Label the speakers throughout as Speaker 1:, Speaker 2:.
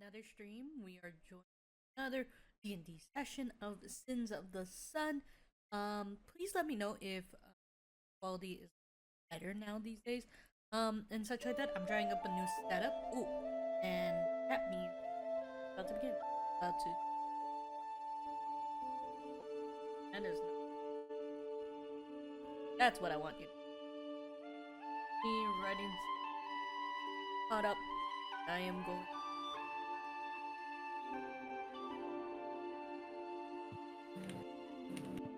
Speaker 1: another stream. We are joining another D&D session of Sins of the Sun. Please let me know if quality is better now these days. And such like that. I'm trying up a new setup. Ooh, and that means about to begin. About to. That is. That's what I want you. Me writing. Caught up. I am going.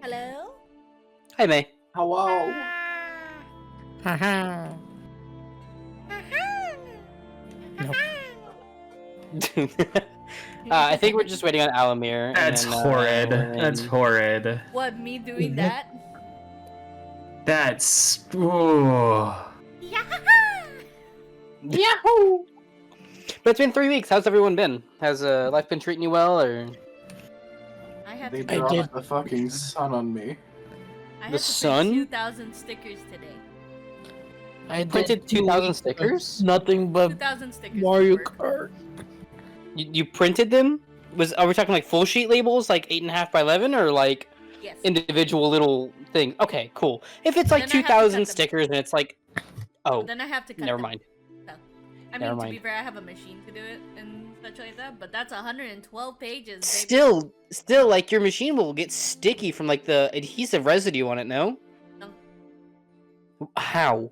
Speaker 1: Hello?
Speaker 2: Hi, May.
Speaker 3: Hello.
Speaker 4: Haha.
Speaker 2: I think we're just waiting on Allomere.
Speaker 3: That's horrid. That's horrid.
Speaker 1: What, me doing that?
Speaker 3: That's. Ooh.
Speaker 2: Yahoo! But it's been 3 weeks. How's everyone been? Has life been treating you well, or?
Speaker 1: I have
Speaker 5: They
Speaker 1: to
Speaker 5: dropped the fucking sun on me.
Speaker 1: I
Speaker 2: The
Speaker 1: have to
Speaker 2: sun?
Speaker 1: print 2,000 stickers today.
Speaker 4: I
Speaker 2: Printed 2,000 stickers?
Speaker 4: Nothing but
Speaker 1: 2,000 stickers.
Speaker 4: Mario
Speaker 1: for
Speaker 4: Kart.
Speaker 1: work.
Speaker 2: You printed them? Are we talking like full sheet labels, like 8.5 by 11, or like
Speaker 1: Yes.
Speaker 2: individual little things? Okay, cool. If it's like
Speaker 1: Then I have to
Speaker 2: 2,000
Speaker 1: cut them.
Speaker 2: stickers and it's like, oh,
Speaker 1: Then I have to cut
Speaker 2: never
Speaker 1: them.
Speaker 2: mind.
Speaker 1: So, I
Speaker 2: Never
Speaker 1: mean, to
Speaker 2: mind.
Speaker 1: be fair, I have a machine to do it and such like that, but that's 112 pages, baby.
Speaker 2: Still, like your machine will get sticky from like the adhesive residue on it. No.
Speaker 1: No.
Speaker 2: How?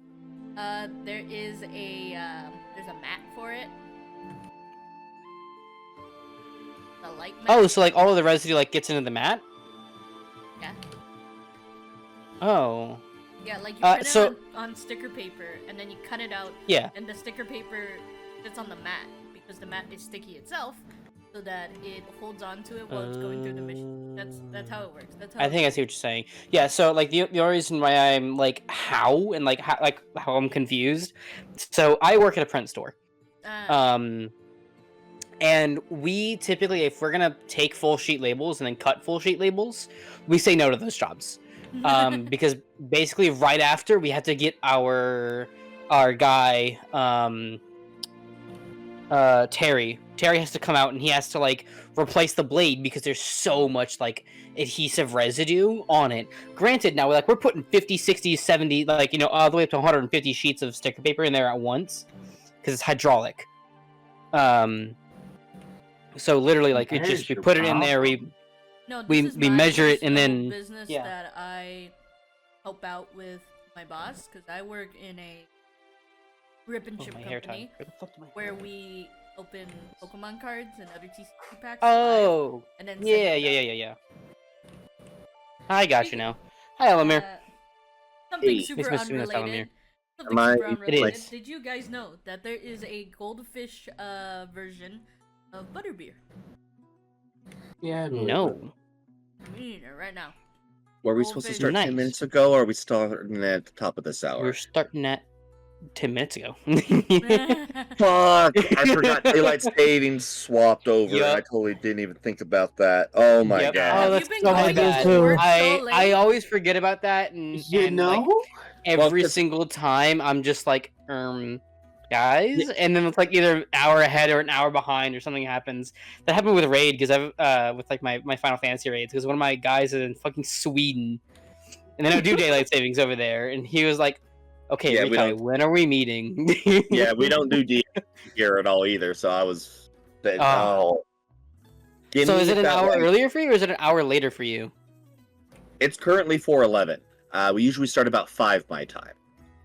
Speaker 1: There is a, there's a mat for it. A light mat.
Speaker 2: Oh, so like all of the residue like gets into the mat?
Speaker 1: Yeah.
Speaker 2: Oh.
Speaker 1: Yeah, like you print
Speaker 2: so-
Speaker 1: it on sticker paper, and then you cut it out,
Speaker 2: Yeah.
Speaker 1: and the sticker paper sits on the mat, because the mat is sticky itself, so that it holds on to it while it's going through the machine. That's how it works. That's how
Speaker 2: I think I see what you're saying. Yeah, so like the only reason why I'm like how I'm confused. So I work at a print store. And we typically, if we're gonna take full sheet labels and then cut full sheet labels, we say no to those jobs. Because basically right after we have to get our guy Terry has to come out and he has to like replace the blade because there's so much like adhesive residue on it. Granted, now we're putting 50, 60, 70, like, you know, all the way up to 150 sheets of sticker paper in there at once because it's hydraulic. So literally, like, it just, we put it in there, we measure it, and then
Speaker 1: business that I help out with my boss, because I work in a rip and chip company where we open Pokemon cards and other TCG packs.
Speaker 2: Oh,
Speaker 1: and then
Speaker 2: yeah. I got you now. Hi, Allomere.
Speaker 1: Something
Speaker 6: Hey.
Speaker 1: super
Speaker 2: Nice to meet you,
Speaker 1: unrelated. Something
Speaker 6: Am I-
Speaker 1: super unrelated.
Speaker 2: It is.
Speaker 1: Did you guys know that there is a goldfish version of butterbeer?
Speaker 5: Yeah. I believe it.
Speaker 2: No.
Speaker 1: I'm eating it right now.
Speaker 6: Were we supposed to start
Speaker 2: Nice.
Speaker 6: 10 minutes ago, or are we starting at the top of this hour?
Speaker 2: We're starting at 10 minutes ago.
Speaker 6: Fuck! I forgot daylight savings swapped over.
Speaker 2: Yup.
Speaker 6: And I totally didn't even think about that. Oh my
Speaker 2: Yep.
Speaker 6: god!
Speaker 2: Oh,
Speaker 1: Have
Speaker 2: that's
Speaker 1: you been
Speaker 2: so
Speaker 1: going
Speaker 2: bad.
Speaker 1: to work so
Speaker 2: I
Speaker 1: late?
Speaker 2: always forget about that, and
Speaker 5: You
Speaker 2: and,
Speaker 5: know?
Speaker 2: like, every single time I'm just like, guys, and then it's like either an hour ahead or an hour behind or something happens. That happened with Raid because I've with like my Final Fantasy raids because one of my guys is in fucking Sweden, and then I do daylight savings over there, and he was like, "Okay,
Speaker 6: Yeah, we
Speaker 2: Rikai,
Speaker 6: don't-
Speaker 2: when are we meeting?"
Speaker 6: Yeah, we don't do D here at all either. So I was.
Speaker 2: Oh.
Speaker 6: Give
Speaker 2: So
Speaker 6: me
Speaker 2: is it an
Speaker 6: that,
Speaker 2: hour
Speaker 6: like-
Speaker 2: earlier for you, or is it an hour later for you?
Speaker 6: It's currently 4:11. We usually start about 5 my time.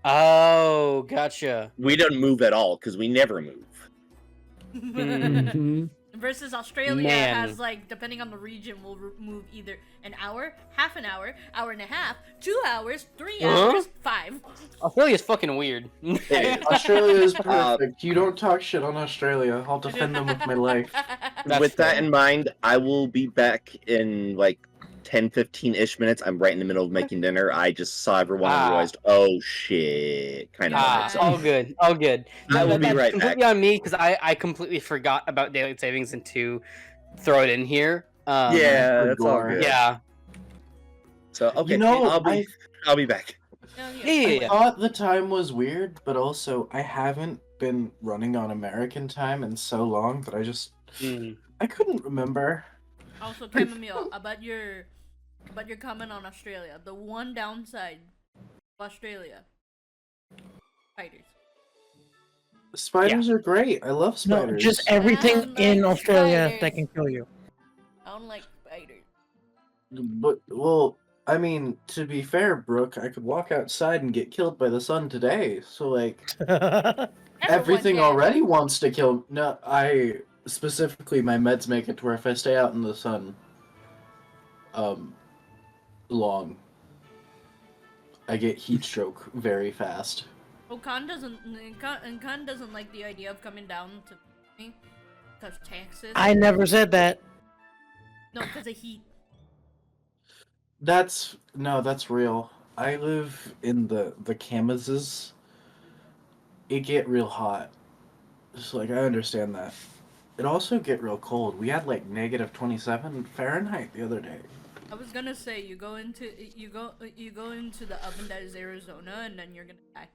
Speaker 2: Oh, gotcha.
Speaker 6: We don't move at all because we never move.
Speaker 4: Mhm.
Speaker 1: Versus Australia
Speaker 2: Man.
Speaker 1: has, like, depending on the region, will move either an hour, half an hour, hour and a half, 2 hours, 3
Speaker 2: Huh?
Speaker 1: hours, 5.
Speaker 2: Australia's fucking weird.
Speaker 5: Australia is perfect. You don't talk shit on Australia. I'll defend them with my life.
Speaker 2: That's
Speaker 6: With that
Speaker 2: fair.
Speaker 6: in mind, I will be back in like 10-15-ish minutes. I'm right in the middle of making dinner. I just saw everyone and realized, oh shit, kind of.
Speaker 1: Ah.
Speaker 6: So
Speaker 2: All good, all good.
Speaker 6: I will be
Speaker 2: That's
Speaker 6: right
Speaker 2: completely
Speaker 6: back.
Speaker 2: on me because I completely forgot about daylight savings and to throw it in here.
Speaker 6: Yeah, that's all
Speaker 5: Gore.
Speaker 6: good.
Speaker 2: Yeah.
Speaker 6: So okay,
Speaker 5: You know,
Speaker 6: I'll be back.
Speaker 2: Yeah.
Speaker 5: I thought the time was weird, but also I haven't been running on American time in so long that I just I couldn't remember.
Speaker 1: Also, Chammomile, about your comment on Australia. The one downside of Australia, spiders.
Speaker 5: Spiders are great. I love
Speaker 7: No,
Speaker 5: spiders.
Speaker 7: just
Speaker 1: I
Speaker 7: everything
Speaker 1: don't
Speaker 7: in
Speaker 1: like
Speaker 7: Australia that
Speaker 1: spiders.
Speaker 7: can kill you.
Speaker 1: I don't like spiders.
Speaker 5: But well, I mean, to be fair, Brooke, I could walk outside and get killed by the sun today. So like, everything
Speaker 1: can.
Speaker 5: already wants to kill. No, I specifically my meds make it to where if I stay out in the sun, long, I get heat stroke very fast.
Speaker 1: Well, Khan doesn't like the idea of coming down to me because Texas.
Speaker 7: I never said that.
Speaker 1: No, because of heat.
Speaker 5: That's real. I live in the Kamazes. It get real hot. So like I understand that. It also get real cold. We had like negative 27 Fahrenheit the other day.
Speaker 1: I was gonna say you go into the oven that is Arizona and then you're gonna die.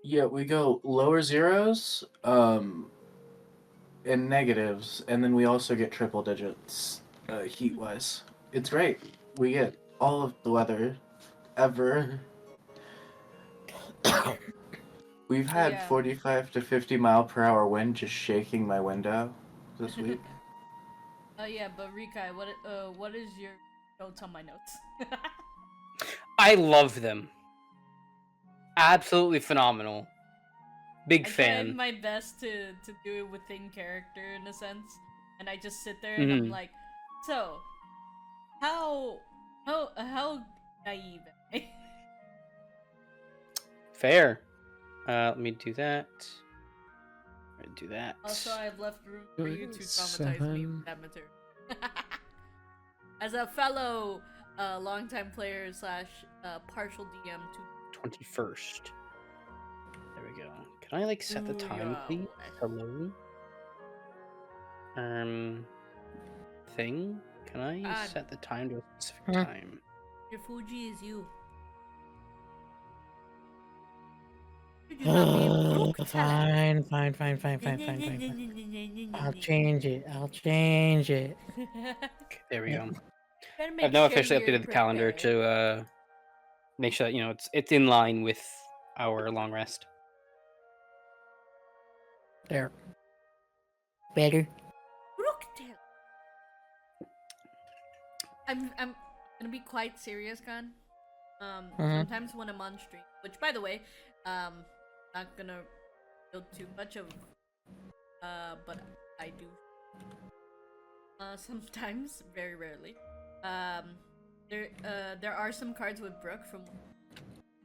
Speaker 5: Yeah, we go lower zeros, and negatives, and then we also get triple digits, heat wise. It's great. We get all of the weather ever. We've had
Speaker 1: Yeah.
Speaker 5: 45 to 50 mile per hour wind just shaking my window this week.
Speaker 1: Oh yeah, but Rikai, what is your notes on my notes?
Speaker 2: I love them. Absolutely phenomenal. Big
Speaker 1: I
Speaker 2: fan.
Speaker 1: tried my best to do it within character in a sense, and I just sit there and I'm like, so how naive am I?
Speaker 2: Fair. Let me do that. Do that.
Speaker 1: Also, I've left room for you to traumatize me with that material. As a fellow longtime player slash partial DM to
Speaker 2: 21st. There we go. Can I like set the time, please? Hello. Thing. Can I set the time to a specific time?
Speaker 1: Your Fuji is you. Should you not be Brook Teller?
Speaker 7: Fine. I'll change it.
Speaker 2: Okay, there we go. I've now officially updated the calendar to make sure that it's in line with our long rest.
Speaker 7: There. Better.
Speaker 1: Brook Teller. I'm gonna be quite serious, Khan. Sometimes when I'm on stream, which by the way, not gonna feel too much of, but I do. Sometimes, very rarely. There are some cards with Brook from.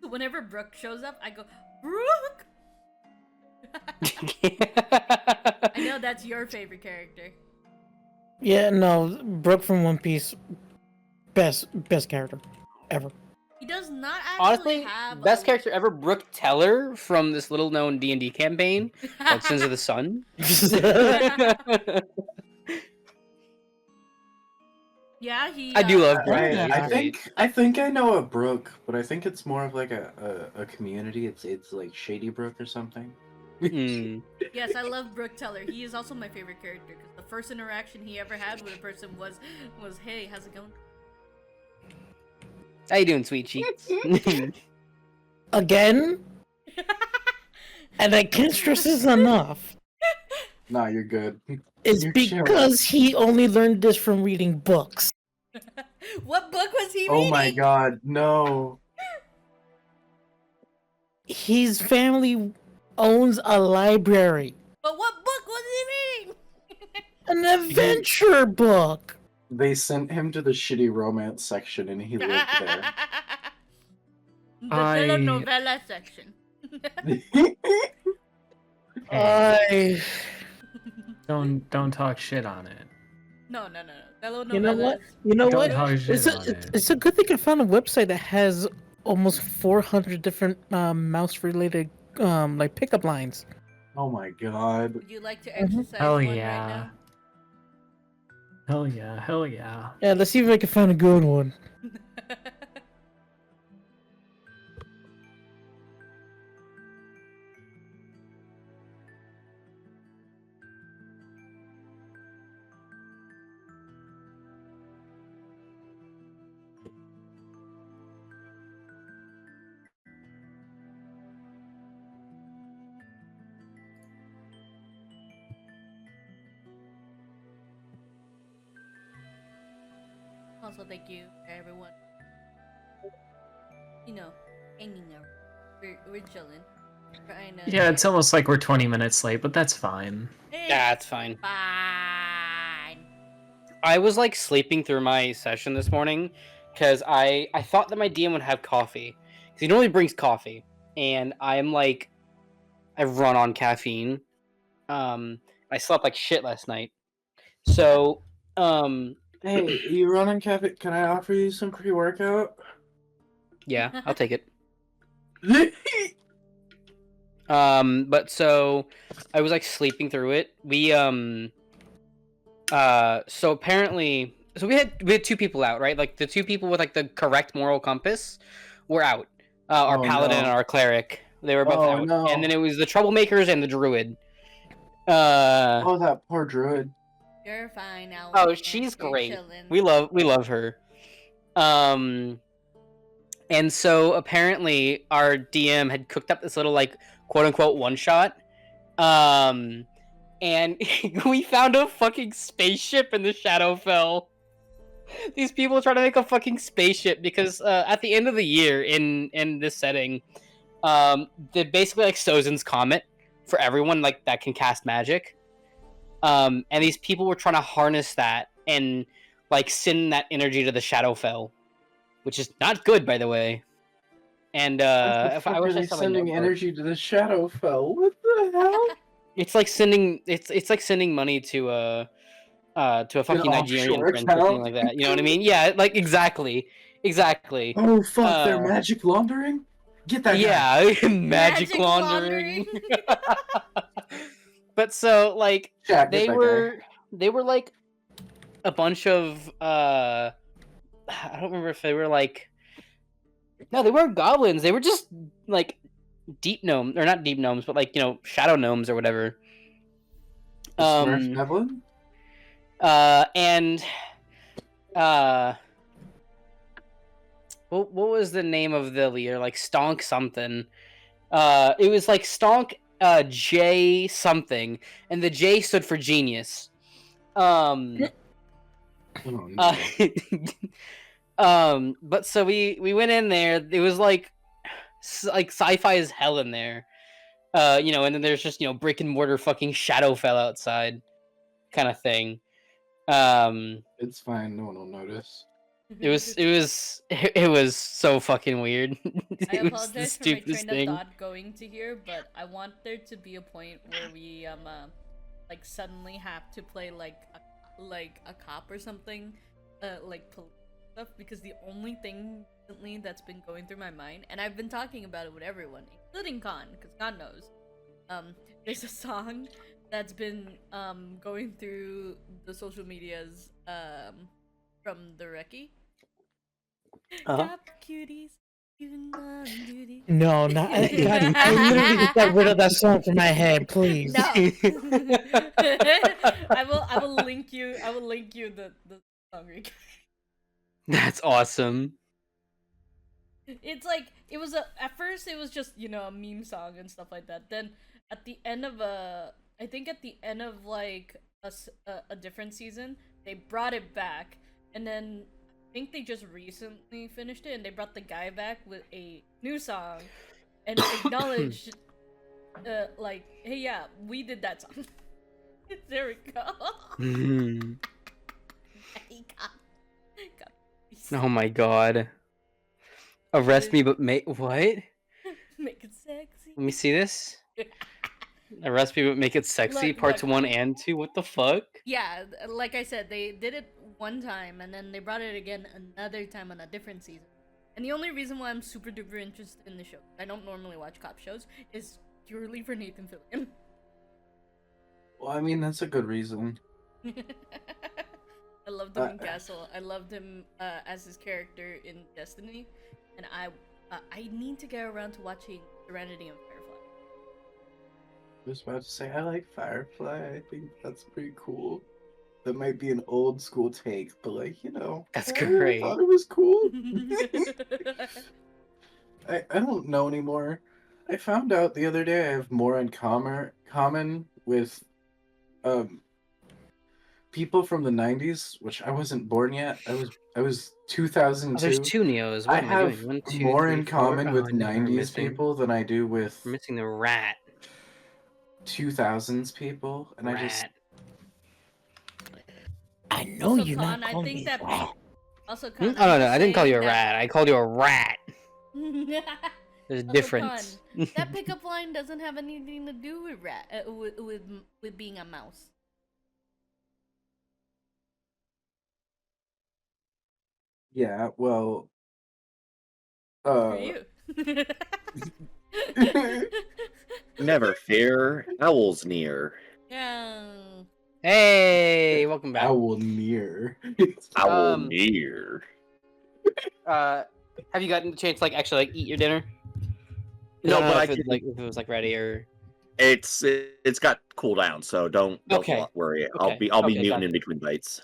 Speaker 1: Whenever Brook shows up, I go Brook. I know that's your favorite character.
Speaker 7: Yeah, no, Brook from One Piece, best character ever.
Speaker 1: He does not actually
Speaker 2: Honestly,
Speaker 1: have
Speaker 2: best character ever, Brook Teller from this little known D&D campaign called Sins of the Sun.
Speaker 1: Yeah, he.
Speaker 2: I do love Brook.
Speaker 5: I think I know a Brook, but I think it's more of like a community. It's like Shady Brook or something.
Speaker 1: Yes, I love Brook Teller. He is also my favorite character because the first interaction he ever had with a person was, "Hey, how's it going?"
Speaker 2: How you doing, sweet cheeks?
Speaker 7: Again? And I can't stress this enough.
Speaker 5: Nah, you're good.
Speaker 7: It's
Speaker 5: You're
Speaker 7: because he only learned this from reading books.
Speaker 1: What book was he reading?
Speaker 5: Oh my god, no.
Speaker 7: His family owns a library.
Speaker 1: But what book was he reading?
Speaker 7: An adventure book.
Speaker 5: They sent him to the shitty romance section and he lived there.
Speaker 1: The telenovela section.
Speaker 3: Don't talk shit on it.
Speaker 1: No. Telenovelas.
Speaker 7: You know what? You know
Speaker 3: Don't
Speaker 7: what?
Speaker 3: talk shit on it.
Speaker 7: It's a good thing I found a website that has almost 400 different mouse-related like pickup lines.
Speaker 5: Oh my god.
Speaker 1: Would you like to exercise
Speaker 3: Hell
Speaker 1: one
Speaker 3: yeah.
Speaker 1: right now?
Speaker 3: Hell yeah.
Speaker 7: Yeah, let's see if I can find a good one.
Speaker 1: Also, thank you for everyone. You know, hanging out. We're chilling. Trying to
Speaker 3: Yeah, it's almost like we're 20 minutes late, but that's fine.
Speaker 2: Yeah, it's fine.
Speaker 1: Fine.
Speaker 2: I was like sleeping through my session this morning because I thought that my DM would have coffee because he normally brings coffee, and I'm like I run on caffeine. I slept like shit last night, so
Speaker 5: Hey, you run on cafe? Can I offer you some pre-workout?
Speaker 2: yeah, I'll take it. But so I was like sleeping through it. So apparently, so we had two people out, right? Like the two people with like the correct moral compass were out. Our
Speaker 5: Oh,
Speaker 2: paladin
Speaker 5: no.
Speaker 2: and our cleric, they were both
Speaker 5: Oh,
Speaker 2: out.
Speaker 5: no.
Speaker 2: And then it was the troublemakers and the druid.
Speaker 5: Oh, that poor druid.
Speaker 1: You're fine now.
Speaker 2: Oh, she's
Speaker 1: You're
Speaker 2: great.
Speaker 1: chilling.
Speaker 2: We love her. And so apparently our DM had cooked up this little like quote unquote one shot. And we found a fucking spaceship in the Shadowfell. These people are trying to make a fucking spaceship because at the end of the year in this setting, they basically like Sozin's Comet for everyone like that can cast magic. And these people were trying to harness that and like send that energy to the Shadowfell, which is not good, by the way. And
Speaker 5: What the
Speaker 2: if
Speaker 5: fuck
Speaker 2: I wish
Speaker 5: are
Speaker 2: I
Speaker 5: they
Speaker 2: saw my
Speaker 5: sending
Speaker 2: notebook.
Speaker 5: energy to the Shadowfell? What the hell?
Speaker 2: It's like sending it's like sending money to a fucking Nigerian
Speaker 5: offshore
Speaker 2: prince or something
Speaker 5: account?
Speaker 2: like that. You know what I mean? Yeah, like exactly.
Speaker 5: Oh fuck, they're
Speaker 2: Uh,
Speaker 5: magic laundering? Get that guy.
Speaker 2: Yeah, magic laundering. But so like
Speaker 5: Jack, get
Speaker 2: they
Speaker 5: that
Speaker 2: were like a bunch of I don't remember if they were like no, they weren't goblins. They were just like deep gnomes or not deep gnomes, but like, you know, shadow gnomes or whatever.
Speaker 5: guy. Smurf Devlin?
Speaker 2: And what was the name of the leader? Like Stonk something. It was like Stonk J something, and the J stood for genius.
Speaker 5: Oh, no.
Speaker 2: But so we went in there. It was like sci-fi as hell in there. You know, and then there's just, you know, brick and mortar fucking Shadowfell outside, kind of thing.
Speaker 5: It's fine, no one will notice.
Speaker 2: It was so fucking weird.
Speaker 1: I
Speaker 2: It was the
Speaker 1: apologize for my
Speaker 2: stupidest
Speaker 1: train
Speaker 2: thing.
Speaker 1: of thought going to here, but I want there to be a point where we like suddenly have to play like a cop or something, like police stuff, because the only thing recently that's been going through my mind, and I've been talking about it with everyone, including Khan, because God knows, there's a song that's been going through the social medias from the Reki. Cop cuties, doing on duty.
Speaker 7: No, not God, I literally just got rid of that song from my head, please.
Speaker 1: No. I will link you the song.
Speaker 2: That's awesome.
Speaker 1: It's like at first it was just, you know, a meme song and stuff like that. Then at the end of I think at the end of like a different season, they brought it back, and then I think they just recently finished it, and they brought the guy back with a new song and acknowledged like, hey, yeah, we did that song. There we go.
Speaker 2: Mhm.
Speaker 1: God.
Speaker 2: Oh my god. Arrest me, but make what?
Speaker 1: Make it sexy.
Speaker 2: Let me see this. Arrest me, but make it sexy.
Speaker 1: Look,
Speaker 2: Parts
Speaker 1: look.
Speaker 2: 1 and 2. What the fuck?
Speaker 1: Yeah, like I said, they did it one time, and then they brought it again another time on a different season. And the only reason why I'm super duper interested in the show, I don't normally watch cop shows, is purely for Nathan Fillion.
Speaker 5: Well, I mean, that's a good reason.
Speaker 1: I loved him in Castle. I loved him as his character in Destiny, and I need to get around to watching Serenity and Firefly.
Speaker 5: I was about to say, I like Firefly. I think that's pretty cool. That might be an old school take, but like, you know.
Speaker 2: That's
Speaker 5: I
Speaker 2: great.
Speaker 5: thought it was cool. I don't know anymore. I found out the other day I have more in common with people from the 90s, which I wasn't born yet. I was
Speaker 2: Oh,
Speaker 5: 2002.
Speaker 2: there's 2 Neos.
Speaker 5: I
Speaker 2: What am I doing?
Speaker 5: have
Speaker 2: 1, 2,
Speaker 5: more
Speaker 2: 3,
Speaker 5: in
Speaker 2: 4.
Speaker 5: common with
Speaker 2: Oh, no,
Speaker 5: 90s people than I do with
Speaker 2: we're missing the rat.
Speaker 5: 2000s people, and I just
Speaker 2: Rat.
Speaker 7: I know
Speaker 1: Also,
Speaker 7: you're
Speaker 1: Con,
Speaker 7: not
Speaker 1: I
Speaker 7: calling
Speaker 1: think
Speaker 7: me
Speaker 1: that.
Speaker 7: rat.
Speaker 1: Also,
Speaker 2: Hmm?
Speaker 1: Con,
Speaker 2: Oh, no,
Speaker 1: I'm
Speaker 2: no,
Speaker 1: just
Speaker 2: I didn't call you a
Speaker 1: saying that-
Speaker 2: rat. I called you a rat. There's a
Speaker 1: Also,
Speaker 2: difference.
Speaker 1: Con, that pickup line doesn't have anything to do with with being a mouse.
Speaker 5: yeah. Well,
Speaker 1: For you.
Speaker 6: Never fear, owls near.
Speaker 1: Yeah.
Speaker 2: Hey, welcome back.
Speaker 5: Owllmere.
Speaker 6: Owl
Speaker 2: Um,
Speaker 6: near.
Speaker 2: Have you gotten the chance to actually eat your dinner? 'Cause
Speaker 6: No,
Speaker 2: I don't
Speaker 6: but
Speaker 2: know
Speaker 6: I
Speaker 2: if
Speaker 6: can.
Speaker 2: if it was ready or.
Speaker 6: It's got cooldown, so don't
Speaker 2: Okay.
Speaker 6: worry.
Speaker 2: Okay.
Speaker 6: I'll be
Speaker 2: Okay,
Speaker 6: muting
Speaker 2: gotcha.
Speaker 6: in between bites.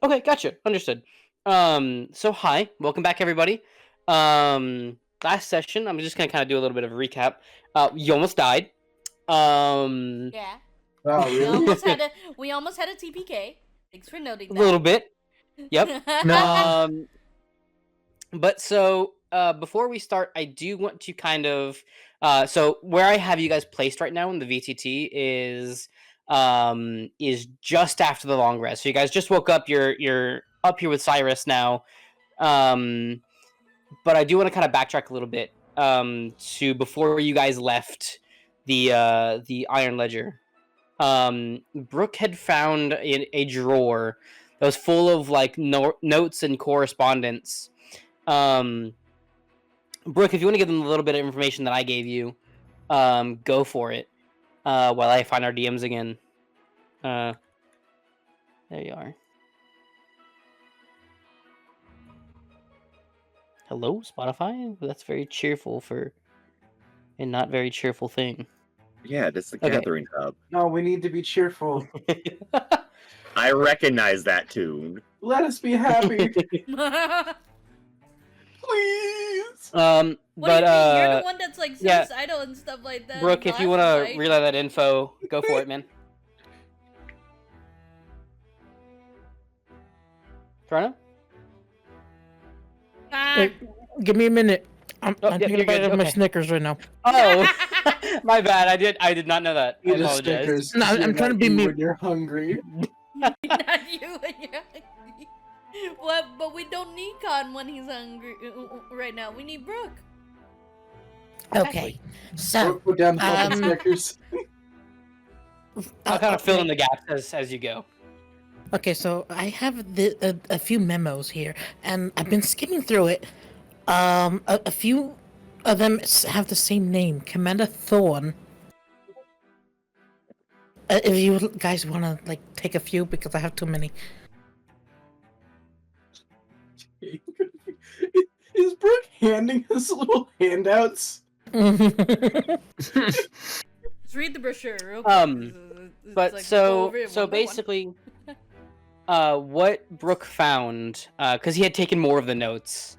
Speaker 2: Okay, gotcha. Understood. So hi, welcome back, everybody. Last session, I'm just gonna kind of do a little bit of a recap. You almost died.
Speaker 1: Yeah.
Speaker 5: Oh,
Speaker 1: We
Speaker 5: really?
Speaker 1: almost had a TPK. Thanks for noting
Speaker 2: A
Speaker 1: that.
Speaker 2: little bit. Yep.
Speaker 7: No.
Speaker 2: But so before we start, I do want to kind of so where I have you guys placed right now in the VTT is just after the long rest. So you guys just woke up. You're up here with Cyrus now. But I do want to kind of backtrack a little bit to before you guys left the Iron Ledger. Brook had found a drawer that was full of notes and correspondence. Brooke, if you want to give them a little bit of information that I gave you, go for it. While I find our DMs again. There you are. Hello, Spotify? That's very cheerful for a not very cheerful thing.
Speaker 6: Yeah, that's the
Speaker 2: Okay.
Speaker 6: gathering hub.
Speaker 5: No, we need to be cheerful.
Speaker 6: I recognize that tune.
Speaker 5: Let us be happy, please.
Speaker 1: What
Speaker 2: but
Speaker 1: do you mean? You're the one that's
Speaker 2: yeah.
Speaker 1: suicidal and stuff like that.
Speaker 2: Brooke, if you want to relay that info, go for it, man. Toronto?
Speaker 7: Hey, give me a minute. I'm
Speaker 2: Oh, yeah,
Speaker 7: thinking
Speaker 2: you're good,
Speaker 7: about my
Speaker 2: okay.
Speaker 7: Snickers right now.
Speaker 2: Oh, my bad. I did not know that. I
Speaker 5: Eat a
Speaker 2: apologize.
Speaker 5: Snickers.
Speaker 7: No,
Speaker 5: 'cause
Speaker 7: I'm
Speaker 5: you're
Speaker 7: trying to
Speaker 5: not
Speaker 7: be
Speaker 5: you
Speaker 7: me-
Speaker 5: when you're hungry.
Speaker 1: Not you when you're hungry. What? But we don't need Con when he's hungry right now. We need Brooke.
Speaker 7: Okay, so
Speaker 5: Put down the fucking
Speaker 7: um,
Speaker 5: Snickers.
Speaker 2: I'll kind of fill in the gaps as you go.
Speaker 7: Okay, so I have a few memos here, and I've been skimming through it. A few of them have the same name, Commander Thorn. If you guys want to take a few, because I have too many.
Speaker 5: Is Brooke handing us little handouts?
Speaker 1: Just read the brochure real quick. It's
Speaker 2: But
Speaker 1: like, go over it
Speaker 2: so
Speaker 1: one by one.
Speaker 2: basically, what Brooke found, because he had taken more of the notes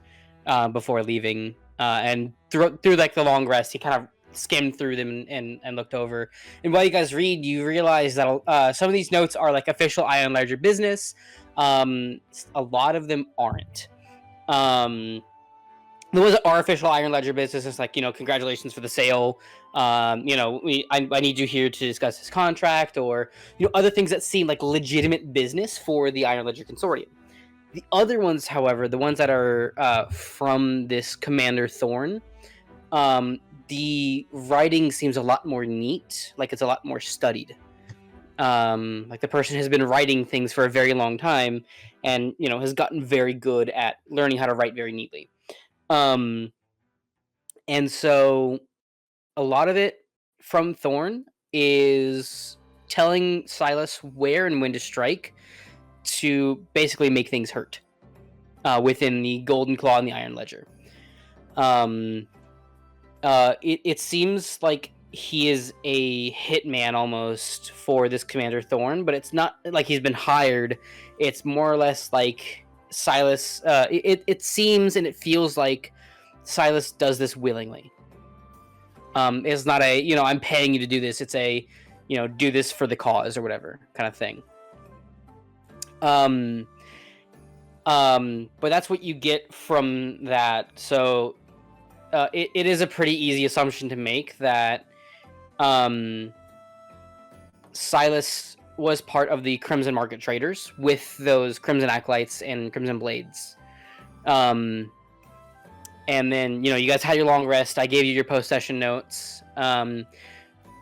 Speaker 2: before leaving, and through the long rest, he kind of skimmed through them and looked over. And while you guys read, you realize that some of these notes are official Iron Ledger business. A lot of them aren't. The ones that are official Iron Ledger business is congratulations for the sale. I need you here to discuss this contract, or other things that seem like legitimate business for the Iron Ledger Consortium. The other ones, however, the ones that are from this Commander Thorn, the writing seems a lot more neat, it's a lot more studied. The person has been writing things for a very long time, and has gotten very good at learning how to write very neatly. And so a lot of it from Thorn is telling Silas where and when to strike to basically make things hurt within the Golden Claw and the Iron Ledger. It seems like he is a hitman almost for this Commander Thorn, but it's not like he's been hired. It's more or less like Silas. It seems and it feels like Silas does this willingly. It's not a I'm paying you to do this. It's a do this for the cause or whatever kind of thing. But that's what you get from that. So it is a pretty easy assumption to make that Silas was part of the Crimson Market traders with those Crimson Acolytes and Crimson Blades. And then, you guys had your long rest. I gave you your post-session notes.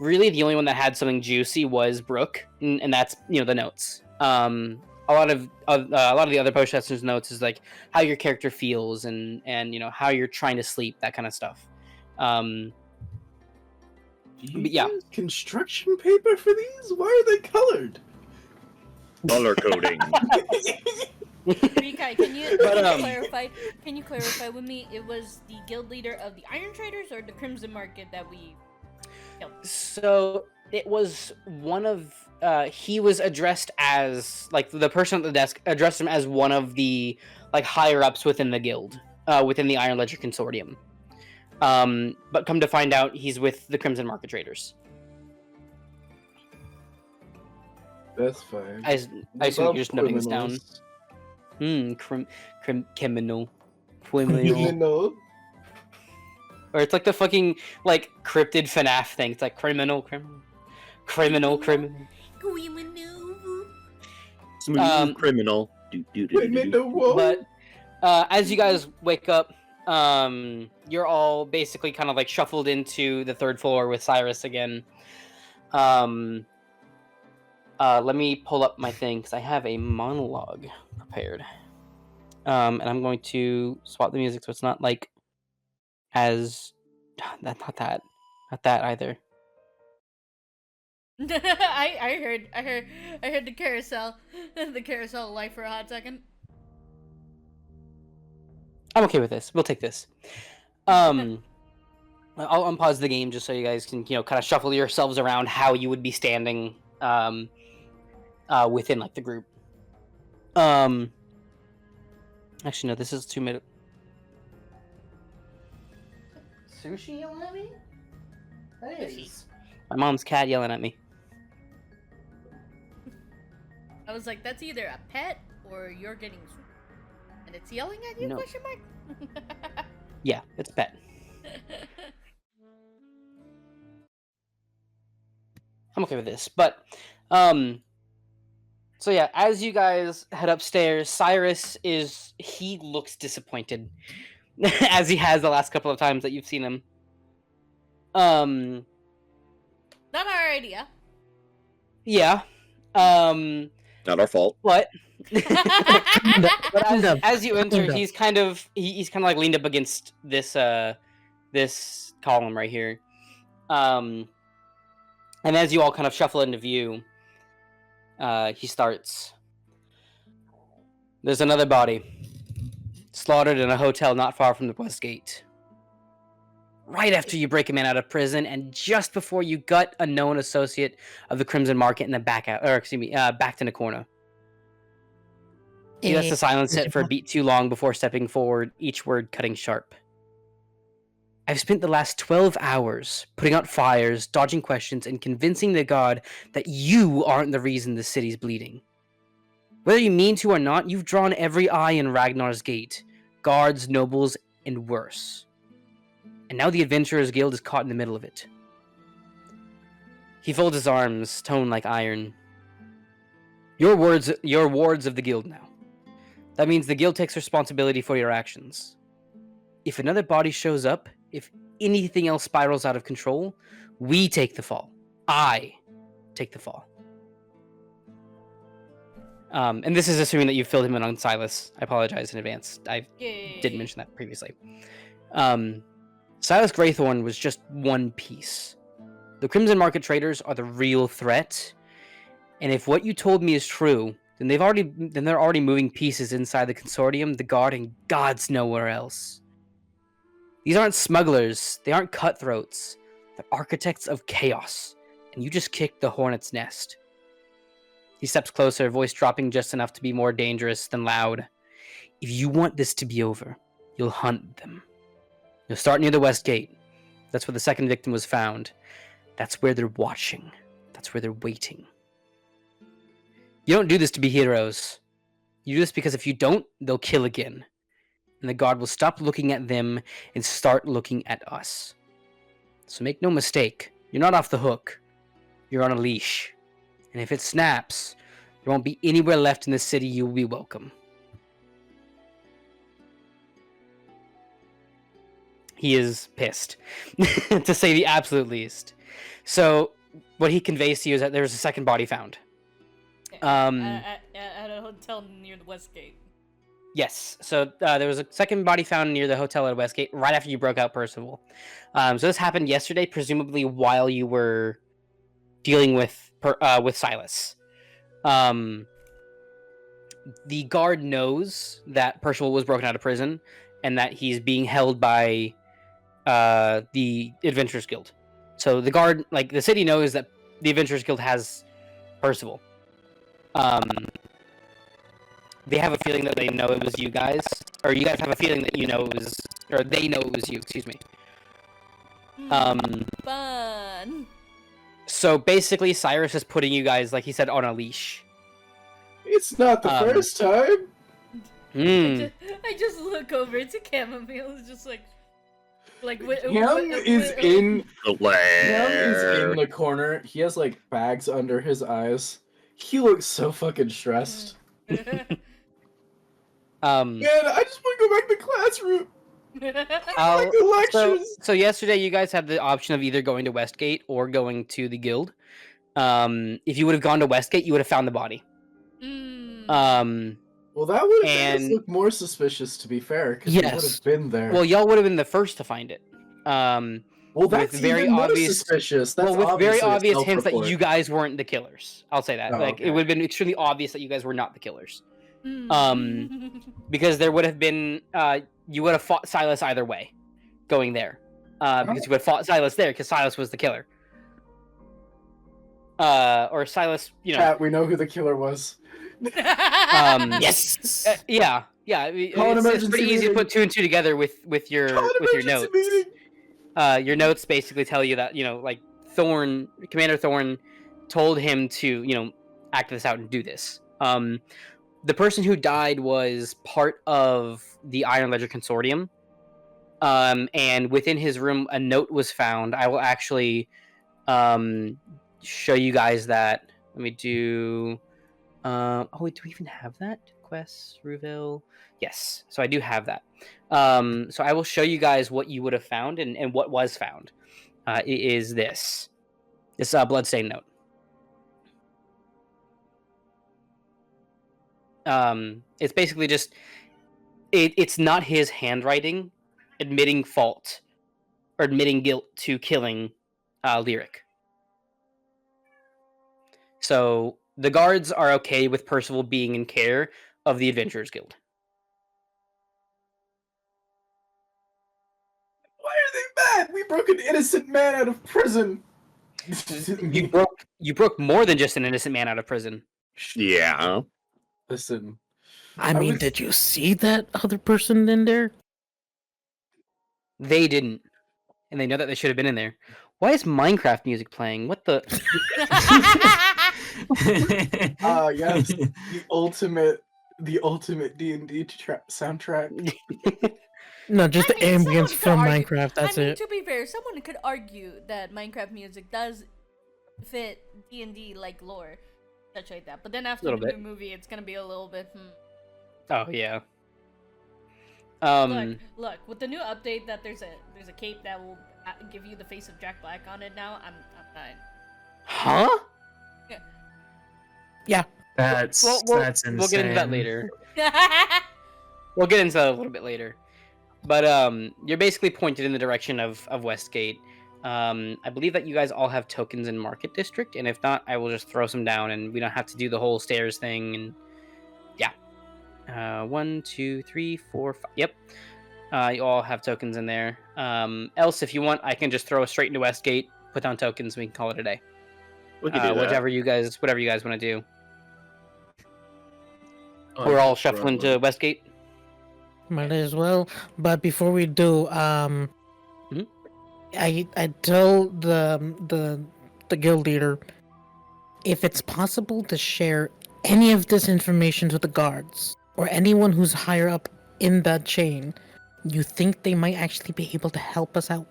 Speaker 2: Really, the only one that had something juicy was Brook, and that's, the notes. A lot of the other post-session notes is like how your character feels and how you're trying to sleep, that kind of stuff.
Speaker 5: Do you
Speaker 2: but yeah.
Speaker 5: use construction paper for these? Why are they colored?
Speaker 6: Color coding.
Speaker 1: Rikai, can you
Speaker 2: But,
Speaker 1: clarify? Can you clarify with me? It was the guild leader of the Iron Traders or the Crimson Market that we killed?
Speaker 2: So it was one of he was addressed as like the person at the desk addressed him as one of the like higher ups within the guild, within the Iron Ledger Consortium. But come to find out, he's with the Crimson Market traders.
Speaker 5: That's fine.
Speaker 2: I assume
Speaker 5: Love
Speaker 2: you're just noting this down.
Speaker 5: criminals.
Speaker 2: Criminal.
Speaker 5: Criminal.
Speaker 2: Or it's like the fucking like cryptid FNAF thing. It's like criminal.
Speaker 1: Criminal.
Speaker 6: Smooth criminal.
Speaker 5: Criminal.
Speaker 2: But as you guys wake up, you're all basically kind of like shuffled into the third floor with Cyrus again. Let me pull up my thing because I have a monologue prepared. And I'm going to swap the music so it's not like as not that either.
Speaker 1: I heard the carousel life for a hot second.
Speaker 2: I'm okay with this. We'll take this. I'll unpause the game just so you guys can, kind of shuffle yourselves around how you would be standing within like the group. Actually, no, this is 2 minutes. Sushi yelling at me? That is. My mom's cat yelling at me.
Speaker 1: I was like, that's either a pet or you're getting and it's yelling at you?
Speaker 2: No.
Speaker 1: Question mark.
Speaker 2: Yeah, it's a pet. I'm okay with this, but so yeah, as you guys head upstairs, Cyrus he looks disappointed as he has the last couple of times that you've seen him.
Speaker 1: Not our idea.
Speaker 2: Yeah.
Speaker 6: Not our fault.
Speaker 2: But as you enter, he's kind of like leaned up against this this column right here. And as you all kind of shuffle into view, he starts. There's another body, slaughtered in a hotel not far from the West Gate. Right after you break a man out of prison, and just before you gut a known associate of the Crimson Market in the backed in a corner. He lets the silence sit for a beat too long before stepping forward, each word cutting sharp. I've spent the last 12 hours putting out fires, dodging questions, and convincing the god that you aren't the reason the city's bleeding. Whether you mean to or not, you've drawn every eye in Ragnar's Gate, guards, nobles, and worse. And now the Adventurers Guild is caught in the middle of it. He folds his arms, tone like iron. You're wards of the guild now. That means the guild takes responsibility for your actions. If another body shows up, if anything else spirals out of control, we take the fall. I take the fall. And this is assuming that you filled him in on Silas. I apologize in advance. I didn't mention that previously. Silas Greythorn was just one piece. The Crimson Market traders are the real threat. And if what you told me is true, then they're already moving pieces inside the consortium, the guard, and God's nowhere else. These aren't smugglers. They aren't cutthroats. They're architects of chaos. And you just kicked the hornet's nest. He steps closer, voice dropping just enough to be more dangerous than loud. If you want this to be over, you'll hunt them. You'll start near the West Gate. That's where the second victim was found. That's where they're watching. That's where they're waiting. You don't do this to be heroes. You do this because if you don't, they'll kill again. And the guard will stop looking at them and start looking at us. So make no mistake, you're not off the hook. You're on a leash. And if it snaps, there won't be anywhere left in the city you will be welcome. He is pissed, to say the absolute least. So what he conveys to you is that there's a second body found.
Speaker 1: At a hotel near the Westgate.
Speaker 2: Yes. So there was a second body found near the hotel at Westgate right after you broke out Percival. So this happened yesterday, presumably while you were dealing with Silas. The guard knows that Percival was broken out of prison and that he's being held by the Adventurers Guild. So the guard, like the city, knows that the Adventurers Guild has Percival. They have a feeling that they know it was you guys, or you guys have a feeling that you know it was, or they know it was you. Excuse me.
Speaker 1: Fun.
Speaker 2: So basically, Cyrus is putting you guys, like he said, on a leash.
Speaker 5: It's not the first time.
Speaker 1: I just look over to Chammomile. It's just like
Speaker 5: Cam is in
Speaker 6: Allomere.
Speaker 5: the corner. He has like bags under his eyes. He looks so fucking stressed. Man, I just want to go back to the classroom. Like the lectures.
Speaker 2: So yesterday, you guys had the option of either going to Westgate or going to the guild. If you would have gone to Westgate, you would have found the body.
Speaker 5: Well, that would have
Speaker 2: and-
Speaker 5: looked more suspicious, to be fair, because he would
Speaker 7: Yes.
Speaker 5: have been there.
Speaker 2: Well, y'all would have been the first to find it.
Speaker 5: Well, that's
Speaker 2: very
Speaker 5: even more
Speaker 2: obvious-
Speaker 5: suspicious. That's
Speaker 2: Well, with very
Speaker 5: obviously a
Speaker 2: obvious hints that
Speaker 5: self-report.
Speaker 2: you guys weren't the killers. I'll say that.
Speaker 5: Oh,
Speaker 2: Like,
Speaker 5: okay.
Speaker 2: it would have been extremely obvious that you guys were not the killers. Because there would have been, you would have fought Silas either way, going there. Because you would have fought Silas there, because Silas was the killer. Or Silas, you know.
Speaker 5: Pat, we know who the killer was.
Speaker 7: Yes.
Speaker 2: Yeah.
Speaker 5: Call an
Speaker 2: It's
Speaker 5: emergency
Speaker 2: pretty easy to
Speaker 5: meeting.
Speaker 2: put two and two together with your
Speaker 5: Call an
Speaker 2: with your
Speaker 5: emergency
Speaker 2: notes.
Speaker 5: meeting.
Speaker 2: Your notes basically tell you that, you know, like Commander Thorn told him to, you know, act this out and do this. The person who died was part of the Iron Ledger Consortium. And within his room, a note was found. I will actually show you guys that. Let me do. Oh wait, do we even have that? Quests, Ruville. Yes, so I do have that. So I will show you guys what you would have found and what was found. It is this bloodstain note. It's basically just it's not his handwriting admitting fault or admitting guilt to killing Lyric. So the guards are okay with Percival being in care of the Adventurers Guild.
Speaker 5: Why are they mad? We broke an innocent man out of prison.
Speaker 2: You broke more than just an innocent man out of prison.
Speaker 6: Yeah.
Speaker 5: Listen.
Speaker 7: I mean, did you see that other person in there?
Speaker 2: They didn't, and they know that they should have been in there. Why is Minecraft music playing? What the?
Speaker 5: Yes, the ultimate D&D soundtrack.
Speaker 7: No, just the
Speaker 1: someone
Speaker 7: ambience
Speaker 1: could
Speaker 7: from
Speaker 1: argue-
Speaker 7: Minecraft. That's
Speaker 1: I mean,
Speaker 7: it.
Speaker 1: to be fair, someone could argue that Minecraft music does fit D&D like lore, such like that. But then after the
Speaker 2: Little bit.
Speaker 1: new movie, it's gonna be a little bit.
Speaker 2: Oh yeah.
Speaker 1: Look, with the new update that there's a cape that will give you the face of Jack Black on it now. I'm fine.
Speaker 2: Huh?
Speaker 7: Yeah.
Speaker 3: That's insane.
Speaker 2: We'll get into that later. We'll get into that a little bit later. But you're basically pointed in the direction of Westgate. I believe that you guys all have tokens in Market District, and if not, I will just throw some down, and we don't have to do the whole stairs thing. And yeah, 1, 2, 3, 4, 5. Yep, you all have tokens in there. Else, if you want, I can just throw us straight into Westgate, put down tokens, and we can call it a day.
Speaker 6: We can do that.
Speaker 2: Whatever you guys want to do.
Speaker 6: Oh,
Speaker 2: We're all
Speaker 6: no
Speaker 2: shuffling to
Speaker 6: problem.
Speaker 2: Westgate.
Speaker 7: Might as well. But before we do,
Speaker 2: Mhm.
Speaker 7: I told the guild leader if it's possible to share any of this information to the guards or anyone who's higher up in that chain, you think they might actually be able to help us out?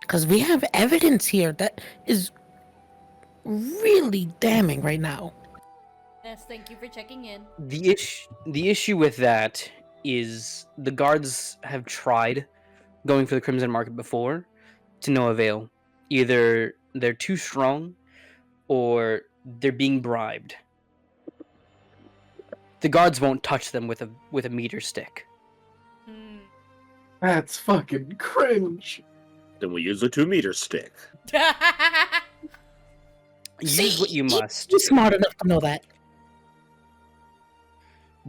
Speaker 7: Because we have evidence here that is really damning right now.
Speaker 1: Yes, thank you for checking in.
Speaker 2: The issue with that is the guards have tried going for the Crimson Market before, to no avail. Either they're too strong, or they're being bribed. The guards won't touch them with a meter stick.
Speaker 1: Hmm.
Speaker 5: That's fucking cringe.
Speaker 6: Then we use a 2-meter stick.
Speaker 2: Use what you must.
Speaker 7: You're smart enough to know that.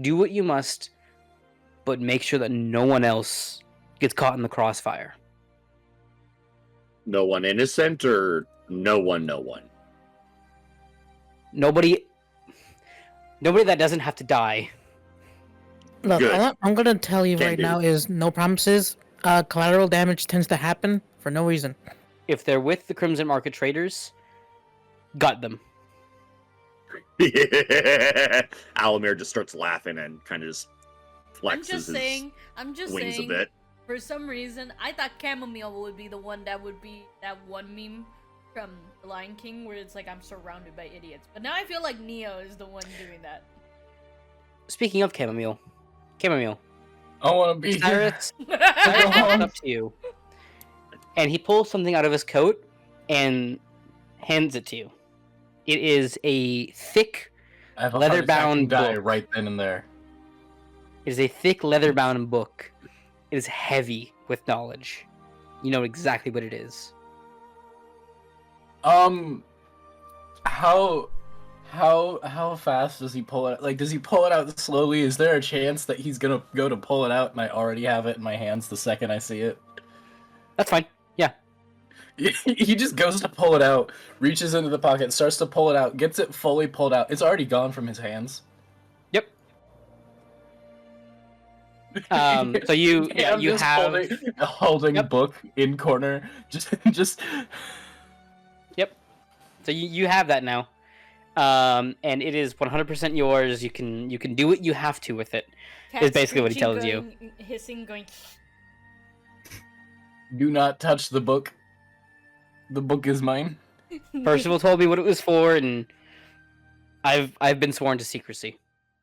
Speaker 2: Do what you must, but make sure that no one else gets caught in the crossfire.
Speaker 6: No one innocent or no one?
Speaker 2: Nobody that doesn't have to die.
Speaker 7: Look,
Speaker 6: Good.
Speaker 7: all I'm gonna tell you
Speaker 6: Can
Speaker 7: right
Speaker 6: do.
Speaker 7: now is no promises. Collateral damage tends to happen for no reason.
Speaker 2: If they're with the Crimson Market traders, gut them.
Speaker 6: Owllmere just starts laughing and kind of just
Speaker 1: I'm
Speaker 6: flexes
Speaker 1: just
Speaker 6: his
Speaker 1: saying. I'm just
Speaker 6: wings
Speaker 1: saying.
Speaker 6: a bit.
Speaker 1: For some reason, I thought Chammomile would be the one that would be that one meme from The Lion King where it's like I'm surrounded by idiots. But now I feel like Neo is the one doing that.
Speaker 2: Speaking of Chammomile,
Speaker 3: I want to be here.
Speaker 2: Cyrus,
Speaker 3: Go
Speaker 2: it's
Speaker 3: home.
Speaker 2: up to you. And he pulls something out of his coat and hands it to you. It is a thick,
Speaker 3: I have a heart attack
Speaker 2: leather-bound
Speaker 3: and die
Speaker 2: book.
Speaker 3: right then and there.
Speaker 2: It is a thick, leather-bound book. It is heavy with knowledge. You know exactly what it is.
Speaker 3: How fast does he pull it? Like, does he pull it out slowly? Is there a chance that he's gonna go to pull it out and I already have it in my hands the second I see it?
Speaker 2: That's fine. Yeah.
Speaker 3: He just goes to pull it out, reaches into the pocket, starts to pull it out, gets it fully pulled out. It's already gone from his hands.
Speaker 2: Yep. So you
Speaker 3: I'm
Speaker 2: you
Speaker 3: just
Speaker 2: have
Speaker 3: holding
Speaker 2: Yep.
Speaker 3: book in corner, just
Speaker 2: so you have that now. And it is 100% yours. You can do what you have to with it.
Speaker 1: Cat
Speaker 2: basically what he
Speaker 1: screeching,
Speaker 2: tells you.
Speaker 1: going, hissing, going.
Speaker 3: do not touch the book. The book is mine.
Speaker 2: Percival told me what it was for, and I've been sworn to secrecy.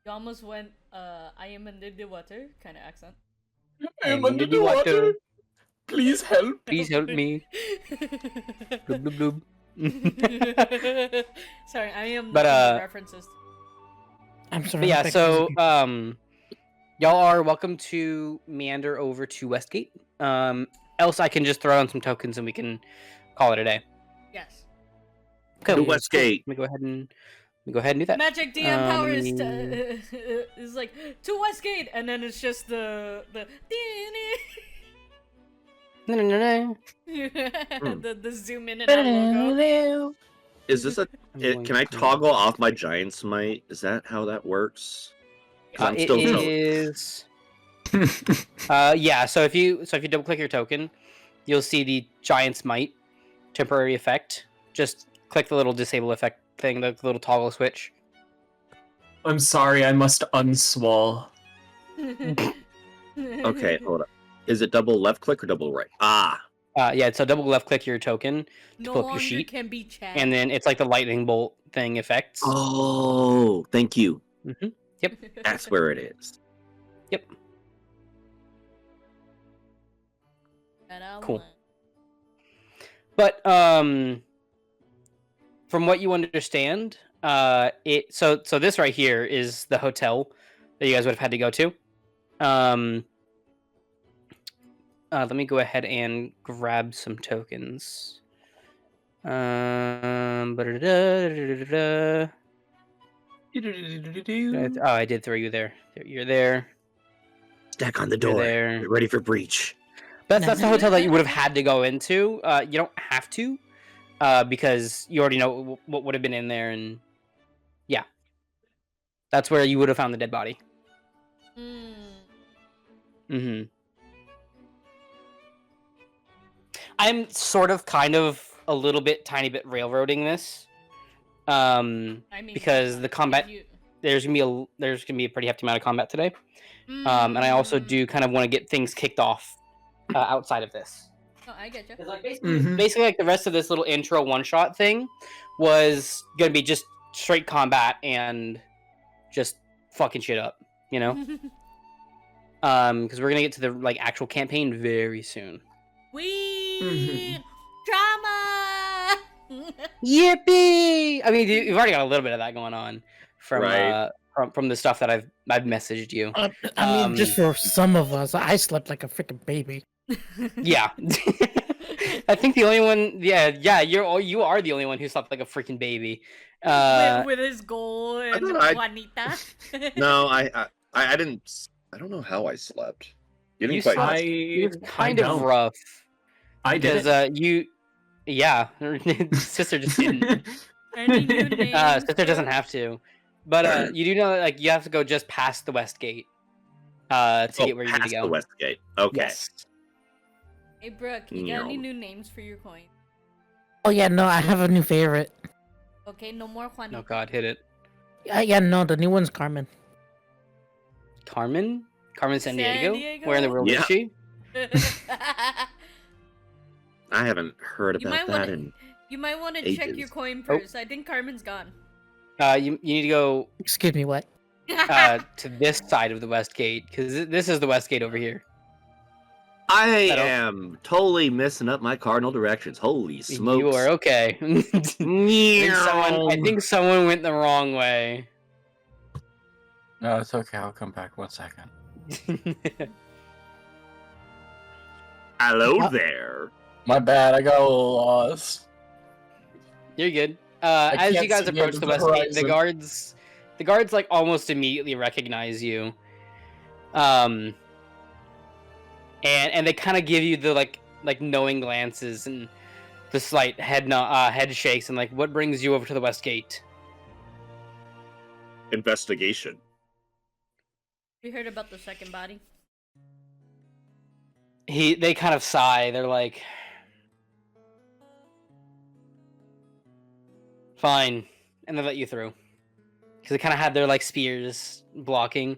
Speaker 1: You almost went. I am under the water kind of accent.
Speaker 3: I am
Speaker 2: And
Speaker 3: under
Speaker 2: you
Speaker 3: the
Speaker 2: do what
Speaker 3: water.
Speaker 2: to-
Speaker 3: Please help.
Speaker 2: Please help me. Blub, blub, blub.
Speaker 1: Sorry, I am
Speaker 2: But,
Speaker 1: looking at references.
Speaker 7: I'm sorry.
Speaker 2: But yeah,
Speaker 7: I'm
Speaker 2: so
Speaker 7: back.
Speaker 2: y'all are welcome to meander over to Westgate. Else I can just throw on some tokens and we can call it a day.
Speaker 1: Yes.
Speaker 2: Okay,
Speaker 6: To Westgate.
Speaker 2: Let me go ahead and do that.
Speaker 1: Magic DM power
Speaker 2: let
Speaker 1: is
Speaker 2: me-
Speaker 1: is like to Westgate, and then it's just the
Speaker 2: No, no, no,
Speaker 1: the zoom in and out logo.
Speaker 2: no.
Speaker 6: Is this a? Can I toggle off my giant smite? Is that how that works? 'Cause I'm
Speaker 2: It
Speaker 6: still
Speaker 2: is. Yeah. So if you double click your token, you'll see the giant smite temporary effect. Just click the little disable effect thing, the little toggle switch.
Speaker 3: I'm sorry, I must unswall.
Speaker 6: Okay, hold on. Is it double left click or double right? Ah,
Speaker 2: Yeah. So double left click your token to
Speaker 1: No
Speaker 2: pull up your
Speaker 1: longer
Speaker 2: sheet,
Speaker 1: can be chat.
Speaker 2: and then it's like the lightning bolt thing effects.
Speaker 6: oh, thank you.
Speaker 2: Yep.
Speaker 6: That's where it is.
Speaker 2: Yep. Cool. But from what you understand, so this right here is the hotel that you guys would have had to go to. Let me go ahead and grab some tokens. Ba-da-da-da-da-da-da. Oh, I did throw you there. You're there.
Speaker 6: Stack on the
Speaker 2: You're
Speaker 6: door.
Speaker 2: there.
Speaker 6: Get ready for breach.
Speaker 2: That's the hotel that you would have had to go into. You don't have to, because you already know what would have been in there, and yeah, that's where you would have found the dead body. Mm-hmm. I'm sort of, kind of, a little bit, tiny bit railroading this,
Speaker 1: I mean,
Speaker 2: because the combat there's gonna be a pretty hefty amount of combat today. And I also do kind of want to get things kicked off outside of this.
Speaker 1: Oh, I get you.
Speaker 2: Like basically, like the rest of this little intro one-shot thing was gonna be just straight combat and just fucking shit up, you know? Because we're gonna get to the like actual campaign very soon.
Speaker 1: Drama.
Speaker 2: Yippee! I mean, you've already got a little bit of that going on from
Speaker 6: Right.
Speaker 2: From the stuff that I've messaged you.
Speaker 7: I mean, just for some of us, I slept like a freaking baby.
Speaker 2: Yeah. I think the only one, you are the only one who slept like a freaking baby.
Speaker 1: With his goal and Juanita.
Speaker 6: No, I didn't. I don't know how I slept. You didn't
Speaker 2: You
Speaker 6: quite.
Speaker 2: it was kind of rough.
Speaker 3: I did.
Speaker 2: Because sister just didn't.
Speaker 1: Any new names?
Speaker 2: Sister doesn't have to, but you do know that like you have to go just past the west gate to get where you need to
Speaker 6: Past
Speaker 2: go.
Speaker 6: the west gate. Okay.
Speaker 2: Yes.
Speaker 1: Hey, Brooke, you got any new names for your coin?
Speaker 7: Oh yeah, no, I have a new favorite.
Speaker 1: Okay, no more Juanita.
Speaker 2: Oh God, hit it.
Speaker 7: Yeah, no, the new one's Carmen.
Speaker 2: Carmen San Diego?
Speaker 1: Diego?
Speaker 2: Where in the world
Speaker 6: Yeah.
Speaker 2: is she?
Speaker 6: I haven't heard
Speaker 1: You
Speaker 6: about
Speaker 1: might
Speaker 6: that
Speaker 1: wanna-
Speaker 6: in.
Speaker 1: You might want to check
Speaker 6: Ages.
Speaker 1: your coin first. I think Carmen's gone.
Speaker 2: You need to go
Speaker 7: Excuse me, what?
Speaker 2: to this side of the west gate because this is the west gate over here.
Speaker 6: I
Speaker 2: don't-
Speaker 6: am totally messing up my cardinal directions. Holy smokes!
Speaker 2: You are okay. I think someone went the wrong way.
Speaker 3: No, it's okay. I'll come back 1 second.
Speaker 6: Hello there.
Speaker 3: My bad. I got a little lost.
Speaker 2: You're good.
Speaker 3: I
Speaker 2: As you
Speaker 3: can't
Speaker 2: guys
Speaker 3: see
Speaker 2: approach
Speaker 3: over
Speaker 2: the
Speaker 3: the
Speaker 2: west gate, the
Speaker 3: horizon.
Speaker 2: guards like almost immediately recognize you. And they kind of give you the like knowing glances and the slight head shakes and like, what brings you over to the west gate?
Speaker 6: Investigation.
Speaker 1: We heard about the second body.
Speaker 2: They kind of sigh. They're like, fine, and they let you through because they kind of had their like spears blocking.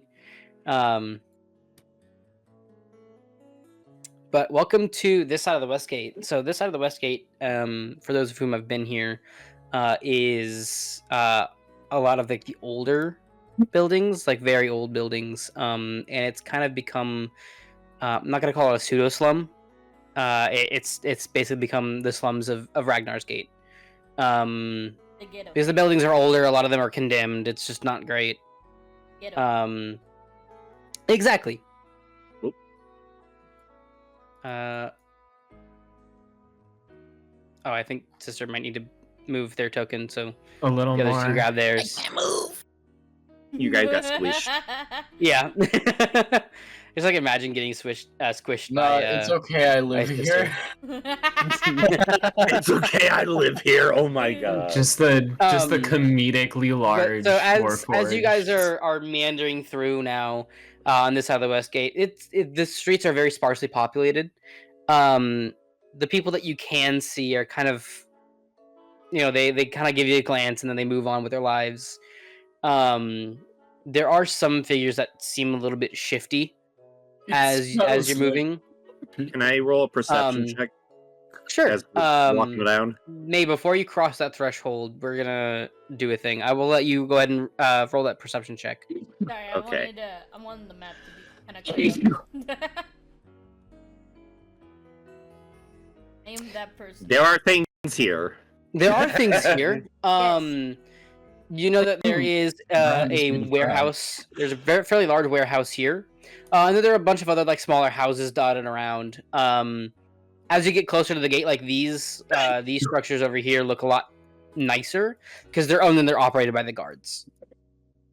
Speaker 2: But welcome to this side of the west gate. So this side of the west gate, for those of whom have been here, is a lot of like the older buildings, like very old buildings. And it's kind of become, I'm not gonna call it a pseudo slum. It's basically become the slums of Ragnar's Gate.
Speaker 1: The ghetto.
Speaker 2: Because the buildings are older, a lot of them are condemned. It's just not great.
Speaker 1: Ghetto.
Speaker 2: Exactly.
Speaker 6: Oop.
Speaker 2: I think sister might need to move their token, so
Speaker 3: A little
Speaker 2: the others can
Speaker 3: more.
Speaker 2: grab theirs.
Speaker 6: You guys got squished.
Speaker 2: Yeah. Just like imagine getting squished
Speaker 3: No,
Speaker 2: by.
Speaker 3: it's okay. I live
Speaker 2: my
Speaker 3: here.
Speaker 6: It's okay. I live here. Oh my god.
Speaker 3: Just the comedically
Speaker 2: But-
Speaker 3: large.
Speaker 2: so as you guys
Speaker 3: Warforged.
Speaker 2: are meandering through now on this side of the west gate, the streets are very sparsely populated. The people that you can see are kind of, they kind of give you a glance and then they move on with their lives. There are some figures that seem a little bit shifty as you're moving.
Speaker 6: Can I roll a perception check
Speaker 2: Sure.
Speaker 6: as we're walking down?
Speaker 2: Nay, before you cross that threshold, we're gonna do a thing. I will let you go ahead and roll that perception check.
Speaker 1: Sorry,
Speaker 6: Okay.
Speaker 1: I wanted the map to be kind of clear. I am that person.
Speaker 6: There are things here.
Speaker 2: There are things here. You know that there is a warehouse. There's a fairly large warehouse here. And then there are a bunch of other like smaller houses dotted around. As you get closer to the gate, like these structures over here look a lot nicer because they're owned and they're operated by the guards.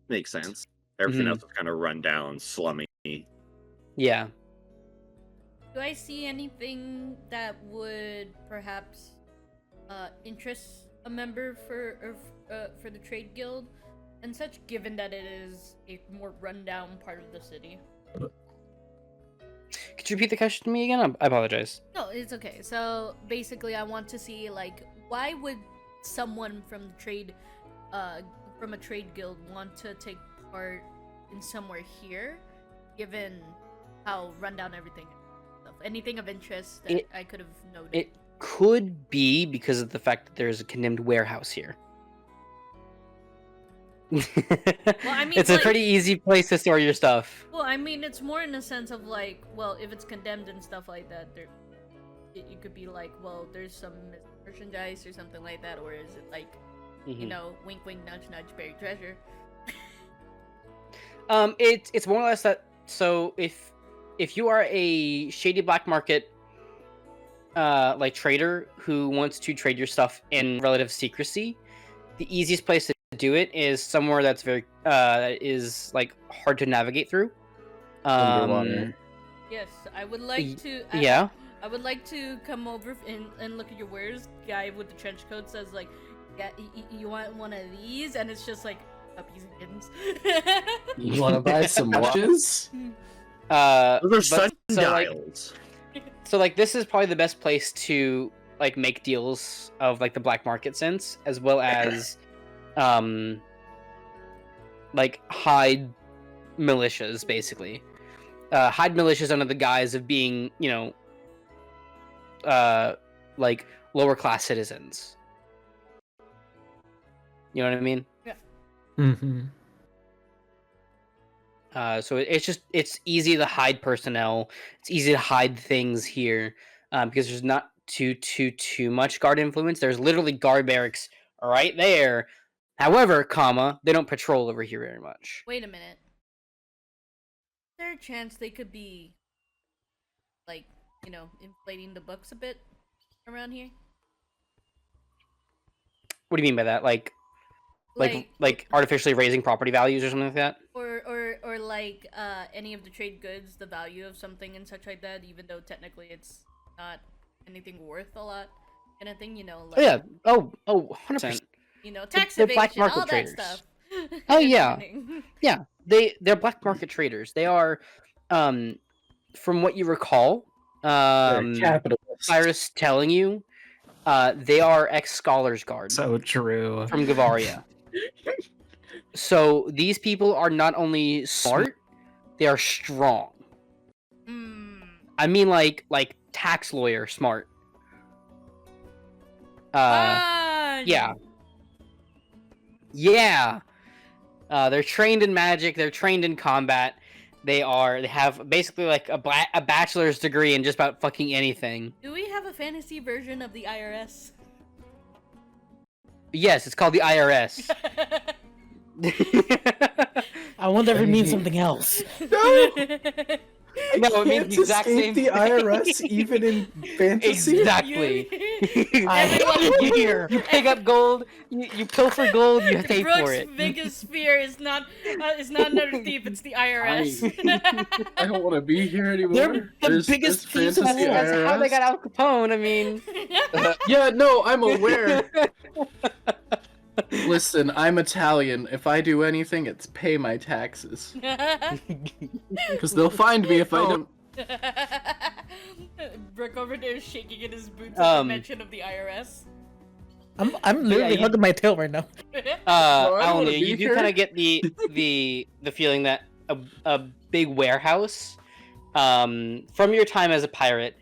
Speaker 6: Makes sense. Everything
Speaker 2: Mhm.
Speaker 6: else is kind of run down, slummy.
Speaker 2: Yeah.
Speaker 1: Do I see anything that would perhaps interest a member for the trade guild and such, given that it is a more rundown part of the city?
Speaker 2: Could you repeat the question to me again? I apologize.
Speaker 1: No, it's okay. So basically, I want to see like why would someone from the trade uh from a trade guild want to take part in somewhere here, given how rundown everything is? Stuff. Anything of interest that I could have noted?
Speaker 2: It could be because of the fact that there's a condemned warehouse here.
Speaker 1: Well, I mean,
Speaker 2: it's
Speaker 1: like,
Speaker 2: a pretty easy place to store your stuff.
Speaker 1: Well, I mean, it's more in a sense of like, well, if it's condemned and stuff like that, you could be like, well, there's some merchandise or something like that, or is it like, you know, wink, wink, nudge, nudge, buried treasure?
Speaker 2: It's more or less that. So if you are a shady black market, like trader who wants to trade your stuff in relative secrecy, the easiest place to do it is somewhere that's very is like hard to navigate through.
Speaker 3: Underwater.
Speaker 1: Yes, I would like to. I would like to come over and look at your wares. Guy with the trench coat says like, yeah, you want one of these, and it's just like puppies and kittens.
Speaker 3: You want to buy some watches?
Speaker 6: Those are
Speaker 2: sundials. So like this is probably the best place to like make deals of like the black market sense, as well as like hide militias, basically. Hide militias under the guise of being, you know, like lower class citizens. You know what I mean?
Speaker 1: Yeah.
Speaker 3: Mm-hmm.
Speaker 2: So it's easy to hide personnel. It's easy to hide things here, because there's not too much guard influence. There's literally guard barracks right there. However, they don't patrol over here very much.
Speaker 1: Wait a minute. Is there a chance they could be, like, you know, inflating the books a bit around here?
Speaker 2: What do you mean by that? Like artificially raising property values or something like that?
Speaker 1: Or like any of the trade goods, the value of something and such like that, even though technically it's not anything worth a lot, kind of thing, you know? Like,
Speaker 2: Oh yeah. Oh, 100%.
Speaker 1: You know, tax
Speaker 2: They're
Speaker 1: evasion,
Speaker 2: black market
Speaker 1: all
Speaker 2: traders.
Speaker 1: that stuff.
Speaker 2: Oh yeah, yeah. They're black market traders. They are, from what you recall,
Speaker 3: capitalists.
Speaker 2: Cyrus telling you, they are ex-Scholars Guard.
Speaker 3: So true.
Speaker 2: From Gavaria. So these people are not only smart, they are strong. I mean, like tax lawyer smart. Yeah. Yeah. They're trained in magic. They're trained in combat. They have basically like a bachelor's degree in just about fucking anything.
Speaker 1: Do we have a fantasy version of the IRS?
Speaker 2: Yes, it's called the IRS.
Speaker 7: I wonder if it means something else.
Speaker 5: No!
Speaker 2: No, it means the exact same
Speaker 5: the
Speaker 2: thing.
Speaker 5: IRS even in fantasy.
Speaker 2: Exactly.
Speaker 1: Everyone
Speaker 2: here. You pick up gold. You pilfer gold. You pay
Speaker 1: Brooks'
Speaker 2: for it.
Speaker 1: biggest fear is not another thief. It's the IRS.
Speaker 3: I don't want to be here anymore.
Speaker 7: They're the biggest thieves in the
Speaker 3: fantasy
Speaker 7: world.
Speaker 2: That's how they
Speaker 3: IRS.
Speaker 2: got Al Capone. I mean,
Speaker 3: Yeah, no, I'm aware. Listen, I'm Italian. If I do anything, it's pay my taxes. Because they'll find me if I don't.
Speaker 1: Brooke over there is shaking in his boots at the mention of the IRS.
Speaker 7: I'm literally hugging my tail right now.
Speaker 2: Allomere, you do kind of get the feeling that a big warehouse, from your time as a pirate,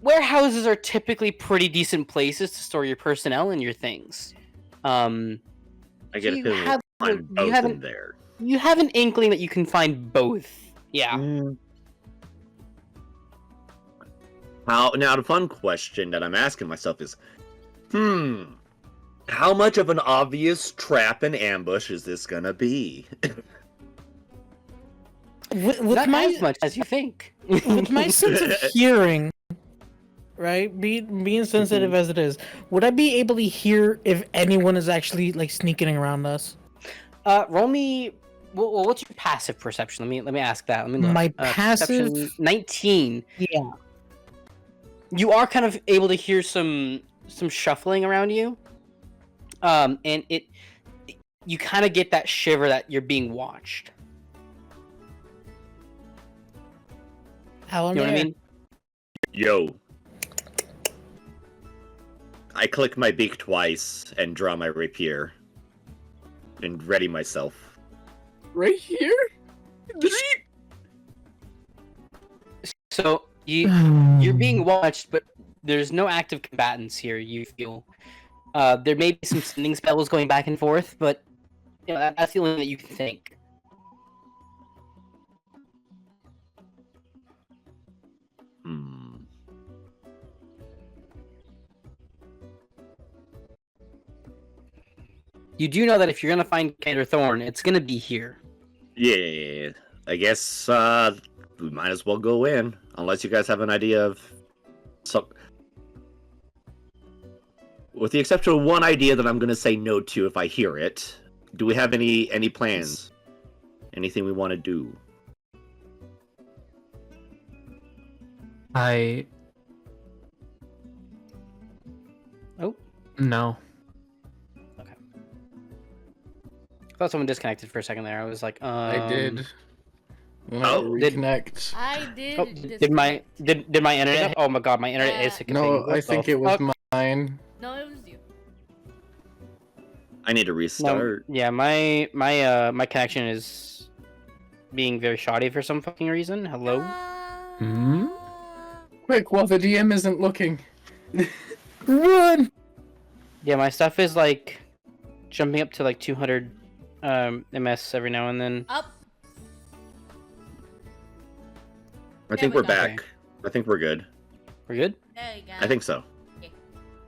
Speaker 2: warehouses are typically pretty decent places to store your personnel and your things.
Speaker 6: I get a feeling we'll find both in there.
Speaker 2: You have an inkling that you can find both. Yeah.
Speaker 6: Now the fun question that I'm asking myself is, how much of an obvious trap and ambush is this gonna be?
Speaker 7: With
Speaker 2: Not
Speaker 7: my
Speaker 2: as much as you think.
Speaker 7: with my sense of hearing, right, being sensitive as it is, would I be able to hear if anyone is actually like sneaking around us?
Speaker 2: Roll me. Well, what's your passive perception? Let me ask that. Let me look.
Speaker 7: My passive?
Speaker 2: Perception, 19.
Speaker 7: Yeah.
Speaker 2: You are kind of able to hear some shuffling around you, and you kind of get that shiver that you're being watched.
Speaker 7: Allomere.
Speaker 2: You know what I mean?
Speaker 6: Yo. I click my beak twice and draw my rapier. and ready myself.
Speaker 3: Right here?
Speaker 2: So you're being watched, but there's no active combatants here. You feel there may be some sending spells going back and forth, but you know that's the only thing that you can think.
Speaker 6: Hmm.
Speaker 2: You do know that if you're gonna find Gator Thorn, it's gonna be here.
Speaker 6: Yeah, I guess we might as well go in, unless you guys have an idea of some. With the exception of one idea that I'm gonna say no to if I hear it. Do we have any plans? Anything we want to do?
Speaker 2: Oh.
Speaker 4: No.
Speaker 2: I thought someone disconnected for a second there. I was like,
Speaker 3: I did. When I
Speaker 6: Oh,
Speaker 3: reconnect.
Speaker 1: I did.
Speaker 2: Oh, did my internet? Oh my god, my internet is sick.
Speaker 3: No, I think it was mine.
Speaker 1: No, it was you.
Speaker 6: I need to restart.
Speaker 2: Yeah, my connection is being very shoddy for some fucking reason. Hello.
Speaker 4: Hmm?
Speaker 3: Quick, while the DM isn't looking.
Speaker 7: Run!
Speaker 2: Yeah, my stuff is like jumping up to like 200 ms every now and then.
Speaker 1: Up.
Speaker 6: I think
Speaker 1: we
Speaker 6: we're
Speaker 1: go.
Speaker 6: back. I think we're good.
Speaker 2: We're good.
Speaker 1: There you go.
Speaker 6: I think so.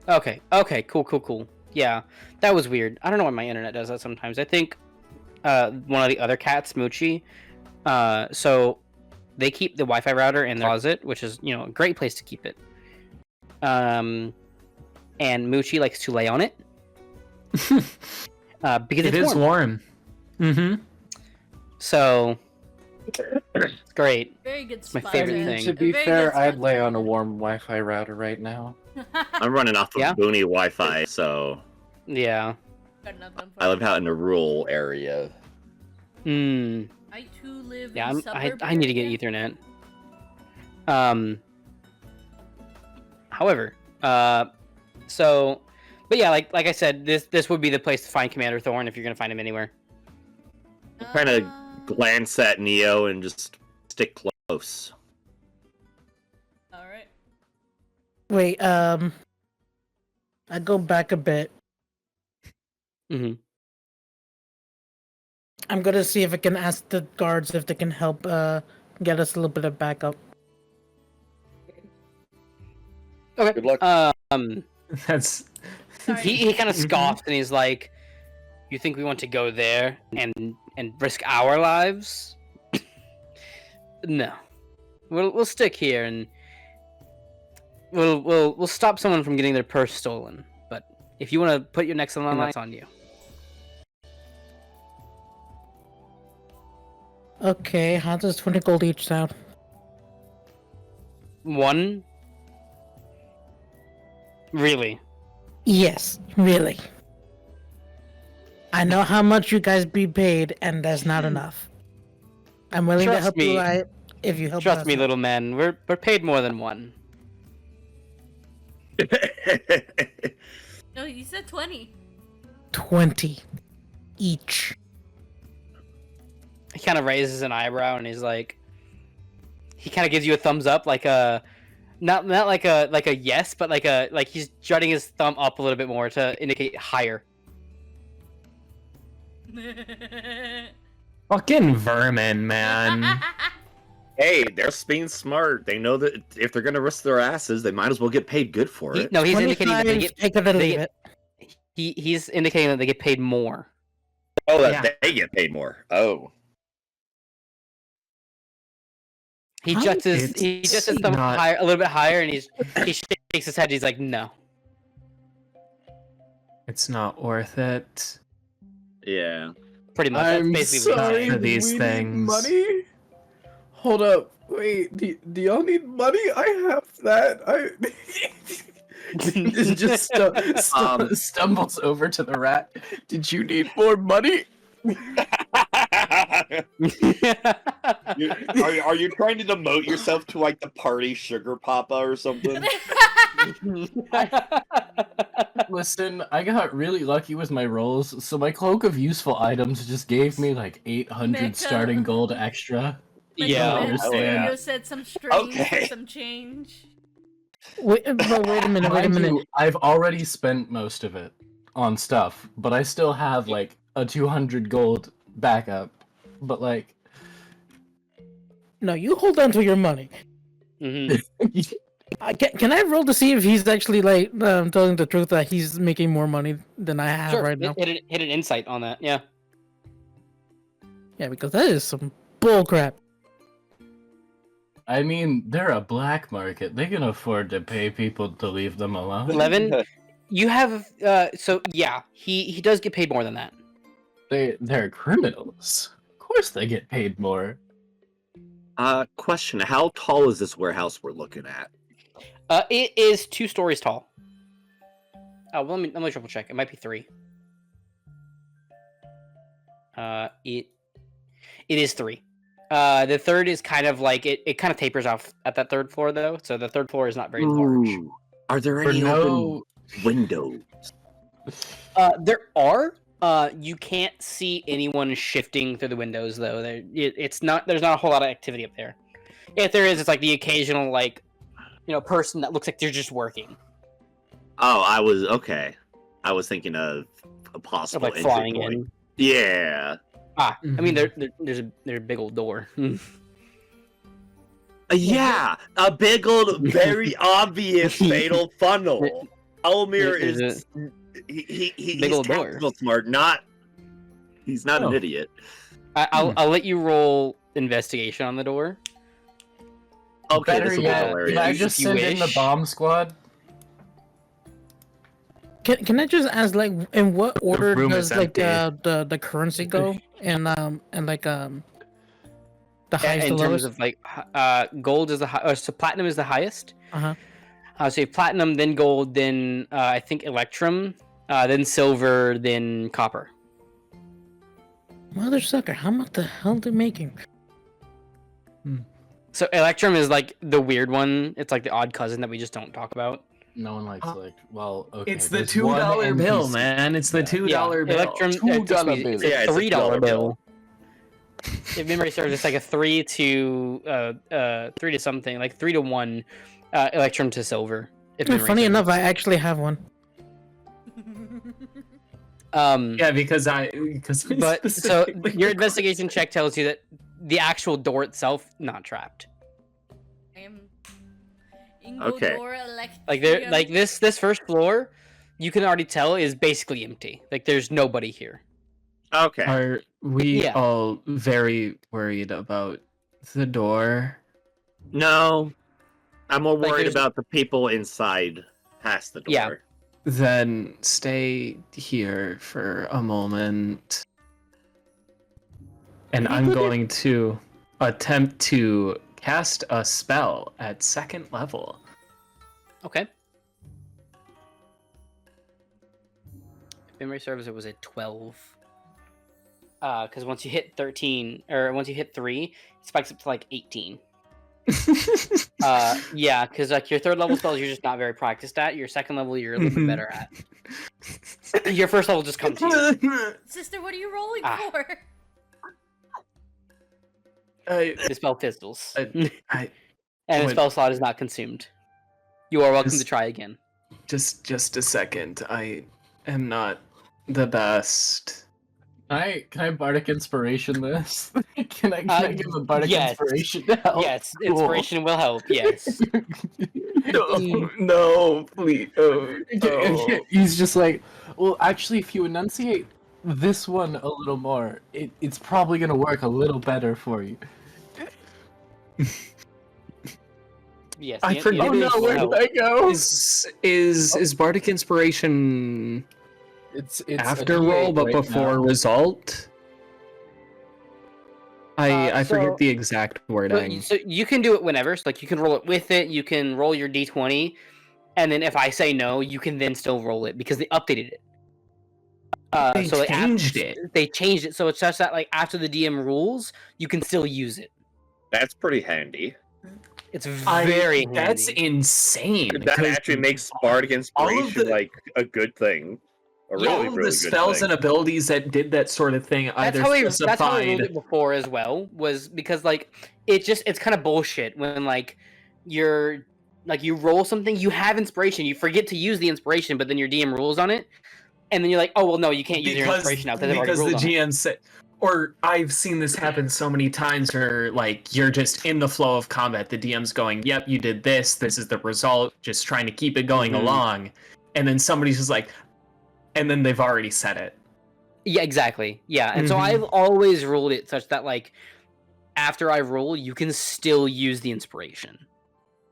Speaker 2: Okay. Cool. Yeah, that was weird. I don't know why my internet does that sometimes. I think one of the other cats, Moochie, so they keep the Wi-Fi router in their closet, which is, you know, a great place to keep it. And Moochie likes to lay on it. Because
Speaker 4: It
Speaker 2: it's
Speaker 4: is warm. Mm-hmm.
Speaker 2: So it's great.
Speaker 1: Very good
Speaker 2: my
Speaker 1: spot.
Speaker 2: favorite
Speaker 1: there.
Speaker 2: thing.
Speaker 5: To be
Speaker 1: Very
Speaker 5: fair,
Speaker 1: good
Speaker 5: I'd
Speaker 1: spot
Speaker 5: lay
Speaker 1: there.
Speaker 5: on a warm Wi-Fi router right now.
Speaker 6: I'm running off of
Speaker 2: Yeah?
Speaker 6: boony Wi-Fi, so
Speaker 2: Yeah.
Speaker 1: Got nothing for
Speaker 6: I live out in a rural area.
Speaker 2: Hmm.
Speaker 1: I too live
Speaker 2: Yeah,
Speaker 1: in
Speaker 2: I
Speaker 1: suburban
Speaker 2: need to get
Speaker 1: area.
Speaker 2: Ethernet. However, so, but yeah, like I said, this would be the place to find Commander Thorn if you're gonna find him anywhere.
Speaker 6: Trying to glance at Neo and just stick close.
Speaker 1: All right.
Speaker 7: Wait, I go back a bit.
Speaker 2: Mm-hmm.
Speaker 7: I'm gonna see if I can ask the guards if they can help get us a little bit of backup.
Speaker 2: Okay.
Speaker 6: Good luck.
Speaker 4: That's
Speaker 1: Sorry.
Speaker 2: He kind of scoffs and he's like, "You think we want to go there and risk our lives? No, we'll stick here and we'll stop someone from getting their purse stolen. But if you want to put your necks on the line, it's on you."
Speaker 7: Okay, how does 20 gold each sound?
Speaker 2: One. Really?
Speaker 7: Yes, really. I know how much you guys be paid, and that's not enough. I'm willing to
Speaker 2: Trust
Speaker 7: help
Speaker 2: me.
Speaker 7: you out if you help
Speaker 2: Trust
Speaker 7: us
Speaker 2: me,
Speaker 7: out.
Speaker 2: little man. We're paid more than one.
Speaker 1: No, you said 20.
Speaker 7: 20 each.
Speaker 2: He kind of raises an eyebrow and he's like, he kind of gives you a thumbs up, like a, not like a yes, but like he's jutting his thumb up a little bit more to indicate higher.
Speaker 4: fucking vermin, man.
Speaker 6: Hey, they're being smart. They know that if they're gonna risk their asses, they might as well get paid good for it.
Speaker 2: No, he's indicating that they
Speaker 7: 25,
Speaker 2: get.
Speaker 7: take it or
Speaker 2: they
Speaker 7: leave
Speaker 2: get-
Speaker 7: it.
Speaker 2: He's indicating that they get paid more.
Speaker 6: Oh, that
Speaker 4: Yeah.
Speaker 6: they get paid more. Oh,
Speaker 2: He
Speaker 4: How
Speaker 2: juts his
Speaker 4: it's
Speaker 2: thumb
Speaker 4: not-
Speaker 2: higher, a little bit higher, and he shakes his head. He's like, no.
Speaker 4: It's not worth it.
Speaker 6: yeah.
Speaker 2: Pretty much. That's
Speaker 3: I'm
Speaker 2: basically what he's
Speaker 3: sorry,
Speaker 2: saying.
Speaker 4: For these
Speaker 3: we need
Speaker 4: things.
Speaker 3: money? Hold up. Wait, do y'all need money? I have that. It just stumbles over to the rat. Did you need more money?
Speaker 6: Are you trying to demote yourself to like the party sugar papa or something?
Speaker 3: Listen, I got really lucky with my rolls, so my Cloak of Useful Items just gave me like 800
Speaker 1: Mecca.
Speaker 3: starting gold extra.
Speaker 2: Yeah.
Speaker 1: Mecha
Speaker 3: understand.
Speaker 1: Studio said some strange for
Speaker 6: Okay.
Speaker 1: some change.
Speaker 7: Wait, but wait a minute. Wait a
Speaker 3: Mind
Speaker 7: minute.
Speaker 3: you, I've already spent most of it on stuff, but I still have like a 200 gold backup. But like,
Speaker 7: No, you hold on to your money.
Speaker 2: hmm
Speaker 7: Can I roll to see if he's actually like telling the truth that he's making more money than I have
Speaker 2: Sure.
Speaker 7: right now?
Speaker 2: Hit an insight on that. Yeah.
Speaker 7: Yeah, because that is some bull crap.
Speaker 3: I mean, they're a black market. They can afford to pay people to leave them alone.
Speaker 2: 11. You have so yeah, he does get paid more than that.
Speaker 3: They're criminals. Of course, they get paid more.
Speaker 6: Question: how tall is this warehouse we're looking at?
Speaker 2: It is 2 stories tall. Oh, well, let me triple check. It might be 3. It is 3. The third is kind of like it kind of tapers off at that 3rd floor though, so the 3rd floor is not very large.
Speaker 6: Ooh. Are there
Speaker 3: For
Speaker 6: any
Speaker 3: no,
Speaker 6: open windows?
Speaker 2: There are. You can't see anyone shifting through the windows though. It's not. There's not a whole lot of activity up there. If there is, it's like the occasional person that looks like they're just working,
Speaker 6: Oh, I was thinking of a possible
Speaker 2: like
Speaker 6: entry
Speaker 2: flying
Speaker 6: point.
Speaker 2: in.
Speaker 6: Yeah.
Speaker 2: I mean, there's a big old door.
Speaker 6: Yeah, a big old, very obvious fatal funnel. Owllmere is he's
Speaker 2: Big old door.
Speaker 6: tactical smart, he's not an idiot.
Speaker 2: I'll let you roll investigation on the door.
Speaker 6: Okay,
Speaker 3: better
Speaker 6: this will be
Speaker 3: yet,
Speaker 6: hilarious.
Speaker 3: can I just
Speaker 2: If you
Speaker 3: send in the
Speaker 2: wish.
Speaker 3: bomb squad?
Speaker 7: Can I just ask, like, in what order
Speaker 4: room
Speaker 7: does
Speaker 4: is
Speaker 7: like
Speaker 4: empty.
Speaker 7: the currency go, and like the highest
Speaker 2: In
Speaker 7: to
Speaker 2: terms
Speaker 7: lowest?
Speaker 2: of like gold is the so platinum is the highest.
Speaker 7: Uh-huh.
Speaker 2: So you have platinum, then gold, then I think electrum, then silver, then copper.
Speaker 7: Mother sucker, how much the hell they making?
Speaker 2: So electrum is like the weird one. It's like the odd cousin that we just don't talk about.
Speaker 3: No one likes well. Okay,
Speaker 4: It's the
Speaker 3: there's
Speaker 4: $2
Speaker 3: one
Speaker 4: bill,
Speaker 3: NPC.
Speaker 4: man. It's the
Speaker 3: Yeah.
Speaker 4: $2 bill.
Speaker 2: Electrum.
Speaker 3: $2 bill.
Speaker 2: It's
Speaker 6: Yeah,
Speaker 2: a
Speaker 6: it's a
Speaker 2: $3
Speaker 6: $3
Speaker 2: bill. If memory serves, it's like a 3 to something, like 3 to 1 electrum to silver. If memory
Speaker 7: Funny
Speaker 2: serves.
Speaker 7: enough, I actually have one.
Speaker 4: Yeah, because
Speaker 2: But so your investigation check tells you that the actual door itself not trapped.
Speaker 1: I am
Speaker 6: Okay.
Speaker 2: Like there, like this first floor, you can already tell is basically empty. Like there's nobody here.
Speaker 6: Okay.
Speaker 4: Are we
Speaker 2: Yeah.
Speaker 4: all very worried about the door?
Speaker 6: No, I'm more
Speaker 2: Like,
Speaker 6: worried
Speaker 2: there's-
Speaker 6: about the people inside past the door.
Speaker 2: Yeah.
Speaker 4: Then stay here for a moment. And I'm going to attempt to cast a spell at 2nd level.
Speaker 2: Okay. If memory serves, it was a 12. Because once you hit 13, or once you hit 3, it spikes up to like 18. Yeah, because like your 3rd level spells you're just not very practiced at. Your 2nd level you're a little bit better at. Your 1st level just comes to you.
Speaker 1: Sister, what are you rolling
Speaker 2: Ah.
Speaker 1: for?
Speaker 2: The spell fizzles.
Speaker 4: I
Speaker 2: And the
Speaker 4: What-
Speaker 2: spell slot is not consumed. You are welcome
Speaker 4: This-
Speaker 2: to try again.
Speaker 4: just a second. I am not the best.
Speaker 3: Can I bardic inspiration this? can I give a bardic
Speaker 2: yes.
Speaker 3: inspiration to help?
Speaker 2: Yes,
Speaker 3: Cool.
Speaker 2: inspiration will help. Yes.
Speaker 4: No, please.
Speaker 3: He's just like, well, actually, if you enunciate this one a little more, it's probably gonna work a little better for you.
Speaker 2: Yes.
Speaker 4: I
Speaker 2: the
Speaker 4: forget.
Speaker 2: inspiration will
Speaker 3: where
Speaker 2: help.
Speaker 3: did I go?
Speaker 4: Is bardic inspiration
Speaker 3: It's
Speaker 4: after
Speaker 3: a
Speaker 4: roll,
Speaker 3: D8
Speaker 4: but
Speaker 3: right
Speaker 4: before
Speaker 3: now.
Speaker 4: result? I
Speaker 2: So-
Speaker 4: forget the exact wording.
Speaker 2: So you can do it whenever. So like you can roll it with it. You can roll your d20, and then if I say no, you can then still roll it because they updated it.
Speaker 4: They
Speaker 2: so like,
Speaker 4: changed it.
Speaker 2: They changed it, so it's just that like after the DM rules, you can still use it.
Speaker 6: That's pretty handy.
Speaker 2: It's very
Speaker 4: That's
Speaker 2: handy.
Speaker 4: insane.
Speaker 6: That
Speaker 4: 'cause
Speaker 6: actually makes bardic
Speaker 4: all of
Speaker 6: inspiration
Speaker 4: the-
Speaker 6: like a good thing. A
Speaker 2: Yeah,
Speaker 6: really,
Speaker 4: all of
Speaker 6: really
Speaker 4: the
Speaker 6: good
Speaker 4: spells
Speaker 6: thing.
Speaker 4: and abilities that did that sort of thing
Speaker 2: That's
Speaker 4: either
Speaker 2: how we ruled
Speaker 4: specified.
Speaker 2: it before as well. Was because like it's kind of bullshit when like you're like you roll something, you have inspiration, you forget to use the inspiration, but then your DM rules on it, and then you're like, oh well, no, you can't use your inspiration now because I've already
Speaker 4: because
Speaker 2: ruled
Speaker 4: the
Speaker 2: on it.
Speaker 4: GM said, or I've seen this happen so many times where like you're just in the flow of combat, the DM's going, yep, you did this is the result, just trying to keep it going
Speaker 2: Mhm.
Speaker 4: along, and then somebody's just like, and then they've already said it.
Speaker 2: Yeah, exactly. Yeah, and so
Speaker 4: Mhm.
Speaker 2: I've always ruled it such that like after I roll, you can still use the inspiration.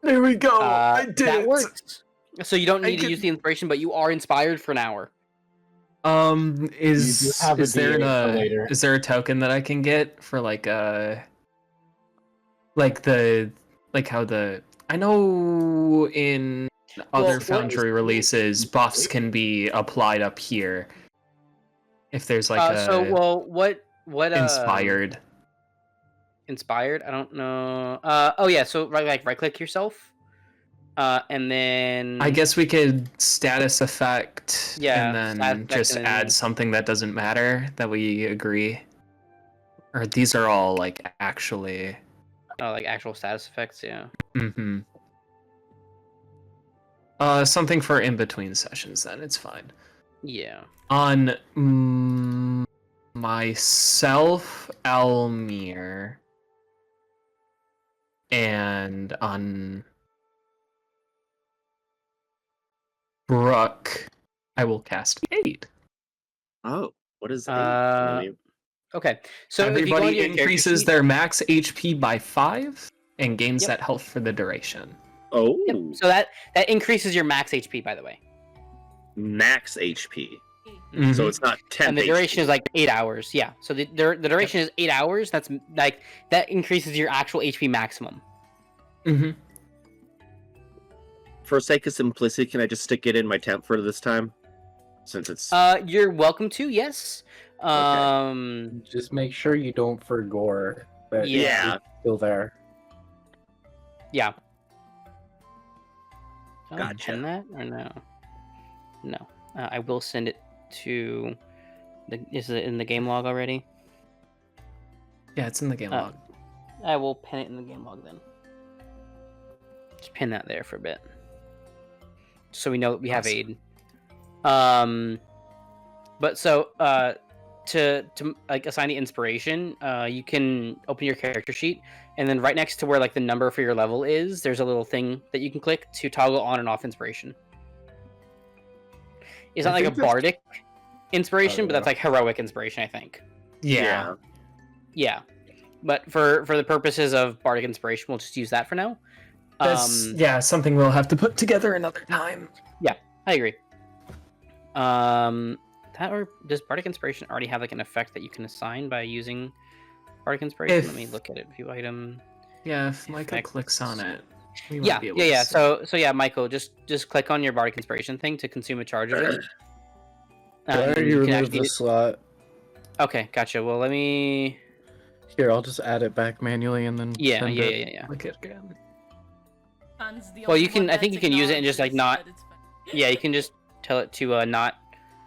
Speaker 4: There we go. I did
Speaker 2: that
Speaker 4: it.
Speaker 2: works. So you don't
Speaker 4: I
Speaker 2: need to
Speaker 4: could-
Speaker 2: use the inspiration, but you are inspired for an hour.
Speaker 3: You do have a
Speaker 4: is there
Speaker 3: D8 for later.
Speaker 4: is there a token that I can get for like how the I know in other
Speaker 2: Well,
Speaker 4: Foundry releases buffs can be applied up here. If there's like
Speaker 2: what
Speaker 4: inspired.
Speaker 2: Inspired? I don't know. Oh yeah, so right click yourself. And then
Speaker 4: I guess we could status effect
Speaker 2: Yeah,
Speaker 4: and then
Speaker 2: status effect
Speaker 4: just
Speaker 2: and then-
Speaker 4: add something that doesn't matter that we agree. Or these are all like actually.
Speaker 2: like actual status effects, yeah.
Speaker 4: Mm-hmm. Something for in between sessions. Then it's fine.
Speaker 2: Yeah.
Speaker 4: On myself, Owllmere, and on Brook, I will cast 8.
Speaker 6: Oh, what is 8?
Speaker 2: Okay. So if you go
Speaker 4: everybody
Speaker 2: into your character
Speaker 4: increases
Speaker 2: sheet-
Speaker 4: their max HP by 5 and gains
Speaker 2: Yep.
Speaker 4: that health for the duration.
Speaker 6: Oh,
Speaker 2: Yep. So that increases your max HP, by the way.
Speaker 6: max HP.
Speaker 4: Mhm.
Speaker 6: So it's not 10.
Speaker 2: And the duration is like 8 hours. Yeah. So the duration is 8 hours. That's like that increases your actual HP maximum.
Speaker 4: Mhm.
Speaker 6: For sake of simplicity, can I just stick it in my temp for this time? Since it's
Speaker 2: You're welcome to, yes.
Speaker 3: Just make sure you don't forgore that
Speaker 2: Yeah.
Speaker 3: it's still there.
Speaker 2: Yeah. Can I
Speaker 6: Gotcha.
Speaker 2: pin that or no? No. I will send it to the. Is it in the game log already?
Speaker 4: Yeah, it's in the game
Speaker 2: Oh.
Speaker 4: log.
Speaker 2: I will pin it in the game log then. Just pin that there for a bit, so we know that we have
Speaker 4: Awesome.
Speaker 2: aid. But so to like assign the inspiration, you can open your character sheet, and then right next to where like the number for your level is, there's a little thing that you can click to toggle on and off inspiration. It's
Speaker 3: I
Speaker 2: not like a
Speaker 3: think that's-
Speaker 2: bardic inspiration, but
Speaker 3: yeah.
Speaker 2: that's like heroic inspiration, I think.
Speaker 4: Yeah.
Speaker 2: Yeah, but for the purposes of bardic inspiration, we'll just use that for now.
Speaker 4: That's something we'll have to put together another time.
Speaker 2: I agree. That or does bardic inspiration already have like an effect that you can assign by using bardic inspiration? Let me
Speaker 4: If-
Speaker 2: look at it. View item.
Speaker 4: Yeah, if Michael
Speaker 2: Effects.
Speaker 4: clicks on it. we might
Speaker 2: Yeah,
Speaker 4: be able
Speaker 2: yeah.
Speaker 4: to see.
Speaker 2: So yeah, Michael, just click on your bardic inspiration thing to consume a charge of it.
Speaker 3: I
Speaker 2: and
Speaker 3: already
Speaker 2: you can
Speaker 3: removed
Speaker 2: activate
Speaker 3: the slot.
Speaker 2: Okay, gotcha. Well, let me.
Speaker 3: Here, I'll just add it back manually and then
Speaker 2: Yeah,
Speaker 3: send
Speaker 2: yeah,
Speaker 3: it.
Speaker 2: yeah, yeah.
Speaker 4: Click it again.
Speaker 1: Khan's the
Speaker 2: Well,
Speaker 1: only
Speaker 2: you can-
Speaker 1: one
Speaker 2: I think
Speaker 1: that
Speaker 2: you can use it and just, like,
Speaker 1: acknowledges
Speaker 2: not-
Speaker 1: that it's fine.
Speaker 2: Yeah, you can just tell it to not.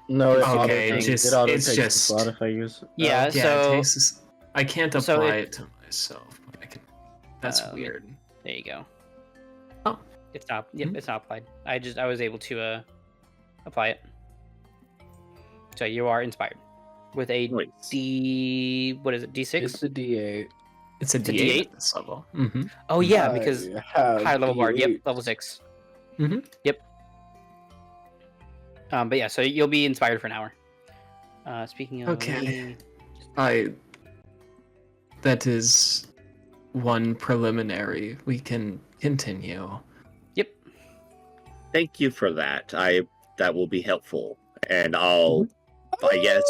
Speaker 3: No, it
Speaker 2: Okay,
Speaker 3: auto
Speaker 2: it's
Speaker 3: takes
Speaker 4: just-
Speaker 3: it auto
Speaker 4: it's
Speaker 3: takes
Speaker 4: just-
Speaker 3: the slot if I use it.
Speaker 2: Yeah,
Speaker 4: Yeah,
Speaker 2: so
Speaker 4: it takes. I can't
Speaker 2: so
Speaker 4: apply
Speaker 2: it-
Speaker 4: it to myself. But I can. That's
Speaker 2: Um,
Speaker 4: weird.
Speaker 2: there you go.
Speaker 4: Oh.
Speaker 2: It's not. Yep,
Speaker 4: Mhm.
Speaker 2: it's not applied. I was able to apply it. So you are inspired with a
Speaker 6: Nice.
Speaker 2: D. What is it? D6.
Speaker 3: It's a D8.
Speaker 4: It's a
Speaker 2: it's a
Speaker 4: D8
Speaker 2: D8?
Speaker 4: at this level. Mm-hmm.
Speaker 2: Oh yeah,
Speaker 3: I
Speaker 2: because
Speaker 3: have
Speaker 2: higher level bard. Yep,
Speaker 3: D8.
Speaker 2: level 6.
Speaker 4: Mhm.
Speaker 2: Yep. But yeah, so you'll be inspired for an hour. Speaking of.
Speaker 4: Okay. That is one preliminary. We can continue.
Speaker 2: Yep.
Speaker 6: Thank you for that. That will be helpful, and I'll. I guess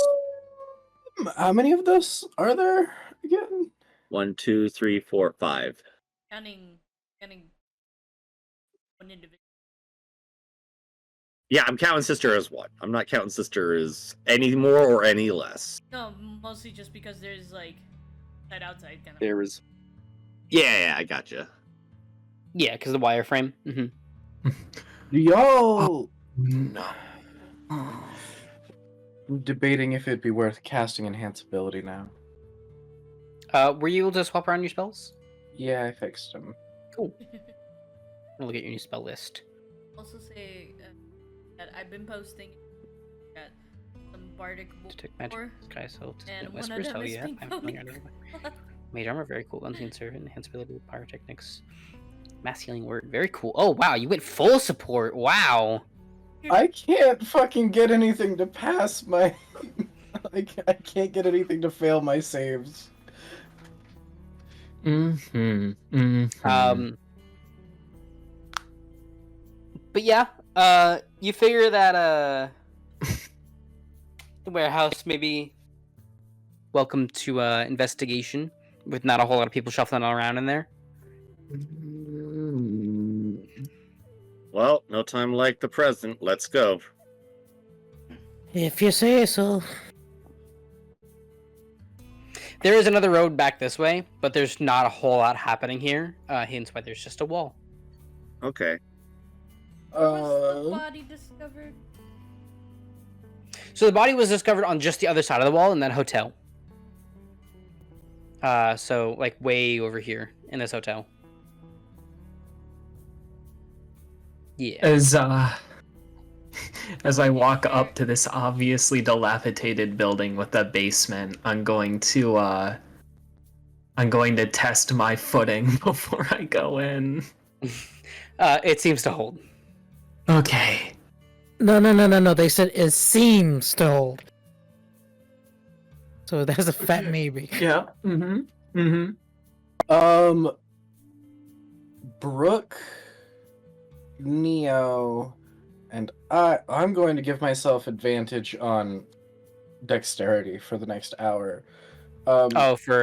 Speaker 3: How many of those are there again?
Speaker 6: 1, 2, 3, 4, 5.
Speaker 1: Counting one individual.
Speaker 6: Yeah, I'm counting sister as one. I'm not counting sister as any more or any less.
Speaker 1: No, mostly just because there's like outside kind of.
Speaker 6: There was. Yeah, I gotcha.
Speaker 2: Yeah, because the wireframe.
Speaker 5: Yo,
Speaker 4: No.
Speaker 5: I'm debating if it'd be worth casting enhance ability now.
Speaker 2: Were you able to swap around your spells?
Speaker 5: Yeah, I fixed them.
Speaker 2: Cool. I'll look at your new spell list.
Speaker 1: Also say that I've been posting at some bardic
Speaker 2: Detect magic,
Speaker 1: lore,
Speaker 2: sky soul,
Speaker 1: and one of
Speaker 2: whispers.
Speaker 1: them
Speaker 2: Oh
Speaker 1: is
Speaker 2: yeah,
Speaker 1: pink
Speaker 2: I'm
Speaker 1: pony.
Speaker 2: familiar with Mage armor, very cool. Unseen servant, enhanced ability with pyrotechnics. Mass healing word, very cool. Oh wow, you went full support. Wow.
Speaker 5: I can't fucking get anything to pass my. I can't get anything to fail my saves.
Speaker 2: But yeah, you figure that the warehouse may be welcome to investigation with not a whole lot of people shuffling around in there.
Speaker 6: Well, no time like the present. Let's go.
Speaker 7: If you say so.
Speaker 2: There is another road back this way, but there's not a whole lot happening here. Hence why there's just a wall.
Speaker 6: Okay.
Speaker 1: Was the body discovered?
Speaker 2: So the body was discovered on just the other side of the wall in that hotel. So like way over here in this hotel. Yeah.
Speaker 4: As I walk up to this obviously dilapidated building with a basement, I'm going to test my footing before I go in.
Speaker 2: It seems to hold.
Speaker 4: Okay.
Speaker 7: No. They said it seems to hold. So there's a fat maybe.
Speaker 4: Yeah.
Speaker 5: Brook, Neo, and I'm going to give myself advantage on dexterity for the next hour.
Speaker 2: For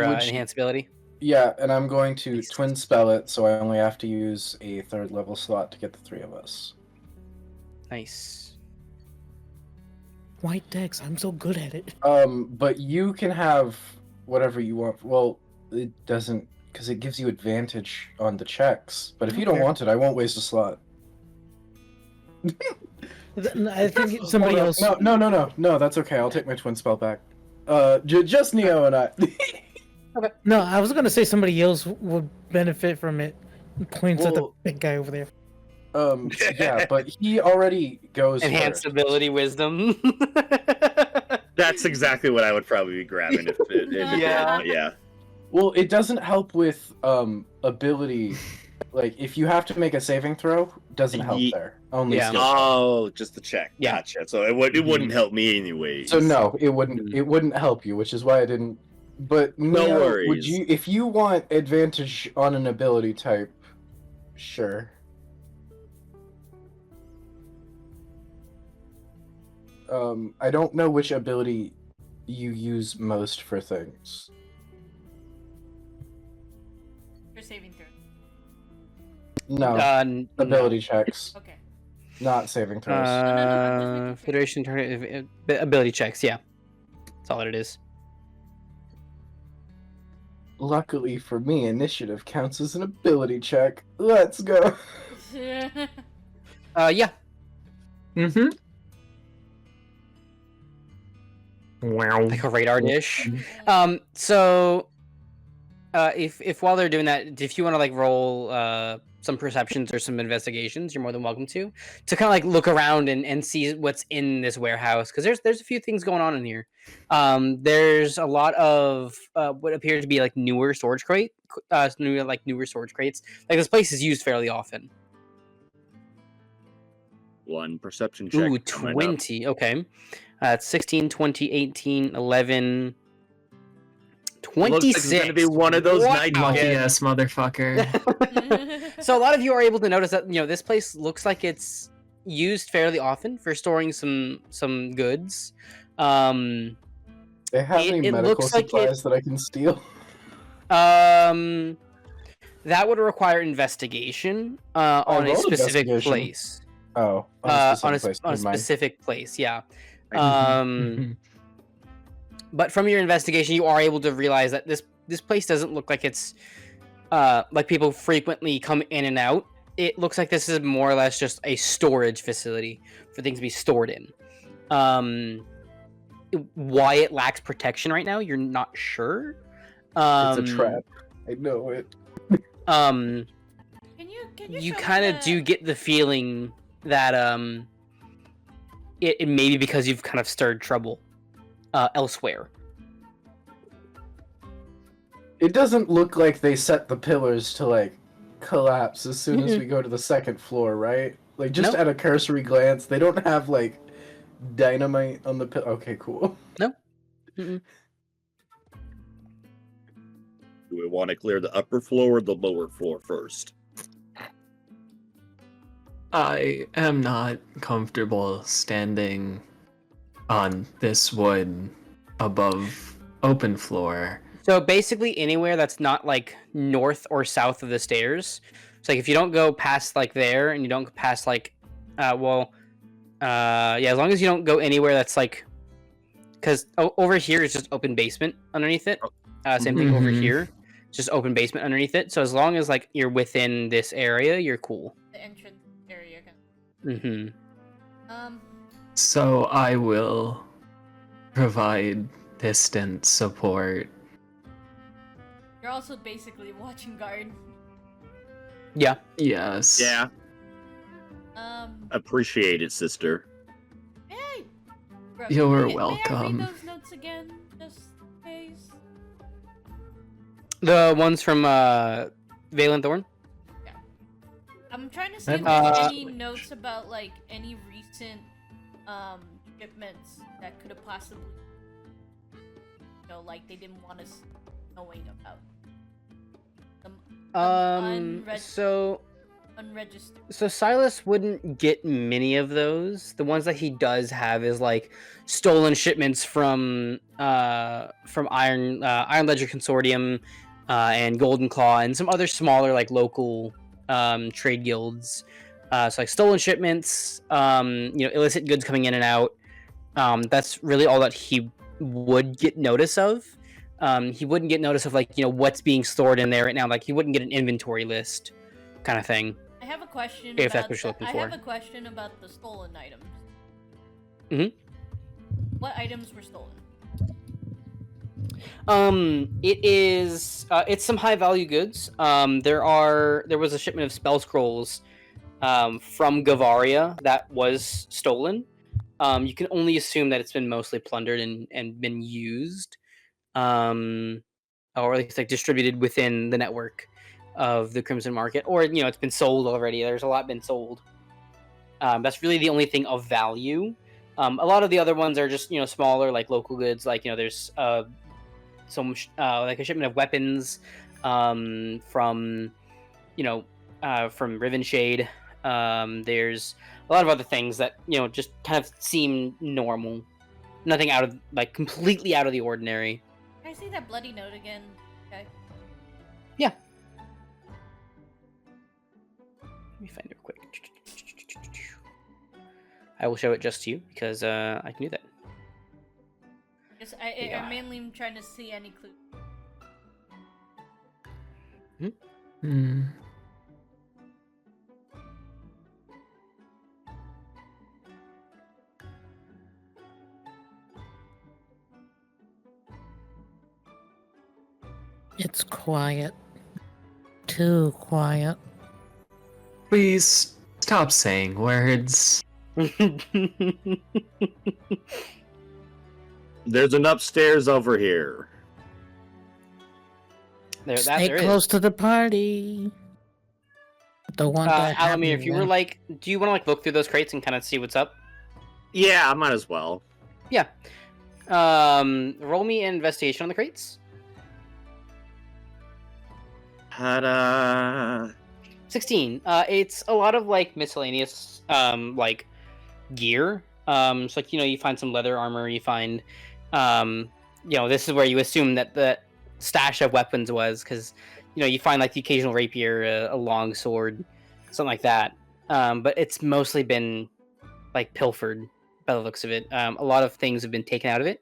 Speaker 5: which-
Speaker 2: enhanced ability.
Speaker 5: Yeah, and I'm going to
Speaker 2: Nice.
Speaker 5: twin spell it, so I only have to use a 3rd level slot to get the 3 of us.
Speaker 2: Nice.
Speaker 7: White Dex, I'm so good at it.
Speaker 5: But you can have whatever you want. Well, it doesn't, because it gives you advantage on the checks. But if you don't
Speaker 7: Okay.
Speaker 5: want it, I won't waste a slot.
Speaker 7: I think somebody
Speaker 5: Hold
Speaker 7: else.
Speaker 5: on. No, that's okay. I'll take my twin spell back. Just Neo and I.
Speaker 7: No, I was gonna say somebody else would benefit from it. Points at the
Speaker 5: Well-
Speaker 7: big guy over there.
Speaker 5: Yeah, but he already goes
Speaker 2: Enhanced
Speaker 5: first.
Speaker 2: ability wisdom.
Speaker 6: That's exactly what I would probably be grabbing if it
Speaker 2: Yeah.
Speaker 6: yeah.
Speaker 5: Well, it doesn't help with ability. Like, if you have to make a saving throw, doesn't help
Speaker 6: Ye-
Speaker 5: there. Only
Speaker 2: Yeah.
Speaker 5: skill.
Speaker 6: Oh, just the check.
Speaker 2: Yeah.
Speaker 6: Gotcha. So it wouldn't help me anyway.
Speaker 5: So no, it wouldn't help you, which is why I didn't. But
Speaker 6: No
Speaker 5: Neo,
Speaker 6: worries.
Speaker 5: Would you, if you want advantage on an ability type, sure. I don't know which ability you use most for things.
Speaker 1: For saving throw.
Speaker 5: No,
Speaker 2: No.
Speaker 5: ability checks,
Speaker 1: Okay.
Speaker 5: not saving throws.
Speaker 2: Federation tournament ability checks. Yeah, that's all it is.
Speaker 5: Luckily for me, initiative counts as an ability check. Let's go.
Speaker 2: Yeah.
Speaker 4: Wow.
Speaker 2: Like a radar dish. So, if while they're doing that, if you want to like roll some perceptions or some investigations, you're more than welcome to kind of like look around and see what's in this warehouse, because there's a few things going on in here. There's a lot of what appear to be like newer storage crates. Like this place is used fairly often.
Speaker 6: One perception check.
Speaker 2: Ooh,
Speaker 6: coming up.
Speaker 2: 20. Okay. It's 16, 20, 18, 11,
Speaker 6: Looks like
Speaker 2: 26.
Speaker 6: it's gonna be one of those
Speaker 2: Wow.
Speaker 6: night
Speaker 4: Lucky
Speaker 6: games.
Speaker 4: ass motherfucker.
Speaker 2: So a lot of you are able to notice that this place looks like it's used fairly often for storing some goods.
Speaker 5: They have any
Speaker 2: It
Speaker 5: medical
Speaker 2: looks like it-
Speaker 5: supplies that I can steal?
Speaker 2: That would require investigation on a
Speaker 5: rolled
Speaker 2: specific
Speaker 5: investigation.
Speaker 2: place.
Speaker 5: Oh,
Speaker 2: On a
Speaker 5: place. Never mind.
Speaker 2: specific place, yeah.
Speaker 4: Mhm.
Speaker 2: But from your investigation, you are able to realize that this place doesn't look like it's like people frequently come in and out. It looks like this is more or less just a storage facility for things to be stored in. Why it lacks protection right now, you're not sure.
Speaker 3: It's a trap. I know it.
Speaker 1: Can you
Speaker 2: You
Speaker 1: show me
Speaker 2: kind of
Speaker 1: the-
Speaker 2: do get the feeling that it may be because you've kind of stirred trouble elsewhere.
Speaker 3: It doesn't look like they set the pillars to like collapse as soon as
Speaker 2: Mm-mm.
Speaker 3: we go to the second floor, right? Like just
Speaker 2: Nope.
Speaker 3: at a cursory glance, they don't have like dynamite on the Okay, cool.
Speaker 2: Mm-mm.
Speaker 6: Do we want to clear the upper floor or the lower floor first?
Speaker 4: I am not comfortable standing on this wood above open floor.
Speaker 2: So basically, anywhere that's not like north or south of the stairs. So like if you don't go past like there, and you don't go past like, yeah, as long as you don't go anywhere that's like, because over here is just open basement underneath it. Same thing over
Speaker 4: Mhm.
Speaker 2: here, it's just open basement underneath it. So as long as like you're within this area, you're cool.
Speaker 1: the entrance area?
Speaker 2: Mm-hmm.
Speaker 4: So I will provide distant support.
Speaker 1: You're also basically watching guard.
Speaker 2: Yeah.
Speaker 4: Yes.
Speaker 6: Yeah, appreciate it, sister.
Speaker 1: Hey, bro,
Speaker 4: You're
Speaker 1: may I
Speaker 4: welcome.
Speaker 1: read those notes again, just in case?
Speaker 2: The ones from Valen Thorn.
Speaker 1: I'm trying to see if
Speaker 4: That-
Speaker 1: there's
Speaker 2: Uh,
Speaker 1: any notes about like any recent shipments that could have possibly, like they didn't want us knowing about. Some
Speaker 2: So
Speaker 1: unregistered.
Speaker 2: So Silas wouldn't get many of those. The ones that he does have is like stolen shipments from Iron Ledger Consortium and Golden Claw and some other smaller like local trade guilds. So like stolen shipments, illicit goods coming in and out. That's really all that he would get notice of. He wouldn't get notice of like what's being stored in there right now. Like he wouldn't get an inventory list, kind of thing.
Speaker 1: I have a question.
Speaker 2: If that's
Speaker 1: about
Speaker 2: what you're looking
Speaker 1: I
Speaker 2: for.
Speaker 1: have a question about the stolen items.
Speaker 2: Mhm.
Speaker 1: What items were stolen?
Speaker 2: It is it's some high value goods. There was a shipment of spell scrolls from Gavaria that was stolen. You can only assume that it's been mostly plundered and been used. Or at least like distributed within the network of the Crimson Market, or it's been sold already. There's a lot been sold. That's really the only thing of value. A lot of the other ones are just smaller, like local goods. Like there's some like a shipment of weapons from from Riven Shade. There's a lot of other things that just kind of seem normal. Nothing out of completely out of the ordinary.
Speaker 1: Can I see that bloody note again? Okay.
Speaker 2: Yeah. Let me find it real quick. I will show it just to you because I can do that.
Speaker 1: I mainly am trying to see any clue.
Speaker 4: Hmm.
Speaker 7: It's quiet. Too quiet.
Speaker 4: Please stop saying words.
Speaker 6: There's an upstairs over here.
Speaker 7: Stay
Speaker 2: there
Speaker 7: close
Speaker 2: is.
Speaker 7: to the party. The one that
Speaker 2: Allomere, if you were
Speaker 7: happened
Speaker 2: do you want to look through those crates and kind of see what's up?
Speaker 6: Yeah, I might as well.
Speaker 2: Yeah. Roll me an investigation on the crates.
Speaker 6: Ta-da!
Speaker 2: 16. It's a lot of miscellaneous gear. So you find some leather armor, you find this is where you assume that the stash of weapons was, because you find the occasional rapier, a long sword, something like that. But it's mostly been pilfered by the looks of it. A lot of things have been taken out of it.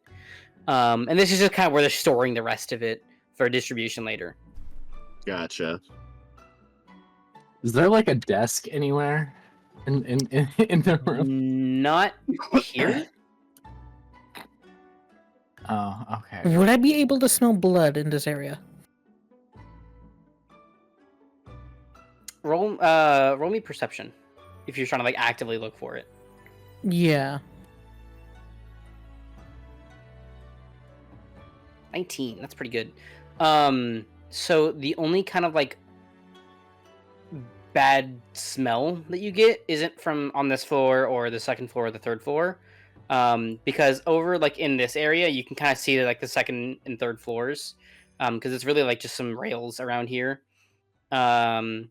Speaker 2: And this is just kind of where they're storing the rest of it for distribution later.
Speaker 6: Gotcha.
Speaker 3: Is there like a desk anywhere in the room?
Speaker 2: Not here.
Speaker 3: Oh, okay.
Speaker 7: Would I be able to smell blood in this area?
Speaker 2: Roll me perception if you're trying to like actively look for it.
Speaker 7: Yeah.
Speaker 2: 19. That's pretty good. So the only kind of like bad smell that you get isn't from on this floor or the second floor or the third floor. Because over like in this area, you can kind of see like the second and third floors. Because it's really like just some rails around here. And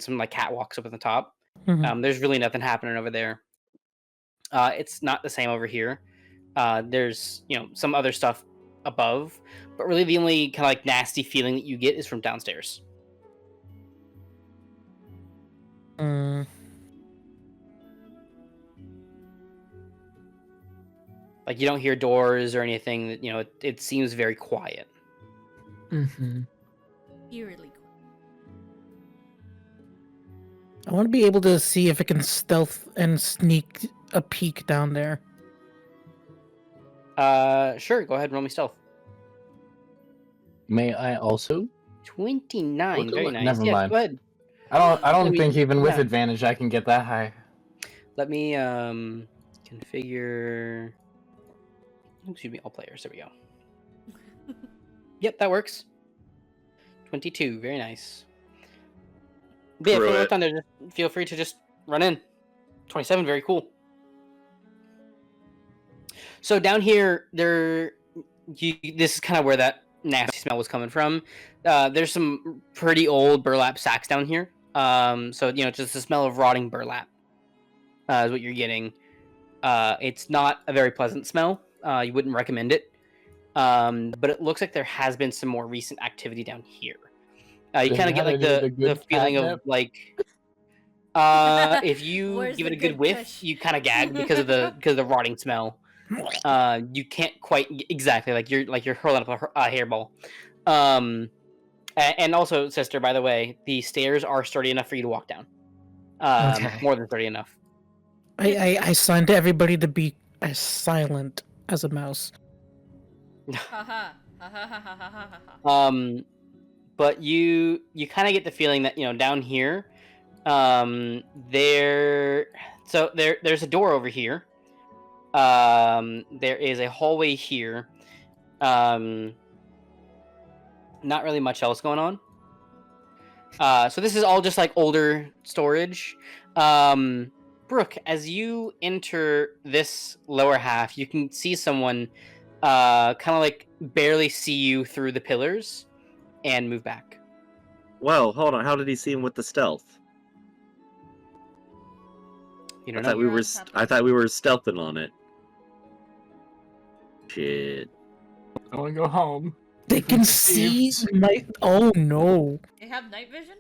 Speaker 2: some like catwalks up at the top.
Speaker 7: Mhm.
Speaker 2: There's really nothing happening over there. It's not the same over here. There's some other stuff above, but really the only kind of like nasty feeling that you get is from downstairs.
Speaker 7: Mm.
Speaker 2: Like you don't hear doors or anything. That it seems very quiet.
Speaker 4: Mm-hmm.
Speaker 1: Eerily quiet.
Speaker 7: I want to be able to see if I can stealth and sneak a peek down there.
Speaker 2: Sure. Go ahead and roll me stealth.
Speaker 3: May I also?
Speaker 2: 29. Very nice.
Speaker 3: Never
Speaker 2: Yeah,
Speaker 3: mind.
Speaker 2: go ahead.
Speaker 3: I don't
Speaker 2: Let me-
Speaker 3: think even with
Speaker 2: yeah.
Speaker 3: advantage I can get that high.
Speaker 2: Let me configure. Excuse me, all players. There we go. Yep, that works. 22. Very nice. But yeah, if you
Speaker 6: Screw
Speaker 2: look
Speaker 6: it.
Speaker 2: down there, just feel free to just run in. 27. Very cool. So down here, this is kind of where that nasty smell was coming from. There's some pretty old burlap sacks down here. So just the smell of rotting burlap is what you're getting. It's not a very pleasant smell. You wouldn't recommend it. But it looks like there has been some more recent activity down here. You
Speaker 3: Does
Speaker 2: kind of
Speaker 3: it
Speaker 2: get
Speaker 3: have
Speaker 2: like
Speaker 3: any of the
Speaker 2: the
Speaker 3: good
Speaker 2: feeling
Speaker 3: catnip?
Speaker 2: of like if you
Speaker 1: Where's
Speaker 2: give it
Speaker 1: the
Speaker 2: a good
Speaker 1: good
Speaker 2: whiff,
Speaker 1: kush?
Speaker 2: you kind of gag because of the rotting smell. You can't quite exactly like you're hurling up a hairball. And also, sister, by the way, the stairs are sturdy enough for you to walk down.
Speaker 4: Okay.
Speaker 2: More than sturdy enough.
Speaker 7: I signed to everybody to be as silent as a mouse.
Speaker 1: Haha. Ha.
Speaker 2: But you kind of get the feeling that down here, there's a door over here. There is a hallway here. Not really much else going on. So this is all just like older storage. Brooke, as you enter this lower half, you can see someone kind of like barely see you through the pillars and move back.
Speaker 6: Well, hold on. How did he see him with the stealth?
Speaker 2: You
Speaker 6: I
Speaker 2: don't
Speaker 6: thought
Speaker 2: know.
Speaker 6: we
Speaker 1: You're
Speaker 6: were.
Speaker 1: on top of
Speaker 6: I
Speaker 1: it.
Speaker 6: thought we were stealthing on it. Shit.
Speaker 3: I want to go home.
Speaker 7: They can see my. Oh no!
Speaker 1: They have night vision?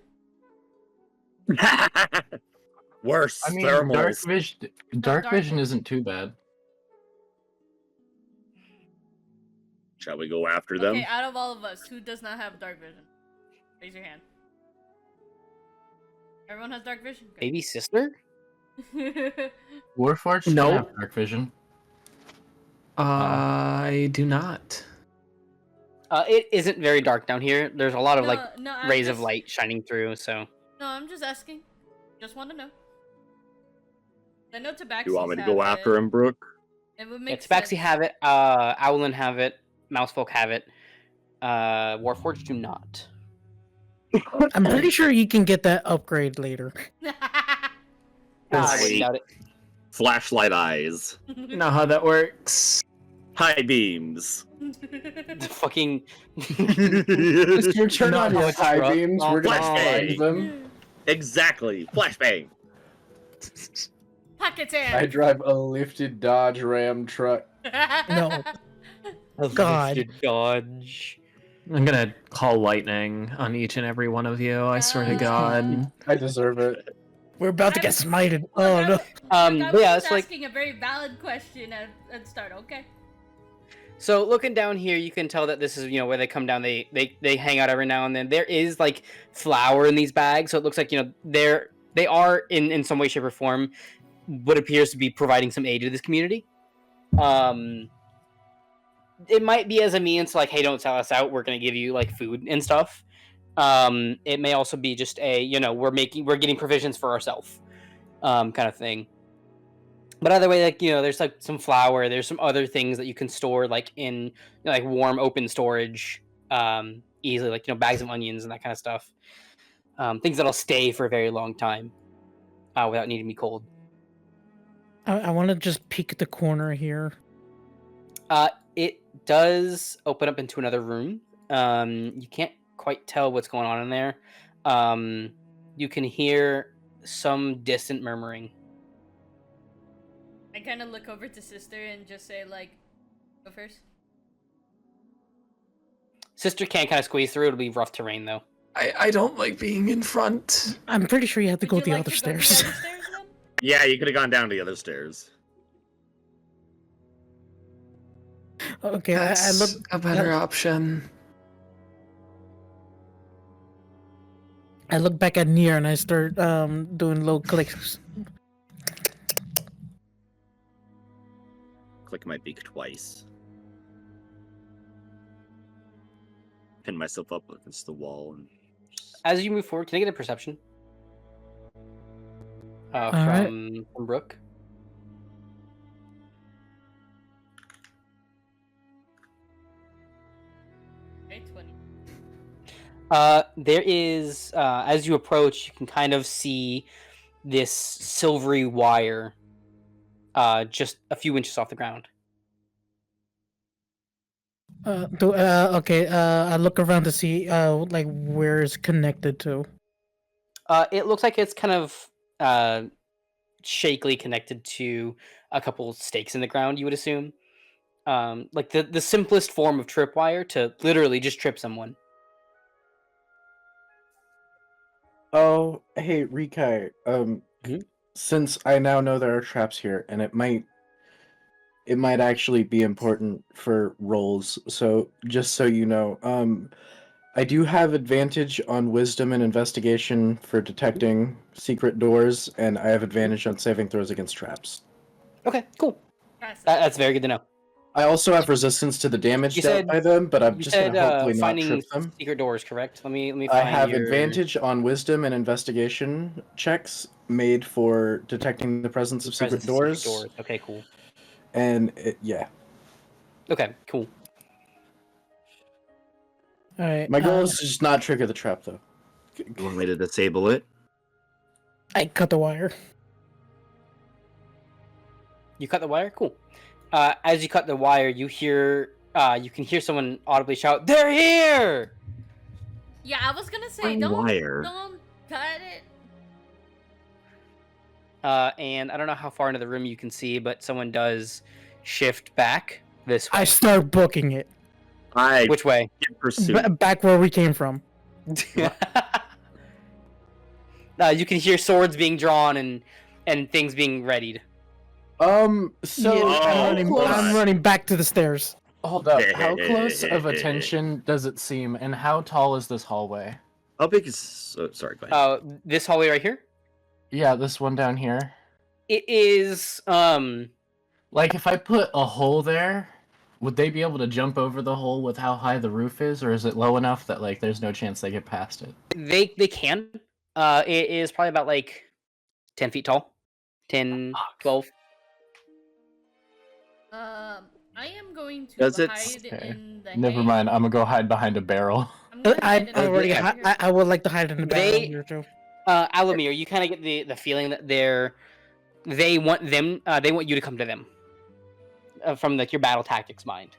Speaker 6: Worse.
Speaker 3: I mean,
Speaker 6: thermals.
Speaker 3: dark
Speaker 1: dark
Speaker 3: vision
Speaker 1: vision.
Speaker 3: isn't too bad.
Speaker 6: Shall we go after them?
Speaker 1: Okay, out of all of us, who does not have dark vision? Raise your hand. Everyone has dark vision?
Speaker 2: Baby sister?
Speaker 3: Warforged can
Speaker 4: No.
Speaker 3: have dark vision.
Speaker 4: I do not.
Speaker 2: It isn't very dark down here. There's a lot of
Speaker 1: No, I'm
Speaker 2: rays of
Speaker 1: just-
Speaker 2: light shining through. So
Speaker 1: No, I'm just asking. Just want to know. I know Tabaxi.
Speaker 6: You want me to go after him, Brooke?
Speaker 1: It would make
Speaker 2: it's Baxi
Speaker 1: sense.
Speaker 2: have it. Owlin have it. Mousefolk have it. Warforged do not.
Speaker 7: I'm pretty sure you can get that upgrade later.
Speaker 2: I
Speaker 6: Wait.
Speaker 2: wouldn't doubt it.
Speaker 6: Flashlight eyes.
Speaker 4: You know how that works.
Speaker 6: High beams.
Speaker 2: The fucking.
Speaker 3: It's your turn
Speaker 5: Not
Speaker 3: on
Speaker 5: with high beams. We're gonna
Speaker 6: Flashbang.
Speaker 5: blind them.
Speaker 6: Exactly. Flashbang.
Speaker 1: Pocket
Speaker 5: I
Speaker 1: hand.
Speaker 5: drive a lifted Dodge Ram truck.
Speaker 7: No. God.
Speaker 2: Lifted dodge.
Speaker 4: I'm gonna call lightning on each and every one of you. I swear to God.
Speaker 5: I deserve it.
Speaker 7: We're about to get smited. Oh no.
Speaker 2: But yeah,
Speaker 1: was
Speaker 2: it's like
Speaker 1: asking a very valid question at start. Okay.
Speaker 2: So looking down here, you can tell that this is where they come down. They hang out every now and then. There is like flour in these bags, so it looks like they are in some way, shape, or form what appears to be providing some aid to this community. It might be as a means to like, hey, don't sell us out. We're gonna give you like food and stuff. It may also be just a we're getting provisions for ourselves, kind of thing. But either way, like there's like some flour. There's some other things that you can store like in like warm, open storage, easily, like bags of onions and that kind of stuff. Things that'll stay for a very long time, without needing to be cold.
Speaker 7: I want to just peek at the corner here.
Speaker 2: It does open up into another room. You can't quite tell what's going on in there. You can hear some distant murmuring.
Speaker 1: I kind of look over to Sister and just say, like, go first.
Speaker 2: Sister can't kind of squeeze through. It'll be rough terrain, though.
Speaker 4: I don't like being in front.
Speaker 7: I'm pretty sure you have to go
Speaker 1: Would
Speaker 7: the
Speaker 1: you like
Speaker 7: other
Speaker 1: to go to the
Speaker 7: stairs.
Speaker 1: other stairs then?
Speaker 6: Yeah, you could have gone down to the other stairs.
Speaker 7: Okay,
Speaker 4: That's
Speaker 7: I look.
Speaker 4: a better option.
Speaker 7: I look back at Nier and I start doing little clicks.
Speaker 6: Click my beak twice. Pin myself up against the wall and.
Speaker 2: As you move forward, can I get a perception?
Speaker 7: Alright.
Speaker 2: From Brook.
Speaker 1: Okay, 20.
Speaker 2: There is, as you approach, you can kind of see this silvery wire, just a few inches off the ground.
Speaker 7: Okay. I look around to see like where it's connected to.
Speaker 2: It looks like it's kind of shakily connected to a couple stakes in the ground, you would assume. Like the simplest form of tripwire to literally just trip someone.
Speaker 5: Oh, hey, Rikai. Since I now know there are traps here, and it might actually be important for rolls. So just so you know, I do have advantage on wisdom and investigation for detecting secret doors, and I have advantage on saving throws against traps.
Speaker 2: Okay, cool.
Speaker 1: Pass.
Speaker 2: That's very good to know.
Speaker 5: I also have resistance to the damage
Speaker 2: You
Speaker 5: dealt
Speaker 2: said-
Speaker 5: by them, but I'm
Speaker 2: You
Speaker 5: just
Speaker 2: said
Speaker 5: gonna hopefully not
Speaker 2: finding
Speaker 5: trip them.
Speaker 2: secret doors, correct? Let me
Speaker 5: I
Speaker 2: find
Speaker 5: have
Speaker 2: your...
Speaker 5: advantage on wisdom and investigation checks made for detecting the presence of secret
Speaker 2: presence of secret
Speaker 5: doors.
Speaker 2: Okay, cool.
Speaker 5: And yeah,
Speaker 2: Okay, cool.
Speaker 7: All right.
Speaker 5: my goal is to just not trigger the trap, though.
Speaker 6: You want me to disable it?
Speaker 7: I cut the wire.
Speaker 2: You cut the wire? Cool. As you cut the wire, you can hear someone audibly shout, "They're here!"
Speaker 1: Yeah, I was gonna say,
Speaker 6: Fine
Speaker 1: don't
Speaker 6: wire.
Speaker 1: cut it.
Speaker 2: And I don't know how far into the room you can see, but someone does shift back this way.
Speaker 7: I start booking it
Speaker 6: I
Speaker 2: Which way?
Speaker 6: get pursuit.
Speaker 7: back where we came from.
Speaker 2: You can hear swords being drawn and things being readied.
Speaker 5: So
Speaker 7: Yeah, I'm running back to the stairs.
Speaker 3: Hold up. How close of attention does it seem, and how tall is this hallway?
Speaker 6: How big is? Oh, sorry, go ahead.
Speaker 2: This hallway right here.
Speaker 3: Yeah, this one down here.
Speaker 2: It is
Speaker 3: Like, if I put a hole there, would they be able to jump over the hole with how high the roof is, or is it low enough that like there's no chance they get past it?
Speaker 2: they can. It is probably about like 10 feet tall. 10, 12.
Speaker 1: I am going to
Speaker 6: Does it-
Speaker 1: hide
Speaker 3: Okay.
Speaker 1: in the
Speaker 3: Never
Speaker 1: hay.
Speaker 3: mind. I'm gonna go hide behind a barrel.
Speaker 1: I'm gonna hide in the
Speaker 7: already.
Speaker 1: hay over here.
Speaker 7: I would like to hide in the barrel
Speaker 2: They-
Speaker 7: here too.
Speaker 2: Allomere, you kind of get the feeling that they want you to come to them. From like your battle tactics mind.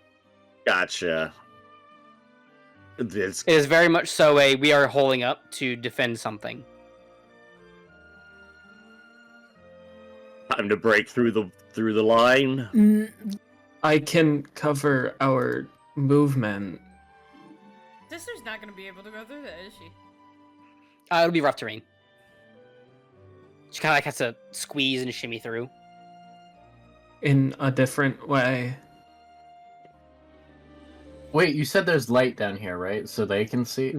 Speaker 6: Gotcha. This
Speaker 2: It is very much so we are holding up to defend something.
Speaker 6: time to break through the line.
Speaker 4: I can cover our movement.
Speaker 1: Sister's not gonna be able to go through that, is she?
Speaker 2: It'll be rough terrain. She kind of like has to squeeze and shimmy through.
Speaker 4: In a different way.
Speaker 3: Wait, you said there's light down here, right? So they can see.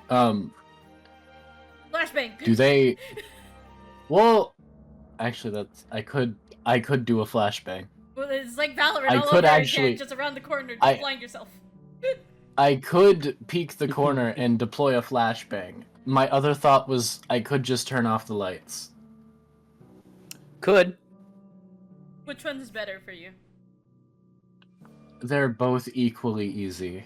Speaker 2: Mhm.
Speaker 1: Flashbang.
Speaker 3: Do they? Well, actually, I could do a flashbang.
Speaker 1: Well, it's like Valorant
Speaker 3: I
Speaker 1: all
Speaker 3: could
Speaker 1: over
Speaker 3: actually-
Speaker 1: again, just around the corner. Just blind yourself.
Speaker 3: I could peek the corner and deploy a flashbang. My other thought was I could just turn off the lights.
Speaker 2: Could.
Speaker 1: Which one is better for you?
Speaker 3: They're both equally easy.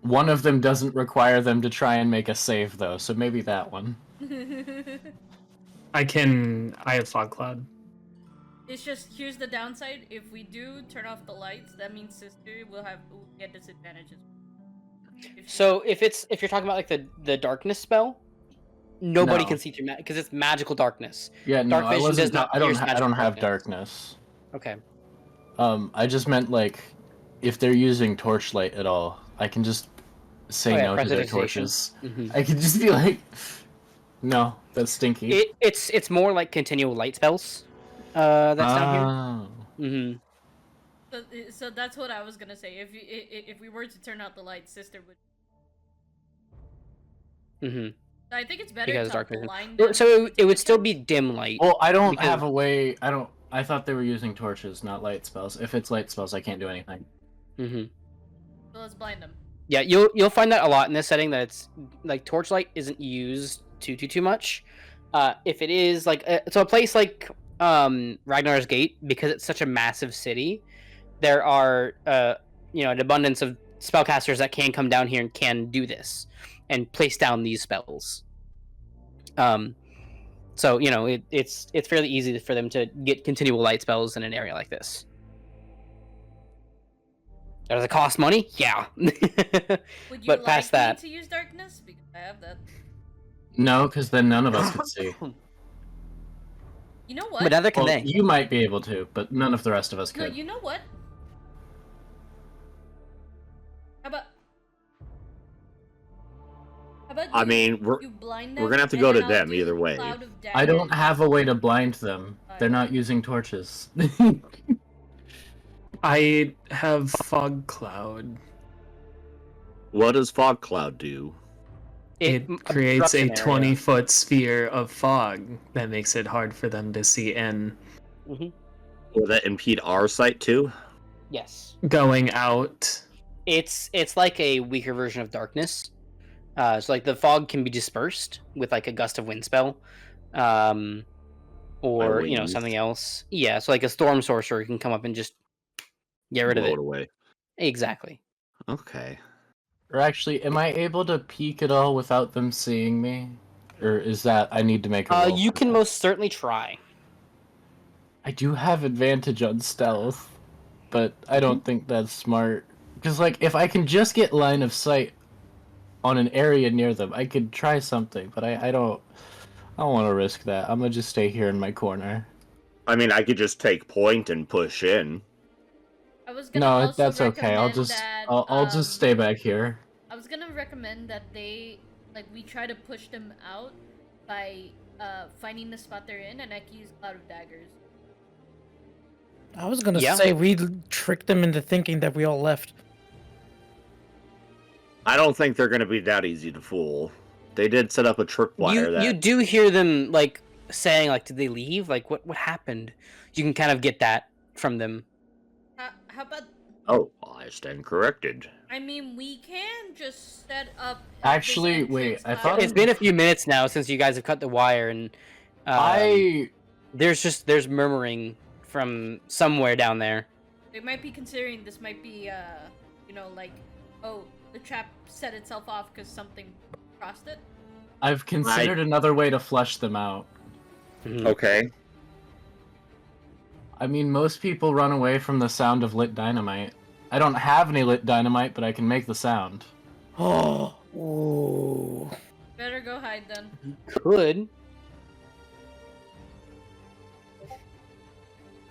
Speaker 3: One of them doesn't require them to try and make a save, though, so maybe that one.
Speaker 4: I have fog cloud.
Speaker 1: It's just, here's the downside. If we do turn off the lights, that means sister will get disadvantages.
Speaker 2: So if you're talking about like the darkness spell, nobody
Speaker 3: No.
Speaker 2: can see through because it's magical darkness.
Speaker 3: Yeah, no,
Speaker 2: Dark
Speaker 3: I
Speaker 2: vision
Speaker 3: wasn't.
Speaker 2: does not
Speaker 3: I don't.
Speaker 2: pierce
Speaker 3: I
Speaker 2: magical
Speaker 3: don't have darkness.
Speaker 2: Okay.
Speaker 3: I just meant like, if they're using torchlight at all, I can just say
Speaker 2: Oh, yeah,
Speaker 3: no to their
Speaker 2: prestidigitation.
Speaker 3: torches.
Speaker 2: Mhm.
Speaker 3: I can just be like, no, that's stinky.
Speaker 2: It's more like continual light spells. That's down
Speaker 3: Oh.
Speaker 2: here.
Speaker 1: So that's what I was gonna say. If we were to turn out the lights, sister would. So I think it's better
Speaker 2: Because
Speaker 1: to
Speaker 2: dark vision.
Speaker 1: blind them
Speaker 2: So it would still
Speaker 1: because-
Speaker 2: be dim light.
Speaker 3: Well, I don't
Speaker 2: Because-
Speaker 3: have a way. I thought they were using torches, not light spells. If it's light spells, I can't do anything.
Speaker 2: Mm-hmm.
Speaker 1: So let's blind them.
Speaker 2: Yeah, you'll find that a lot in this setting that it's like torchlight isn't used too much. If it is like so a place like Ragnar's Gate, because it's such a massive city, there are an abundance of spellcasters that can come down here and can do this and place down these spells. So it's fairly easy for them to get continual light spells in an area like this. Does it cost money? Yeah.
Speaker 1: Would you
Speaker 2: But
Speaker 1: like
Speaker 2: past that-
Speaker 1: me to use darkness? Because I have that.
Speaker 3: No, because then none of us could see.
Speaker 1: You know what?
Speaker 2: But neither can
Speaker 3: Well,
Speaker 2: they.
Speaker 3: you might be able to, but none of the rest of us
Speaker 1: No,
Speaker 3: could.
Speaker 1: you know what? How about
Speaker 6: I mean,
Speaker 1: you blind
Speaker 6: we're
Speaker 1: them,
Speaker 6: gonna have to
Speaker 1: and
Speaker 6: go
Speaker 1: then
Speaker 6: to
Speaker 1: I'll
Speaker 6: them
Speaker 1: do
Speaker 6: either way.
Speaker 1: cloud of
Speaker 3: I don't
Speaker 1: daggers.
Speaker 3: have a way to blind them. They're not using torches.
Speaker 4: I have fog cloud.
Speaker 6: What does fog cloud do?
Speaker 4: It creates
Speaker 2: obstructs
Speaker 4: a
Speaker 2: an area.
Speaker 4: 20-foot sphere of fog that makes it hard for them to see in.
Speaker 6: Will that impede our sight too?
Speaker 2: Yes.
Speaker 4: Going out.
Speaker 2: It's like a weaker version of darkness. So like the fog can be dispersed with like a gust of wind spell, or
Speaker 6: wings.
Speaker 2: something else. Yeah, so like a storm sorcerer can come up and just get rid of
Speaker 6: Blow
Speaker 2: it.
Speaker 6: away.
Speaker 2: Exactly.
Speaker 6: Okay.
Speaker 3: Or actually, am I able to peek at all without them seeing me? Or is that I need to make a roll
Speaker 2: You
Speaker 3: for
Speaker 2: can
Speaker 3: that?
Speaker 2: most certainly try.
Speaker 3: I do have advantage on stealth, but I don't think that's smart. Because, like, if I can just get line of sight on an area near them, I could try something, but I don't want to risk that. I'm gonna just stay here in my corner.
Speaker 6: I mean, I could just take point and push in.
Speaker 1: I was gonna
Speaker 3: No,
Speaker 1: also
Speaker 3: that's okay. I'll
Speaker 1: recommend
Speaker 3: just
Speaker 1: that,
Speaker 3: I'll just stay back here.
Speaker 1: I was gonna recommend that we try to push them out by finding the spot they're in, and I can use cloud of daggers.
Speaker 7: I was gonna
Speaker 2: Yeah.
Speaker 7: say we tricked them into thinking that we all left.
Speaker 6: I don't think they're going to be that easy to fool. They did set up a tripwire
Speaker 2: You do hear them like saying like, did they leave? Like what happened? You can kind of get that from them.
Speaker 1: How about?
Speaker 6: Oh, I stand corrected.
Speaker 1: I mean, we can just set up.
Speaker 3: Actually,
Speaker 1: this
Speaker 3: wait,
Speaker 1: entrance
Speaker 3: I
Speaker 1: cloud.
Speaker 3: thought
Speaker 2: It's been a few minutes now since you guys have cut the wire, and there's murmuring from somewhere down there.
Speaker 1: They might be considering this might be like, oh, the trap set itself off because something crossed it.
Speaker 3: I've considered another way to flush them out.
Speaker 6: Okay.
Speaker 3: I mean, most people run away from the sound of lit dynamite. I don't have any lit dynamite, but I can make the sound.
Speaker 7: Oh, ooh.
Speaker 1: Better go hide then.
Speaker 2: Could.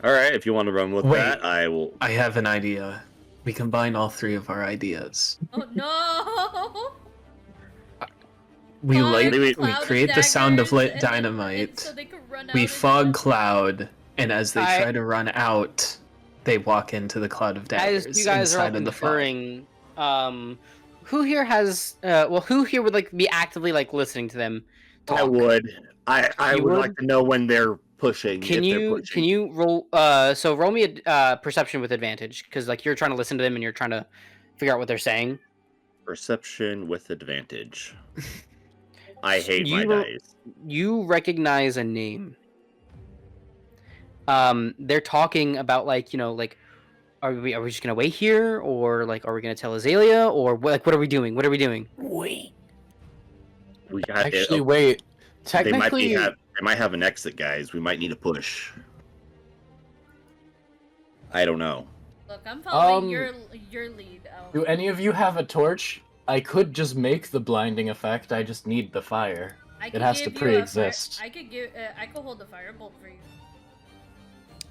Speaker 6: All right, if you want to run with
Speaker 4: Wait.
Speaker 6: that, I will.
Speaker 4: I have an idea. We combine all three of our ideas.
Speaker 1: Oh no!
Speaker 4: We
Speaker 1: Fog,
Speaker 4: light. We
Speaker 1: cloud of
Speaker 4: create the sound of
Speaker 1: daggers,
Speaker 4: lit
Speaker 1: and then-
Speaker 4: dynamite.
Speaker 1: and so they could run out
Speaker 4: We
Speaker 1: and
Speaker 4: fog
Speaker 1: then-
Speaker 4: cloud, and as they
Speaker 2: I-
Speaker 4: try to run out, they walk into the cloud of daggers
Speaker 2: As you guys are all
Speaker 4: inside of the fog.
Speaker 2: conferring, who here has who here would like be actively like listening to them talk?
Speaker 6: I would. I
Speaker 2: You
Speaker 6: would
Speaker 2: would?
Speaker 6: like to know when they're pushing.
Speaker 2: Can
Speaker 6: if they're
Speaker 2: you
Speaker 6: pushing.
Speaker 2: roll so roll me a perception with advantage because like you're trying to listen to them and you're trying to figure out what they're saying.
Speaker 6: Perception with advantage. I hate my
Speaker 2: You-
Speaker 6: dice.
Speaker 2: You recognize a name. They're talking about like like are we just gonna wait here or like are we gonna tell Azalea or what are we doing? What are we doing?
Speaker 7: Wait.
Speaker 6: We got
Speaker 3: Actually, wait.
Speaker 6: They
Speaker 3: Technically,
Speaker 6: might have an exit, guys. We might need a push. I don't know.
Speaker 1: Look, I'm following
Speaker 3: Um,
Speaker 1: your lead.
Speaker 3: do any of you have a torch? I could just make the blinding effect. I just need the fire.
Speaker 1: I
Speaker 3: It
Speaker 1: could
Speaker 3: has to
Speaker 1: give you a fire-
Speaker 3: pre-exist.
Speaker 1: I could hold the firebolt for you.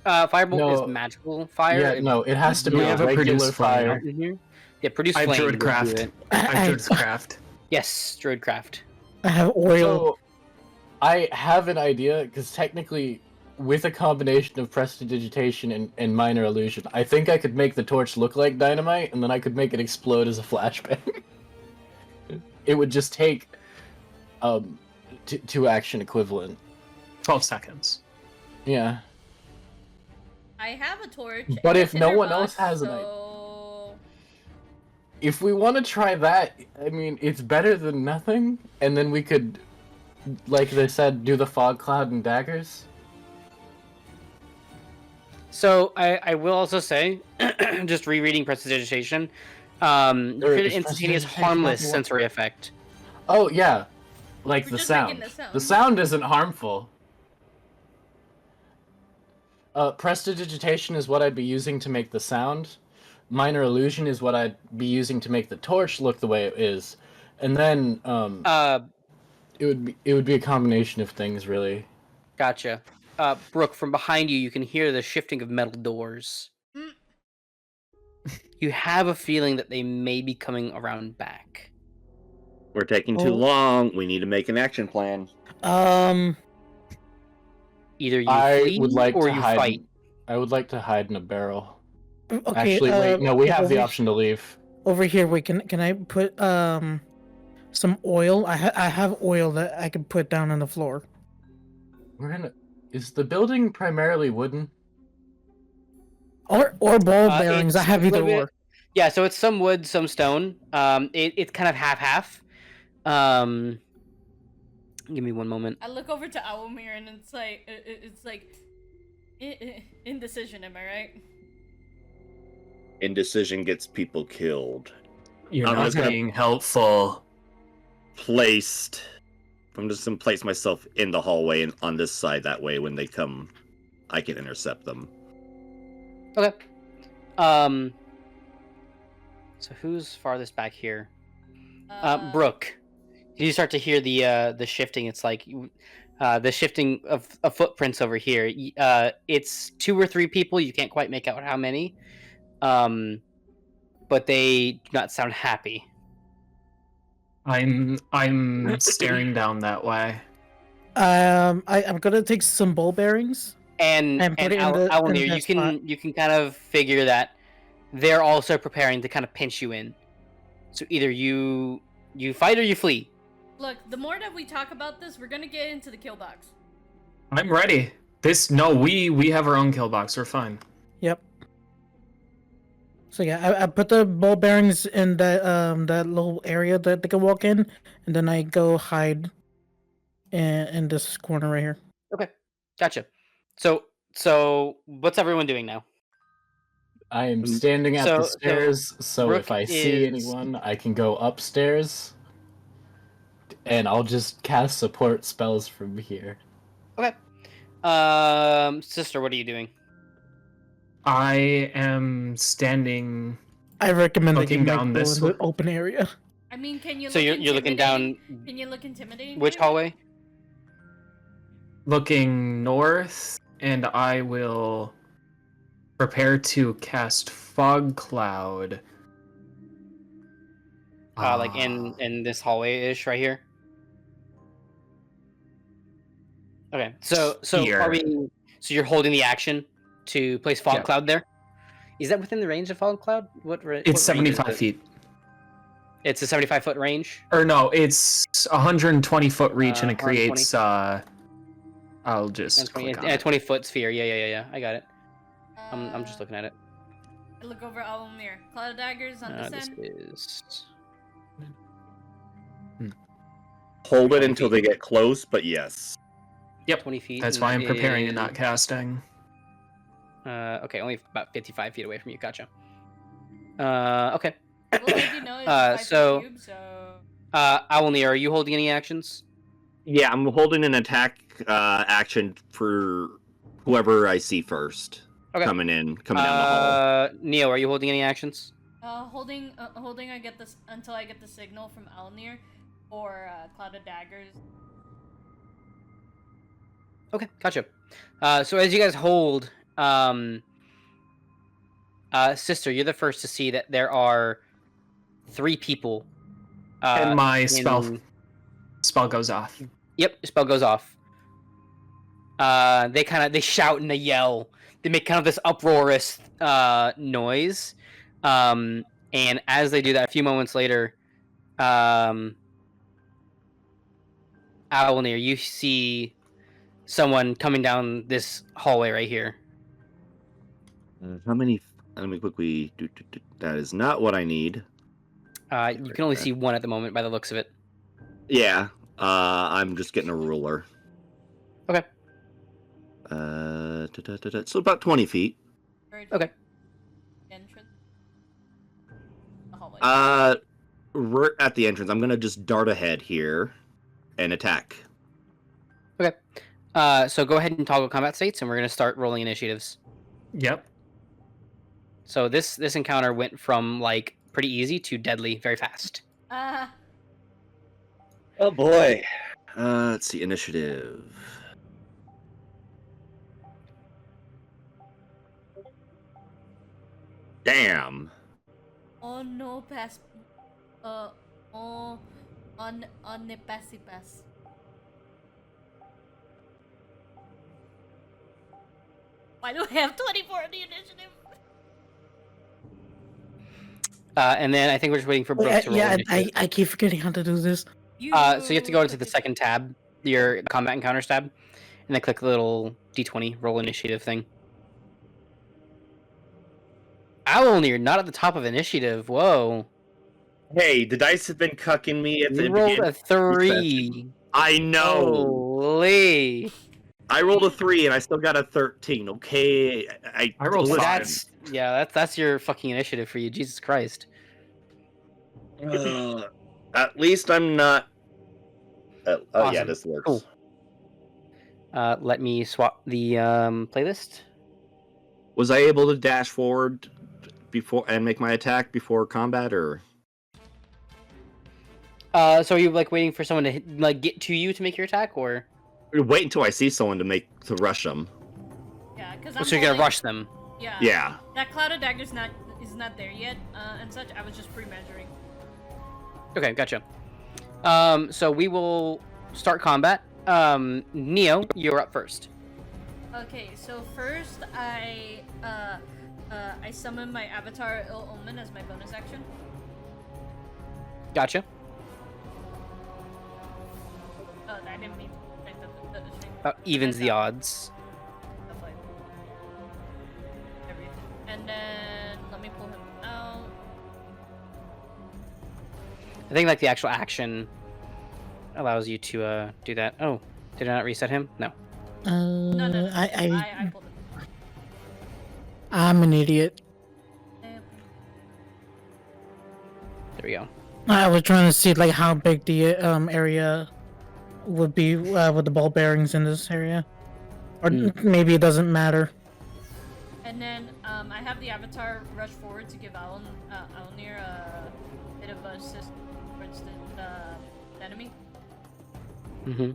Speaker 2: Firebolt
Speaker 3: No.
Speaker 2: is magical fire.
Speaker 3: Yeah, no, it has to
Speaker 4: Do
Speaker 3: be
Speaker 4: we
Speaker 3: a
Speaker 4: have a
Speaker 3: regular
Speaker 4: produce flame?
Speaker 3: fire.
Speaker 2: Mhm. Yeah, produce
Speaker 4: I have
Speaker 2: flame.
Speaker 4: Druidcraft.
Speaker 2: would do it.
Speaker 4: I have
Speaker 7: I,
Speaker 4: Druidcraft.
Speaker 2: Yes, Druidcraft.
Speaker 7: I have oil.
Speaker 3: So, I have an idea, because technically, with a combination of prestidigitation and minor illusion, I think I could make the torch look like dynamite, and then I could make it explode as a flashbang. It would just take two action equivalent.
Speaker 4: 12 seconds.
Speaker 3: Yeah.
Speaker 1: I have a torch.
Speaker 3: But
Speaker 1: and a
Speaker 3: if no one
Speaker 1: tinderbox,
Speaker 3: else has an
Speaker 1: so...
Speaker 3: If we want to try that, I mean, it's better than nothing, and then we could, like they said, do the fog cloud and daggers.
Speaker 2: So I will also say, just rereading prestidigitation, you
Speaker 3: Or
Speaker 2: create
Speaker 3: is
Speaker 2: an instantaneous
Speaker 3: prestidigitation
Speaker 2: harmless
Speaker 3: not the one-
Speaker 2: sensory effect.
Speaker 3: Oh, yeah. Like
Speaker 1: We're
Speaker 3: the
Speaker 1: just
Speaker 3: sound.
Speaker 1: making the sound.
Speaker 3: The sound isn't harmful. Prestidigitation is what I'd be using to make the sound. Minor illusion is what I'd be using to make the torch look the way it is. And then it would be a combination of things, really.
Speaker 2: Gotcha. Brooke, from behind you, you can hear the shifting of metal doors.
Speaker 1: Mm.
Speaker 2: You have a feeling that they may be coming around back.
Speaker 6: We're taking too
Speaker 7: Oh.
Speaker 6: long. We need to make an action plan.
Speaker 2: Either you
Speaker 3: I
Speaker 2: flee
Speaker 3: would like
Speaker 2: or
Speaker 3: to
Speaker 2: you
Speaker 3: hide.
Speaker 2: fight.
Speaker 3: I would like to hide in a barrel.
Speaker 7: Okay.
Speaker 3: Actually, wait. No, we have the
Speaker 7: over-
Speaker 3: option to leave.
Speaker 7: Over here, wait. Can I put some oil? I have oil that I can put down on the floor.
Speaker 3: We're gonna. Is the building primarily wooden?
Speaker 7: Or ball bearings. I
Speaker 2: it's
Speaker 7: have
Speaker 2: a
Speaker 7: either
Speaker 2: little bit-
Speaker 7: or.
Speaker 2: Yeah, so it's some wood, some stone. It's kind of half-half. Give me one moment.
Speaker 1: I look over to Owllmere and it's like indecision. Am I right?
Speaker 6: Indecision gets people killed.
Speaker 4: You're
Speaker 6: I'm
Speaker 4: not
Speaker 6: just gonna-
Speaker 4: being helpful.
Speaker 6: Placed. I'm just gonna place myself in the hallway and on this side. That way, when they come, I can intercept them.
Speaker 2: Okay. So who's farthest back here? Brooke. You start to hear the shifting. It's like the shifting of footprints over here. It's 2 or 3 people. You can't quite make out how many. But they do not sound happy.
Speaker 4: I'm staring down that way.
Speaker 7: I'm gonna take some ball bearings.
Speaker 2: And
Speaker 7: put it in the
Speaker 2: Allomere,
Speaker 7: that spot.
Speaker 2: you can kind of figure that they're also preparing to kind of pinch you in. So either you fight or you flee.
Speaker 1: Look, the more that we talk about this, we're gonna get into the kill box.
Speaker 4: I'm ready. We have our own kill box. We're fine.
Speaker 7: Yep. So yeah, I put the ball bearings in that little area that they can walk in, and then I go hide in this corner right here.
Speaker 2: Okay, gotcha. So what's everyone doing now?
Speaker 3: I am standing at
Speaker 2: So-
Speaker 3: the
Speaker 2: so
Speaker 3: stairs, so
Speaker 2: Brooke
Speaker 3: if I see
Speaker 2: is-
Speaker 3: anyone, I can go upstairs, and I'll just cast support spells from here.
Speaker 2: Okay. Sister, what are you doing?
Speaker 4: I am standing.
Speaker 7: I recommend that you
Speaker 4: Looking
Speaker 7: might
Speaker 4: down
Speaker 7: go
Speaker 4: this
Speaker 7: in the
Speaker 4: way.
Speaker 7: open area.
Speaker 1: I mean, can you?
Speaker 2: So
Speaker 1: look
Speaker 2: you're looking down
Speaker 1: intimidating? Can you look intimidating?
Speaker 2: which
Speaker 1: baby?
Speaker 2: hallway?
Speaker 4: Looking north, and I will prepare to cast fog cloud.
Speaker 2: Like in this hallway ish right here. Okay. So
Speaker 4: Here.
Speaker 2: are we? So you're holding the action to place fog
Speaker 4: Yeah.
Speaker 2: cloud there. Is that within the range of Fallen Cloud? What
Speaker 4: It's
Speaker 2: what range is
Speaker 4: 75
Speaker 2: it?
Speaker 4: feet.
Speaker 2: It's a 75-foot range.
Speaker 4: Or no, it's 120 foot reach, and it
Speaker 2: 120.
Speaker 4: creates. I'll just click on
Speaker 2: a
Speaker 4: it.
Speaker 2: 20-foot sphere. Yeah. I got it. I'm just looking at it.
Speaker 1: I look over Owllmere. Cloud of daggers on
Speaker 2: This
Speaker 1: descend.
Speaker 2: is
Speaker 6: Hold it until they get close, but yes.
Speaker 4: Yep.
Speaker 2: 20 feet.
Speaker 4: That's
Speaker 2: and
Speaker 4: why I'm
Speaker 2: that
Speaker 4: preparing and
Speaker 2: is-
Speaker 4: not casting.
Speaker 2: Okay, only about 55 feet away from you. Gotcha. Okay.
Speaker 1: We'll let you know it's a 5
Speaker 2: so-
Speaker 1: cube, so...
Speaker 2: Owllmere, are you holding any actions?
Speaker 6: Yeah, I'm holding an attack action for whoever I see first.
Speaker 2: Okay.
Speaker 6: Coming down the hall.
Speaker 2: Neo, are you holding any actions?
Speaker 1: Holding I get this until I get the signal from Allomere for Cloud of Daggers.
Speaker 2: Okay, gotcha. So as you guys hold, sister, you're the first to see that there are 3 people.
Speaker 4: And my spell goes off.
Speaker 2: Yep, your spell goes off. They shout and they yell. They make kind of this uproarious noise. And as they do that, a few moments later, Owllmere, you see someone coming down this hallway right here.
Speaker 6: How many? Let me quickly. That is not what I need.
Speaker 2: You can only see one at the moment by the looks of it.
Speaker 6: Yeah. I'm just getting a ruler.
Speaker 2: Okay.
Speaker 6: So about 20 feet.
Speaker 2: Okay.
Speaker 1: Entrance. The hallway.
Speaker 6: Right at the entrance. I'm gonna just dart ahead here and attack.
Speaker 2: Okay. So go ahead and toggle combat states, and we're gonna start rolling initiatives.
Speaker 4: Yep.
Speaker 2: So this encounter went from like pretty easy to deadly very fast.
Speaker 6: Oh boy. Let's see, initiative. Damn.
Speaker 1: Oh no, pass. On the passy pass. Why do I have 24 in the initiative?
Speaker 2: And then I think we're just waiting for Brooke to roll. Initiative.
Speaker 7: I keep forgetting how to do this.
Speaker 2: So you have to go into the second tab, your combat encounters tab, and then click the little D20 roll initiative thing. Owllmere, not at the top of initiative. Whoa.
Speaker 6: Hey, the dice have been cucking me at the
Speaker 2: You rolled
Speaker 6: beginning.
Speaker 2: a 3.
Speaker 6: I know.
Speaker 2: Holy.
Speaker 6: I rolled a 3 and I still got a 13. Okay, I
Speaker 4: rolled
Speaker 6: listen,
Speaker 4: five.
Speaker 2: That's your fucking initiative for you. Jesus Christ.
Speaker 6: At least I'm not. Oh yeah,
Speaker 2: Awesome.
Speaker 6: this works.
Speaker 2: Cool. Let me swap the playlist.
Speaker 6: Was I able to dash forward before and make my attack before combat, or?
Speaker 2: So are you like waiting for someone to like get to you to make your attack, or?
Speaker 6: Wait until I see someone to rush them.
Speaker 1: Yeah, because
Speaker 2: So you're gonna rush them.
Speaker 1: Yeah.
Speaker 6: Yeah.
Speaker 1: That Cloud of Daggers is not there yet, and such. I was just pre-measuring.
Speaker 2: Okay, gotcha. So we will start combat. Neo, you're up first.
Speaker 1: Okay, so first I summon my avatar Owllmere as my bonus action.
Speaker 2: Gotcha.
Speaker 1: Oh, I didn't mean like
Speaker 2: About evens the odds.
Speaker 1: stuff like everything. And then let me pull him out.
Speaker 2: I think like the actual action allows you to do that. Oh, did I not reset him? No.
Speaker 1: No. I pulled him.
Speaker 7: I'm an idiot.
Speaker 1: Yep.
Speaker 2: There we go.
Speaker 7: I was trying to see like how big the area would be with the ball bearings in this area, or maybe it doesn't matter.
Speaker 1: And then I have the avatar rush forward to give Owllmere a bit of assist towards the enemy.
Speaker 2: Mm-hmm.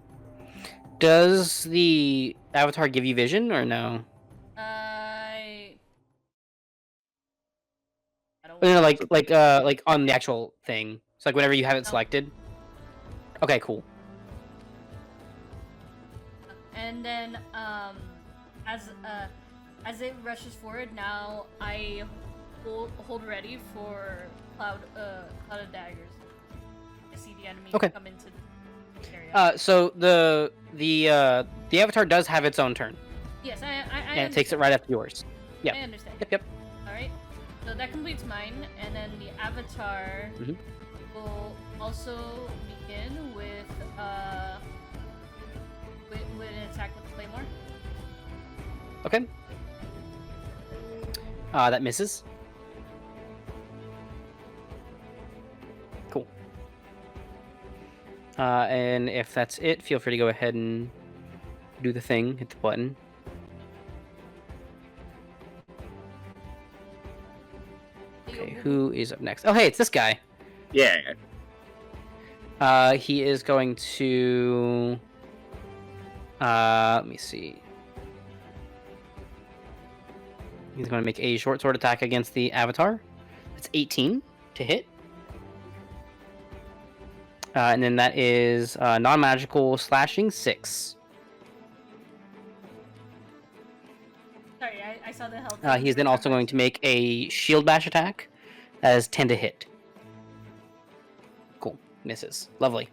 Speaker 2: Does the avatar give you vision or no?
Speaker 1: I don't
Speaker 2: No, like on the actual thing. So like whenever you have it selected. Okay, cool.
Speaker 1: as it rushes forward, now I hold ready for cloud of daggers. I see the enemy
Speaker 2: Okay.
Speaker 1: come into the area.
Speaker 2: So the avatar does have its own turn,
Speaker 1: Yes, I
Speaker 2: and it takes it right after yours. Yeah.
Speaker 1: I understand.
Speaker 2: Yep.
Speaker 1: Alright. So that completes mine, and then the avatar will also begin with an attack with the claymore.
Speaker 2: Okay. That misses. Cool. And if that's it, feel free to go ahead and do the thing. Hit the button. Okay, who is up next? Oh, hey, it's this guy.
Speaker 6: Yeah.
Speaker 2: He is going to. Let me see. He's going to make a short sword attack against the avatar. It's 18 to hit. And then that is non-magical slashing 6.
Speaker 1: Sorry, I saw the health.
Speaker 2: He's then also going to make a shield bash attack. That is 10 to hit. Cool. Misses. Lovely.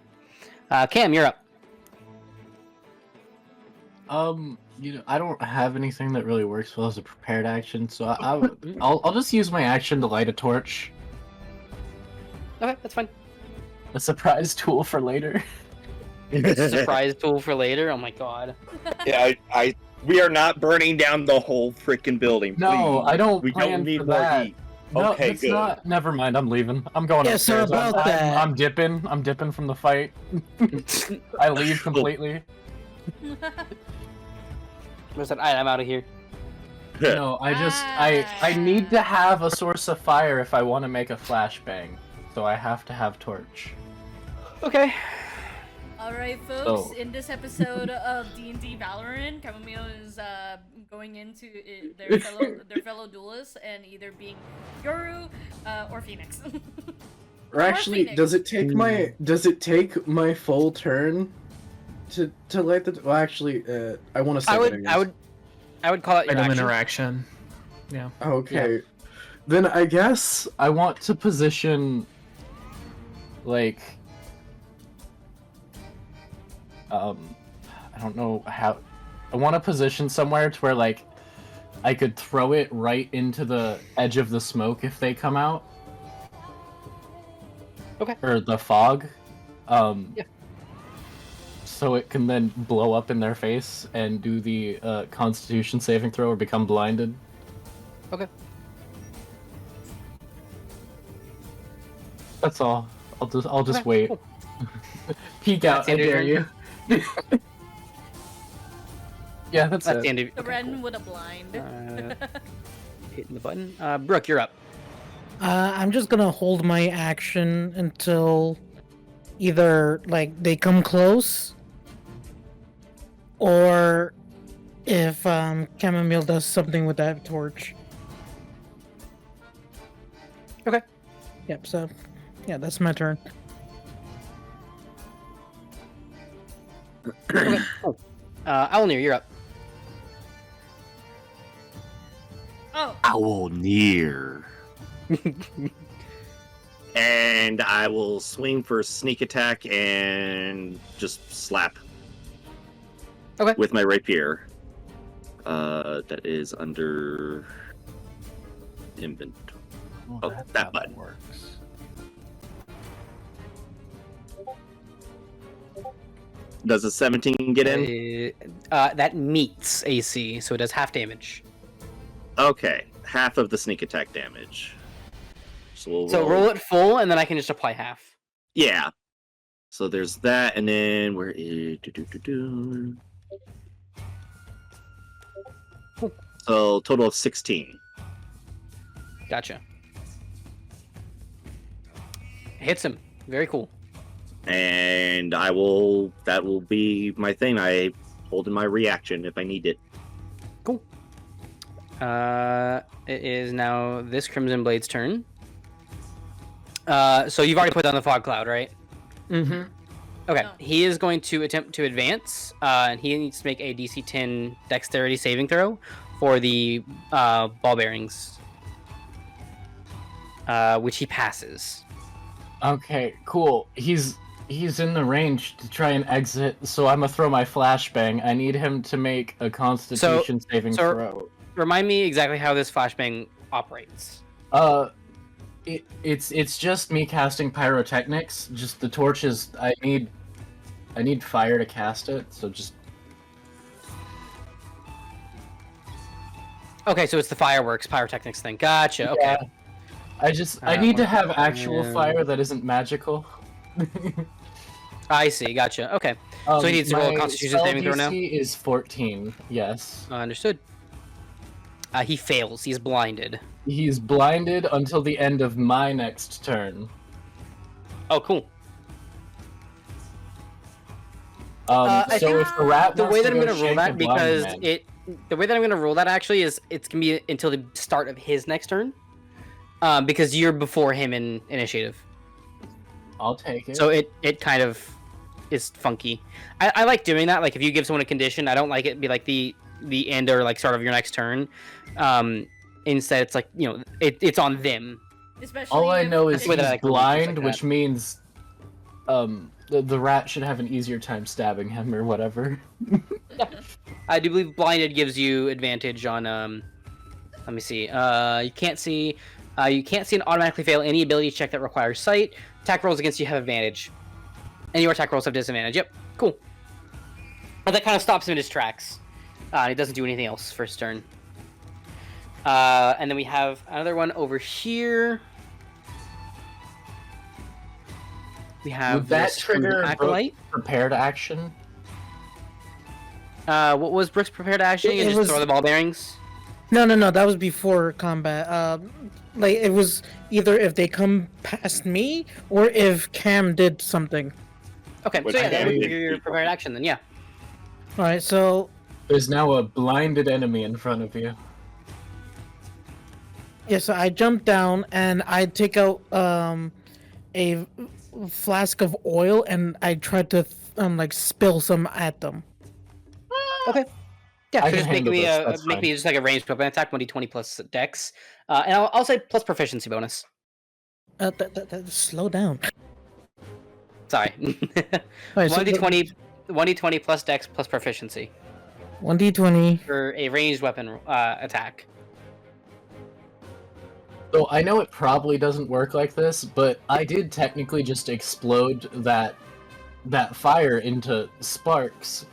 Speaker 2: Cam, you're up.
Speaker 3: I don't have anything that really works well as a prepared action, so I'll just use my action to light a torch.
Speaker 2: Okay, that's fine.
Speaker 3: A surprise tool for later.
Speaker 2: Surprise tool for later. Oh my god.
Speaker 6: Yeah, we are not burning down the whole freaking building.
Speaker 3: No,
Speaker 6: please.
Speaker 3: I don't
Speaker 6: We
Speaker 3: plan
Speaker 6: don't need
Speaker 3: for
Speaker 6: more
Speaker 3: that.
Speaker 6: heat.
Speaker 3: No,
Speaker 6: Okay,
Speaker 3: it's
Speaker 6: good.
Speaker 3: not. Never mind. I'm leaving. I'm going
Speaker 7: Yeah, so
Speaker 3: upstairs.
Speaker 7: about that-
Speaker 3: I'm dipping. I'm dipping from the fight. I leave completely.
Speaker 2: Where's that? I'm out of here.
Speaker 3: No, I need to have a source of fire if I want to make a flashbang. So I have to have torch.
Speaker 2: Okay.
Speaker 1: Alright, folks,
Speaker 3: Oh.
Speaker 1: in this episode of D&D Valorant, Chammomile is going into their fellow duelists and either being Yoru or Phoenix.
Speaker 5: Or actually,
Speaker 1: Phoenix.
Speaker 5: does it take my full turn to light the? Well, actually, I want to say
Speaker 2: I would call it your
Speaker 4: Random
Speaker 2: action.
Speaker 4: interaction. Yeah.
Speaker 5: Okay, then I guess
Speaker 3: I want to position, like, I don't know how. I want to position somewhere to where, like, I could throw it right into the edge of the smoke if they come out.
Speaker 2: Okay.
Speaker 3: Or the fog.
Speaker 2: Yeah.
Speaker 3: So it can then blow up in their face and do the Constitution saving throw or become blinded.
Speaker 2: Okay.
Speaker 3: That's all. I'll just
Speaker 2: Okay,
Speaker 3: wait.
Speaker 2: cool.
Speaker 3: Peek out.
Speaker 2: That's the
Speaker 3: I
Speaker 2: end of your
Speaker 3: dare you. Yeah, that's
Speaker 2: That's
Speaker 3: it.
Speaker 2: the end of.
Speaker 1: The
Speaker 2: Okay,
Speaker 1: Ren with a blind.
Speaker 2: cool. Hitting the button. Brooke, you're up.
Speaker 7: I'm just gonna hold my action until either like they come close, or if Chamomile does something with that torch.
Speaker 2: Okay.
Speaker 7: Yep. So, yeah, that's my turn.
Speaker 2: Okay. Cool. Owllmere, you're up.
Speaker 1: Oh,
Speaker 6: Owllmere. And I will swing for sneak attack and just slap.
Speaker 2: Okay.
Speaker 6: With my rapier. That is under inventory. Oh,
Speaker 3: that's
Speaker 6: that
Speaker 3: how
Speaker 6: button.
Speaker 3: works.
Speaker 6: Does a 17 get in?
Speaker 2: That meets AC, so it does half damage.
Speaker 6: Okay, half of the sneak attack damage. So we'll
Speaker 2: So roll it full, and then I can just apply half.
Speaker 6: Yeah. So there's that, and then where is So total of 16.
Speaker 2: Gotcha. Hits him. Very cool.
Speaker 6: And that will be my thing. I hold in my reaction if I need it.
Speaker 2: Cool. It is now this Crimson Blade's turn. So you've already put down the fog cloud, right?
Speaker 4: Mm-hmm.
Speaker 2: Okay.
Speaker 1: No.
Speaker 2: He is going to attempt to advance, and he needs to make a DC 10 Dexterity saving throw, for the ball bearings, which he passes.
Speaker 3: Okay, cool. He's in the range to try and exit, so I'm gonna throw my flashbang. I need him to make a Constitution saving throw.
Speaker 2: Remind me exactly how this flashbang operates.
Speaker 3: It's just me casting pyrotechnics. Just the torches. I need fire to cast it. So just.
Speaker 2: Okay, so it's the fireworks pyrotechnics thing. Gotcha. Okay.
Speaker 3: Yeah. I need to have actual fire that isn't magical.
Speaker 2: I see. Gotcha. Okay. So he needs to roll a Constitution saving throw now.
Speaker 3: DC is 14. Yes.
Speaker 2: Understood. He fails. He's blinded.
Speaker 3: He's blinded until the end of my next turn.
Speaker 2: Oh, cool.
Speaker 3: So if the rat
Speaker 2: the way that I'm
Speaker 3: going
Speaker 2: gonna
Speaker 3: to
Speaker 2: roll that, because the way that I'm gonna roll that actually is it's gonna be until the start of his next turn, because you're before him in initiative.
Speaker 3: I'll take it.
Speaker 2: So it kind of is funky. I like doing that. Like if you give someone a condition, I don't like it be like the end or like start of your next turn. Instead, it's like it's on them.
Speaker 1: Especially
Speaker 3: all I know is he's
Speaker 2: like
Speaker 3: blind, which means the rat should have an easier time stabbing him or whatever.
Speaker 2: I do believe blinded gives you advantage on let me see. You can't see and automatically fail any ability check that requires sight. Attack rolls against you have advantage. And your attack rolls have disadvantage. Yep, cool. But that kind of stops him in his tracks. He doesn't do anything else first turn. And then we have another one over here. We have
Speaker 3: Would that trigger
Speaker 2: acolyte
Speaker 3: prepared action?
Speaker 2: What was Brooke's prepared action? You just throw the ball bearings?
Speaker 7: No, that was before combat. Like it was either if they come past me or if Cam did something.
Speaker 2: Okay, so yeah, that would be your prepared action then, yeah.
Speaker 7: Alright, so
Speaker 3: There's now a blinded enemy in front of you.
Speaker 7: yeah, so I jump down and I take out a flask of oil and I try to like spill some at them.
Speaker 2: Okay. Yeah,
Speaker 3: I
Speaker 2: so
Speaker 3: can
Speaker 2: just make
Speaker 3: handle
Speaker 2: me
Speaker 3: this, that's
Speaker 2: make
Speaker 3: fine.
Speaker 2: me just like a ranged weapon attack, 1d20 plus dex. And I'll say plus proficiency bonus.
Speaker 7: Slow down.
Speaker 2: Sorry.
Speaker 7: Alright, so
Speaker 2: 1d20 plus dex plus proficiency
Speaker 7: 1d20.
Speaker 2: for a ranged weapon attack.
Speaker 3: So I know it probably doesn't work like this, but I did technically just explode that fire into sparks.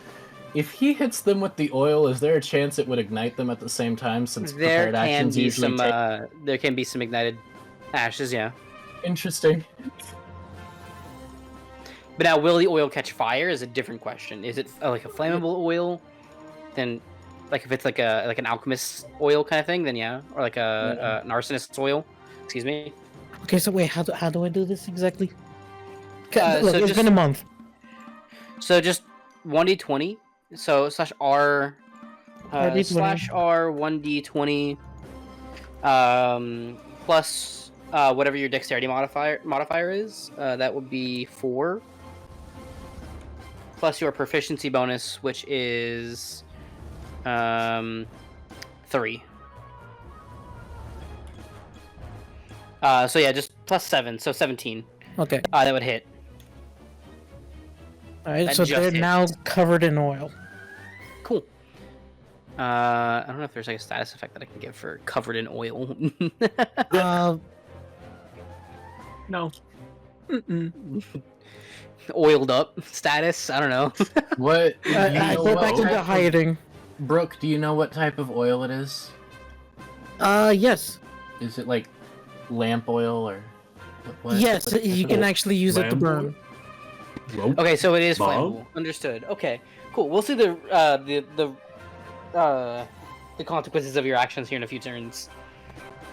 Speaker 3: If he hits them with the oil, is there a chance it would ignite them at the same time? Since prepared actions usually
Speaker 2: there can be some ignited ashes, yeah.
Speaker 3: Interesting.
Speaker 2: But now, will the oil catch fire? Is a different question. Is it like a flammable oil? Then, like if it's like an alchemist oil kind of thing, then yeah, or like an arsonist's oil. Excuse me.
Speaker 7: Okay, so wait, how do I do this exactly?
Speaker 2: So
Speaker 7: Look, it's been a month.
Speaker 2: So just 1d20. So /R /R 1d20 plus whatever your dexterity modifier is. That would be 4 plus your proficiency bonus, which is 3. So yeah, just plus 7, so 17.
Speaker 7: Okay.
Speaker 2: That would hit.
Speaker 7: Alright,
Speaker 2: That
Speaker 7: so
Speaker 2: just
Speaker 7: they're
Speaker 2: hits.
Speaker 7: now covered in oil.
Speaker 2: Cool. I don't know if there's like a status effect that I can give for covered in oil.
Speaker 4: No.
Speaker 2: Oiled up status. I don't know.
Speaker 3: What?
Speaker 7: I go back into hiding.
Speaker 3: Brooke, do you know what type of oil it is?
Speaker 7: Yes.
Speaker 3: Is it like lamp oil or? What?
Speaker 7: Yes, you can actually use it to burn.
Speaker 2: Okay, so it is
Speaker 4: Mom?
Speaker 2: flammable. Understood. Okay, cool. We'll see the consequences of your actions here in a few turns.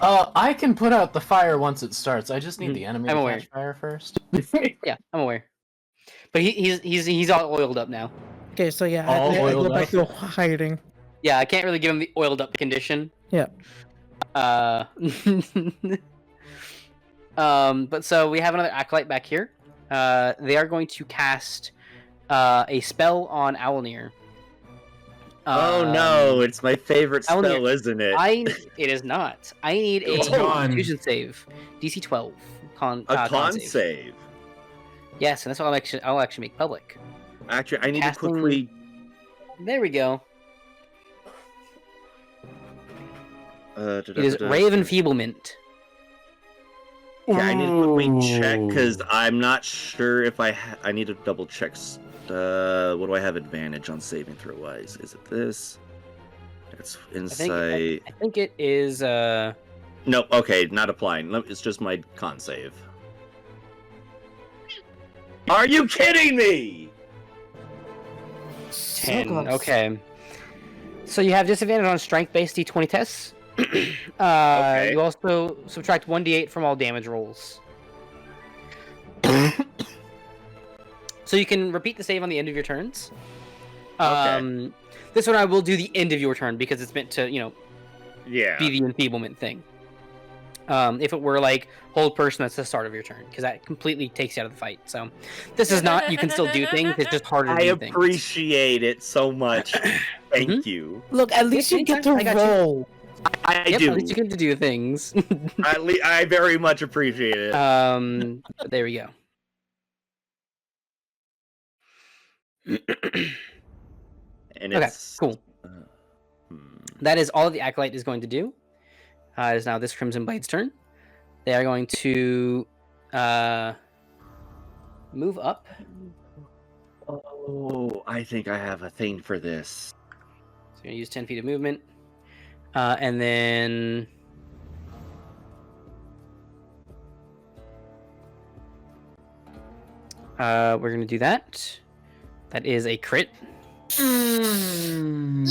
Speaker 3: I can put out the fire once it starts. I just need the enemy
Speaker 2: I'm
Speaker 3: to
Speaker 2: aware.
Speaker 3: catch fire first.
Speaker 2: Yeah, I'm aware. But he's all oiled up now.
Speaker 7: Okay, so yeah,
Speaker 3: All
Speaker 7: I go
Speaker 3: oiled
Speaker 7: back to hiding.
Speaker 2: Yeah, I can't really give him the oiled up condition.
Speaker 7: Yeah.
Speaker 2: But so we have another acolyte back here. They are going to cast a spell on Owllmere.
Speaker 6: Oh no, it's my favorite
Speaker 2: Owllmere,
Speaker 6: spell, isn't it?
Speaker 2: It is not. I need a
Speaker 4: It's gone.
Speaker 2: Constitution save. DC 12. Con
Speaker 6: con
Speaker 2: save.
Speaker 6: save.
Speaker 2: Yes, and that's what I'll actually make public.
Speaker 6: Actually, I need
Speaker 2: Casting-
Speaker 6: to quickly.
Speaker 2: There we go. It is
Speaker 6: da-da-da-da.
Speaker 2: Ray of Enfeeblement.
Speaker 6: Yeah, I need to quickly check because I'm not sure if I need to double check. What do I have advantage on saving throw wise? Is it this? It's insight.
Speaker 2: I think it is.
Speaker 6: No, okay, not applying. It's just my con save. Are you kidding me?
Speaker 2: 10.
Speaker 7: close.
Speaker 2: Okay. So you have disadvantage on strength-based D20 tests.
Speaker 6: Okay.
Speaker 2: You also subtract 1d8 from all damage rolls. So you can repeat the save on the end of your turns.
Speaker 6: Okay.
Speaker 2: This one I will do the end of your turn because it's meant to,
Speaker 6: Yeah.
Speaker 2: be the enfeeblement thing. If it were like hold person, that's the start of your turn because that completely takes you out of the fight. So this is not. You can still do things. It's just harder to
Speaker 6: I
Speaker 2: do things.
Speaker 6: appreciate it so much. Thank you.
Speaker 7: Look, at least you get to
Speaker 2: I got you.
Speaker 7: roll.
Speaker 6: I
Speaker 2: Yep,
Speaker 6: do.
Speaker 2: at least you get to do things.
Speaker 6: I very much appreciate it.
Speaker 2: But there we go.
Speaker 6: And
Speaker 2: Okay,
Speaker 6: it's
Speaker 2: cool. That is all the Acolyte is going to do. It is now this Crimson Blade's turn. They are going to move up.
Speaker 6: Oh, I think I have a thing for this.
Speaker 2: So you're going to use 10 feet of movement. And then... we're going to do that. That is a crit.
Speaker 7: Ooh.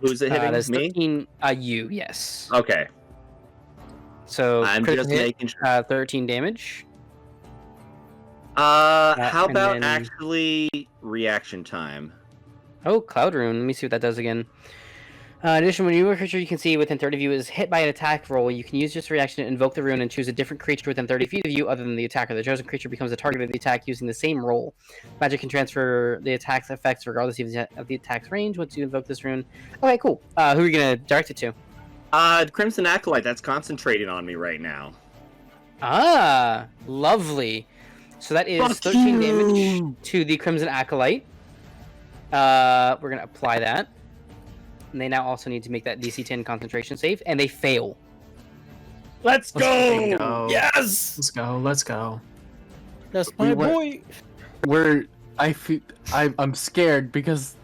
Speaker 6: Who's it hitting?
Speaker 2: That's
Speaker 6: Me?
Speaker 2: 13, you, yes.
Speaker 6: Okay.
Speaker 2: So
Speaker 6: I'm
Speaker 2: critical
Speaker 6: just
Speaker 2: hit,
Speaker 6: making sure.
Speaker 2: 13 damage.
Speaker 6: How
Speaker 2: and
Speaker 6: about
Speaker 2: then-
Speaker 6: actually reaction time?
Speaker 2: Oh, Cloud Rune. Let me see what that does again. In addition, when you a creature you can see within 30 of you is hit by an attack roll, you can use this reaction to invoke the rune and choose a different creature within 30 feet of you other than the attacker. The chosen creature becomes the target of the attack using the same roll. Magic can transfer the attack's effects regardless of the attack's range once you invoke this rune. Okay, cool. Who are you going to direct it to?
Speaker 6: Crimson Acolyte, that's concentrating on me right now.
Speaker 2: Ah, lovely. So that is 13 damage to the Crimson Acolyte. We're going to apply that. And they now also need to make that DC 10 concentration save, and they fail.
Speaker 6: Let's
Speaker 4: go!
Speaker 6: go!
Speaker 3: Yes.
Speaker 4: Let's go.
Speaker 7: That's my boy.
Speaker 3: I'm scared because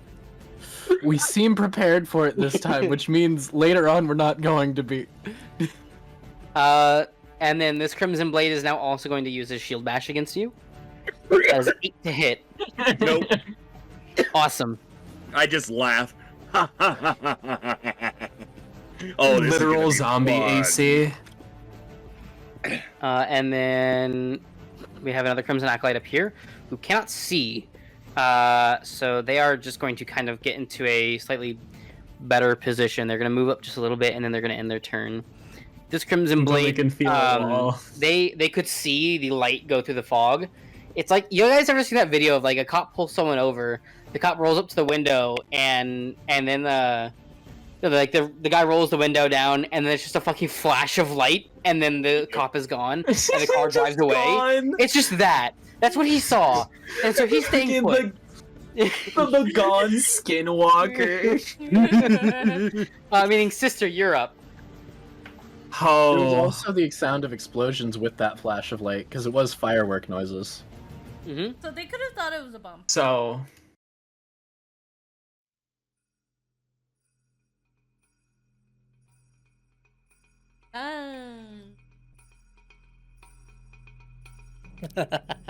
Speaker 3: we seem prepared for it this time, which means later on we're not going to be.
Speaker 2: And then this Crimson Blade is now also going to use his shield bash against you. That is 8 to hit.
Speaker 6: Nope.
Speaker 2: Awesome.
Speaker 6: I just laugh. Oh, this is
Speaker 4: Literal
Speaker 6: gonna be
Speaker 4: zombie
Speaker 6: fun.
Speaker 4: AC.
Speaker 2: And then we have another Crimson Acolyte up here who cannot see. So they are just going to kind of get into a slightly better position. They're going to move up just a little bit, and then they're going to end their turn. This Crimson
Speaker 4: Until they
Speaker 2: Blade,
Speaker 4: can feel the wall.
Speaker 2: they could see the light go through the fog. It's like, you guys ever see that video of like a cop pulls someone over, the cop rolls up to the window, and then the guy rolls the window down, and then it's just a fucking flash of light, and then the cop is gone, and the car drives away.
Speaker 4: Gone.
Speaker 2: It's just that. That's what he saw, and so he's staying put.
Speaker 4: The gone skinwalker.
Speaker 2: Meaning, sister, you're up.
Speaker 3: There was
Speaker 4: Oh,
Speaker 3: also the sound of explosions with that flash of light, because it was firework noises.
Speaker 2: Mm-hmm.
Speaker 1: So they could have thought it was a bomb.
Speaker 4: so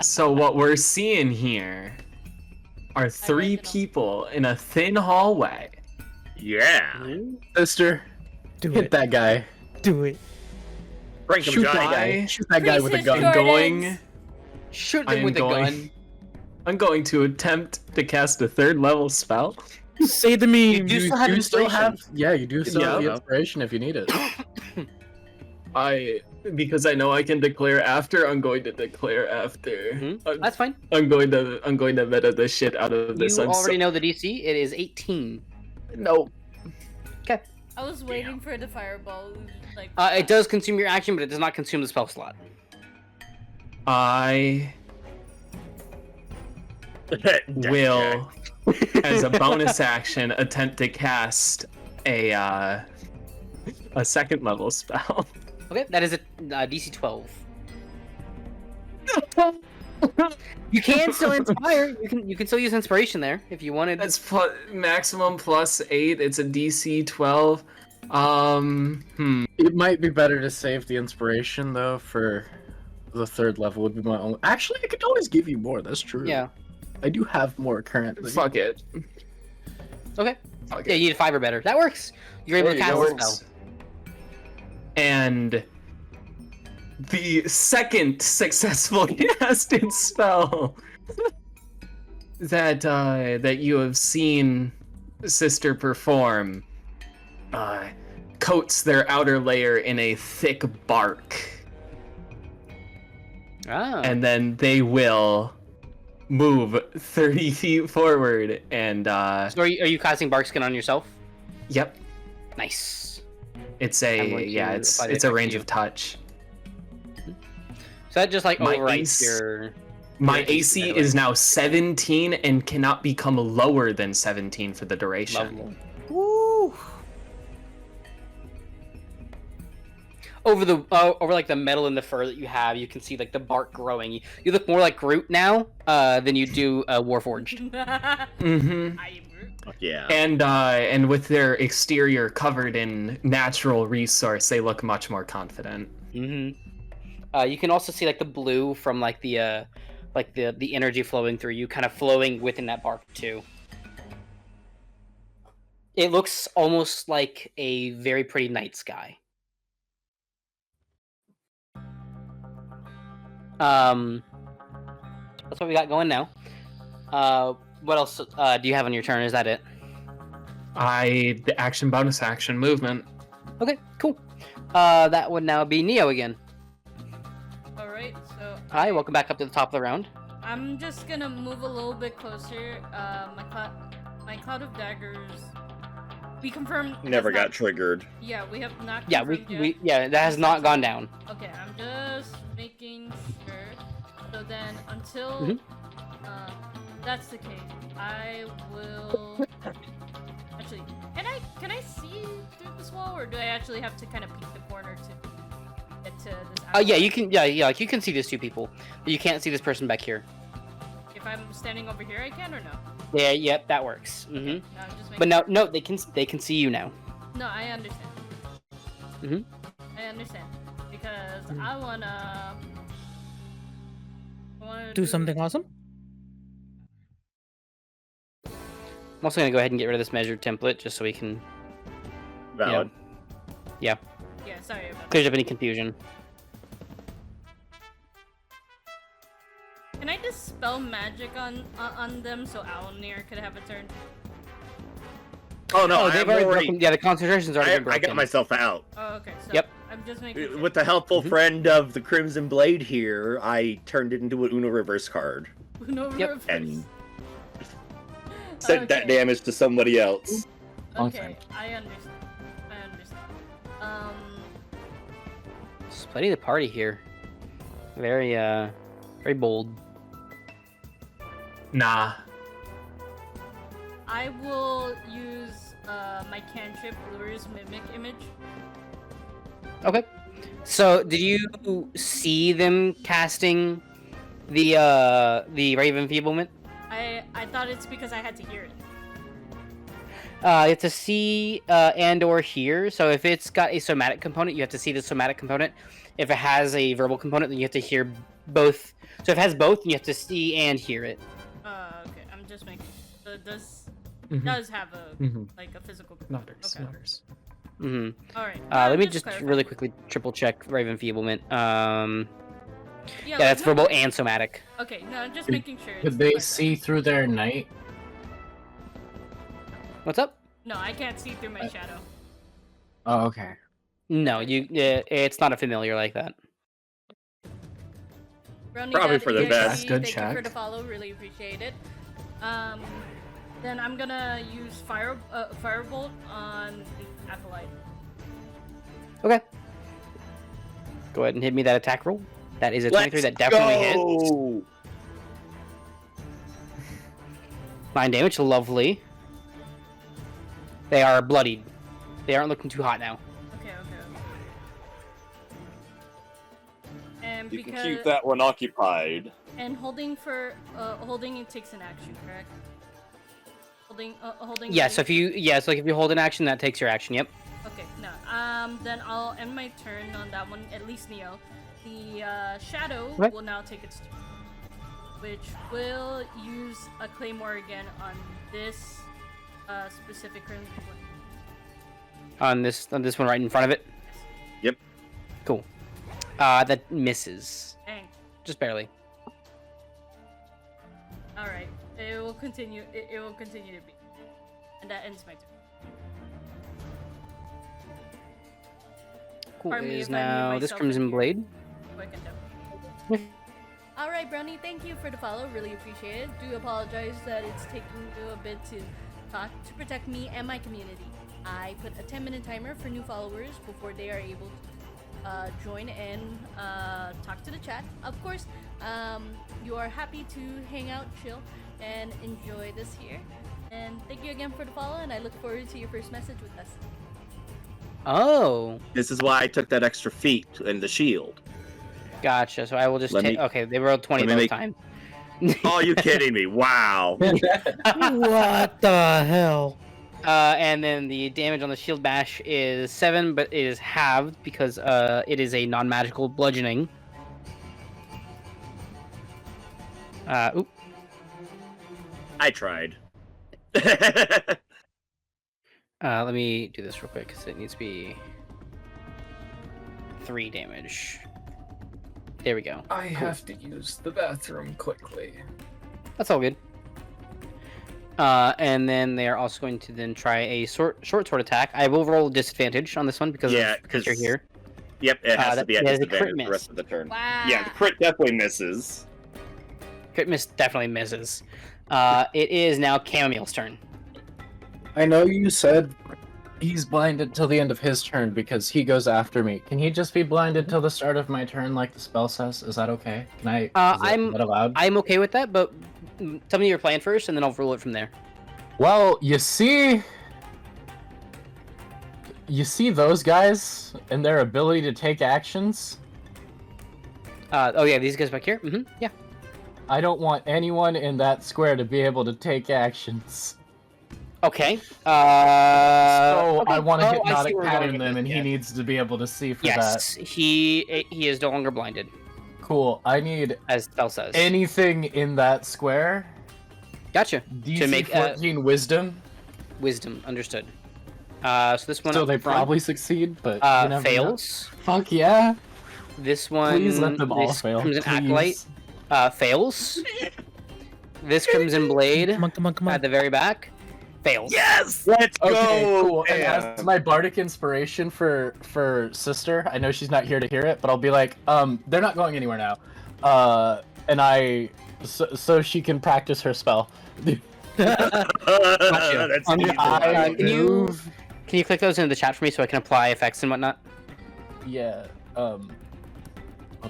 Speaker 4: so what we're seeing here are 3 people in a thin hallway.
Speaker 6: Yeah.
Speaker 3: Sister,
Speaker 7: Do
Speaker 3: hit
Speaker 7: it.
Speaker 3: that guy.
Speaker 7: Do it.
Speaker 6: Frank
Speaker 3: Shoot
Speaker 6: Johnny
Speaker 3: that
Speaker 6: guy.
Speaker 3: guy. Shoot that guy with a
Speaker 1: Priestess
Speaker 3: gun.
Speaker 4: I'm
Speaker 1: Jordan.
Speaker 4: going.
Speaker 2: Shoot
Speaker 4: I
Speaker 2: them
Speaker 4: am
Speaker 2: with a
Speaker 4: going-
Speaker 2: gun.
Speaker 4: I'm going to attempt to cast a 3rd level spell.
Speaker 7: Say the meme.
Speaker 2: You do still have
Speaker 3: you still
Speaker 2: inspiration.
Speaker 3: have, yeah, you do still have the
Speaker 4: Yeah.
Speaker 3: inspiration if you need it.
Speaker 4: Because I know I can declare after, I'm going to declare after.
Speaker 2: That's fine.
Speaker 4: I'm going to meta the shit out of this.
Speaker 2: You already know the DC. It is 18.
Speaker 4: No.
Speaker 2: Okay.
Speaker 1: I was waiting for the fireball. Like.
Speaker 2: It does consume your action, but it does not consume the spell slot.
Speaker 4: I will, as a bonus action, attempt to cast a second level spell.
Speaker 2: Okay, that is a DC 12. You can still inspire. You can still use inspiration there if you wanted.
Speaker 4: That's maximum +8. It's a DC 12.
Speaker 3: It might be better to save the inspiration though for the third level. Would be my only. Actually, I could always give you more. That's true.
Speaker 2: Yeah.
Speaker 3: I do have more currently.
Speaker 4: Fuck it.
Speaker 2: Okay.
Speaker 4: Fuck
Speaker 2: Yeah,
Speaker 4: it.
Speaker 2: you need 5 or better. That works. You're able to cast the spell.
Speaker 4: And the second successful casted spell that you have seen Sister perform coats their outer layer in a thick bark, and then they will move 30 feet forward and
Speaker 2: So are you casting bark skin on yourself?
Speaker 4: Yep.
Speaker 2: Nice.
Speaker 4: It's
Speaker 2: I'm
Speaker 4: a
Speaker 2: going to
Speaker 4: yeah,
Speaker 2: apply the
Speaker 4: it's a
Speaker 2: effect to
Speaker 4: range
Speaker 2: you.
Speaker 4: of touch.
Speaker 2: So that just like
Speaker 4: My
Speaker 2: overwrites
Speaker 4: ace-
Speaker 2: your.
Speaker 4: My
Speaker 2: your
Speaker 4: AC
Speaker 2: anyway.
Speaker 4: is now 17 and cannot become lower than 17 for the duration.
Speaker 2: Lovely. Woo! Over like the metal and the fur that you have, you can see like the bark growing. You look more like Groot now than you do Warforged.
Speaker 4: Mm-hmm.
Speaker 1: I am Groot.
Speaker 6: Yeah.
Speaker 4: And with their exterior covered in natural resource, they look much more confident.
Speaker 2: Mm-hmm. You can also see like the blue from like the energy flowing through you, kind of flowing within that bark too. It looks almost like a very pretty night sky. That's what we got going now. What else do you have on your turn? Is that it?
Speaker 4: The action bonus action movement.
Speaker 2: Okay, cool. That would now be Neo again.
Speaker 1: Alright, so
Speaker 2: Hi, welcome back up to the top of the round.
Speaker 1: I'm just gonna move a little bit closer. My cloud of daggers. We confirmed.
Speaker 6: Never
Speaker 1: has
Speaker 6: got
Speaker 1: not-
Speaker 6: triggered.
Speaker 1: Yeah, we have not.
Speaker 2: Yeah,
Speaker 1: confirmed yet.
Speaker 2: that has not gone down.
Speaker 1: Okay, I'm just making sure. So then, until
Speaker 2: Mhm.
Speaker 1: that's the case, I will. Actually, can I see through this wall, or do I actually have to kind of peek the corner to get to this?
Speaker 2: Yeah, you can. Yeah, like you can see these two people, but you can't see this person back here.
Speaker 1: If I'm standing over here, I can or no?
Speaker 2: Yeah, yep, that works.
Speaker 1: No,
Speaker 2: Mm-hmm.
Speaker 1: I'm just making.
Speaker 2: But no, they can see you now.
Speaker 1: No, I understand.
Speaker 2: Mhm.
Speaker 1: I understand because I wanna
Speaker 7: Do something awesome?
Speaker 2: I'm also gonna go ahead and get rid of this measured template just so we can
Speaker 6: Valid.
Speaker 1: Yeah, sorry about that.
Speaker 2: clear up any confusion.
Speaker 1: Can I dispel magic on them so Owllmere could have a turn?
Speaker 6: Oh no,
Speaker 2: they've already broken. Yeah, the concentration's already been
Speaker 6: I
Speaker 2: broken.
Speaker 6: got myself out.
Speaker 1: Oh, okay. So
Speaker 2: Yep.
Speaker 1: I'm just making sure.
Speaker 6: With the helpful friend of the Crimson Blade here, I turned it into an Uno reverse card
Speaker 1: No
Speaker 2: Yep.
Speaker 1: reverse.
Speaker 6: and sent that
Speaker 1: Okay.
Speaker 6: damage to somebody else.
Speaker 1: Okay, I understand.
Speaker 2: Splitting the party here. Very very bold.
Speaker 4: Nah.
Speaker 1: I will use my cantrip Lures Mimic Image.
Speaker 2: Okay. So, did you see them casting the Raven Feeblement?
Speaker 1: I thought it's because I had to hear it.
Speaker 2: You have to see and or hear. So if it's got a somatic component, you have to see the somatic component. If it has a verbal component, then you have to hear both. So if it has both, you have to see and hear it.
Speaker 1: Okay, I'm just making. So it does
Speaker 4: Mhm.
Speaker 1: does have a
Speaker 4: Mhm.
Speaker 1: like a physical component.
Speaker 4: Nodders.
Speaker 1: Okay.
Speaker 4: Nodders.
Speaker 2: Mm-hmm.
Speaker 1: All right.
Speaker 2: Let me just really quickly triple check Raven Feeblement. Yeah,
Speaker 1: like,
Speaker 2: that's
Speaker 1: no-
Speaker 2: verbal and somatic.
Speaker 1: Okay, no, I'm just
Speaker 3: Could-
Speaker 1: making sure.
Speaker 3: Could
Speaker 1: it's
Speaker 3: they
Speaker 1: like-
Speaker 3: see through their night?
Speaker 2: What's up?
Speaker 1: No, I can't see through my shadow.
Speaker 3: Oh, okay.
Speaker 2: No, it's not a familiar like that.
Speaker 1: Brownie
Speaker 6: Probably
Speaker 1: Dad
Speaker 6: for the
Speaker 1: EXE,
Speaker 6: best.
Speaker 4: Good
Speaker 1: thank you for
Speaker 4: check.
Speaker 1: the follow. Really appreciate it. Then I'm gonna use Firebolt on the Acolyte.
Speaker 2: Okay. Go ahead and hit me that attack roll. That is a
Speaker 6: Let's
Speaker 2: 23. That definitely hits.
Speaker 6: go!
Speaker 2: 9 damage. Lovely. They are bloodied. They aren't looking too hot now.
Speaker 1: Okay. And
Speaker 8: You can
Speaker 1: because
Speaker 8: keep that one occupied.
Speaker 1: and holding it takes an action, correct? Holding.
Speaker 2: Yeah. So if you hold an action, that takes your action. Yep.
Speaker 1: Okay, no. Then I'll end my turn on that one, at least Neo. The Shadow
Speaker 2: Okay.
Speaker 1: will now take its turn, which will use a Claymore again on this specific one.
Speaker 2: On this one right in front of it.
Speaker 6: Yep.
Speaker 2: Cool. That misses.
Speaker 1: Dang.
Speaker 2: Just barely.
Speaker 1: Alright. It will continue to be. And that ends my turn.
Speaker 2: Cool.
Speaker 1: Pardon
Speaker 2: It
Speaker 1: me
Speaker 2: is
Speaker 1: if I mute
Speaker 2: now this
Speaker 1: myself
Speaker 2: Crimson
Speaker 1: in here.
Speaker 2: Blade.
Speaker 1: Quick and down. Alright, Brownie, thank you for the follow. Really appreciate it. Do apologize that it's taking you a bit to talk to protect me and my community. I put a 10-minute timer for new followers before they are able to join and talk to the chat. Of course, you are happy to hang out, chill, and enjoy this here. And thank you again for the follow, and I look forward to your first message with us.
Speaker 2: Oh.
Speaker 6: This is why I took that extra feat and the shield.
Speaker 2: Gotcha. So I will just
Speaker 6: Let
Speaker 2: take.
Speaker 6: me-
Speaker 2: Okay, they rolled 20
Speaker 6: let me
Speaker 2: both
Speaker 6: make-
Speaker 2: times.
Speaker 6: Oh, you kidding me? Wow.
Speaker 7: What the hell?
Speaker 2: And then the damage on the shield bash is 7, but it is halved because it is a non-magical bludgeoning. Oop.
Speaker 6: I tried.
Speaker 2: Let me do this real quick because it needs to be 3 damage. There we go.
Speaker 4: I have to use the bathroom quickly.
Speaker 2: That's all good. And then they are also going to then try a short sword attack. I will roll disadvantage on this one because
Speaker 6: Yeah,
Speaker 2: you're here.
Speaker 6: Yep, it has to
Speaker 2: that-
Speaker 6: be at
Speaker 2: that is a crit
Speaker 6: disadvantage the
Speaker 2: miss.
Speaker 6: rest of the turn.
Speaker 1: Wow.
Speaker 8: Yeah, the crit definitely misses.
Speaker 2: Crit miss definitely misses. It is now Chammomile's turn.
Speaker 3: I know you said he's blinded till the end of his turn because he goes after me. Can he just be blinded till the start of my turn, like the spell says? Is that okay? Can I? Is that allowed?
Speaker 2: I'm okay with that, but tell me your plan first, and then I'll rule it from there.
Speaker 3: Well, you see those guys and their ability to take actions?
Speaker 2: Oh yeah, these guys back here. Yeah.
Speaker 3: I don't want anyone in that square to be able to take actions.
Speaker 2: Okay.
Speaker 3: So
Speaker 2: Okay.
Speaker 3: I want to
Speaker 2: Oh, I see
Speaker 3: hypnotic
Speaker 2: where we're going
Speaker 3: pattern
Speaker 2: with
Speaker 3: them,
Speaker 2: this,
Speaker 3: and he
Speaker 2: yes.
Speaker 3: needs to be able to see for
Speaker 2: Yes,
Speaker 3: that.
Speaker 2: he is no longer blinded,
Speaker 3: Cool. I need
Speaker 2: as spell says.
Speaker 3: anything in that square.
Speaker 2: Gotcha.
Speaker 3: DC
Speaker 2: make,
Speaker 3: 14 wisdom.
Speaker 2: Wisdom, understood. So this one
Speaker 3: So
Speaker 2: up
Speaker 3: they
Speaker 2: front,
Speaker 3: probably succeed, but you never know.
Speaker 2: fails.
Speaker 3: Fuck yeah!
Speaker 2: This one,
Speaker 3: Please let them all
Speaker 2: this
Speaker 3: fail.
Speaker 2: Crimson
Speaker 3: please.
Speaker 2: Acolyte, fails. This Crimson Blade
Speaker 7: Come on.
Speaker 2: at the very back fails.
Speaker 6: Yes!
Speaker 8: Let's
Speaker 3: Okay,
Speaker 8: go!
Speaker 3: cool. And as my bardic inspiration for sister, I know she's not here to hear it, but I'll be like, they're not going anywhere now. And so she can practice her spell.
Speaker 2: Gotcha.
Speaker 6: That's
Speaker 2: Um,
Speaker 6: evil.
Speaker 3: I
Speaker 2: can you-
Speaker 3: move.
Speaker 2: Can you click those into the chat for me so I can apply effects and whatnot?
Speaker 3: Yeah. Hold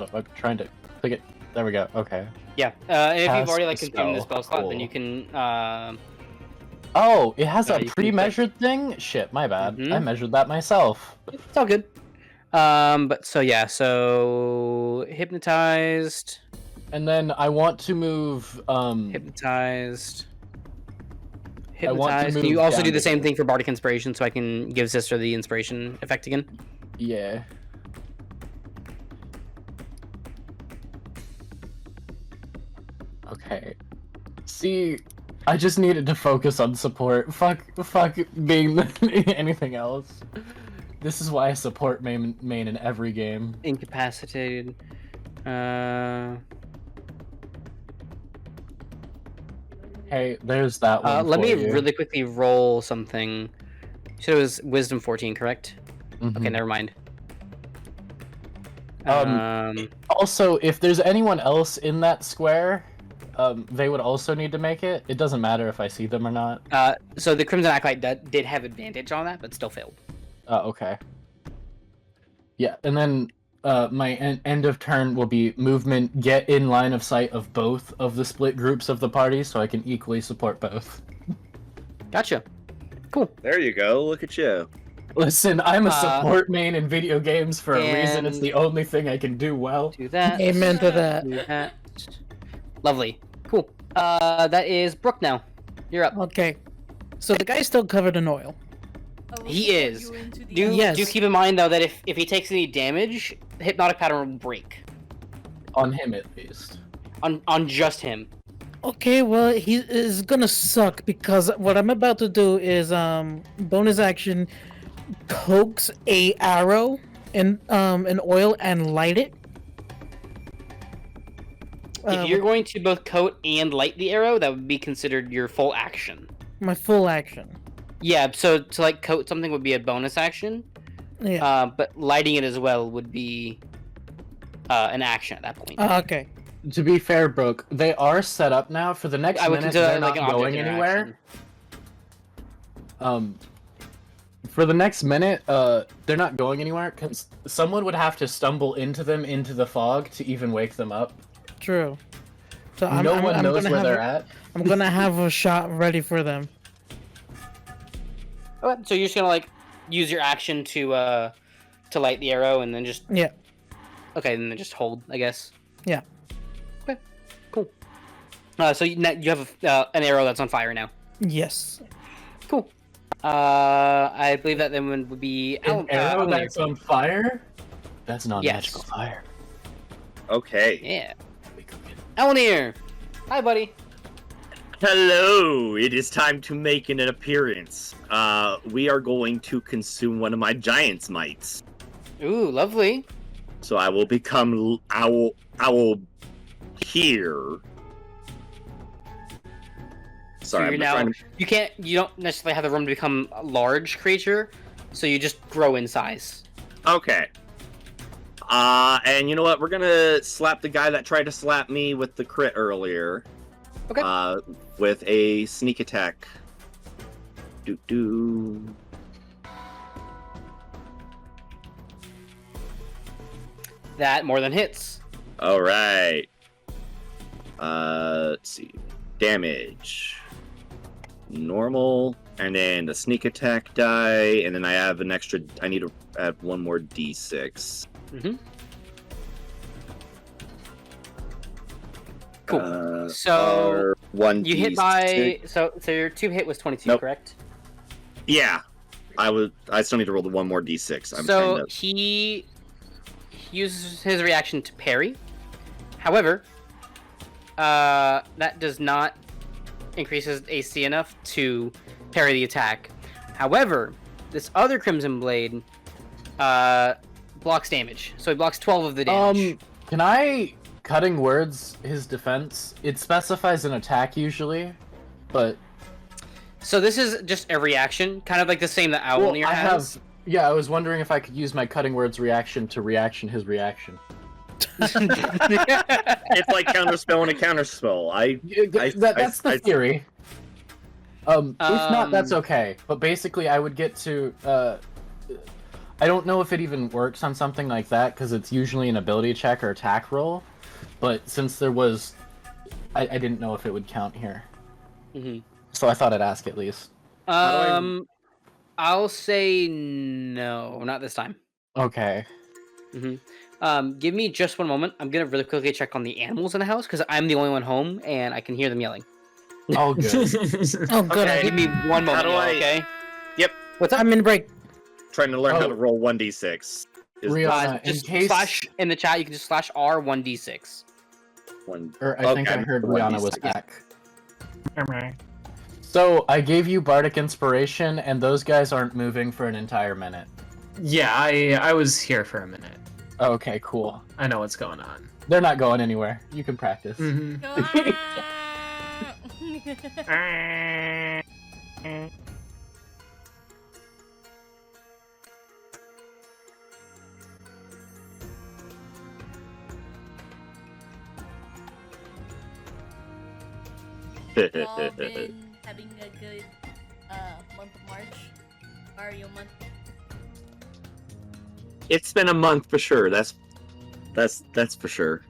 Speaker 3: up. I'm trying to click it. There we go. Okay.
Speaker 2: Yeah. And if you've
Speaker 3: Cast
Speaker 2: already
Speaker 3: the
Speaker 2: consumed the
Speaker 3: spell.
Speaker 2: spell slot, then
Speaker 3: Cool.
Speaker 2: you can.
Speaker 3: Oh, it has
Speaker 2: you
Speaker 3: a
Speaker 2: can
Speaker 3: pre-measured thing. Shit, my bad.
Speaker 2: Mhm.
Speaker 3: I measured that myself.
Speaker 2: It's all good. But so yeah. So hypnotized.
Speaker 3: And then I want to move.
Speaker 2: Hypnotized.
Speaker 3: I want to
Speaker 2: Hypnotized. Can
Speaker 3: move
Speaker 2: you also
Speaker 3: down
Speaker 2: do the
Speaker 3: to
Speaker 2: same
Speaker 3: the-
Speaker 2: thing for Bardic Inspiration so I can give Sister the inspiration effect again?
Speaker 3: Yeah. Okay. See, I just needed to focus on support. Fuck being anything else. This is why I support main in every game.
Speaker 2: Incapacitated.
Speaker 3: Hey, there's that one.
Speaker 2: Let me
Speaker 3: for you.
Speaker 2: really quickly roll something. You said it was Wisdom 14, correct?
Speaker 3: Mhm.
Speaker 2: Okay, never mind.
Speaker 3: Also, if there's anyone else in that square, they would also need to make it. It doesn't matter if I see them or not.
Speaker 2: So the Crimson Acolyte did have advantage on that, but still failed.
Speaker 3: Okay. Yeah, and then my end of turn will be movement, get in line of sight of both of the split groups of the party, so I can equally support both.
Speaker 2: Gotcha. Cool.
Speaker 6: There you go. Look at you.
Speaker 3: Listen, I'm a support main in video games for a reason. It's
Speaker 2: and-
Speaker 3: the only thing I can do well.
Speaker 2: Do that.
Speaker 7: Amen to that.
Speaker 2: Do that. Lovely. Cool. That is Brook now. You're up.
Speaker 7: Okay. So the guy's still covered in oil.
Speaker 1: I will
Speaker 2: He
Speaker 1: support
Speaker 2: is.
Speaker 1: you into the
Speaker 2: Do
Speaker 7: Yes.
Speaker 2: do keep in mind though that if he takes any damage, the hypnotic pattern will break
Speaker 3: On him, at least.
Speaker 2: on just him.
Speaker 7: Okay, well, he is gonna suck because what I'm about to do is bonus action, coax a arrow in oil and light it.
Speaker 2: If you're going to both coat and light the arrow, that would be considered your full action.
Speaker 7: My full action.
Speaker 2: Yeah, so to like coat something would be a bonus action,
Speaker 7: Yeah.
Speaker 2: but lighting it as well would be an action at that point.
Speaker 7: Okay.
Speaker 3: To be fair, Brooke, they are set up now. For the next
Speaker 2: I would
Speaker 3: minute,
Speaker 2: consider
Speaker 3: they're
Speaker 2: that like
Speaker 3: not
Speaker 2: an object
Speaker 3: going anywhere.
Speaker 2: interaction.
Speaker 3: For the next minute, they're not going anywhere because someone would have to stumble into them into the fog to even wake them up.
Speaker 7: True. So
Speaker 3: No one knows
Speaker 7: gonna
Speaker 3: where
Speaker 7: have
Speaker 3: they're
Speaker 7: a-
Speaker 3: at.
Speaker 7: I'm gonna have a shot ready for them.
Speaker 2: Okay, so you're just gonna like use your action to light the arrow and then just
Speaker 7: Yeah.
Speaker 2: okay, and then just hold, I guess.
Speaker 7: Yeah.
Speaker 2: Okay, cool. So you have an arrow that's on fire now.
Speaker 7: Yes.
Speaker 2: Cool. I believe that then would be
Speaker 3: An arrow that's on fire? That's not
Speaker 2: Yes.
Speaker 3: magical fire.
Speaker 6: Okay.
Speaker 2: Yeah. Owllmere! Hi, buddy.
Speaker 6: Hello. It is time to make an appearance. We are going to consume one of my giant's mites.
Speaker 2: Ooh, lovely.
Speaker 6: So I will become owl here.
Speaker 2: So
Speaker 6: Sorry,
Speaker 2: you're
Speaker 6: I'm
Speaker 2: now
Speaker 6: trying to...
Speaker 2: you don't necessarily have the room to become a large creature, so you just grow in size.
Speaker 6: Okay. And you know what? We're gonna slap the guy that tried to slap me with the crit earlier.
Speaker 2: Okay.
Speaker 6: With a sneak attack. Do.
Speaker 2: That more than hits.
Speaker 6: All right. Let's see. Damage. Normal, and then the sneak attack die, and then I have an extra. I need to add one more d6.
Speaker 2: Mm-hmm. Cool. So
Speaker 6: one
Speaker 2: you hit by so your 2 hit was 22,
Speaker 6: Nope.
Speaker 2: correct?
Speaker 6: Yeah, I still need to roll the one more d6.
Speaker 2: So he uses his reaction to parry. However, that does not increase his AC enough to parry the attack. However, this other Crimson Blade blocks damage. So he blocks 12 of the damage.
Speaker 3: Can I cutting words his defense? It specifies an attack usually, but
Speaker 2: So this is just a reaction, kind of like the same that Owllmere has.
Speaker 3: Yeah, I was wondering if I could use my cutting words reaction to reaction his reaction.
Speaker 6: It's like counterspell and a counterspell.
Speaker 3: That's the theory. If not, that's okay. But basically, I would get to. I don't know if it even works on something like that because it's usually an ability check or attack roll. But since there was, I didn't know if it would count here.
Speaker 2: Mm-hmm.
Speaker 3: So I thought I'd ask at least.
Speaker 2: I'll say no, not this time.
Speaker 3: Okay.
Speaker 2: Mm-hmm. Give me just one moment. I'm gonna really quickly check on the animals in the house because I'm the only one home and I can hear them yelling.
Speaker 3: Oh, good.
Speaker 7: Oh, good.
Speaker 2: Okay, give me one moment.
Speaker 6: How do I-
Speaker 2: Okay.
Speaker 6: Yep.
Speaker 2: What's up?
Speaker 7: I'm in break.
Speaker 6: Trying to learn how
Speaker 3: Oh.
Speaker 6: to roll 1d6.
Speaker 3: Riana, in
Speaker 2: just
Speaker 3: case.
Speaker 2: slash in the chat. You can just slash R1d6.
Speaker 3: Or I think I
Speaker 6: Okay,
Speaker 3: heard
Speaker 6: 1d6.
Speaker 3: Rihanna was back. So I gave you bardic inspiration, and those guys aren't moving for an entire minute.
Speaker 4: Yeah, I was here for a minute.
Speaker 3: Okay, cool.
Speaker 4: I know what's going on.
Speaker 3: They're not going anywhere. You can practice.
Speaker 4: Mm-hmm.
Speaker 1: you all been having a good month of March? Mario month?
Speaker 6: It's been a month for sure. That's for sure.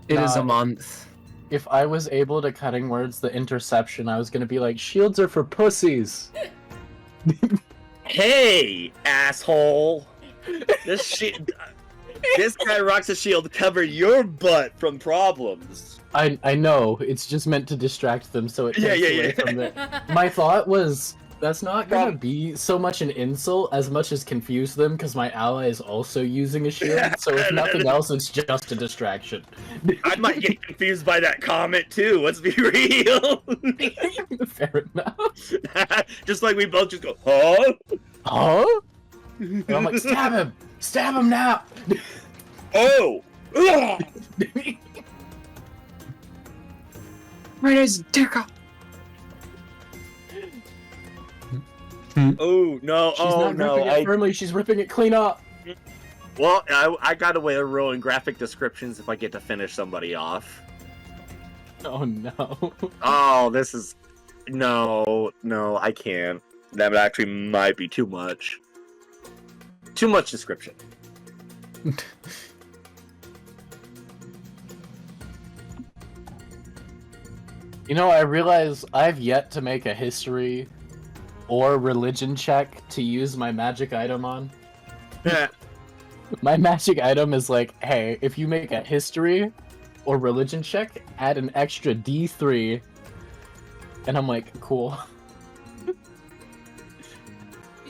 Speaker 4: It is
Speaker 3: Nah.
Speaker 4: a month.
Speaker 3: If I was able to cutting words the interception, I was gonna be like, shields are for pussies.
Speaker 6: Hey, asshole! This guy rocks a shield to cover your butt from problems.
Speaker 3: I know, it's just meant to distract them so it takes away from the... My thought was, that's not gonna be so much an insult as much as confuse them, because my ally is also using a shield, so if nothing else, it's just a distraction.
Speaker 6: I might get confused by that comment too, let's be real.
Speaker 3: Fair enough.
Speaker 6: Just like we both just go, huh?
Speaker 3: Huh? And I'm like, stab him! Stab him now!
Speaker 6: Oh! Ugh!
Speaker 4: Right as dick up.
Speaker 6: Oh no!
Speaker 3: She's
Speaker 6: Oh
Speaker 3: not
Speaker 6: no!
Speaker 3: ripping it firmly, she's ripping it clean up!
Speaker 6: Well, I got away with rolling graphic descriptions if I get to finish somebody off.
Speaker 3: Oh no.
Speaker 6: Oh, this is... No, I can't. That actually might be too much. Too much description.
Speaker 3: You know, I realize I've yet to make a history or religion check to use my magic item on. My magic item is like, hey, if you make a history or religion check, add an extra D3. And I'm like, cool.
Speaker 1: You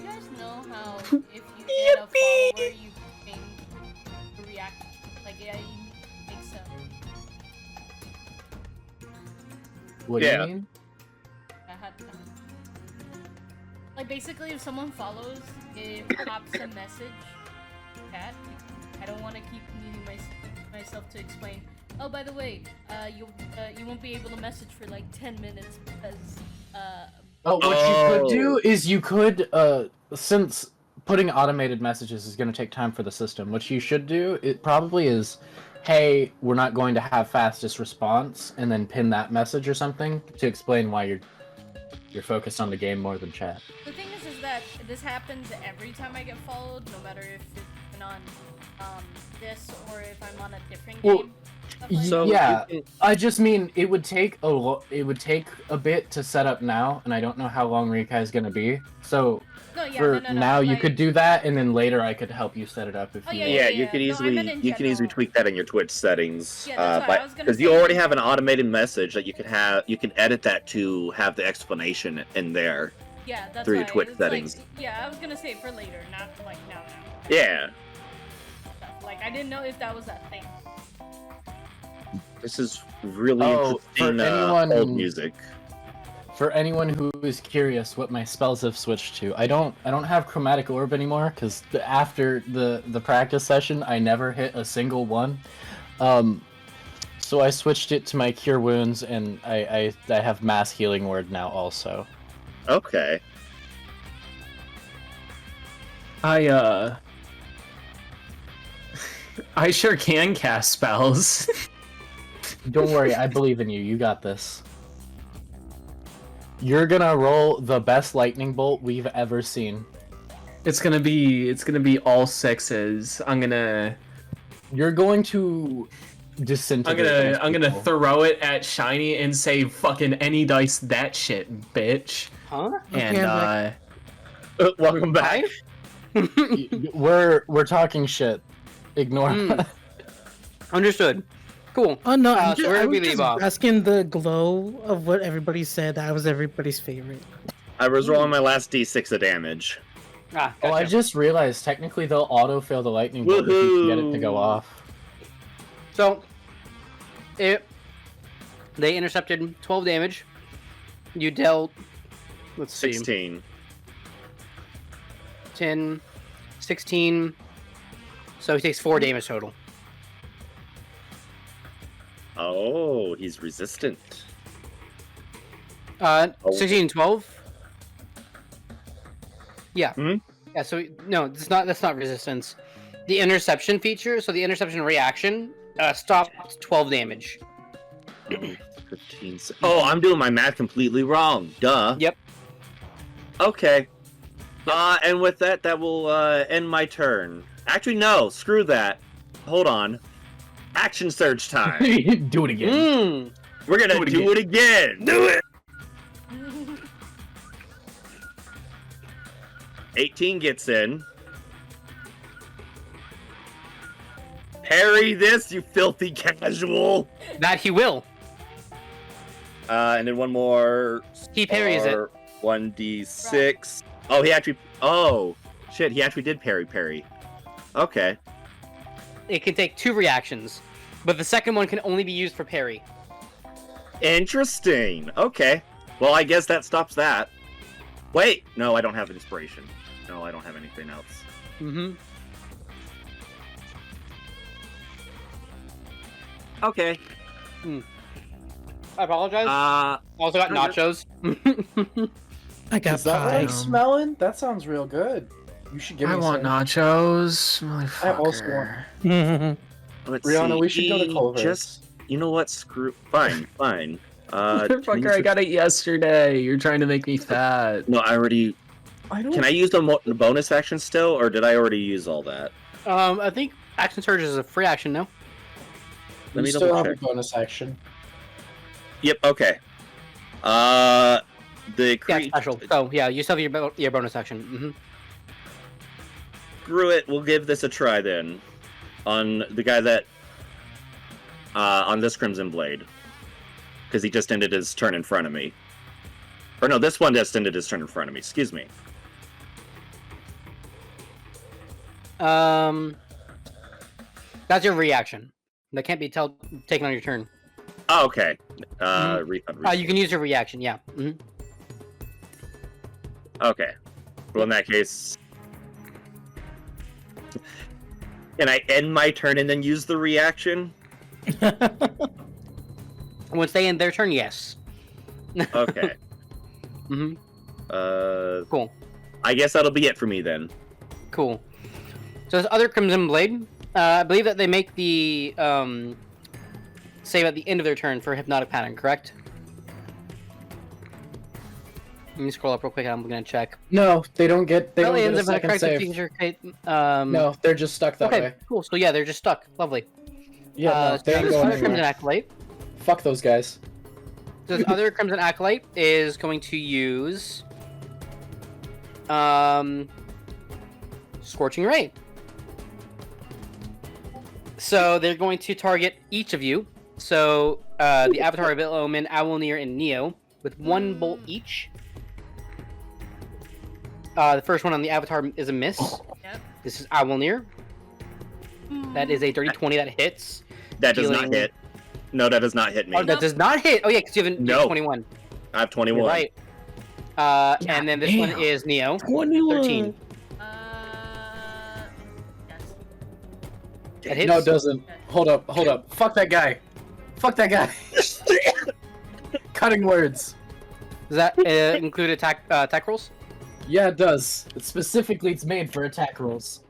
Speaker 1: guys know how if you get a follower, you can react, like, yeah, you make some.
Speaker 3: What do
Speaker 6: Yeah.
Speaker 3: you mean?
Speaker 1: Like, basically, if someone follows, it pops a message. Chat. I don't want to keep muting myself to explain. Oh, by the way, you won't be able to message for like 10 minutes because
Speaker 3: Oh, what you could do is you could, since putting automated messages is going to take time for the system, what you should do, it probably is, hey, we're not going to have fastest response, and then pin that message or something to explain why you're focused on the game more than chat.
Speaker 1: the thing is that this happens every time I get followed, no matter if it's been on this or if I'm on a different
Speaker 3: Well,
Speaker 1: game. Stuff like
Speaker 6: So
Speaker 1: that.
Speaker 3: yeah,
Speaker 6: you
Speaker 3: I just mean it would take a bit to set up now, and I don't know how long Rikai is going to be. So
Speaker 1: No, yeah,
Speaker 3: for
Speaker 1: no,
Speaker 3: now, you
Speaker 1: like-
Speaker 3: could do that, and then later I could help you set it up if
Speaker 1: Oh,
Speaker 3: you
Speaker 1: yeah,
Speaker 3: want.
Speaker 6: Yeah,
Speaker 1: yeah,
Speaker 6: you can
Speaker 1: No, I
Speaker 6: easily
Speaker 1: meant in
Speaker 6: you can easily
Speaker 1: general.
Speaker 6: tweak that in your Twitch settings.
Speaker 1: Yeah, that's what I was gonna
Speaker 6: because you
Speaker 1: say.
Speaker 6: already have an automated message that you can edit that to have the explanation in there.
Speaker 1: Yeah, that's
Speaker 6: through your
Speaker 1: why.
Speaker 6: Twitch
Speaker 1: It's
Speaker 6: settings.
Speaker 1: Like, yeah, I was gonna say for later, not like now.
Speaker 6: Yeah,
Speaker 1: Like, I didn't know if that was a thing.
Speaker 6: this is really
Speaker 3: Oh, for
Speaker 6: interesting
Speaker 3: anyone-
Speaker 6: old music.
Speaker 3: For anyone who is curious what my spells have switched to, I don't have Chromatic Orb anymore because after the practice session, I never hit a single one. So I switched it to my Cure Wounds, and I have Mass Healing Word now also.
Speaker 6: Okay.
Speaker 4: I sure can cast spells.
Speaker 3: Don't worry, I believe in you. You got this. You're gonna roll the best lightning bolt we've ever seen.
Speaker 4: It's gonna be all sixes.
Speaker 3: You're going to disintegrate.
Speaker 4: I'm gonna
Speaker 3: people.
Speaker 4: throw it at Shiny and say fucking any dice that shit, bitch.
Speaker 2: Huh?
Speaker 4: And
Speaker 6: Welcome back.
Speaker 3: We're talking shit. Ignore.
Speaker 2: Mm. Understood. Cool.
Speaker 7: Oh no,
Speaker 2: So where
Speaker 7: I
Speaker 2: did
Speaker 7: was
Speaker 2: we leave
Speaker 7: just
Speaker 2: off?
Speaker 7: asking the glow of what everybody said. That was everybody's favorite.
Speaker 6: I was rolling my last d6 of damage.
Speaker 2: Ah,
Speaker 3: Oh, I
Speaker 2: gotcha.
Speaker 3: just realized technically they'll auto-fail the lightning bolt if you can get it to go
Speaker 6: Woohoo!
Speaker 3: off.
Speaker 2: So, they intercepted 12 damage. You dealt, let's see,
Speaker 6: 16.
Speaker 2: 10, 16. So he takes 4 damage total.
Speaker 6: Oh, he's resistant.
Speaker 2: 16, 12. Yeah.
Speaker 6: Hmm?
Speaker 2: Yeah. So no, that's not resistance. The interception feature. So the interception reaction stopped 12 damage.
Speaker 6: 15. Oh, I'm doing my math completely wrong. Duh.
Speaker 2: Yep.
Speaker 6: Okay. And with that, that will end my turn. Actually, no. Screw that. Hold on. Action surge time.
Speaker 3: Do it again.
Speaker 6: We're gonna do it again. Do it. 18 gets in. Parry this, you filthy casual.
Speaker 2: That he will.
Speaker 6: And then one more.
Speaker 2: He parries it.
Speaker 6: 1d6. Oh, he actually. Oh, shit! He actually did parry. Okay.
Speaker 2: It can take 2 reactions, but the second one can only be used for parry.
Speaker 6: Interesting. Okay. Well, I guess that stops that. Wait. No, I don't have inspiration. No, I don't have anything else.
Speaker 2: Mm-hmm.
Speaker 6: Okay.
Speaker 2: I apologize. Also got nachos.
Speaker 7: I got
Speaker 5: Is that what
Speaker 7: pie.
Speaker 5: I'm smelling? That sounds real good. You should give me
Speaker 4: I want
Speaker 5: some.
Speaker 4: nachos.
Speaker 5: I also
Speaker 4: Motherfucker.
Speaker 6: Let's
Speaker 5: Rihanna,
Speaker 6: see.
Speaker 5: we should go to Culver's.
Speaker 6: Just, you know what? Screw. Fine.
Speaker 4: Motherfucker, I got it yesterday. You're trying to make me fat.
Speaker 6: No, I already.
Speaker 5: I don't.
Speaker 6: Can I use the bonus action still, or did I already use all that?
Speaker 2: I think action surge is a free action, no?
Speaker 6: Let
Speaker 5: We
Speaker 6: me
Speaker 5: still
Speaker 6: double
Speaker 5: have a
Speaker 6: check.
Speaker 5: bonus action.
Speaker 6: Yep. Okay. The
Speaker 2: Yeah, special. So yeah, you still have your bonus action. Mm-hmm.
Speaker 6: Screw it. We'll give this a try then. On the guy that. On this Crimson Blade. Because he just ended his turn in front of me. Or no, this one just ended his turn in front of me. Excuse me.
Speaker 2: That's your reaction. That can't be taken on your turn.
Speaker 6: Oh, okay.
Speaker 2: You can use your reaction, yeah. Mm-hmm.
Speaker 6: Okay. Well, in that case... Can I end my turn and then use the reaction?
Speaker 2: Once they end their turn, yes.
Speaker 6: Okay.
Speaker 2: Mm-hmm. Cool.
Speaker 6: I guess that'll be it for me then.
Speaker 2: Cool. So this other Crimson Blade, I believe that they make the save at the end of their turn for Hypnotic Pattern, correct? Let me scroll up real quick. I'm gonna check.
Speaker 5: No, they don't get. They don't get a
Speaker 2: Aliens of
Speaker 5: second
Speaker 2: correct
Speaker 5: save.
Speaker 2: feature,
Speaker 5: No, they're just stuck that
Speaker 2: okay,
Speaker 5: way.
Speaker 2: cool. So yeah, they're just stuck. Lovely.
Speaker 5: Yeah, no,
Speaker 2: So
Speaker 5: they ain't
Speaker 2: this
Speaker 5: going
Speaker 2: other Crimson
Speaker 5: anywhere.
Speaker 2: Acolyte.
Speaker 5: Fuck those guys.
Speaker 2: So this other Crimson Acolyte is going to use Scorching Ray. So they're going to target each of you. So the Avatar of Allomere, Owllmere, and Neo with 1 bolt each. The first one on the Avatar is a miss.
Speaker 1: Yep.
Speaker 2: This is Owllmere. That is a dirty 20 that hits.
Speaker 6: That does not
Speaker 2: Dealing-
Speaker 6: hit. No, that does not hit me.
Speaker 2: Oh, that does not hit. Oh yeah, because you have
Speaker 6: No.
Speaker 2: 21.
Speaker 6: I have 21.
Speaker 2: You're right. And then this one is Neo.
Speaker 7: 21.
Speaker 2: 13.
Speaker 1: Yes.
Speaker 2: That hits.
Speaker 5: No, it doesn't. Hold up. Fuck that guy. Fuck that guy. Cutting words.
Speaker 2: Does that include attack rolls?
Speaker 5: Yeah, it does. It's made for attack rolls.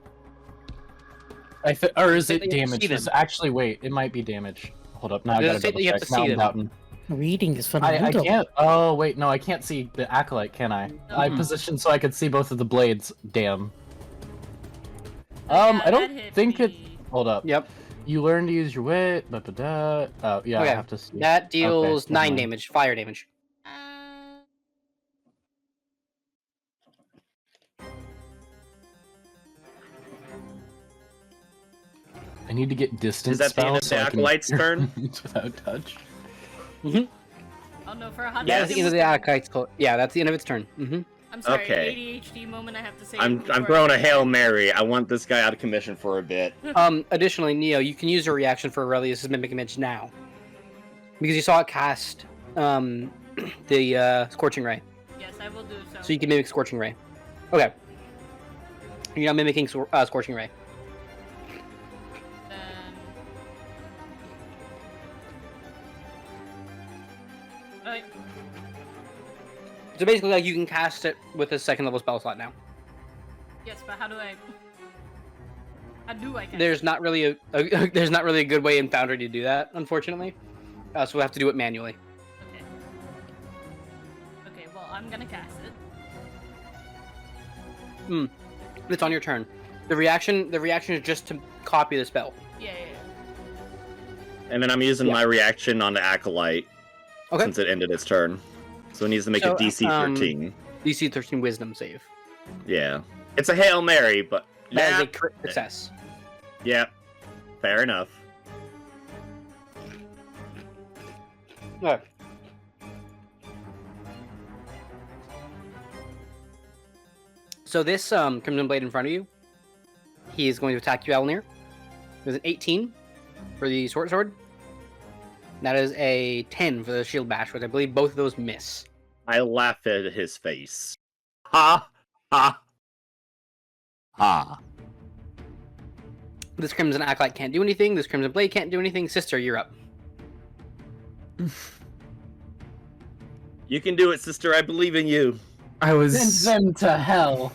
Speaker 5: Or is it
Speaker 2: You have to
Speaker 5: damage?
Speaker 2: see them.
Speaker 5: Actually, wait. It might be damage. Hold up. Now I
Speaker 2: Does
Speaker 5: gotta
Speaker 2: it say
Speaker 5: double
Speaker 2: that you have
Speaker 5: check.
Speaker 2: to
Speaker 5: Now
Speaker 2: see
Speaker 5: I'm
Speaker 2: them?
Speaker 5: doubting.
Speaker 7: Reading is
Speaker 5: I
Speaker 7: fundamental.
Speaker 5: can't. Oh wait, no, I can't see the acolyte, can I? I positioned so I could see both of the blades. Damn. I don't think it. Hold up.
Speaker 2: Yep.
Speaker 5: You learn to use your wit. Oh yeah, I
Speaker 2: Okay.
Speaker 5: have to see.
Speaker 2: That deals
Speaker 5: Okay,
Speaker 2: 9
Speaker 5: never mind.
Speaker 2: damage, fire damage.
Speaker 5: I need to get distance
Speaker 6: Is that the end of
Speaker 5: spells
Speaker 6: the
Speaker 5: so I can
Speaker 6: Acolyte's turn?
Speaker 5: without touch.
Speaker 1: Oh no, for a hot
Speaker 2: Yeah, that's
Speaker 1: second.
Speaker 2: the end of the Acolyte's Yeah, that's the end of its turn. Mm-hmm.
Speaker 1: I'm sorry,
Speaker 6: Okay.
Speaker 1: ADHD moment. I have to say.
Speaker 6: I'm throwing a Hail Mary. I want this guy out of commission for a bit.
Speaker 2: Additionally, Neo, you can use your reaction for Aurelius' Mimic Image now. Because you saw it cast the Scorching Ray.
Speaker 1: Yes, I will do so.
Speaker 2: So you can mimic Scorching Ray. Okay. You're now mimicking Scorching Ray.
Speaker 1: Then... Alright.
Speaker 2: So basically, like, you can cast it with a 2nd level spell slot now.
Speaker 1: Yes, but how do I cast
Speaker 2: There's not really a good way in Foundry to do that, unfortunately. So we'll have to do it manually.
Speaker 1: I'm gonna cast it.
Speaker 2: It's on your turn. The reaction is just to copy the spell.
Speaker 1: Yeah.
Speaker 6: And then I'm using my reaction on the Acolyte
Speaker 2: Okay.
Speaker 6: since it ended its turn. So it needs to make
Speaker 2: So,
Speaker 6: a DC 13.
Speaker 2: DC 13 Wisdom save.
Speaker 6: Yeah. It's a Hail Mary, but
Speaker 2: That is
Speaker 6: yeah.
Speaker 2: a crit success.
Speaker 6: Yeah. Fair enough.
Speaker 2: Okay. So this Crimson Blade in front of you, he is going to attack you, Allomere. There's an 18 for the sword. That is a 10 for the shield bash, which I believe both of those miss.
Speaker 6: I laugh at his face. Ha! Ha! Ha!
Speaker 2: This Crimson Acolyte can't do anything. This Crimson Blade can't do anything. Sister, you're up.
Speaker 6: You can do it, sister. I believe in you.
Speaker 3: Send them to hell.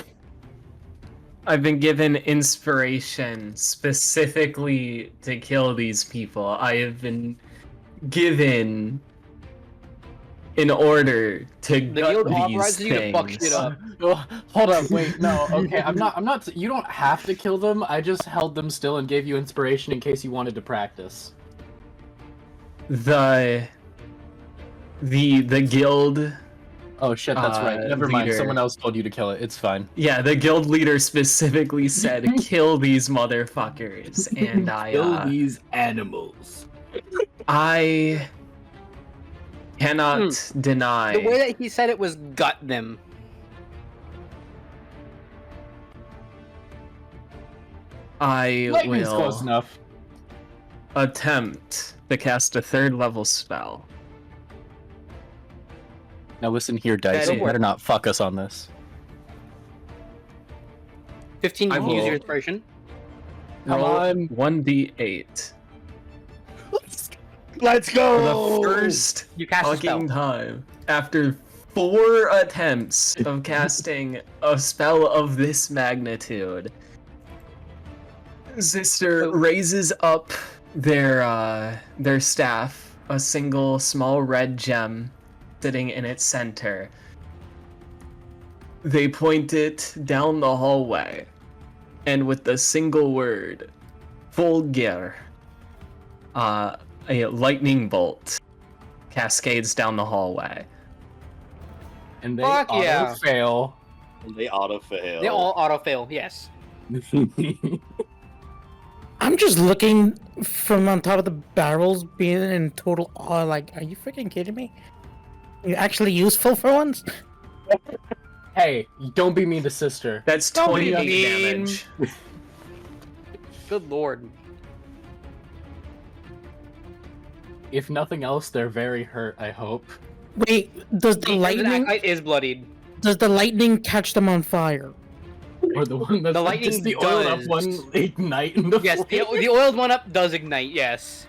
Speaker 4: I've been given inspiration specifically to kill these people. I have been given an order to
Speaker 2: The
Speaker 4: gut
Speaker 2: guild
Speaker 4: these
Speaker 2: authorizes you to fuck shit
Speaker 4: things.
Speaker 2: up.
Speaker 3: Oh, hold up, wait, no, okay, I'm not, you don't have to kill them, I just held them still and gave you inspiration in case you wanted to practice.
Speaker 4: The guild.
Speaker 3: Oh shit, that's right, never mind,
Speaker 4: leader.
Speaker 3: someone else told you to kill it, it's fine.
Speaker 4: Yeah, the guild leader specifically said, "Kill these motherfuckers," and
Speaker 3: Kill these animals.
Speaker 4: I cannot deny.
Speaker 2: The way that he said it was gut them.
Speaker 4: I
Speaker 3: Lightning's
Speaker 4: will
Speaker 3: close enough.
Speaker 4: attempt to cast a 3rd level spell.
Speaker 3: Now listen here, Dice,
Speaker 2: Okay,
Speaker 3: you better not fuck us on this.
Speaker 2: 15, you
Speaker 4: I
Speaker 2: can use
Speaker 4: will-
Speaker 2: your inspiration.
Speaker 3: Come
Speaker 4: Roll
Speaker 3: on.
Speaker 4: 1d8.
Speaker 3: Let's
Speaker 4: For
Speaker 3: go!
Speaker 4: the first
Speaker 2: You cast a spell.
Speaker 4: fucking time, after 4 attempts of casting a spell of this magnitude, Sister raises up their staff, a single small red gem sitting in its center. They point it down the hallway, and with the single word, Volgir, a lightning bolt cascades down the hallway.
Speaker 3: And they
Speaker 2: Fuck yeah.
Speaker 3: fail.
Speaker 8: They auto-fail.
Speaker 2: They all auto-fail, yes.
Speaker 7: I'm just looking from on top of the barrels, being in total awe. Like, are you freaking kidding me? You're actually useful for once.
Speaker 3: Hey, don't be mean to sister.
Speaker 4: That's
Speaker 2: Don't be
Speaker 4: 28
Speaker 2: mean.
Speaker 4: damage.
Speaker 2: Good lord.
Speaker 3: If nothing else, they're very hurt, I hope.
Speaker 7: Wait, does the
Speaker 2: The
Speaker 7: lightning
Speaker 2: Acolyte is bloodied.
Speaker 7: catch them on fire?
Speaker 3: Or the one that's
Speaker 2: The
Speaker 3: like,
Speaker 2: lightning
Speaker 3: just the oiled up
Speaker 2: does.
Speaker 3: one ignite in the
Speaker 2: Yes,
Speaker 3: flame?
Speaker 2: the oiled one up does ignite, yes.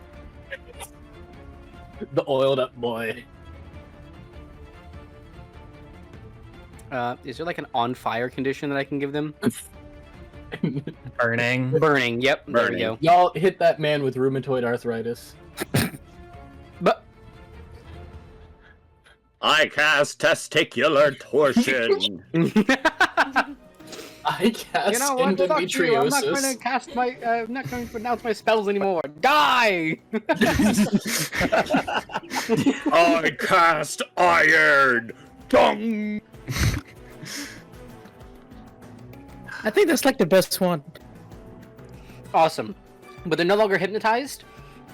Speaker 3: The oiled up boy.
Speaker 2: Is there like an on fire condition that I can give them?
Speaker 4: Burning.
Speaker 2: Burning, yep, there we
Speaker 6: Burning.
Speaker 2: go.
Speaker 3: Y'all hit that man with rheumatoid arthritis.
Speaker 2: But
Speaker 6: I cast testicular torsion.
Speaker 3: I cast
Speaker 2: you know what? Fuck you. I'm not going to
Speaker 3: endometriosis.
Speaker 2: cast my. I'm not going to pronounce my spells anymore. Die!
Speaker 6: I cast iron. Dong.
Speaker 7: I think that's like the best one.
Speaker 2: Awesome. But they're no longer hypnotized,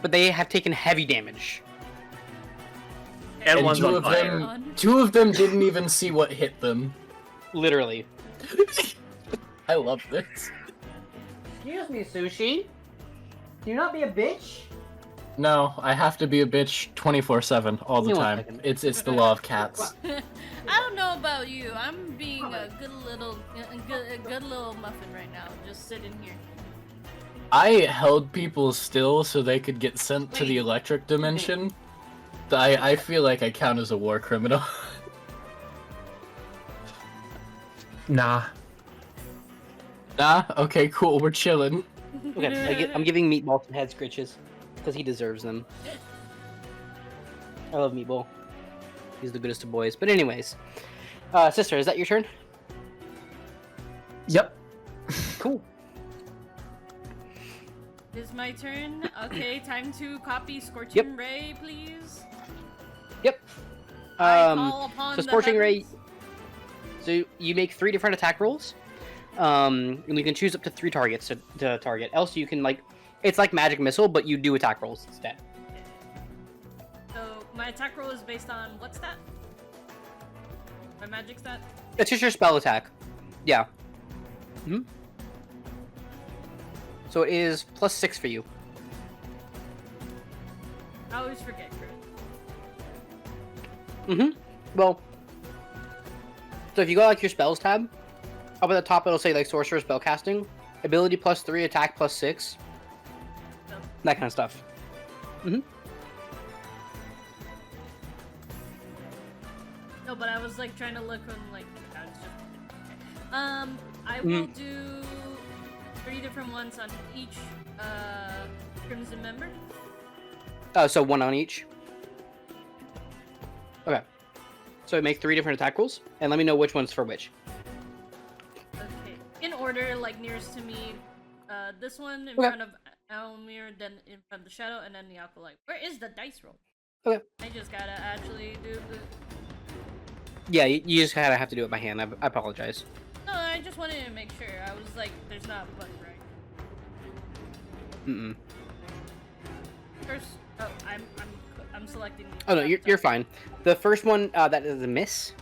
Speaker 2: but they have taken heavy damage.
Speaker 6: And
Speaker 3: And
Speaker 6: one's
Speaker 3: two
Speaker 6: on
Speaker 3: of
Speaker 6: fire.
Speaker 3: them, two of them didn't even see what hit them.
Speaker 2: Literally.
Speaker 3: I love this.
Speaker 2: Excuse me, Sushi. Do you not be a bitch?
Speaker 3: No, I have to be a bitch 24/7 all the
Speaker 2: Give me 1
Speaker 3: time.
Speaker 2: second.
Speaker 3: It's the law of cats.
Speaker 1: I don't know about you. I'm being a good little muffin right now, just sitting here.
Speaker 3: I held people still so they could get sent to the electric dimension. I feel like I count as a war criminal.
Speaker 4: Nah.
Speaker 3: Nah, okay, cool, we're chilling.
Speaker 2: Okay, I'm giving Meatball some head scritches because he deserves them. I love Meatball. He's the goodest of boys. But anyways, Sister, is that your turn?
Speaker 4: Yep.
Speaker 2: Cool.
Speaker 1: It's my turn. Okay, time to copy Scorching
Speaker 2: Yep.
Speaker 1: Ray, please.
Speaker 2: Yep.
Speaker 1: I call upon
Speaker 2: So
Speaker 1: the
Speaker 2: Scorching Ray.
Speaker 1: heavens.
Speaker 2: So you make 3 different attack rolls. And you can choose up to 3 targets to target. Else you can it's like magic missile, but you do attack rolls instead.
Speaker 1: So my attack roll is based on what stat? My magic stat?
Speaker 2: It's just your spell attack. Yeah. So it is +6 for you.
Speaker 1: I always forget, Chris.
Speaker 2: Well, so if you go your spells tab, up at the top it'll say sorcerer spell casting, ability +3, attack +6, that kind of stuff.
Speaker 1: No, but I was trying to look on I was just okay. I will do 3 different ones on each Crimson member.
Speaker 2: So 1 on each. Okay. So make 3 different attack rolls, and let me know which one's for which.
Speaker 1: Okay. In order, nearest to me. This one in
Speaker 2: Okay.
Speaker 1: front of Owllmere, then in front of the Shadow, and then the Acolyte. Where is the dice roll?
Speaker 2: Okay.
Speaker 1: I just gotta actually do the...
Speaker 2: Yeah, you just kind of have to do it by hand. I apologize.
Speaker 1: No, I just wanted to make sure. I was there's not a button, right? First... Oh, I'm selecting...
Speaker 2: Oh no, you're fine. The first one, that is a miss.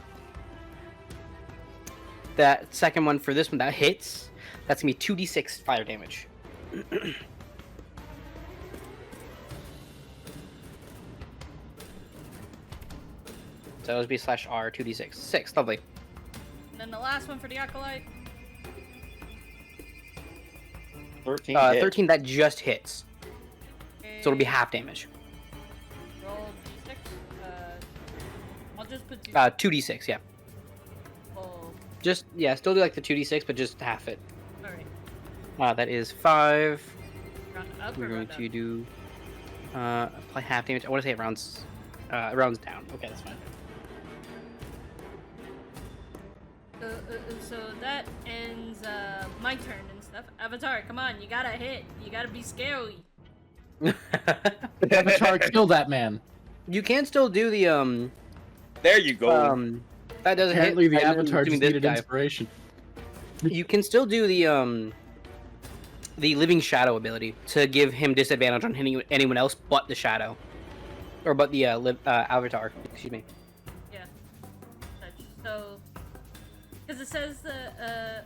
Speaker 2: That second one for this one, that hits. That's gonna be 2d6 fire damage. So it'll be /R 2d6. 6, lovely.
Speaker 1: And then the last one for the Acolyte.
Speaker 8: 13 hit.
Speaker 2: 13, that just hits.
Speaker 1: Okay.
Speaker 2: So it'll be half damage.
Speaker 1: Roll d6. I'll just put 2.
Speaker 2: 2d6, yeah.
Speaker 1: Oh,
Speaker 2: Just, yeah, still do the 2d6, but just half it.
Speaker 1: alright.
Speaker 2: That is 5.
Speaker 1: Round up
Speaker 2: We're
Speaker 1: or
Speaker 2: going
Speaker 1: round
Speaker 2: to
Speaker 1: up?
Speaker 2: do, apply half damage. I want to say it rounds down. Okay, that's fine.
Speaker 1: So that ends my turn and stuff. Avatar, come on, you gotta hit. You gotta be scary.
Speaker 3: Avatar, kill that man.
Speaker 2: You can still do the,
Speaker 8: There you go.
Speaker 2: that doesn't
Speaker 3: Apparently,
Speaker 2: hit.
Speaker 3: the
Speaker 2: I'm
Speaker 3: Avatar
Speaker 2: doing
Speaker 3: just
Speaker 2: this
Speaker 3: needed
Speaker 2: guy.
Speaker 3: inspiration.
Speaker 2: You can still do the Living Shadow ability to give him disadvantage on hitting anyone else but the Shadow. Or but the Avatar, excuse me.
Speaker 1: Yeah. So, because it says the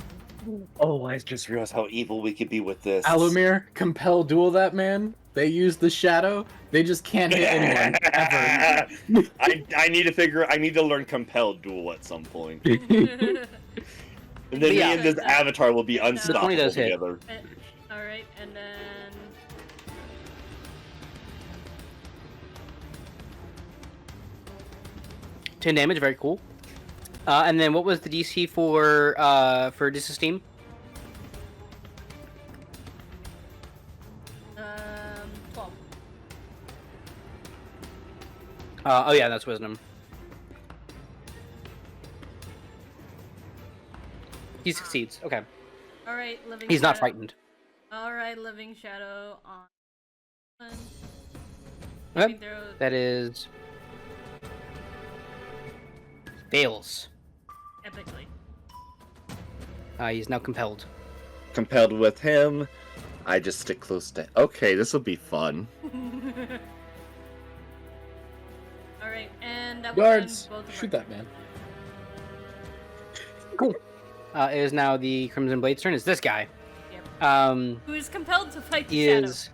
Speaker 8: Oh, I just realized how evil we could be with this.
Speaker 3: Allomere, compel duel that man. They use the shadow. They just can't hit anyone ever.
Speaker 8: I need to I need to learn compelled duel at some point. And then me
Speaker 2: Yeah.
Speaker 8: and this avatar will be unstoppable
Speaker 2: does hit.
Speaker 8: together.
Speaker 1: all right, and then
Speaker 2: 10 damage, very cool. And then what was the DC for Disesteem?
Speaker 1: 12.
Speaker 2: Oh yeah, that's Wisdom. He succeeds. Okay.
Speaker 1: All right, living.
Speaker 2: He's not
Speaker 1: Shadow.
Speaker 2: frightened.
Speaker 1: All right, living shadow on.
Speaker 2: Okay.
Speaker 1: Throw...
Speaker 2: That is fails.
Speaker 1: Epically.
Speaker 2: He's now compelled.
Speaker 6: Compelled with him. I just stick close to. Okay, this will be fun.
Speaker 1: All right, and that will
Speaker 3: Guards,
Speaker 1: end both of
Speaker 3: shoot
Speaker 1: our-
Speaker 3: that man.
Speaker 2: Cool. It is now the Crimson Blade's turn. It's this guy.
Speaker 1: Yep. Who is compelled to fight the
Speaker 2: He
Speaker 1: shadow?
Speaker 2: is.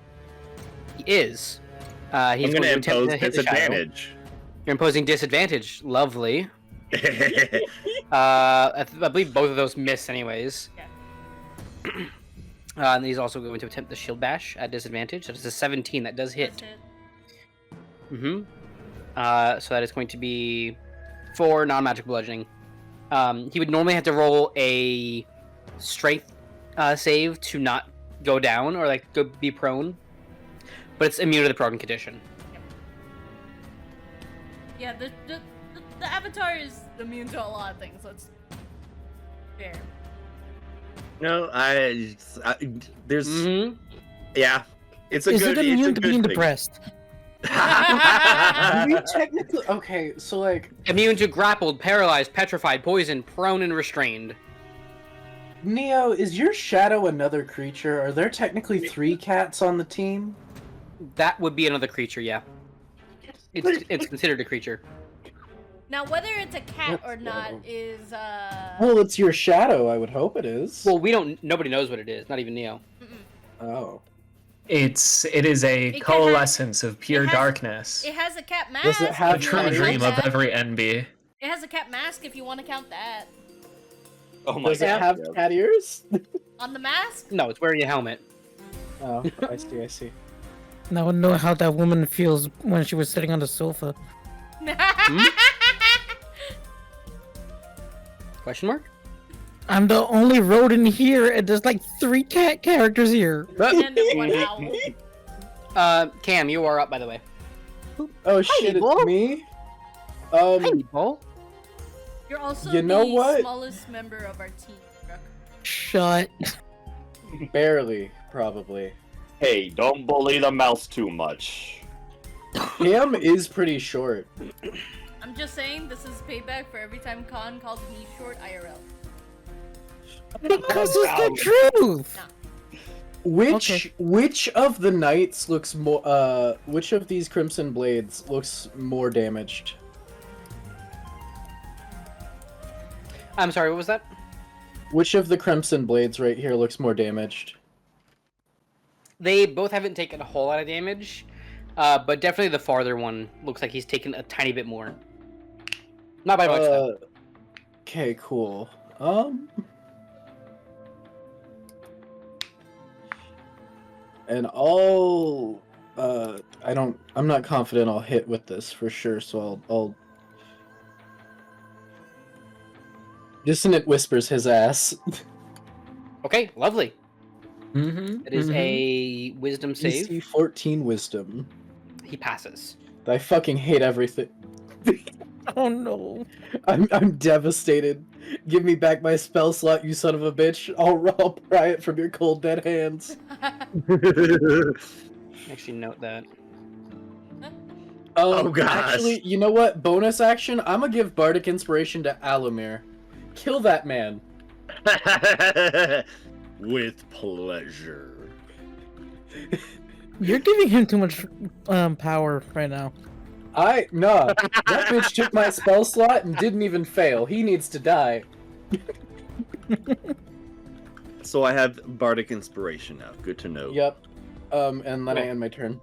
Speaker 2: He is. He's
Speaker 6: I'm
Speaker 2: going
Speaker 6: gonna
Speaker 2: to attempt
Speaker 6: impose
Speaker 2: to hit the shadow.
Speaker 6: disadvantage.
Speaker 2: You're imposing disadvantage. Lovely. I believe both of those miss anyways.
Speaker 1: Yeah.
Speaker 2: And he's also going to attempt the shield bash at disadvantage. That is a 17. That does hit.
Speaker 1: That's it.
Speaker 2: So that is going to be 4 non-magic bludgeoning. He would normally have to roll a strength save to not go down or go be prone, but it's immune to the prone condition.
Speaker 1: Yeah, the avatar is immune to a lot of things. Let's fair.
Speaker 6: No, there's yeah, it's a
Speaker 7: Is
Speaker 6: good.
Speaker 7: it
Speaker 6: It's a
Speaker 7: immune to being
Speaker 6: good thing.
Speaker 7: depressed?
Speaker 5: We technically okay. So like,
Speaker 2: Immune to grappled, paralyzed, petrified, poisoned, prone, and restrained.
Speaker 5: Neo, is your shadow another creature? Are there technically 3 cats on the team?
Speaker 2: That would be another creature, yeah. It's considered a creature.
Speaker 1: Now, whether it's a cat or
Speaker 5: That's
Speaker 1: not
Speaker 5: terrible.
Speaker 1: is
Speaker 5: Well, it's your shadow. I would hope it is.
Speaker 2: Well, nobody knows what it is, not even Neo.
Speaker 5: Oh.
Speaker 4: It is a
Speaker 1: It can
Speaker 4: coalescence of pure
Speaker 1: it has-
Speaker 4: darkness.
Speaker 1: It has a cat mask.
Speaker 5: Does it have
Speaker 4: A
Speaker 1: if you
Speaker 4: true
Speaker 1: wanna
Speaker 5: True
Speaker 4: dream
Speaker 1: count
Speaker 4: of
Speaker 1: that.
Speaker 4: every NB.
Speaker 1: It has a cat mask if you want to count that.
Speaker 8: Oh my
Speaker 5: Does it
Speaker 8: god.
Speaker 5: have cat ears?
Speaker 1: On the mask?
Speaker 2: No, it's wearing a helmet.
Speaker 5: Oh, I see. I see.
Speaker 7: Now I know how that woman feels when she was sitting on the sofa.
Speaker 2: Question mark?
Speaker 7: I'm the only rodent here, and there's like 3 cat characters here.
Speaker 1: And one owl.
Speaker 2: Cam, you are up, by the way.
Speaker 5: Oh shit,
Speaker 2: Meatball.
Speaker 5: it's me.
Speaker 2: Hi, Meatball.
Speaker 1: You're also
Speaker 5: You know
Speaker 1: the
Speaker 5: what?
Speaker 1: smallest member of our team, Brooke.
Speaker 7: Shut.
Speaker 5: Barely, probably.
Speaker 8: Hey, don't bully the mouse too much.
Speaker 5: Cam is pretty short.
Speaker 1: I'm just saying, this is payback for every time Khan calls me short IRL.
Speaker 7: Because it's the truth.
Speaker 5: Which of the knights looks more? Which of these crimson blades looks more damaged?
Speaker 2: I'm sorry, what was that?
Speaker 5: Which of the crimson blades right here looks more damaged?
Speaker 2: They both haven't taken a whole lot of damage, but definitely the farther one looks like he's taken a tiny bit more. Not by much, though.
Speaker 5: Okay, cool. And I'm not confident I'll hit with this for sure, so I'll Dissonant whispers his ass.
Speaker 2: Okay, lovely.
Speaker 4: Mm-hmm.
Speaker 2: It is a wisdom save.
Speaker 5: DC 14 wisdom.
Speaker 2: He passes.
Speaker 5: I fucking hate everything.
Speaker 7: Oh no.
Speaker 5: I'm devastated. Give me back my spell slot, you son of a bitch. I'll pry it from your cold dead hands.
Speaker 2: Actually, note that.
Speaker 6: Oh, gosh.
Speaker 5: Actually, you know what? Bonus action. I'm gonna give bardic inspiration to Allomere. Kill that man.
Speaker 6: With pleasure.
Speaker 7: You're giving him too much power right now.
Speaker 5: Nah. That bitch took my spell slot and didn't even fail. He needs to die.
Speaker 6: So I have bardic inspiration now. Good to know.
Speaker 5: Yep. And then I
Speaker 2: Okay.
Speaker 5: end my turn.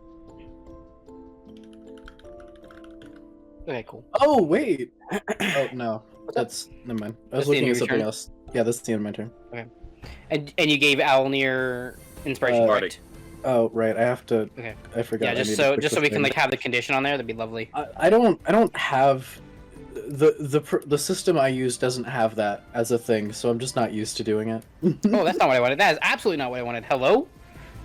Speaker 2: Okay, cool.
Speaker 5: Oh wait. Oh no. That's never mind. I was
Speaker 2: That's the end
Speaker 5: looking
Speaker 2: of
Speaker 5: at
Speaker 2: your
Speaker 5: something
Speaker 2: turn?
Speaker 5: else. Yeah, that's the end of my turn.
Speaker 2: And you gave Owllmere inspiration,
Speaker 5: Uh,
Speaker 2: correct?
Speaker 5: Oh right, I have to.
Speaker 2: Okay.
Speaker 5: I forgot.
Speaker 2: Yeah,
Speaker 5: I
Speaker 2: just
Speaker 5: need to
Speaker 2: so
Speaker 5: click
Speaker 2: just so
Speaker 5: the
Speaker 2: we can
Speaker 5: thing.
Speaker 2: like have the condition on there, that'd be lovely.
Speaker 5: I don't have the system I use doesn't have that as a thing, so I'm just not used to doing it.
Speaker 2: Oh, that's not what I wanted. That is absolutely not what I wanted. Hello?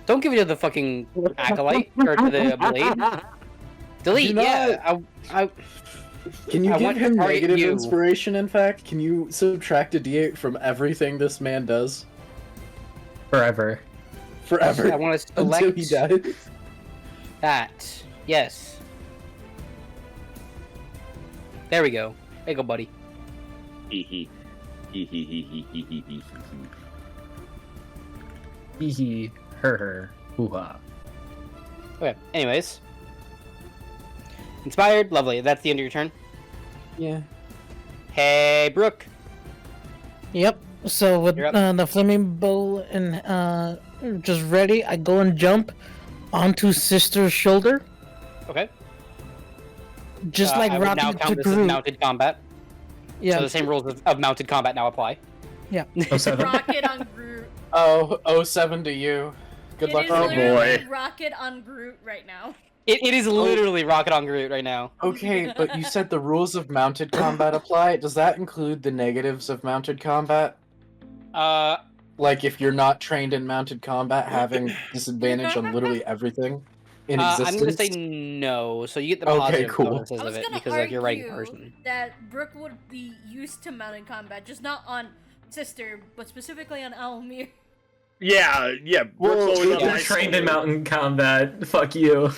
Speaker 2: Don't give it to the fucking acolyte or to the blade. Delete.
Speaker 5: Do not-
Speaker 2: Yeah. I
Speaker 5: Can you
Speaker 2: I
Speaker 5: give
Speaker 2: want to
Speaker 5: him
Speaker 2: target
Speaker 5: negative
Speaker 2: you.
Speaker 5: inspiration? In fact, can you subtract a d8 from everything this man does
Speaker 4: Forever.
Speaker 5: forever
Speaker 2: I want to
Speaker 5: until
Speaker 2: select
Speaker 5: he dies?
Speaker 2: that. Yes. There we go. There you go, buddy.
Speaker 6: Hee hee. Hee hee hee hee hee hee hee.
Speaker 4: Hee hee. Her. Hoo-ha.
Speaker 2: Okay. Anyways. Inspired. Lovely. That's the end of your turn.
Speaker 5: Yeah.
Speaker 2: Hey, Brooke.
Speaker 7: Yep. So with
Speaker 2: You're up.
Speaker 7: the flaming bow and just ready, I go and jump onto Sister's shoulder,
Speaker 2: Okay.
Speaker 7: just like
Speaker 2: I would now
Speaker 7: Rocket
Speaker 2: count
Speaker 7: to
Speaker 2: this as
Speaker 7: Groot.
Speaker 2: mounted combat.
Speaker 7: Yeah.
Speaker 2: So the same rules of mounted combat now apply.
Speaker 4: Oh, 7.
Speaker 1: Rocket on Groot.
Speaker 5: Oh, 07 to you. Good
Speaker 1: It
Speaker 5: luck.
Speaker 1: is
Speaker 6: Oh,
Speaker 1: literally
Speaker 6: boy.
Speaker 1: Rocket on Groot right now.
Speaker 2: It is literally Rocket on Groot right now.
Speaker 5: Okay, but you said the rules of mounted combat apply. Does that include the negatives of mounted combat?
Speaker 2: Uh,
Speaker 5: Like if you're not trained in mounted combat, having disadvantage on literally everything? in
Speaker 2: I'm
Speaker 5: existence?
Speaker 2: gonna say no. So you get the
Speaker 5: Okay,
Speaker 2: positive
Speaker 5: cool.
Speaker 2: bonuses
Speaker 1: I was
Speaker 2: of it
Speaker 1: gonna
Speaker 2: because like you're right
Speaker 1: argue
Speaker 2: person.
Speaker 1: that Brook would be used to mounted combat, just not on Sister, but specifically on Owllmere.
Speaker 8: Yeah, yeah. Brooke's
Speaker 5: Well,
Speaker 8: always on
Speaker 4: You're
Speaker 8: my
Speaker 4: trained in
Speaker 8: shoulder.
Speaker 4: mountain combat. Fuck you.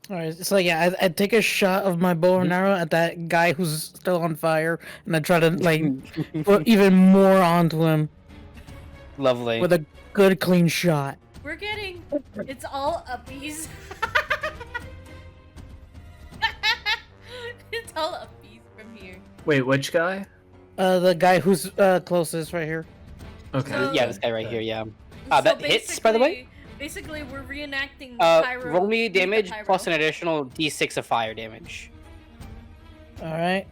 Speaker 7: All right, so yeah, I take a shot of my bow and arrow at that guy who's still on fire, and I try to like put even more onto him
Speaker 2: Lovely.
Speaker 7: with a good clean shot.
Speaker 1: We're getting. It's all uppies. It's all uppies from here.
Speaker 4: Wait, which guy?
Speaker 7: The guy who's closest right here.
Speaker 4: Okay.
Speaker 1: So-
Speaker 2: Yeah, this guy right here. Yeah.
Speaker 1: So
Speaker 2: That hits, by the way.
Speaker 1: Basically, we're reenacting the pyro.
Speaker 2: Roll me
Speaker 1: beat the
Speaker 2: damage
Speaker 1: pyro.
Speaker 2: plus an additional d6 of fire damage.
Speaker 7: All right.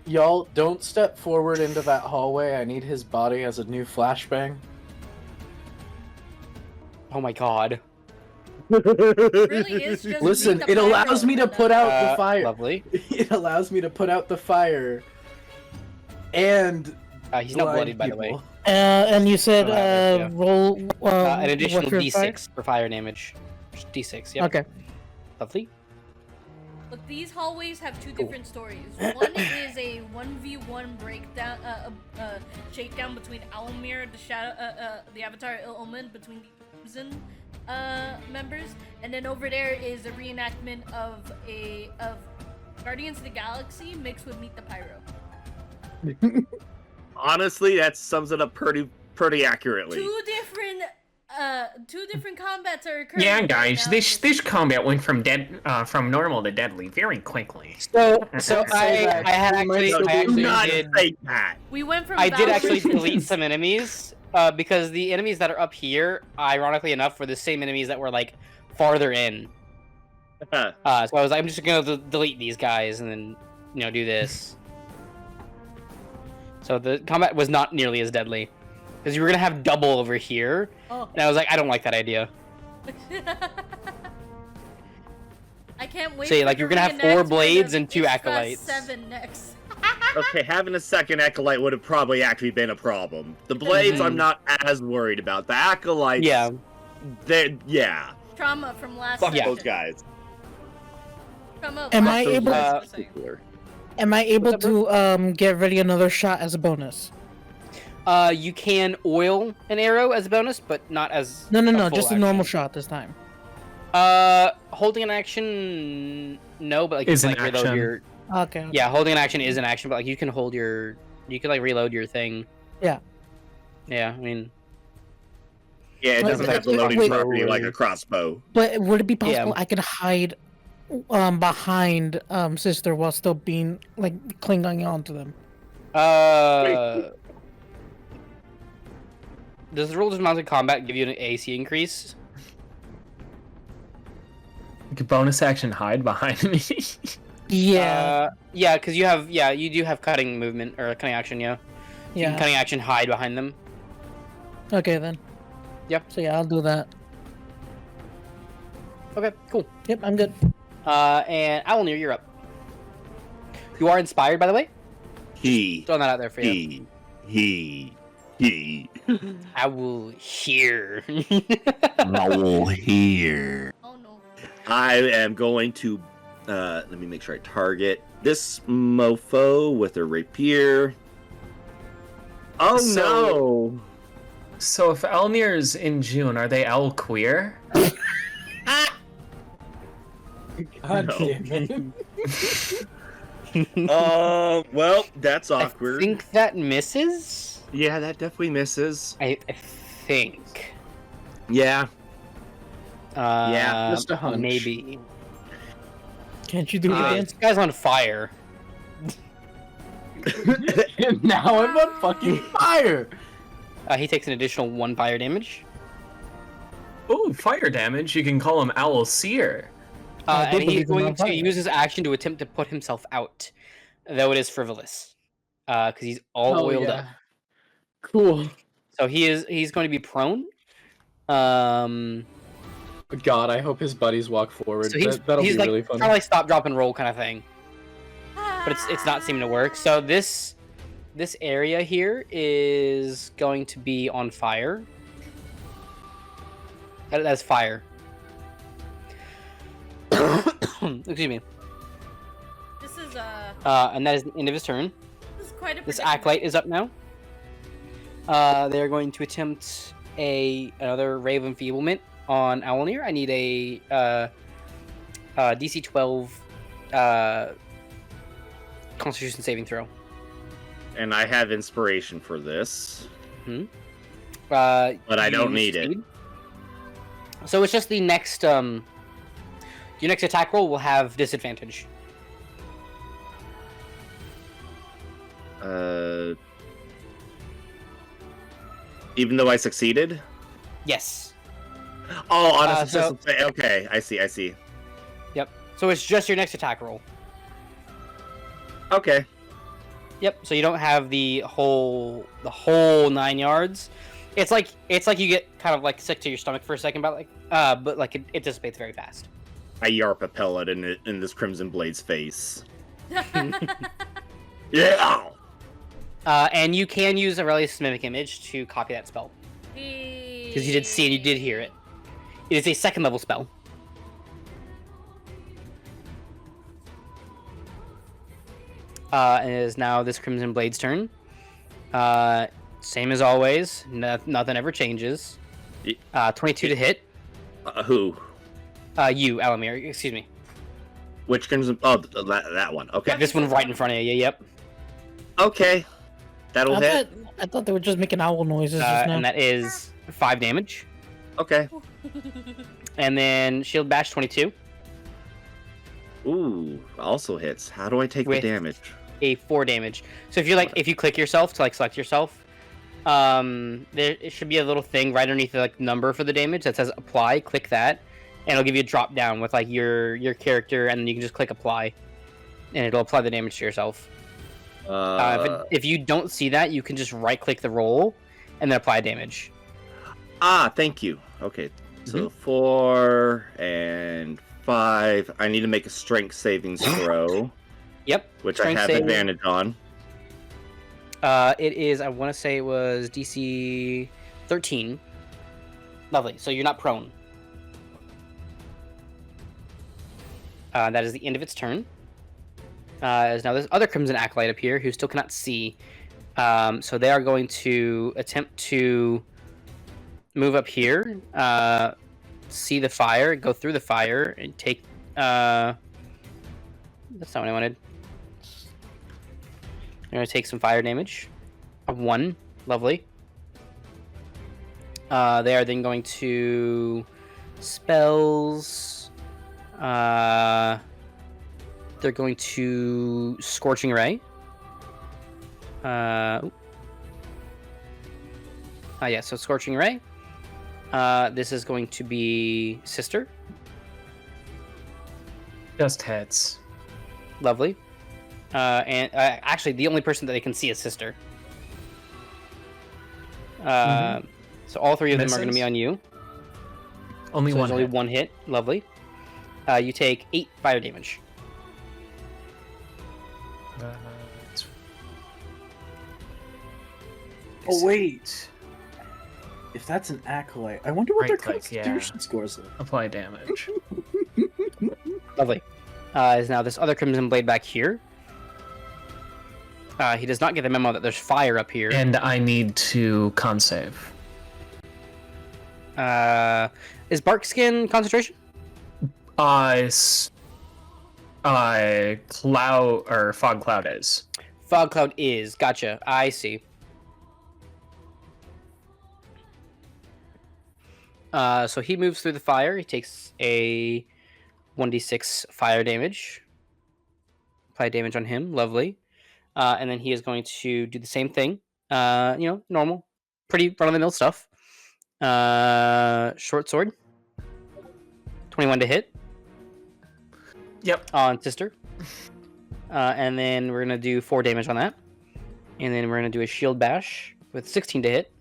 Speaker 5: Y'all, don't step forward into that hallway. I need his body as a new flashbang.
Speaker 2: Oh my god.
Speaker 1: Really is just
Speaker 5: Listen,
Speaker 1: beat the
Speaker 5: it allows
Speaker 1: pyro
Speaker 5: me to
Speaker 1: and
Speaker 5: put out the fire.
Speaker 2: Lovely.
Speaker 5: It allows me to put out the fire. And
Speaker 2: He's not
Speaker 5: blind
Speaker 2: bloodied, by the way.
Speaker 5: people.
Speaker 7: And you said
Speaker 2: Oh, yeah.
Speaker 7: roll
Speaker 2: An additional
Speaker 7: what's your
Speaker 2: d6
Speaker 7: fire?
Speaker 2: for fire damage. Just d6, yep.
Speaker 7: Okay.
Speaker 2: Lovely.
Speaker 1: Look, these hallways have two
Speaker 2: Cool.
Speaker 1: different stories. One is a 1v1 breakdown, shakedown between Owllmere, the Avatar Owllmere, between the Crimson members, and then over there is a reenactment of Guardians of the Galaxy mixed with Meet the Pyro.
Speaker 6: Honestly, that sums it up pretty accurately.
Speaker 1: Two different combats are occurring.
Speaker 4: Yeah,
Speaker 1: right
Speaker 4: guys,
Speaker 1: now.
Speaker 4: this combat went from normal to deadly very quickly.
Speaker 2: So
Speaker 5: Say that.
Speaker 2: I had
Speaker 5: We might
Speaker 2: actually,
Speaker 5: still
Speaker 2: I
Speaker 5: do
Speaker 2: actually
Speaker 6: not
Speaker 2: did.
Speaker 6: say that.
Speaker 1: We went from
Speaker 2: I did
Speaker 1: Valkyrie
Speaker 2: actually
Speaker 1: to-
Speaker 2: delete some enemies because the enemies that are up here, ironically enough, were the same enemies that were like farther in. So I was like, I'm just gonna delete these guys and then do this. So the combat was not nearly as deadly because you were gonna have double over here,
Speaker 1: Oh.
Speaker 2: and I was like, I don't like that idea.
Speaker 1: I can't wait.
Speaker 2: So,
Speaker 1: for
Speaker 2: like,
Speaker 1: the
Speaker 2: you're gonna have 4
Speaker 1: reenactment
Speaker 2: blades
Speaker 1: of
Speaker 2: and 2
Speaker 1: Istra
Speaker 2: acolytes.
Speaker 1: 7 next.
Speaker 6: Okay, having a second acolyte would have probably actually been a problem. The blades I'm not as worried about. The acolytes,
Speaker 2: Yeah.
Speaker 6: yeah.
Speaker 1: Trauma from last
Speaker 6: Fuck
Speaker 1: session.
Speaker 6: those guys.
Speaker 1: Trauma
Speaker 7: Am
Speaker 1: last
Speaker 7: I
Speaker 1: session,
Speaker 7: able-
Speaker 1: I was saying.
Speaker 7: Am I able
Speaker 2: What's up,
Speaker 7: to get ready another shot as a bonus?
Speaker 2: You can oil an arrow as a bonus, but not as
Speaker 7: No,
Speaker 2: full
Speaker 7: just a
Speaker 2: action.
Speaker 7: normal shot this time.
Speaker 2: Holding an action, no, but like
Speaker 4: Is
Speaker 2: you
Speaker 4: an
Speaker 2: can like reload
Speaker 4: action.
Speaker 2: your.
Speaker 7: Okay.
Speaker 2: Yeah, holding an action is an action, but like you can hold your, you can like reload your thing.
Speaker 7: Yeah.
Speaker 2: Yeah, I mean,
Speaker 6: Yeah, it
Speaker 7: Wait,
Speaker 6: doesn't have the
Speaker 7: wait,
Speaker 6: loading
Speaker 7: wait.
Speaker 6: property like a crossbow.
Speaker 7: But would it be possible
Speaker 2: Yeah.
Speaker 7: I could hide behind Sister while still being like clinging on to them?
Speaker 2: Does the rules of mounted combat give you an AC increase?
Speaker 4: You could bonus action hide behind me.
Speaker 7: Yeah.
Speaker 2: Yeah, because you do have cutting movement or cutting action. Yeah. You can
Speaker 7: Yeah.
Speaker 2: cutting action hide behind them.
Speaker 7: Okay then.
Speaker 2: Yep.
Speaker 7: So yeah, I'll do that.
Speaker 2: Okay, cool.
Speaker 7: Yep, I'm good.
Speaker 2: And Owllmere, you're up. You are inspired, by the way.
Speaker 6: He.
Speaker 2: Throwing that out there for you.
Speaker 6: He.
Speaker 2: I will hear.
Speaker 6: Owl here.
Speaker 1: Oh no.
Speaker 6: I am going to, let me make sure I target this mofo with a rapier. Oh no!
Speaker 4: So if Owllmere's in June, are they owl queer?
Speaker 5: God
Speaker 6: No.
Speaker 5: damn it.
Speaker 6: Well, that's
Speaker 2: I
Speaker 6: awkward.
Speaker 2: think that misses.
Speaker 6: Yeah, that definitely misses.
Speaker 2: I think.
Speaker 6: Yeah.
Speaker 2: Yeah,
Speaker 5: just a hunch.
Speaker 2: Maybe.
Speaker 7: Can't you do it again?
Speaker 2: This guy's on fire.
Speaker 5: And now I'm on fucking fire.
Speaker 2: He takes an additional 1 fire damage.
Speaker 4: Ooh, fire damage. You can call him Owl Seer.
Speaker 7: I do
Speaker 2: And he's
Speaker 7: believe in
Speaker 2: going
Speaker 7: on
Speaker 2: to
Speaker 7: fire.
Speaker 2: use his action to attempt to put himself out, though it is frivolous, because he's all
Speaker 5: Oh,
Speaker 2: oiled
Speaker 5: yeah.
Speaker 2: up.
Speaker 5: Cool.
Speaker 2: So he's going to be prone. Um,
Speaker 5: God, I hope his buddies walk forward.
Speaker 2: so he's
Speaker 5: That'll
Speaker 2: he's
Speaker 5: be
Speaker 2: like
Speaker 5: really fun.
Speaker 2: kind of like stop, drop, and roll kind of thing, but it's not seeming to work. So this area here is going to be on fire. That's fire. Excuse me.
Speaker 1: This is
Speaker 2: And that is the end of his turn.
Speaker 1: this is quite a
Speaker 2: This
Speaker 1: predicament.
Speaker 2: acolyte is up now. They're going to attempt another Ray of Enfeeblement on Owllmere. I need a DC 12 Constitution saving throw.
Speaker 6: And I have inspiration for this.
Speaker 2: But
Speaker 6: I don't need it.
Speaker 2: So it's just the next your next attack roll will have disadvantage.
Speaker 6: Even though I succeeded?
Speaker 2: Yes.
Speaker 6: Oh, on a
Speaker 2: so-
Speaker 6: successful play. Okay, I see.
Speaker 2: Yep. So it's just your next attack roll.
Speaker 6: Okay.
Speaker 2: Yep. So you don't have the whole 9 yards. It's like you get kind of like sick to your stomach for a second, but it dissipates very fast.
Speaker 6: I yarp a pellet in this Crimson Blade's face. Yeah!
Speaker 2: And you can use Aurelius' Mimic Image to copy that spell. Because you did see and you did hear it. It is a 2nd level spell. And it is now this Crimson Blade's turn. Same as always. Nothing ever changes. 22 to hit.
Speaker 6: Who?
Speaker 2: You, Allomere. Excuse me.
Speaker 6: Which Crimson... Oh, that one. Okay.
Speaker 2: This one right in front of you. Yep.
Speaker 6: Okay. That'll hit.
Speaker 7: I thought they were just making owl noises just now.
Speaker 2: And that is 5 damage.
Speaker 6: Okay.
Speaker 2: And then Shield Bash 22.
Speaker 6: Ooh, also hits. How do I take
Speaker 2: With-
Speaker 6: the damage?
Speaker 2: A 4 damage. So if you click yourself to select yourself, it should be a little thing right underneath the number for the damage that says apply. Click that, and it'll give you a drop down with your character, and then you can just click apply, and it'll apply the damage to yourself. If you don't see that, you can just right click the roll, and then apply damage.
Speaker 6: Thank you. Okay, so 4 and 5. I need to make a strength savings throw.
Speaker 2: Yep.
Speaker 6: Which
Speaker 2: Strength
Speaker 6: I have
Speaker 2: save.
Speaker 6: advantage on.
Speaker 2: It is. I want to say it was DC 13. Lovely. So you're not prone. That is the end of its turn. Now there's other Crimson Acolyte up here who still cannot see. So they are going to attempt to move up here, see the fire, go through the fire, and take... That's not what I wanted. They're going to take some fire damage. 1. Lovely. They are then going to... Spells... They're going to Scorching Ray. Yeah, so Scorching Ray. This is going to be Sister.
Speaker 4: Just hits.
Speaker 2: Lovely. And actually, the only person that they can see is Sister. So all 3 of them are going to be on you.
Speaker 4: Only
Speaker 2: So
Speaker 4: one.
Speaker 2: there's only
Speaker 4: hit.
Speaker 2: 1 hit. Lovely. You take 8 fire damage.
Speaker 5: Oh wait, if that's an acolyte, I wonder what their
Speaker 4: Right-click, yeah.
Speaker 5: Constitution scores are.
Speaker 4: Apply damage.
Speaker 2: Lovely. Is now this other Crimson Blade back here. He does not get the memo that there's fire up here.
Speaker 4: And I need to con save.
Speaker 2: Is Barkskin concentration?
Speaker 4: Cloud or fog cloud is.
Speaker 2: Fog Cloud is. Gotcha. I see. So he moves through the fire. He takes a 1d6 fire damage. Apply damage on him. Lovely. And then he is going to do the same thing. Normal. Pretty run-of-the-mill stuff. Short sword. 21 to hit.
Speaker 4: Yep.
Speaker 2: On Sister. And then we're going to do 4 damage on that. And then we're going to do a shield bash with 16 to hit.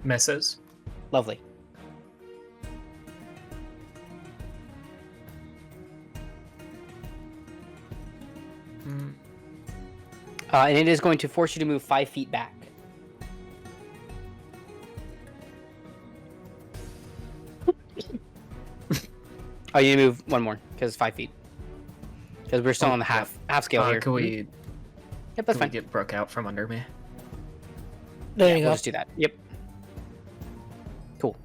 Speaker 4: Misses.
Speaker 2: Lovely. And it is going to force you to move 5 feet back. Oh, you move one more because 5 feet. Because we're still on the half scale here.
Speaker 4: Can we?
Speaker 2: Yep, that's
Speaker 4: Can
Speaker 2: fine.
Speaker 4: we get Brook out from under me?
Speaker 7: There
Speaker 2: Yeah,
Speaker 7: you
Speaker 2: we'll
Speaker 7: go.
Speaker 2: just do that. Yep. Cool.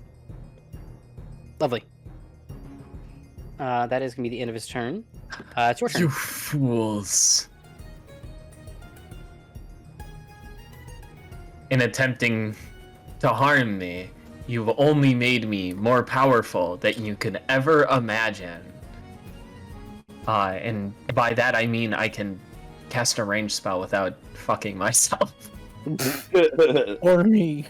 Speaker 2: Lovely. That is gonna be the end of his turn. It's your turn.
Speaker 4: You fools! In attempting to harm me, you've only made me more powerful than you could ever imagine. And by that I mean I can cast a range spell without fucking myself.
Speaker 7: Or me.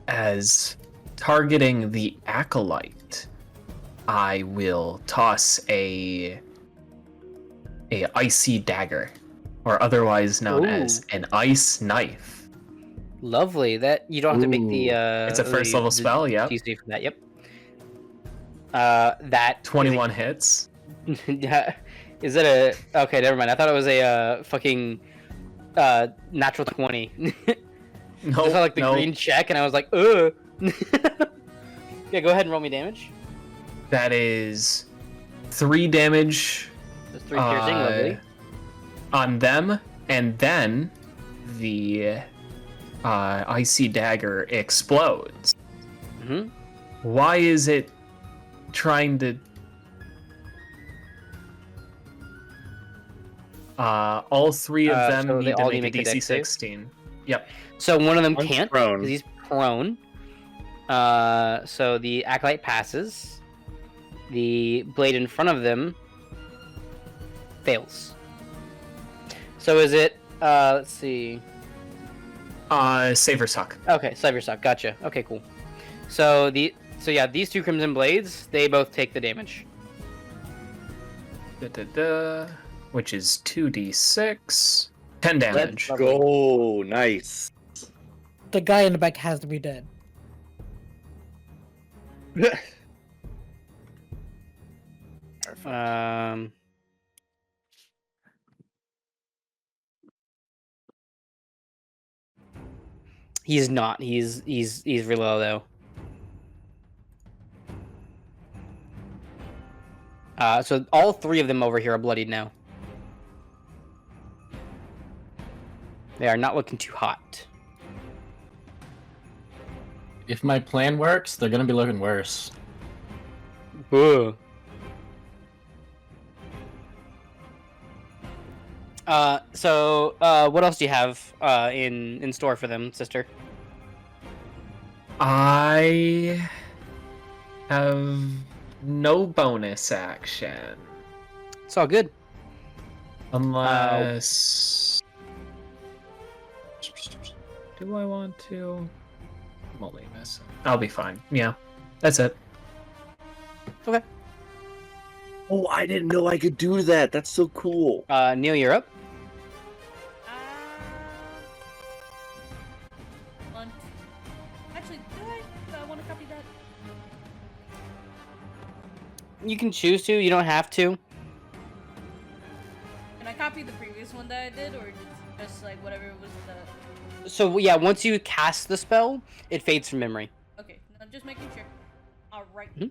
Speaker 4: As targeting the acolyte, I will toss a icy dagger, or otherwise known as an ice knife.
Speaker 2: Lovely. That you don't have to make the.
Speaker 4: It's a first level spell. Yep.
Speaker 2: DC for that. Yep. That
Speaker 4: 21 hits.
Speaker 2: Yeah. Is it a? Okay, never mind. I thought it was a fucking natural 20.
Speaker 4: No,
Speaker 2: I saw like the green check, and I was like, ugh. Yeah, go ahead and roll me damage.
Speaker 4: That is 3 damage.
Speaker 2: That's 3 piercing. Lovely.
Speaker 4: On them, and then the icy dagger explodes.
Speaker 2: Mm-hmm.
Speaker 4: Why is it trying to? All 3 of them
Speaker 2: so they
Speaker 4: need to
Speaker 2: all
Speaker 4: make
Speaker 2: need
Speaker 4: a
Speaker 2: to make a
Speaker 4: DC
Speaker 2: dex save?
Speaker 4: 16. Yep.
Speaker 2: So one of them
Speaker 6: One's
Speaker 2: can't
Speaker 6: prone.
Speaker 2: because he's prone. So the acolyte passes. The blade in front of them fails. So is it? Let's see.
Speaker 4: Save or suck.
Speaker 2: Okay, Cyber Suck. Gotcha. Okay, cool. So yeah, these 2 crimson blades, they both take the damage.
Speaker 4: Which is 2d6. 10 damage.
Speaker 6: Let's go. Nice.
Speaker 7: The guy in the back has to be dead.
Speaker 2: He's not. He's really low though. So all 3 of them over here are bloodied now. They are not looking too hot.
Speaker 3: If my plan works, they're gonna be looking worse.
Speaker 2: Ooh. So what else do you have in store for them, sister?
Speaker 4: I have no bonus action.
Speaker 2: It's all good.
Speaker 4: Unless... Do I want to? I'm only missing. I'll be fine. Yeah, that's it.
Speaker 2: Okay.
Speaker 6: Oh, I didn't know I could do that. That's so cool.
Speaker 2: Neil, you're up.
Speaker 1: Actually, do I want to copy that?
Speaker 2: You can choose to. You don't have to.
Speaker 1: Can I copy the previous one that I did, or just like whatever was the?
Speaker 2: So yeah, once you cast the spell, it fades from memory.
Speaker 1: Okay, no, just making sure. All right.
Speaker 2: Mhm.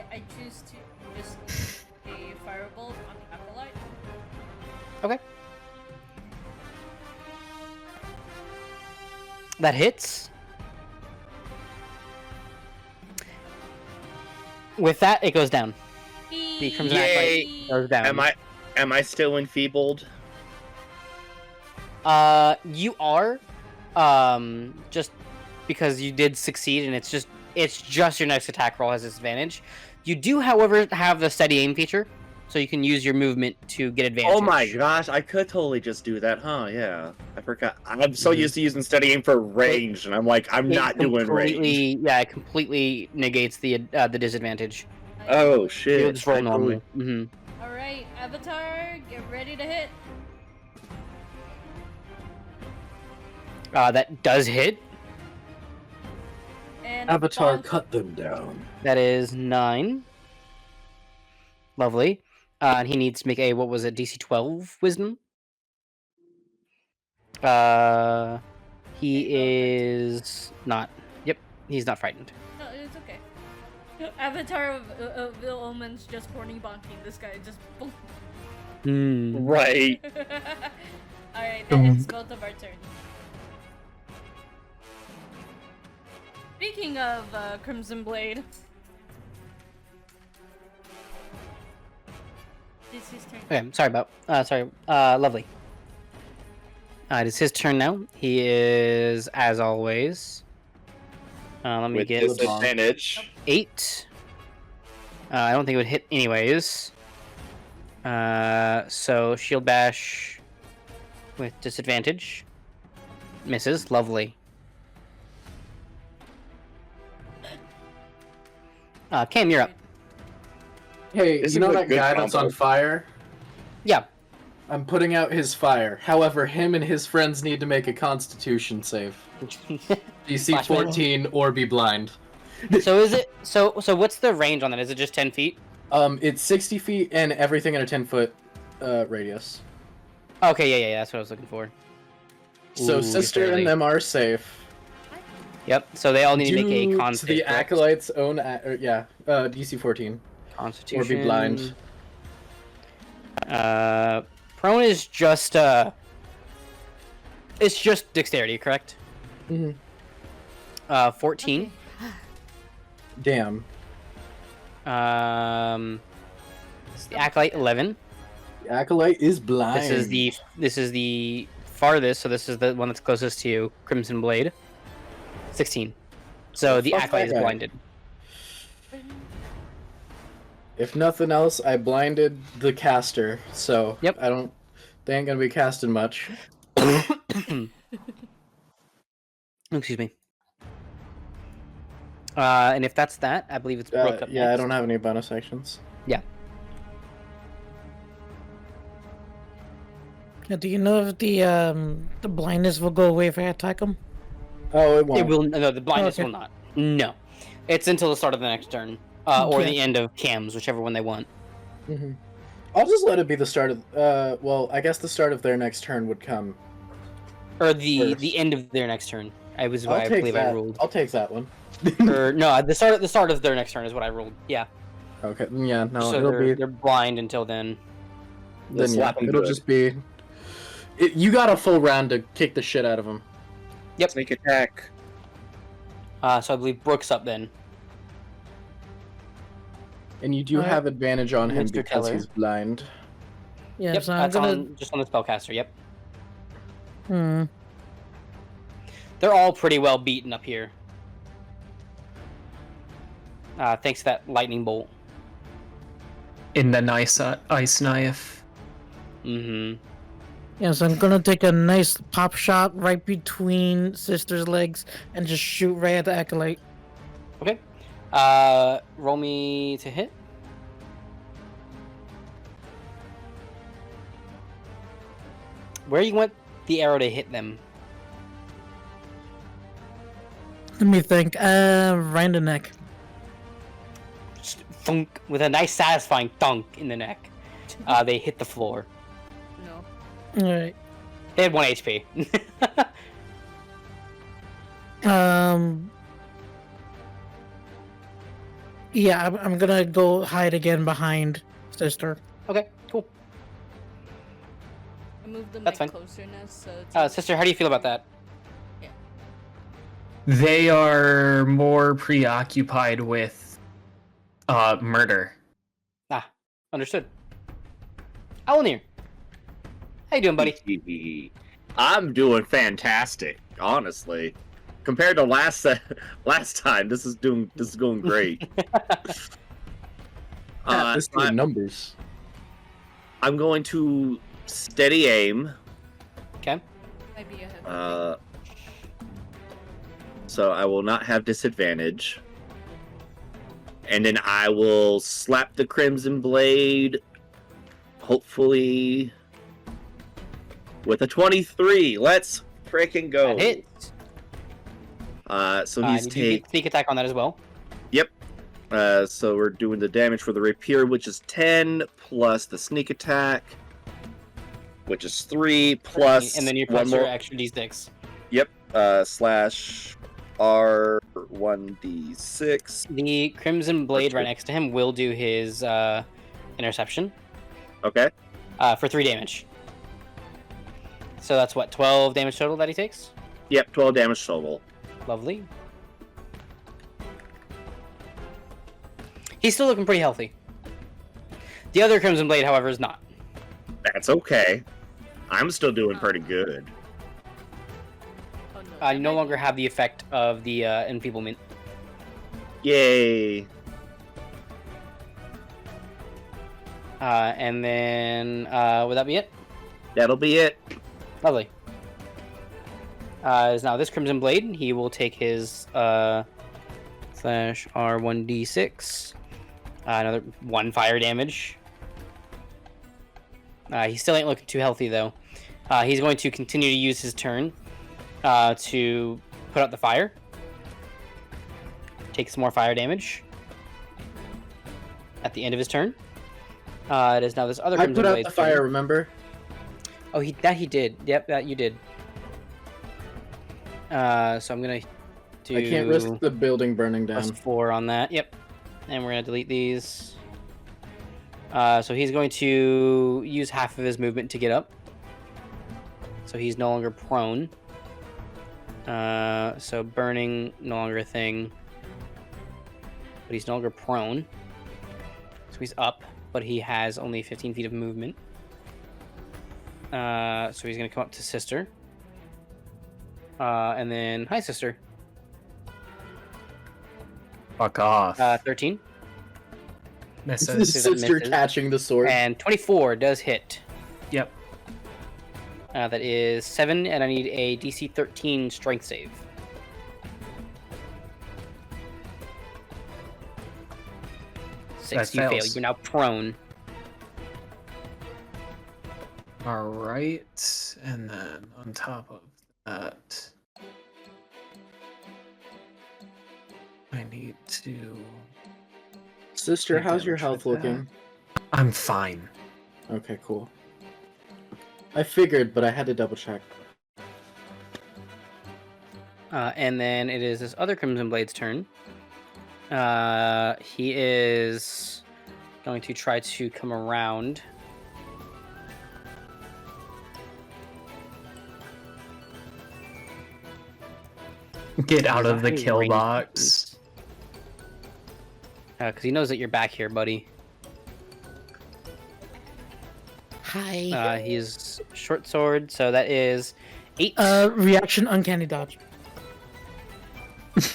Speaker 1: I choose to just a firebolt on the acolyte.
Speaker 2: Okay. That hits. With that, it goes down. The Crimson
Speaker 6: Yay.
Speaker 2: Acolyte goes down.
Speaker 6: Am I still enfeebled?
Speaker 2: You are, just because you did succeed, and it's just your next attack roll has disadvantage. You do, however, have the steady aim feature, so you can use your movement to get advantage.
Speaker 6: Oh my gosh, I could totally just do that, huh? Yeah, I forgot. I'm so used to using steady aim for range, and I'm like, I'm not doing range.
Speaker 2: Yeah, it completely negates the disadvantage.
Speaker 6: Oh shit!
Speaker 2: You just roll
Speaker 6: I
Speaker 2: normal.
Speaker 6: totally-
Speaker 1: All right, Avatar, get ready to hit.
Speaker 2: That does hit.
Speaker 1: And
Speaker 5: Avatar,
Speaker 1: bonk.
Speaker 5: cut them down.
Speaker 2: That is 9. Lovely. And he needs to make a, what was it, DC 12 wisdom? He is not. Yep, he's not frightened.
Speaker 1: No, it's okay. Avatar of Ill Omens just horny bonking this guy. Just.
Speaker 8: Right.
Speaker 1: Alright, then it's both of our turns. Speaking of Crimson Blade. It's his turn.
Speaker 2: Okay, lovely. It is his turn now. He is, as always. Let me
Speaker 8: With
Speaker 2: get
Speaker 8: disadvantage.
Speaker 2: 8. I don't think it would hit anyways. So shield bash with disadvantage. Misses. Lovely. Cam, you're up.
Speaker 5: Hey,
Speaker 8: This
Speaker 5: you
Speaker 8: is
Speaker 5: know
Speaker 8: a
Speaker 5: that
Speaker 8: good
Speaker 5: guy that's
Speaker 8: combo.
Speaker 5: on fire?
Speaker 2: Yeah.
Speaker 5: I'm putting out his fire. However, him and his friends need to make a Constitution save. DC
Speaker 2: Flashbang.
Speaker 5: 14 or be blind.
Speaker 2: So is it so what's the range on that? Is it just 10 feet?
Speaker 5: It's 60 feet and everything in a 10-foot radius.
Speaker 2: Okay, yeah, that's what I was looking for.
Speaker 5: So
Speaker 2: Ooh,
Speaker 5: sister
Speaker 2: barely.
Speaker 5: and them are safe.
Speaker 2: Yep. So they all need to make a
Speaker 5: Due
Speaker 2: con
Speaker 5: to the
Speaker 2: save, correct?
Speaker 5: acolyte's own, DC 14
Speaker 2: Constitution.
Speaker 5: or be blind.
Speaker 2: Prone is just it's just dexterity, correct?
Speaker 5: Mhm.
Speaker 2: 14.
Speaker 5: Damn.
Speaker 2: The acolyte 11.
Speaker 5: The acolyte is blind.
Speaker 2: This is the farthest, so this is the one that's closest to you, Crimson Blade. 16. So the
Speaker 5: Fuck
Speaker 2: acolyte
Speaker 5: that
Speaker 2: is
Speaker 5: guy.
Speaker 2: blinded.
Speaker 5: If nothing else, I blinded the caster, so
Speaker 2: Yep.
Speaker 5: they ain't gonna be casting much.
Speaker 2: Excuse me. And if that's that, I believe it's Brook up
Speaker 5: Yeah, I
Speaker 2: next.
Speaker 5: don't have any bonus actions.
Speaker 2: Yeah.
Speaker 7: Now, do you know if the blindness will go away if I attack him?
Speaker 5: Oh, it won't.
Speaker 2: It will. No, the blindness
Speaker 7: Okay.
Speaker 2: will not. No, it's until the start of the next turn, or
Speaker 7: Okay.
Speaker 2: the end of Cam's, whichever one they want.
Speaker 5: Mhm. I'll just let it be the start of. Well, I guess the start of their next turn would come.
Speaker 2: Or the
Speaker 5: First.
Speaker 2: end of their next turn. I
Speaker 5: I'll take
Speaker 2: believe
Speaker 5: that.
Speaker 2: I ruled.
Speaker 5: I'll take that one.
Speaker 2: Or no, the start of their next turn is what I ruled. Yeah.
Speaker 5: Okay. Yeah. No,
Speaker 2: So
Speaker 5: it'll be.
Speaker 2: they're blind until then.
Speaker 5: Then yeah,
Speaker 8: slap 'em
Speaker 5: it'll
Speaker 8: good.
Speaker 5: just be. You got a full round to kick the shit out of him.
Speaker 2: Yep.
Speaker 6: Sneak attack.
Speaker 2: So I believe Brook's up then.
Speaker 5: And you do
Speaker 7: Alright.
Speaker 5: have advantage on him
Speaker 2: Mr.
Speaker 5: because
Speaker 2: Teller.
Speaker 5: he's blind.
Speaker 7: Yeah,
Speaker 2: Yep.
Speaker 7: so I'm
Speaker 2: That's
Speaker 7: gonna.
Speaker 2: just on the spellcaster. Yep.
Speaker 7: Hmm.
Speaker 2: They're all pretty well beaten up here. Thanks to that lightning bolt.
Speaker 4: In the nice ice knife.
Speaker 2: Mm-hmm.
Speaker 7: Yeah, so I'm gonna take a nice pop shot right between Sister's legs and just shoot right at the acolyte.
Speaker 2: Okay. Roll me to hit. Where you want the arrow to hit them?
Speaker 7: Let me think. Right in the neck.
Speaker 2: Just thunk, with a nice satisfying thunk in the neck. They hit the floor.
Speaker 1: No.
Speaker 7: All right.
Speaker 2: They had 1 HP.
Speaker 7: Yeah, I'm gonna go hide again behind Sister.
Speaker 2: Okay, cool.
Speaker 1: I moved the
Speaker 2: That's
Speaker 1: mic
Speaker 2: fine.
Speaker 1: closer now, so it's
Speaker 2: Sister, how do you feel about that?
Speaker 4: They are more preoccupied with murder.
Speaker 2: Understood. Owllmere, how you doing, buddy?
Speaker 6: I'm doing fantastic, honestly. Compared to last time, this is going great.
Speaker 5: This doing numbers.
Speaker 6: I'm going to steady aim.
Speaker 2: Okay.
Speaker 1: might be ahead.
Speaker 6: So I will not have disadvantage. And then I will slap the Crimson Blade, hopefully, with a 23. Let's freaking go.
Speaker 2: That hits.
Speaker 6: So he's
Speaker 2: Did you get
Speaker 6: take.
Speaker 2: sneak attack on that as well?
Speaker 6: Yep. So we're doing the damage for the rapier, which is 10, plus the sneak attack, which is 3, plus
Speaker 2: and then you
Speaker 6: one
Speaker 2: plus your
Speaker 6: more.
Speaker 2: extra d6.
Speaker 6: Yep. Slash R1d6.
Speaker 2: The Crimson Blade right next to him will do his interception
Speaker 6: Okay.
Speaker 2: for 3 damage. So that's what, 12 damage total that he takes?
Speaker 6: Yep, 12 damage total.
Speaker 2: Lovely. He's still looking pretty healthy. The other Crimson Blade, however, is not.
Speaker 6: That's okay. I'm still doing pretty good.
Speaker 1: Oh, no.
Speaker 2: You no longer have the effect of the enfeeblement.
Speaker 6: Yay.
Speaker 2: And then, would that be it?
Speaker 6: That'll be it.
Speaker 2: Lovely. Is now this Crimson Blade. He will take his slash R1d6. Another 1 fire damage. He still ain't looking too healthy, though. He's going to continue to use his turn to put out the fire. Take some more fire damage at the end of his turn. It is now this other
Speaker 5: I
Speaker 2: Crimson
Speaker 5: put out
Speaker 2: Blade's
Speaker 5: the fire,
Speaker 2: turn.
Speaker 5: remember?
Speaker 2: Oh, he did. Yep, that you did. So I'm gonna do.
Speaker 5: I can't risk the building burning
Speaker 2: plus
Speaker 5: down.
Speaker 2: 4 on that. Yep. And we're gonna delete these. So he's going to use half of his movement to get up. So he's no longer prone. So burning no longer a thing. But he's no longer prone. So he's up, but he has only 15 feet of movement. So he's gonna come up to Sister. And then, hi, Sister.
Speaker 4: Fuck off.
Speaker 2: 13.
Speaker 4: Misses.
Speaker 2: This is a
Speaker 5: Sister
Speaker 2: misses.
Speaker 5: catching the sword.
Speaker 2: And 24 does hit.
Speaker 4: Yep.
Speaker 2: That is 7, and I need a DC 13 strength save. Six,
Speaker 4: That
Speaker 2: you fail.
Speaker 4: fails.
Speaker 2: You're now prone.
Speaker 4: All right, and then on top of that, I need to.
Speaker 5: Sister,
Speaker 4: take
Speaker 5: how's your
Speaker 4: damage
Speaker 5: health
Speaker 4: with that.
Speaker 5: looking?
Speaker 4: I'm fine.
Speaker 5: Okay, cool. I figured, but I had to double check.
Speaker 2: And then it is this other Crimson Blade's turn. He is going to try to come around.
Speaker 4: Get out of the
Speaker 2: Very
Speaker 4: kill
Speaker 2: range
Speaker 4: box.
Speaker 2: Because he knows that you're back here, buddy.
Speaker 7: Hi.
Speaker 2: He's short sword, so that is 8.
Speaker 7: Reaction uncanny dodge.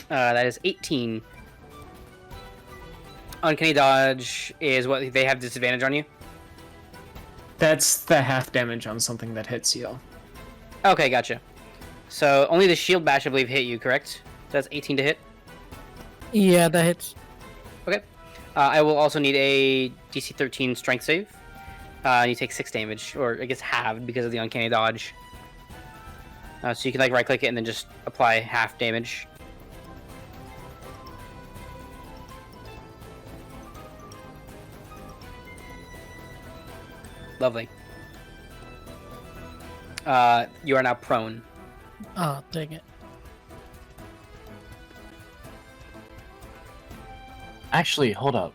Speaker 2: That is 18. Uncanny dodge is what they have disadvantage on you.
Speaker 4: That's the half damage on something that hits you.
Speaker 2: Okay, gotcha. So only the shield bash, I believe, hit you, correct? That's 18 to hit.
Speaker 7: Yeah, that hits.
Speaker 2: Okay. I will also need a DC 13 strength save. You take 6 damage, or I guess halved because of the uncanny dodge. So you can like right click it and then just apply half damage. Lovely. You are now prone.
Speaker 7: Oh, dang it.
Speaker 3: Actually, hold up.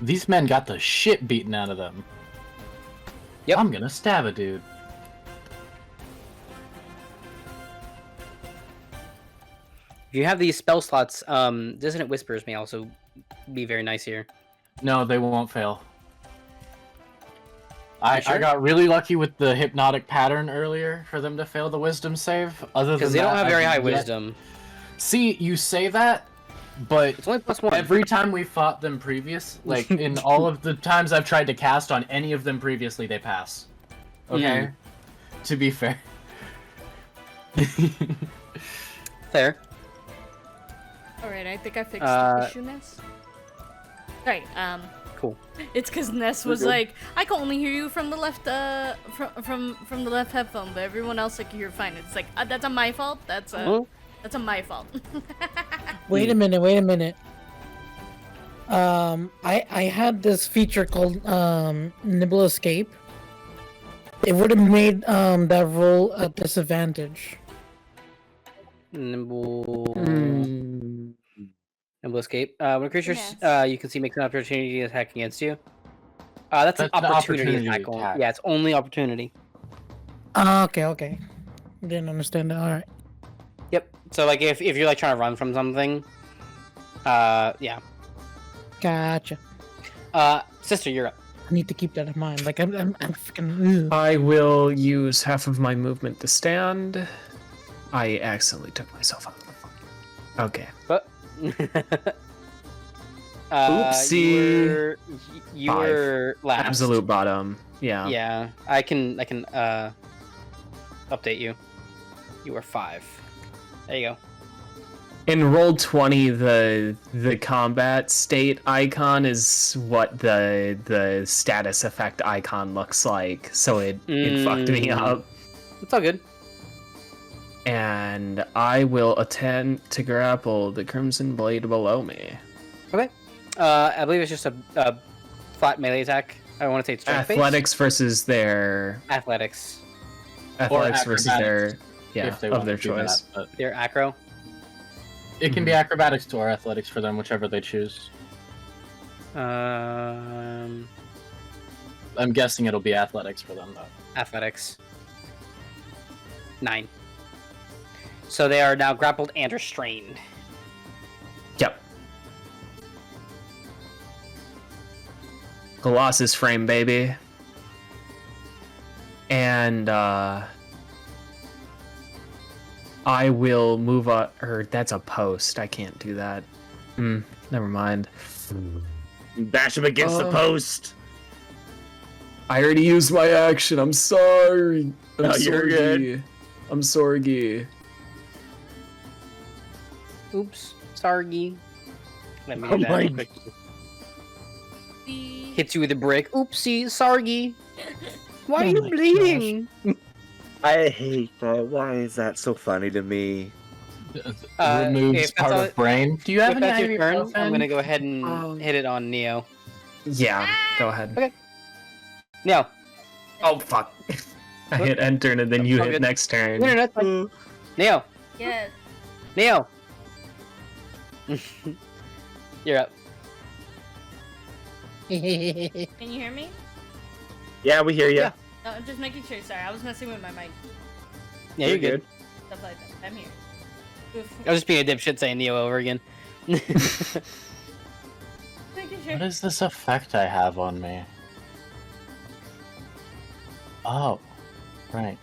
Speaker 3: These men got the shit beaten out of them.
Speaker 2: Yep.
Speaker 3: I'm gonna stab a dude.
Speaker 2: If you have these spell slots, Dissonant Whispers may also be very nice here.
Speaker 3: No, they won't fail. I
Speaker 2: sure?
Speaker 3: got really lucky with the hypnotic pattern earlier for them to fail the wisdom save. Other than
Speaker 2: Because they don't
Speaker 3: that,
Speaker 2: have very
Speaker 3: I've
Speaker 2: high
Speaker 3: yet-
Speaker 2: wisdom.
Speaker 3: See, you say that, but
Speaker 2: It's only +1.
Speaker 3: every time we fought them previous, like in all of the times I've tried to cast on any of them previously, they pass. Okay? To be fair.
Speaker 2: Fair.
Speaker 1: Alright, I think I fixed
Speaker 2: Uh,
Speaker 1: the issue, Ness. Right,
Speaker 2: Cool.
Speaker 1: it's because Ness was
Speaker 5: good.
Speaker 1: like, I can only hear you from the left, from the left headphone, but everyone else I can hear fine. It's like, that's my fault. That's
Speaker 2: Huh?
Speaker 1: my fault.
Speaker 7: Wait a minute, wait a minute. I had this feature called Nibble Escape. It would have made that roll a disadvantage.
Speaker 2: Nimble.
Speaker 6: Mm.
Speaker 2: Nimble escape. When a creature
Speaker 1: Finesse.
Speaker 2: you can see makes an opportunity to attack against you. That's an
Speaker 3: That's an
Speaker 2: opportunity
Speaker 3: opportunity
Speaker 2: attack.
Speaker 3: attack.
Speaker 2: Yeah, it's only opportunity.
Speaker 7: Okay. Didn't understand that. All right.
Speaker 2: Yep. So like if you're like trying to run from something, yeah.
Speaker 7: Gotcha.
Speaker 2: Sister, you're up.
Speaker 7: I need to keep that in mind. Like I'm freaking.
Speaker 4: I will use half of my movement to stand. I accidentally took myself out of the fucking. Okay.
Speaker 2: But
Speaker 4: Oopsie.
Speaker 2: You
Speaker 4: Five.
Speaker 2: were last.
Speaker 4: Absolute bottom. Yeah.
Speaker 2: Yeah, I can update you. You were 5. There you go.
Speaker 4: In roll 20, the combat state icon is what the status effect icon looks like. So it fucked me up.
Speaker 2: It's all good.
Speaker 4: And I will attempt to grapple the Crimson Blade below me.
Speaker 2: Okay. I believe it's just a flat melee attack. I want to say it's strength based.
Speaker 4: Athletics versus their
Speaker 2: Athletics.
Speaker 4: athletics versus
Speaker 3: acrobatics,
Speaker 4: their
Speaker 3: if they
Speaker 4: of
Speaker 3: want
Speaker 4: their
Speaker 3: to do
Speaker 4: choice.
Speaker 3: that, but
Speaker 2: Their acro.
Speaker 3: it can be acrobatics or athletics for them, whichever they choose.
Speaker 2: Um,
Speaker 3: I'm guessing it'll be athletics for them though.
Speaker 2: athletics. 9. So they are now grappled and restrained.
Speaker 4: Yep. Colossus frame, baby. And I will move up. Or that's a post. I can't do that. Never mind.
Speaker 6: Bash him against the
Speaker 4: Oh.
Speaker 6: post.
Speaker 4: I already used my action. I'm sorry.
Speaker 6: No, you're good.
Speaker 4: I'm sorry.
Speaker 2: Oops. Sargy. Let me
Speaker 6: Oh
Speaker 2: do that
Speaker 6: my-
Speaker 2: real quick. Hits you with a brick. Oopsie, Sargy. Why are
Speaker 7: Oh
Speaker 2: you
Speaker 7: my
Speaker 2: bleeding?
Speaker 6: I hate that. Why is that so funny to me?
Speaker 3: Removes
Speaker 2: if that's
Speaker 3: part
Speaker 2: all-
Speaker 3: of brain. Do you have
Speaker 2: If
Speaker 3: any
Speaker 2: that's your turn, I'm
Speaker 3: ibuprofen?
Speaker 2: gonna go ahead and hit it on Neo.
Speaker 4: Yeah, go ahead.
Speaker 2: Okay. Neo.
Speaker 4: Oh, fuck. I hit enter and then you
Speaker 2: Oh,
Speaker 4: hit
Speaker 2: good.
Speaker 4: next turn.
Speaker 2: No, that's fine. Neo.
Speaker 1: Yes.
Speaker 2: Neo. You're up.
Speaker 1: Can you hear me?
Speaker 6: Yeah, we hear you.
Speaker 2: Yeah.
Speaker 1: No, I'm just making sure. Sorry, I was messing with my mic.
Speaker 2: Yeah, you're good.
Speaker 1: Stuff like that. I'm here. Oof.
Speaker 2: I was just being a dipshit saying Neo over again.
Speaker 1: Making sure.
Speaker 3: What is this effect I have on me? Oh, right.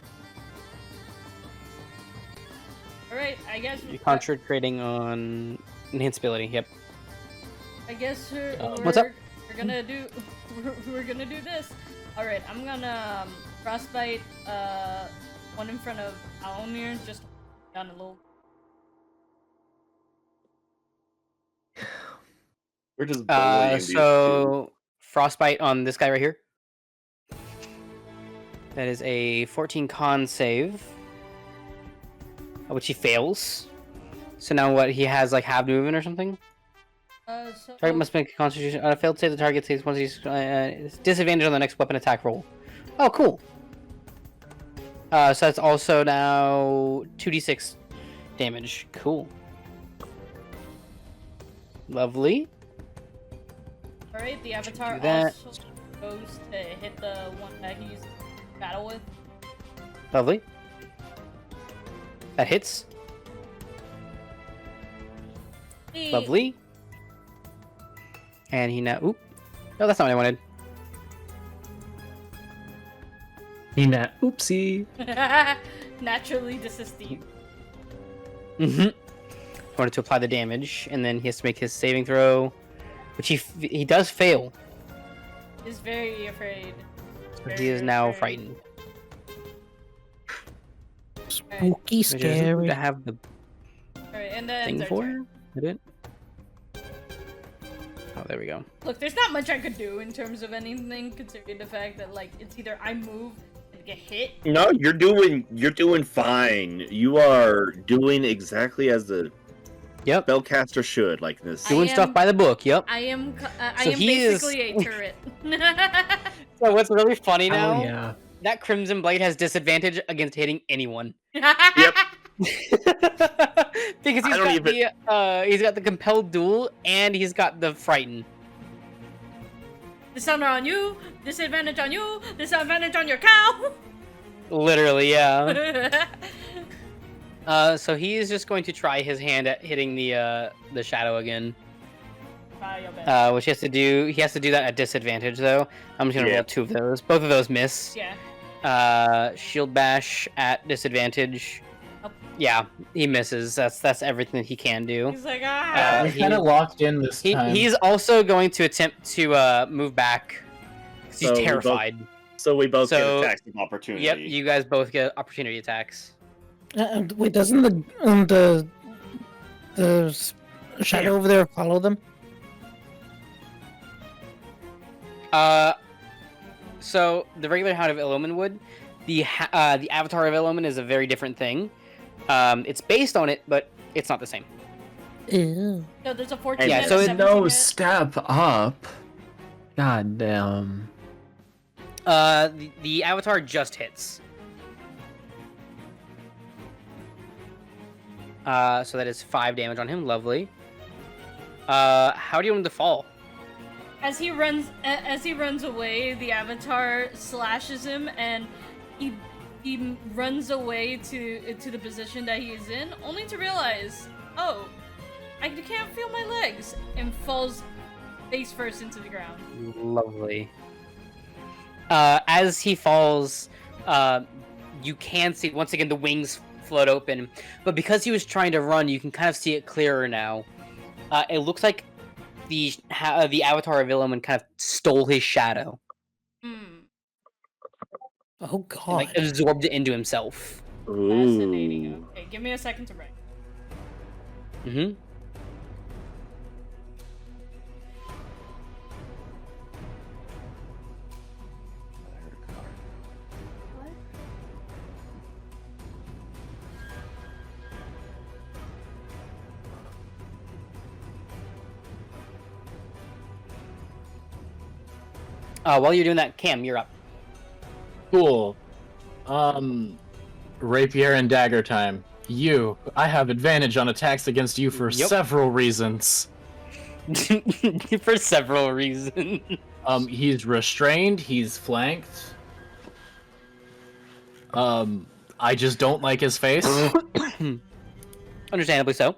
Speaker 1: Alright, I guess.
Speaker 2: You're concentrating on enhanceability. Yep.
Speaker 1: I guess
Speaker 2: What's up?
Speaker 1: We're gonna do. We're gonna do this. All right, I'm gonna frostbite one in front of Owllmere, just down a little.
Speaker 8: We're just bullying these
Speaker 2: So frostbite on this guy right here. That is a 14 con save, which he fails. So now what? He has like half movement or something.
Speaker 1: So
Speaker 2: Target must make a Constitution. On a failed save, the target takes once he's disadvantage on the next weapon attack roll. Oh, cool. So that's also now 2d6 damage. Cool. Lovely.
Speaker 1: All right, the avatar
Speaker 2: do that.
Speaker 1: also goes to hit the one that he's battle with.
Speaker 2: Lovely. That hits.
Speaker 1: Hey.
Speaker 2: Lovely. And he now. Oop. No, that's not what I wanted.
Speaker 4: Oopsie.
Speaker 1: Naturally desisting.
Speaker 2: Mm-hmm. Wanted to apply the damage, and then he has to make his saving throw, which he does fail.
Speaker 1: Is very afraid.
Speaker 2: He is now frightened.
Speaker 7: Spooky,
Speaker 2: Which is
Speaker 7: scary.
Speaker 2: to have the
Speaker 1: Alright, and then
Speaker 2: thing
Speaker 1: their
Speaker 2: for.
Speaker 1: turn.
Speaker 2: Did it? Oh, there we go.
Speaker 1: Look, there's not much I could do in terms of anything, considering the fact that like it's either I move and get hit.
Speaker 6: No, you're doing fine. You are doing exactly as the
Speaker 2: Yep.
Speaker 6: Spellcaster should like this.
Speaker 1: I
Speaker 2: Doing stuff
Speaker 1: am-
Speaker 2: by the book. Yep.
Speaker 1: I am
Speaker 2: So he is-
Speaker 1: basically a turret.
Speaker 2: So what's really funny now?
Speaker 4: Oh yeah.
Speaker 2: That Crimson Blade has disadvantage against hitting anyone.
Speaker 6: Yep.
Speaker 2: Because he's got the compelled duel and he's got the frighten.
Speaker 1: Dishonor on you, disadvantage on you, disadvantage on your cow.
Speaker 2: Literally, yeah. So he is just going to try his hand at hitting the shadow again. Which he has to do. He has to do that at disadvantage though. I'm just gonna roll 2 of those. Both of those miss.
Speaker 1: Yeah.
Speaker 2: Shield bash at disadvantage.
Speaker 1: Oh.
Speaker 2: Yeah, he misses. That's everything that he can do.
Speaker 1: He's like, ah.
Speaker 3: We're kind of locked in this time.
Speaker 2: He's also going to attempt to move back. 'Cause he's
Speaker 6: So we both-
Speaker 2: terrified.
Speaker 6: So we both get
Speaker 2: So-
Speaker 6: attacks of opportunity.
Speaker 2: Yep, you guys both get opportunity attacks.
Speaker 7: Wait, doesn't the shadow over there follow them?
Speaker 2: So the regular Hound of Illumine would. The Avatar of Illumine is a very different thing. It's based on it, but it's not the same.
Speaker 7: Ew.
Speaker 1: No, there's a 14
Speaker 2: Yeah,
Speaker 1: and
Speaker 2: so
Speaker 1: a
Speaker 2: it-
Speaker 1: 17
Speaker 4: No
Speaker 1: hit.
Speaker 4: step up. God damn.
Speaker 2: The Avatar just hits. So that is 5 damage on him. Lovely. How do you want him to fall?
Speaker 1: As he runs away, the Avatar slashes him, and he runs away to the position that he is in, only to realize, oh, I can't feel my legs, and falls face first into the ground.
Speaker 2: Lovely. As he falls, you can see once again the wings float open, but because he was trying to run, you can kind of see it clearer now. It looks like the Avatar of Illumine kind of stole his shadow,
Speaker 1: Hmm.
Speaker 7: Oh
Speaker 2: and,
Speaker 7: god.
Speaker 2: like absorbed it into himself.
Speaker 1: Fascinating.
Speaker 6: Ooh.
Speaker 1: Okay, give me a second to write.
Speaker 2: Mm-hmm. While you're doing that, Cam, you're up.
Speaker 3: Cool. Rapier and dagger time. I have advantage on attacks against you for
Speaker 2: Yep.
Speaker 3: several reasons.
Speaker 2: For several reasons.
Speaker 3: He's restrained, he's flanked. I just don't like his face.
Speaker 2: Understandably so.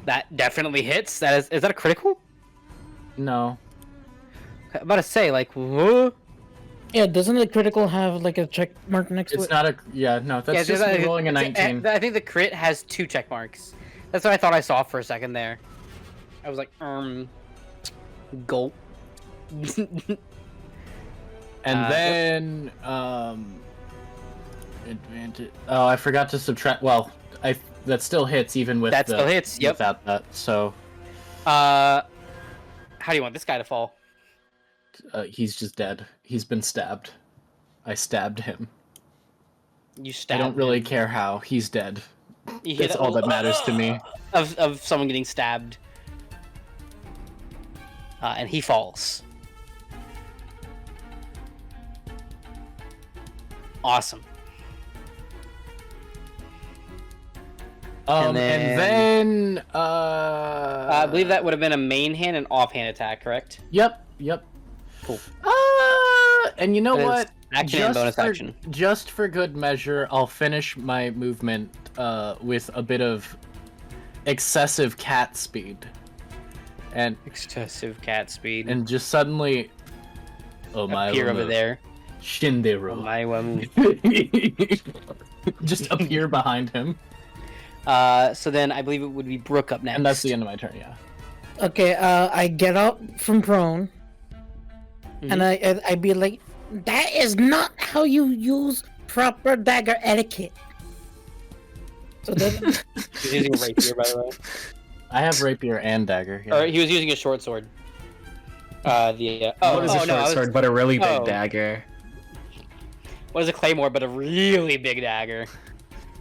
Speaker 2: That definitely hits. Is that a critical?
Speaker 3: No.
Speaker 2: I'm about to say, like, what?
Speaker 7: Yeah, doesn't the critical have like a check mark next to
Speaker 3: It's
Speaker 7: it?
Speaker 3: not a no, that's just me rolling a 19.
Speaker 2: I think the crit has 2 check marks. That's what I thought I saw for a second there. I was like, gulp.
Speaker 3: And then advantage. Oh, I forgot to subtract. Well, that still hits even with
Speaker 2: That still hits, yep.
Speaker 3: without that. So
Speaker 2: How do you want this guy to fall?
Speaker 3: he's just dead. He's been stabbed. I stabbed him.
Speaker 2: You
Speaker 3: I
Speaker 2: stab.
Speaker 3: don't really
Speaker 2: him.
Speaker 3: care how. He's dead.
Speaker 2: You
Speaker 3: That's
Speaker 2: hit
Speaker 3: all that matters to me.
Speaker 2: Of someone getting stabbed. And he falls. Awesome.
Speaker 3: And then
Speaker 2: I believe that would have been a main hand and offhand attack, correct?
Speaker 3: Yep.
Speaker 2: Cool.
Speaker 3: And you know
Speaker 2: That is
Speaker 3: what?
Speaker 2: action and bonus action.
Speaker 3: Just for good measure, I'll finish my movement with a bit of excessive cat speed, and
Speaker 2: Excessive cat speed.
Speaker 3: and just suddenly, oh my,
Speaker 2: appear over there.
Speaker 3: Shinderu.
Speaker 2: Oh my wamu.
Speaker 3: Just appear behind him,
Speaker 2: So then I believe it would be Brooke up next.
Speaker 3: and that's the end of my turn. Yeah.
Speaker 7: Okay, I get up from prone, and I'd be like, that is not how you use proper dagger etiquette. So then,
Speaker 2: He's using a rapier, by the way.
Speaker 3: I have rapier and dagger. Yeah.
Speaker 2: Or he was using a short sword.
Speaker 4: What is a short sword but a really big dagger?
Speaker 2: What is a claymore but a really big dagger?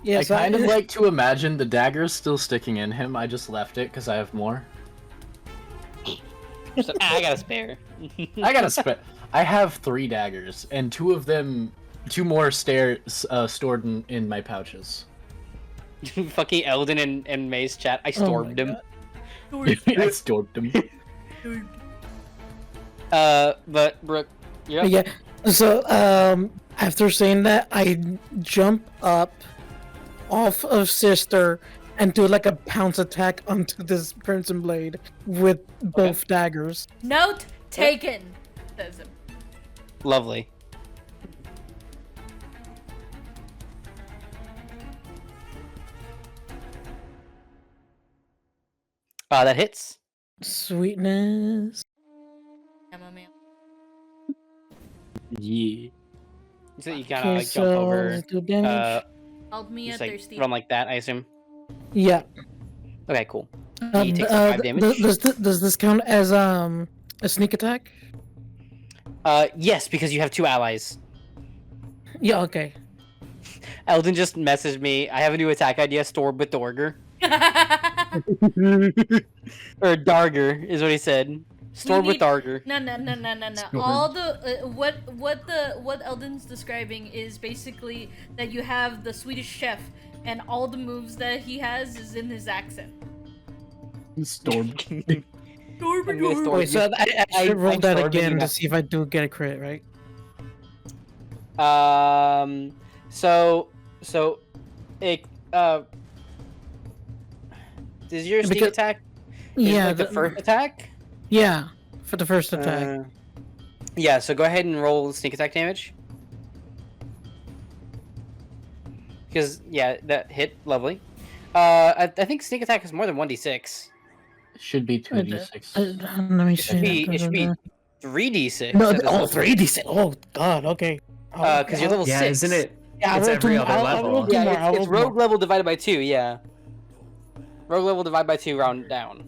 Speaker 7: Yeah,
Speaker 3: I kind of like to imagine the dagger's still sticking in him. I just left it because I have more.
Speaker 2: So, I got a spare.
Speaker 3: I got a spare. I have 3 daggers, and 2 more stored in my pouches.
Speaker 2: Fucking Eldon and May's chat. I stormed him.
Speaker 3: I stored them.
Speaker 2: But Brooke, yeah.
Speaker 7: Yeah. So, after saying that, I jump up off of Sister and do like a pounce attack onto this Crimson Blade with both daggers.
Speaker 1: Note taken, says him.
Speaker 2: Lovely. That hits.
Speaker 7: Sweetness.
Speaker 1: Chamomile.
Speaker 3: Yeah.
Speaker 2: So you kind of
Speaker 7: Okay,
Speaker 2: like
Speaker 7: so
Speaker 2: jump over.
Speaker 7: let's do damage.
Speaker 1: Help me
Speaker 2: Just
Speaker 1: a
Speaker 2: like
Speaker 1: thirsty.
Speaker 2: run like that, I assume.
Speaker 7: Yeah.
Speaker 2: Okay, cool. He takes 5 damage.
Speaker 7: Does this count as a sneak attack?
Speaker 2: Yes, because you have 2 allies.
Speaker 7: Yeah. Okay.
Speaker 2: Eldon just messaged me. I have a new attack idea. Storm with Dorger. Or Darger is what he said. Storm with
Speaker 1: need-
Speaker 2: Darger.
Speaker 1: No. All the what Eldon's describing is basically that you have the Swedish chef, and all the moves that he has is in his accent.
Speaker 3: Storm.
Speaker 2: I'm gonna storm
Speaker 7: Wait, so
Speaker 2: you.
Speaker 7: I should roll
Speaker 2: I'm
Speaker 7: that
Speaker 2: storming
Speaker 7: again
Speaker 2: you
Speaker 7: to
Speaker 2: now.
Speaker 7: see if I do get a crit, right?
Speaker 2: So, it, is your sneak
Speaker 7: Because-
Speaker 2: attack? Is it,
Speaker 7: Yeah.
Speaker 2: like the first attack?
Speaker 7: Yeah, for the first attack.
Speaker 2: Yeah. So go ahead and roll sneak attack damage. Because that hit lovely. I think sneak attack is more than 1d6.
Speaker 3: Should be 2d6.
Speaker 7: Let me see.
Speaker 2: It should be 3d6.
Speaker 7: No,
Speaker 2: at this level.
Speaker 7: 3d6. Oh God. Okay.
Speaker 2: Because you're level
Speaker 4: Yeah,
Speaker 2: 6.
Speaker 4: isn't it?
Speaker 7: Yeah,
Speaker 4: It's
Speaker 7: I rolled
Speaker 4: every
Speaker 7: two-
Speaker 4: other
Speaker 7: I
Speaker 4: level.
Speaker 7: rolled two more, I
Speaker 2: Yeah, it's
Speaker 7: rolled
Speaker 2: rogue
Speaker 7: more.
Speaker 2: level divided by 2. Yeah. Rogue level divided by 2, round down.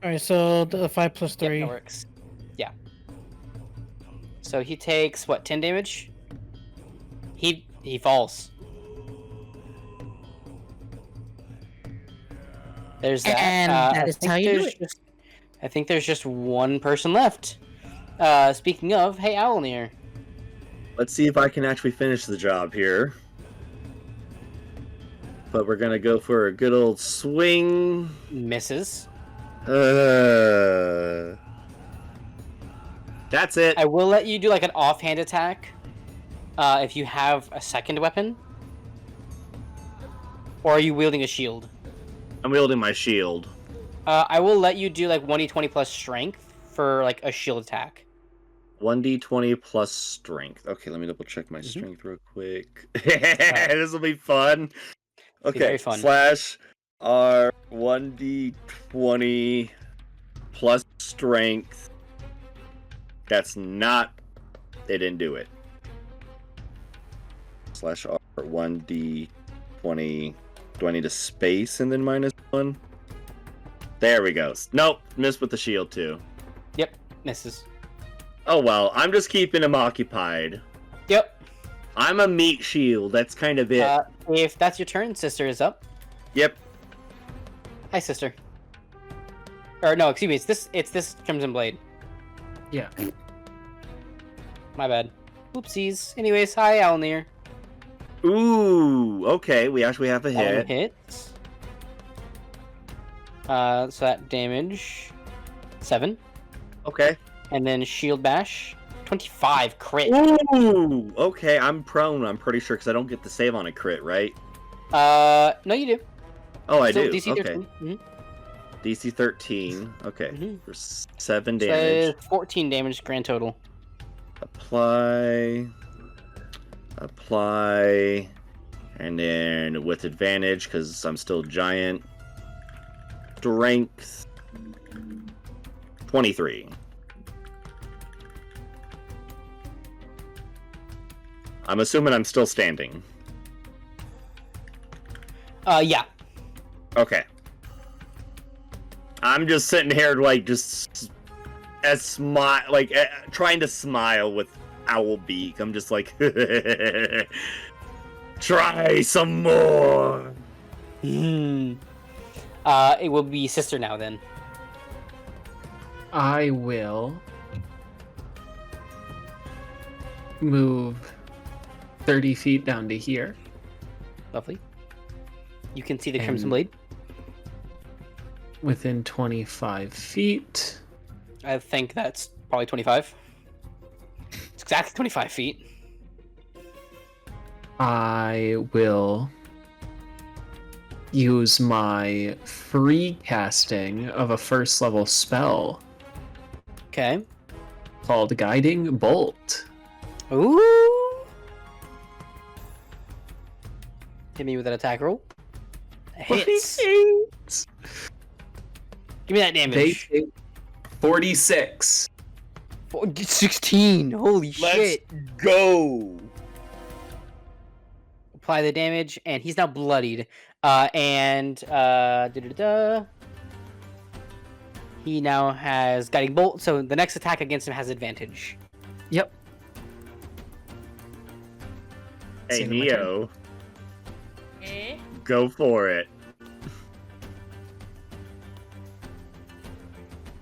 Speaker 7: All right, so the 5 plus
Speaker 2: Yep,
Speaker 7: 3.
Speaker 2: that works. Yeah. So he takes what, 10 damage? He falls. There's that.
Speaker 7: And that is how you do it.
Speaker 2: I think there's just one person left. Speaking of, hey Owllmere.
Speaker 6: Let's see if I can actually finish the job here. But we're gonna go for a good old swing.
Speaker 2: Misses.
Speaker 6: That's it.
Speaker 2: I will let you do like an offhand attack. If you have a second weapon. Or are you wielding a shield?
Speaker 6: I'm wielding my shield.
Speaker 2: I will let you do like 1d20 plus strength for like a shield attack.
Speaker 6: 1d20 plus strength. Okay, let me double check my strength real quick. This will be fun. Okay,
Speaker 2: very fun.
Speaker 6: slash R 1d20 plus strength. That's not. They didn't do it. Slash R 1d20. Do I need a space and then -1? There we go. Nope, missed with the shield too.
Speaker 2: Yep, misses.
Speaker 6: Oh well, I'm just keeping him occupied.
Speaker 2: Yep.
Speaker 6: I'm a meat shield. That's kind of it.
Speaker 2: If that's your turn, sister is up.
Speaker 6: Yep.
Speaker 2: Hi, sister. Or no, excuse me. It's this Crimson Blade.
Speaker 4: Yeah.
Speaker 2: My bad. Oopsies. Anyways, hi, Owllmere.
Speaker 6: Ooh. Okay, we actually have a
Speaker 2: That one
Speaker 6: hit.
Speaker 2: hits. So that damage 7,
Speaker 6: Okay.
Speaker 2: and then shield bash 25 crit.
Speaker 6: Ooh. Okay, I'm prone. I'm pretty sure because I don't get the save on a crit, right?
Speaker 2: No, you do.
Speaker 6: Oh, I
Speaker 2: Still
Speaker 6: do.
Speaker 2: DC
Speaker 6: Okay.
Speaker 2: 13. Mhm.
Speaker 6: DC 13. Okay.
Speaker 2: Mhm.
Speaker 6: For 7
Speaker 2: So
Speaker 6: damage.
Speaker 2: 14 damage grand total.
Speaker 6: Apply. Apply. And then with advantage because I'm still giant. Strength 23. I'm assuming I'm still standing.
Speaker 2: Yeah.
Speaker 6: Okay. I'm just sitting here like just trying to smile with owl beak. I'm just like Try some more.
Speaker 2: It will be sister now then.
Speaker 4: I will move 30 feet down to here.
Speaker 2: Lovely. You can see the
Speaker 4: And-
Speaker 2: Crimson Blade.
Speaker 4: Within 25 feet.
Speaker 2: I think that's probably 25. It's exactly 25 feet.
Speaker 4: I will use my free casting of a first level spell
Speaker 2: Okay.
Speaker 4: called Guiding Bolt.
Speaker 2: Ooh. Hit me with an attack roll. Hits. Give me that
Speaker 4: They
Speaker 2: damage.
Speaker 4: take 46.
Speaker 2: 16. Holy
Speaker 8: Let's
Speaker 2: shit.
Speaker 8: go.
Speaker 2: Apply the damage, and he's now bloodied. He now has Guiding Bolt, so the next attack against him has advantage.
Speaker 4: Yep.
Speaker 6: Hey,
Speaker 4: It's the end of my turn.
Speaker 6: Neo,
Speaker 1: Eh?
Speaker 6: go for it.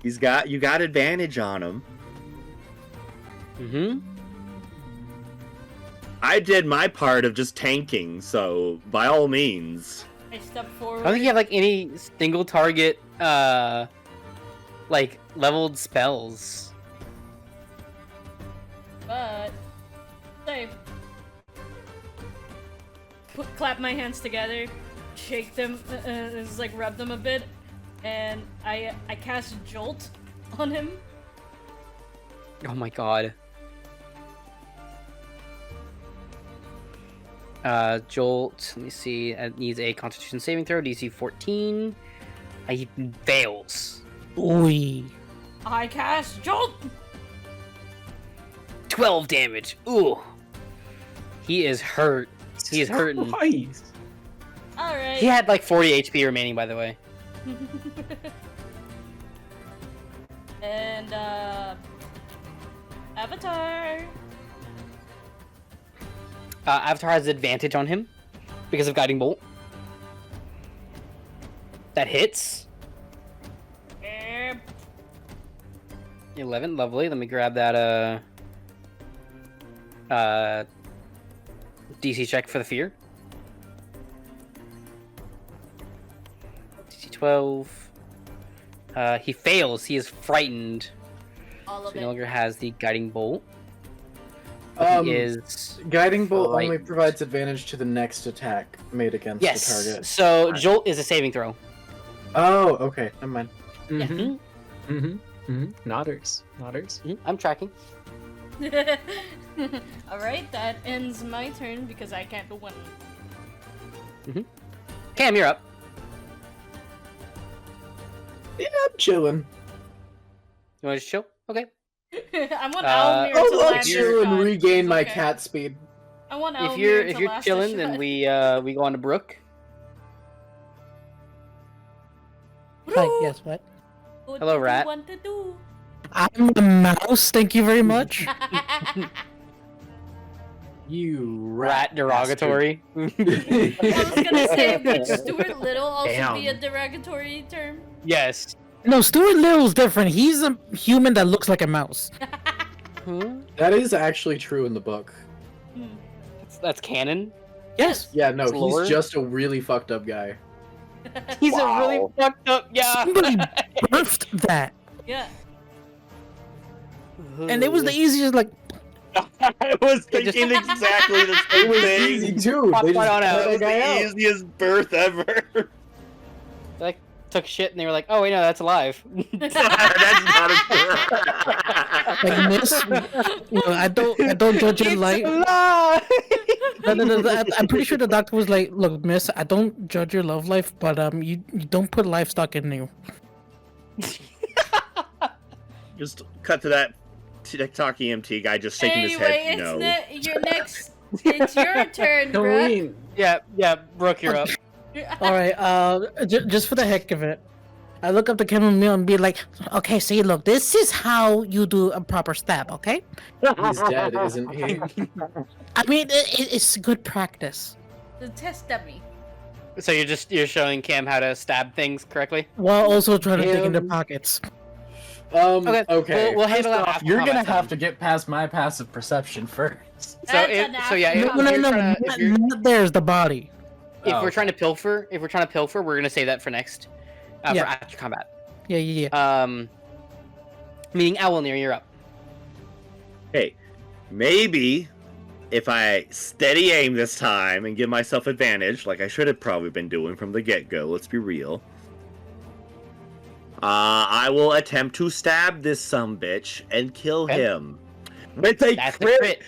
Speaker 6: You got advantage on him.
Speaker 2: Mm-hmm.
Speaker 6: I did my part of just tanking, so by all means.
Speaker 1: I step
Speaker 2: I
Speaker 1: forward.
Speaker 2: don't think you have like any single target like leveled spells.
Speaker 1: But save. Clap my hands together, shake them, just like rub them a bit, and I cast Jolt on him.
Speaker 2: Oh my god. Jolt, let me see. It needs a Constitution saving throw, DC 14. He fails.
Speaker 7: Oi.
Speaker 1: I cast Jolt.
Speaker 2: 12 damage. Ooh. He is hurt. He is hurting.
Speaker 4: Nice.
Speaker 1: All right.
Speaker 2: He had like 40 HP remaining, by the way.
Speaker 1: And Avatar.
Speaker 2: Avatar has advantage on him because of Guiding Bolt. That hits.
Speaker 1: Eh,
Speaker 2: 11, lovely. Let me grab that DC check for the fear. DC 12. He fails. He is frightened.
Speaker 1: all
Speaker 2: So
Speaker 1: of
Speaker 2: he no
Speaker 1: it.
Speaker 2: longer has the Guiding Bolt. But he is...
Speaker 5: Guiding Bolt only
Speaker 2: frightened.
Speaker 5: provides advantage to the next attack made against
Speaker 2: Yes.
Speaker 5: the target.
Speaker 2: So Jolt is a saving throw.
Speaker 5: Oh, okay. Never mind.
Speaker 4: Mm-hmm. Mm-hmm. Mm-hmm. Nodders.
Speaker 2: I'm tracking.
Speaker 1: All right, that ends my turn because I can't do one.
Speaker 2: Cam, you're up.
Speaker 5: Yeah, I'm chilling.
Speaker 2: You want to just chill? Okay.
Speaker 1: I want
Speaker 2: oh,
Speaker 1: Owllmere to
Speaker 5: I'll
Speaker 1: land
Speaker 5: chill
Speaker 1: a
Speaker 5: and
Speaker 1: shot.
Speaker 5: regain my
Speaker 1: Okay.
Speaker 5: cat speed.
Speaker 1: I want
Speaker 2: If
Speaker 1: Owllmere
Speaker 2: you're
Speaker 1: to
Speaker 2: if you're
Speaker 1: last a
Speaker 2: chilling, then
Speaker 1: shot.
Speaker 2: we go on to Brook.
Speaker 7: Hi, yes, what?
Speaker 1: What
Speaker 2: Hello,
Speaker 1: do you
Speaker 2: rat.
Speaker 1: want to do?
Speaker 7: I'm a mouse, thank you very much.
Speaker 5: You
Speaker 2: Rat derogatory.
Speaker 1: I was gonna say, would Stuart Little also
Speaker 4: Damn.
Speaker 1: be a derogatory term?
Speaker 2: Yes.
Speaker 7: No, Stuart Little's different. He's a human that looks like a mouse.
Speaker 5: That is actually true in the book.
Speaker 2: That's canon.
Speaker 7: Yes.
Speaker 5: Yeah, no,
Speaker 2: It's lore?
Speaker 5: he's just a really fucked up guy.
Speaker 2: He's a really
Speaker 6: Wow.
Speaker 2: fucked up guy.
Speaker 7: Somebody birthed that.
Speaker 1: Yeah.
Speaker 7: And it was the easiest, like,
Speaker 8: I was
Speaker 2: It
Speaker 8: thinking
Speaker 2: just-
Speaker 8: exactly the same
Speaker 5: It was
Speaker 8: thing.
Speaker 5: easy too.
Speaker 2: Pop
Speaker 5: They
Speaker 2: one
Speaker 5: just
Speaker 2: on out.
Speaker 5: cut
Speaker 8: That was
Speaker 5: the guy
Speaker 8: the
Speaker 5: out.
Speaker 8: easiest birth ever.
Speaker 2: They, like took shit and they were like, "Oh wait, no, that's alive."
Speaker 6: That's not a.
Speaker 7: like miss. You know, I don't judge your
Speaker 2: It's
Speaker 7: life.
Speaker 2: alive.
Speaker 7: No, I'm pretty sure the doctor was like, "Look, miss, I don't judge your love life, but you don't put livestock in you."
Speaker 6: Just cut to that TikTok EMT guy just shaking his
Speaker 1: Anyway,
Speaker 6: head.
Speaker 1: it's
Speaker 6: No.
Speaker 1: your next. It's your turn, bro.
Speaker 2: Yeah, Brooke, you're up.
Speaker 7: All right, just for the heck of it, I look up the Chammomile and be like, "Okay, see, look, this is how you do a proper stab, okay?
Speaker 5: He's dead, isn't he?
Speaker 7: I mean, it's good practice."
Speaker 1: The test dummy.
Speaker 2: So you're showing Cam how to stab things correctly.
Speaker 7: While also trying to dig into
Speaker 3: Him.
Speaker 7: pockets.
Speaker 3: Okay.
Speaker 2: We'll handle that
Speaker 3: First off,
Speaker 2: after
Speaker 3: you're gonna
Speaker 2: combat
Speaker 3: have
Speaker 2: time.
Speaker 3: to get past my passive perception first.
Speaker 2: So
Speaker 1: That's
Speaker 2: if,
Speaker 1: an
Speaker 2: so yeah, if,
Speaker 1: after
Speaker 7: No,
Speaker 2: if
Speaker 7: no,
Speaker 2: you're
Speaker 7: no,
Speaker 2: trying to- if you're-
Speaker 7: not there's the body.
Speaker 2: if
Speaker 3: Oh,
Speaker 2: we're trying to pilfer, we're gonna save that for next, for
Speaker 7: Yeah.
Speaker 2: after combat.
Speaker 7: Yeah.
Speaker 2: Meaning Owllmere, you're up.
Speaker 6: Hey, maybe if I steady aim this time and give myself advantage, like I should have probably been doing from the get-go, let's be real. I will attempt to stab this sumbitch and kill
Speaker 2: Okay.
Speaker 6: him. With a
Speaker 2: That's the
Speaker 6: crit!
Speaker 2: crit.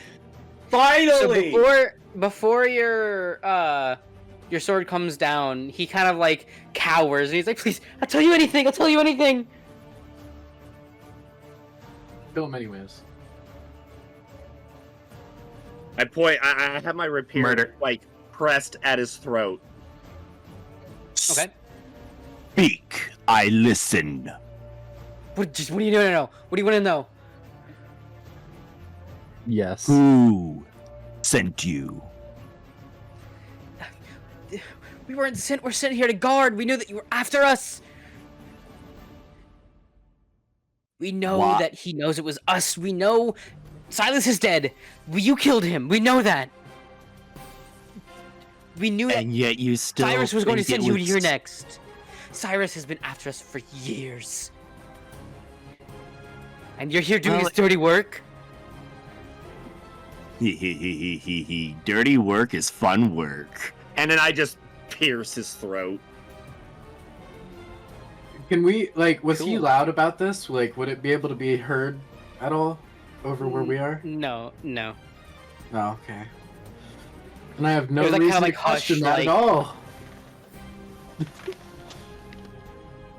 Speaker 6: Finally!
Speaker 2: So before your sword comes down, he kind of like cowers and he's like, "Please, I'll tell you anything. I'll tell you anything."
Speaker 3: Kill him anyways.
Speaker 6: I have my rapier
Speaker 4: Murder.
Speaker 6: like pressed at his throat.
Speaker 2: Okay.
Speaker 9: Speak, I listen.
Speaker 2: What do you want to know? What do you want to know?
Speaker 3: Yes.
Speaker 9: Who sent you?
Speaker 2: We weren't sent. We're sent here to guard. We knew that you were after us. We know
Speaker 9: What?
Speaker 2: that he knows it was us. We know Silas is dead. You killed him. We know that. We knew that
Speaker 9: And yet you still
Speaker 2: Cyrus was going to
Speaker 9: think
Speaker 2: send
Speaker 9: it
Speaker 2: you
Speaker 9: was-
Speaker 2: here next. Cyrus has been after us for years. And you're here doing
Speaker 9: Well,
Speaker 2: his dirty work?
Speaker 9: Dirty work is fun work.
Speaker 6: And then I just pierce his throat.
Speaker 5: Can we was he
Speaker 2: Cool.
Speaker 5: loud about this? Like, would it be able to be heard at all over where we are?
Speaker 2: No.
Speaker 5: Oh, okay. And I have no
Speaker 2: It was, like,
Speaker 5: reason
Speaker 2: kinda,
Speaker 5: to
Speaker 2: like,
Speaker 5: question
Speaker 2: hushed,
Speaker 5: that
Speaker 2: like-
Speaker 5: at all.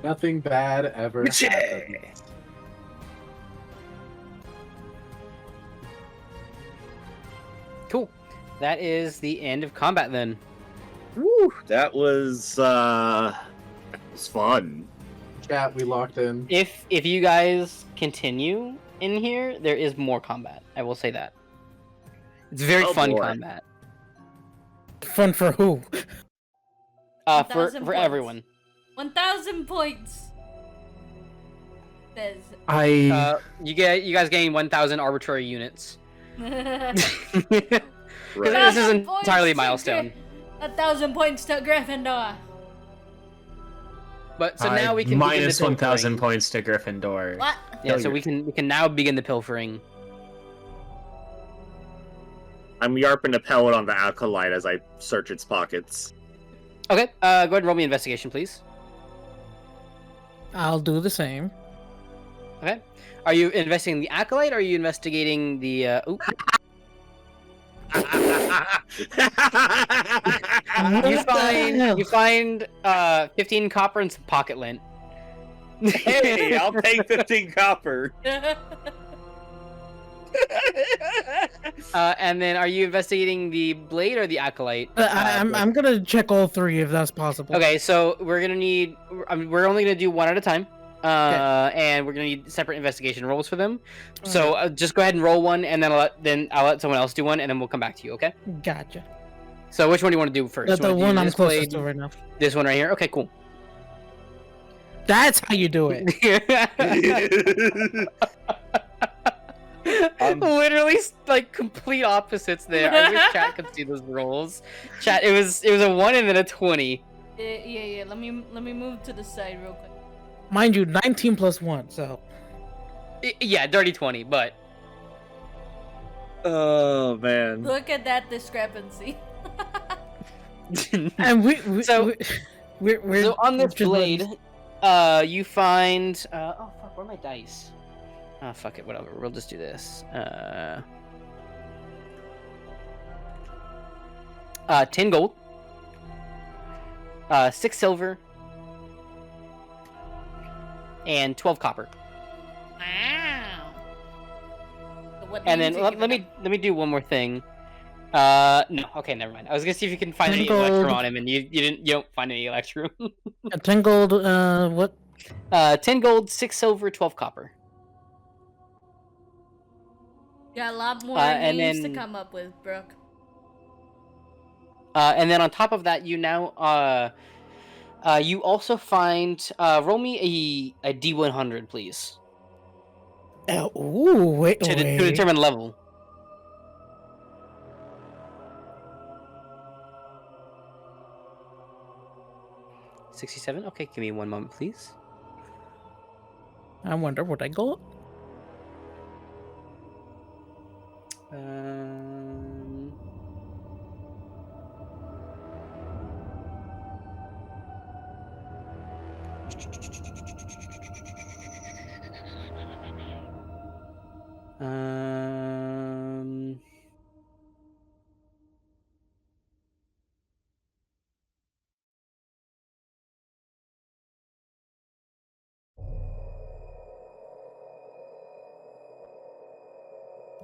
Speaker 5: Nothing bad ever happened.
Speaker 2: Cool. That is the end of combat then.
Speaker 6: Woo, that was fun.
Speaker 5: Chat, we locked in.
Speaker 2: If you guys continue in here, there is more combat. I will say that. It's very
Speaker 6: Oh,
Speaker 2: fun
Speaker 6: boy.
Speaker 2: combat.
Speaker 7: Fun for who?
Speaker 2: For
Speaker 1: 1,000 points.
Speaker 2: everyone.
Speaker 1: 1,000 points. Says.
Speaker 2: You guys gain 1,000 arbitrary units.
Speaker 6: Right.
Speaker 2: This is
Speaker 1: 1,000 points
Speaker 2: entirely a
Speaker 1: to
Speaker 2: milestone.
Speaker 1: 1,000 points to Gryffindor.
Speaker 2: But so now we can begin
Speaker 4: minus
Speaker 2: the
Speaker 4: 1,000
Speaker 2: pilfering.
Speaker 4: points to Gryffindor.
Speaker 1: What?
Speaker 2: Yeah, so we can now begin the pilfering.
Speaker 6: I'm yarping a pellet on the acolyte as I search its pockets.
Speaker 2: Okay, go ahead and roll me investigation, please.
Speaker 7: I'll do the same.
Speaker 2: Okay. Are you investigating the acolyte or are you investigating the oop. You find 15 copper and some pocket lint.
Speaker 6: Hey, I'll take 15 copper.
Speaker 2: And then are you investigating the blade or the acolyte?
Speaker 7: I'm gonna check all three if that's possible.
Speaker 2: Okay, so we're gonna need. We're only gonna do one at a time. And we're gonna need separate investigation rolls for them. So just go ahead and roll one, and then I'll let someone else do one, and then we'll come back to you. Okay?
Speaker 7: Gotcha.
Speaker 2: So which one do you want to do first?
Speaker 7: The
Speaker 2: You wanna do
Speaker 7: one I'm
Speaker 2: this
Speaker 7: closest
Speaker 2: blade,
Speaker 7: to right now.
Speaker 2: This one right here. Okay, cool.
Speaker 7: That's how you do it.
Speaker 2: Literally like complete opposites there. I wish chat could see those rolls. Chat, it was a 1 and then a 20.
Speaker 1: Yeah. Let me move to the side real quick.
Speaker 7: Mind you, 19 plus 1, so.
Speaker 2: Yeah, dirty 20, but
Speaker 6: Oh man.
Speaker 1: Look at that discrepancy.
Speaker 7: And
Speaker 2: So-
Speaker 7: we're
Speaker 2: so on this
Speaker 7: just
Speaker 2: blade, you find oh fuck, where are my dice? Oh fuck it, whatever. We'll just do this. 10 gold, 6 silver, and 12 copper.
Speaker 1: Wow. So what
Speaker 2: And then
Speaker 1: names are
Speaker 2: let
Speaker 1: given
Speaker 2: me do one more thing. No, okay, never mind. I was gonna see if you can find any
Speaker 7: 10 gold.
Speaker 2: electrum on him, and you don't find any electrum.
Speaker 7: 10 gold, what?
Speaker 2: 10 gold, 6 silver, 12 copper.
Speaker 1: Got a lot more
Speaker 2: and
Speaker 1: names
Speaker 2: then-
Speaker 1: to come up with, Brooke.
Speaker 2: And then on top of that, you now you also find roll me a D100, please,
Speaker 7: Ooh, wait,
Speaker 2: to
Speaker 7: wait.
Speaker 2: determine level. $67. Okay, give me one moment, please.
Speaker 7: I wonder what I got.
Speaker 2: Um, um,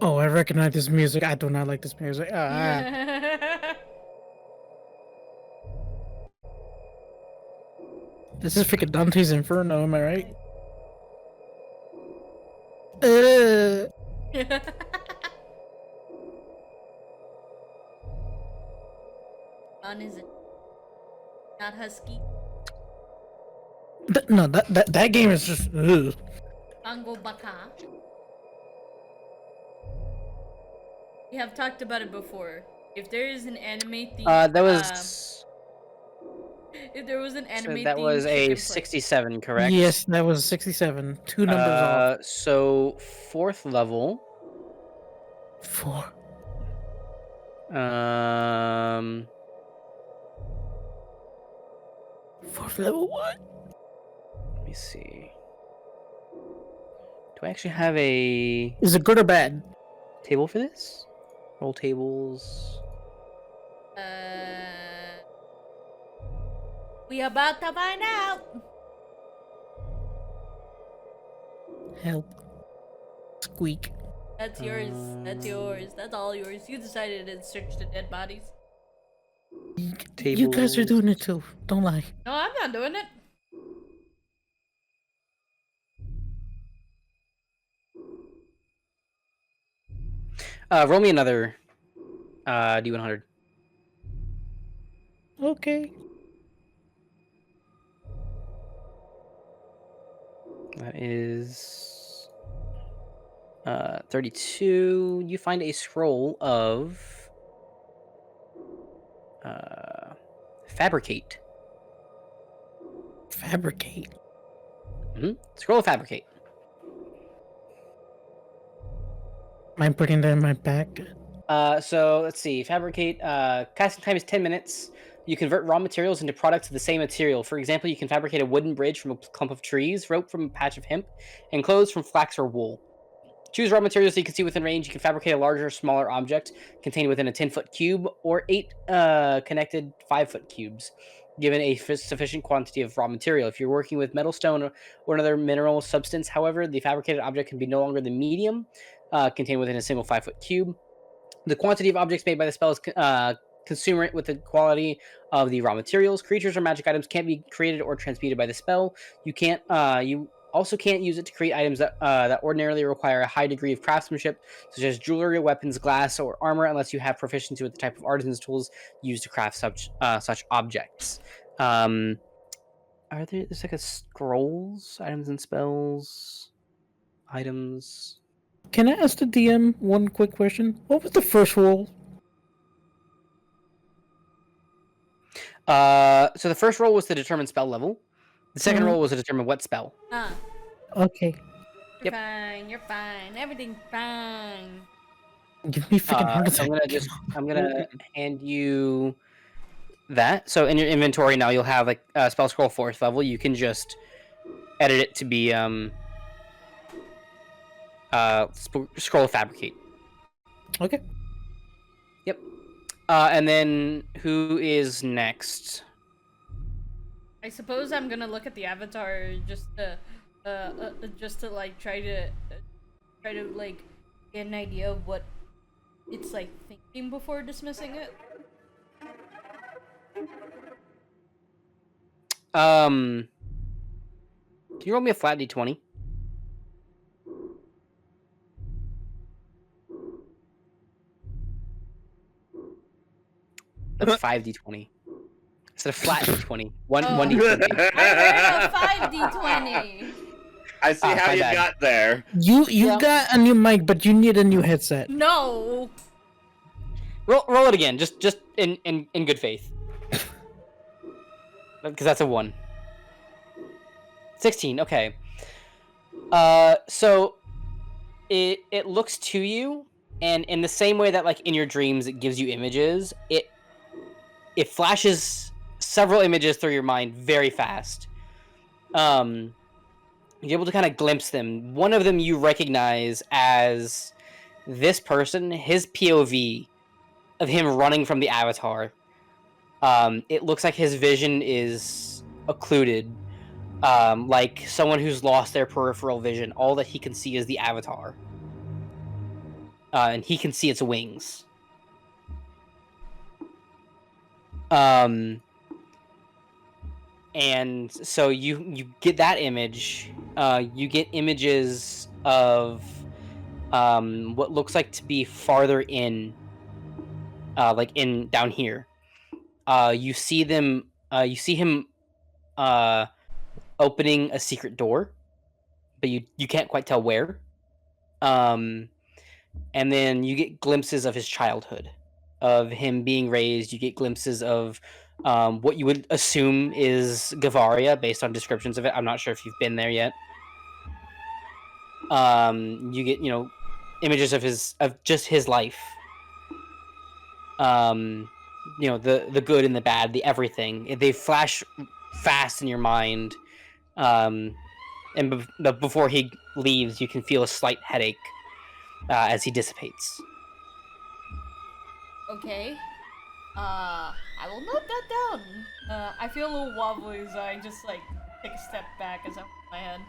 Speaker 7: Oh, I recognize this music. I do not like this music. This is freaking Dante's Inferno, am I right?
Speaker 1: On is it not husky?
Speaker 7: No, that game is just. Ugh.
Speaker 1: Bango Baka. We have talked about it before. If there is an anime theme,
Speaker 2: that was
Speaker 1: if there was an anime
Speaker 2: so that
Speaker 1: theme,
Speaker 2: was a
Speaker 1: chicken play.
Speaker 2: 67, correct?
Speaker 7: Yes, that was 67. 2 numbers off.
Speaker 2: So 4th level.
Speaker 7: 4.
Speaker 2: Um,
Speaker 7: 4th level what?
Speaker 2: let me see. Do I actually have a
Speaker 7: Is it good or bad?
Speaker 2: table for this? Roll tables.
Speaker 1: We about to find out.
Speaker 7: Help. Squeak.
Speaker 1: That's yours. That's yours. That's all yours. You decided to search the dead bodies.
Speaker 7: You guys are
Speaker 2: Tables.
Speaker 7: doing it too. Don't lie.
Speaker 1: No, I'm not doing it.
Speaker 2: Roll me another D100.
Speaker 7: Okay.
Speaker 2: That is 32. You find a scroll of fabricate.
Speaker 7: Fabricate.
Speaker 2: Scroll of fabricate.
Speaker 7: Am I putting that in my bag?
Speaker 2: So let's see. Fabricate. Casting time is 10 minutes. You convert raw materials into products of the same material. For example, you can fabricate a wooden bridge from a clump of trees, rope from a patch of hemp, and clothes from flax or wool. Choose raw materials so you can see within range. You can fabricate a larger or smaller object contained within a 10-foot cube or 8 connected 5-foot cubes, given a sufficient quantity of raw material. If you're working with metal, stone, or another mineral substance, however, the fabricated object can be no longer the medium contained within a single 5-foot cube. The quantity of objects made by the spell is commensurate with the quality of the raw materials. Creatures or magic items can't be created or transmuted by the spell. You also can't use it to create items that ordinarily require a high degree of craftsmanship, such as jewelry, weapons, glass, or armor, unless you have proficiency with the type of artisan's tools used to craft such objects. There's like a scrolls, items and spells, items.
Speaker 7: Can I ask the DM one quick question? What was the first roll?
Speaker 2: So the first roll was to determine spell level. The second roll was to determine what spell.
Speaker 7: Okay.
Speaker 1: You're fine. You're fine. Everything's fine.
Speaker 7: Give me freaking heart
Speaker 2: So
Speaker 7: attack.
Speaker 2: I'm gonna hand you that. So in your inventory now, you'll have like spell scroll 4th level. You can just edit it to be scroll fabricate.
Speaker 7: Okay.
Speaker 2: Yep. And then who is next?
Speaker 1: I suppose I'm gonna look at the avatar just to like try to like get an idea of what it's like thinking before dismissing it.
Speaker 2: Can you roll me a flat d20? it's 5d20. It's a flat d20. One
Speaker 1: Oh.
Speaker 2: 1d20.
Speaker 1: I heard a 5d20.
Speaker 8: I see how
Speaker 2: my
Speaker 8: you
Speaker 2: bad.
Speaker 8: got there.
Speaker 7: You
Speaker 2: Yeah.
Speaker 7: got a new mic, but you need a new headset.
Speaker 1: No.
Speaker 2: Roll it again, just in good faith. Because that's a 1. 16. Okay. So it looks to you, and in the same way that like in your dreams it gives you images, it flashes several images through your mind very fast. You're able to kind of glimpse them. One of them you recognize as this person, his POV of him running from the avatar. It looks like his vision is occluded, like someone who's lost their peripheral vision. All that he can see is the avatar, and he can see its wings. And so you get that image. You get images of what looks like to be farther in, like in down here. You see them. You see him opening a secret door, but you can't quite tell where. And then you get glimpses of his childhood, of him being raised. You get glimpses of what you would assume is Gavaria based on descriptions of it. I'm not sure if you've been there yet. You get images of just his life. The good and the bad, the everything. They flash fast in your mind. And before he leaves, you can feel a slight headache as he dissipates.
Speaker 1: Okay. I will note that down. I feel a little wobbly as I just like take a step back as I hold my head.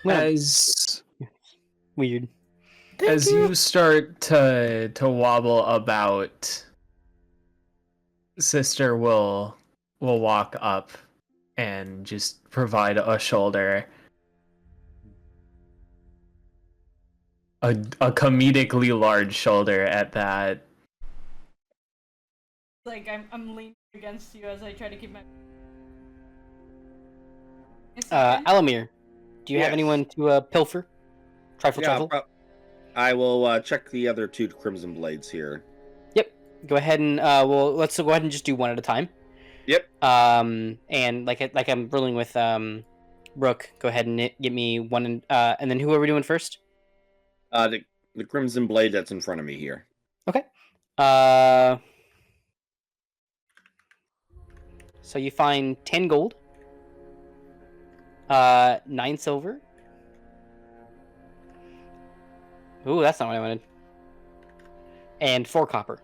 Speaker 4: As
Speaker 2: Weird.
Speaker 4: as you start to wobble about, Sister will walk up and just provide a shoulder. A comedically large shoulder at that.
Speaker 1: Like I'm leaning against you as I try to keep my.
Speaker 2: Allomere, do you have
Speaker 8: Yes.
Speaker 2: anyone to pilfer? Trifle.
Speaker 8: I will check the other 2 Crimson Blades here.
Speaker 2: Yep. Go ahead and let's go ahead and just do one at a time.
Speaker 8: Yep.
Speaker 2: And like I'm ruling with Brook, go ahead and get me one, and then who are we doing first?
Speaker 8: The Crimson Blade that's in front of me here.
Speaker 2: Okay. So you find 10 gold, 9 silver. Ooh, that's not what I wanted. And 4 copper.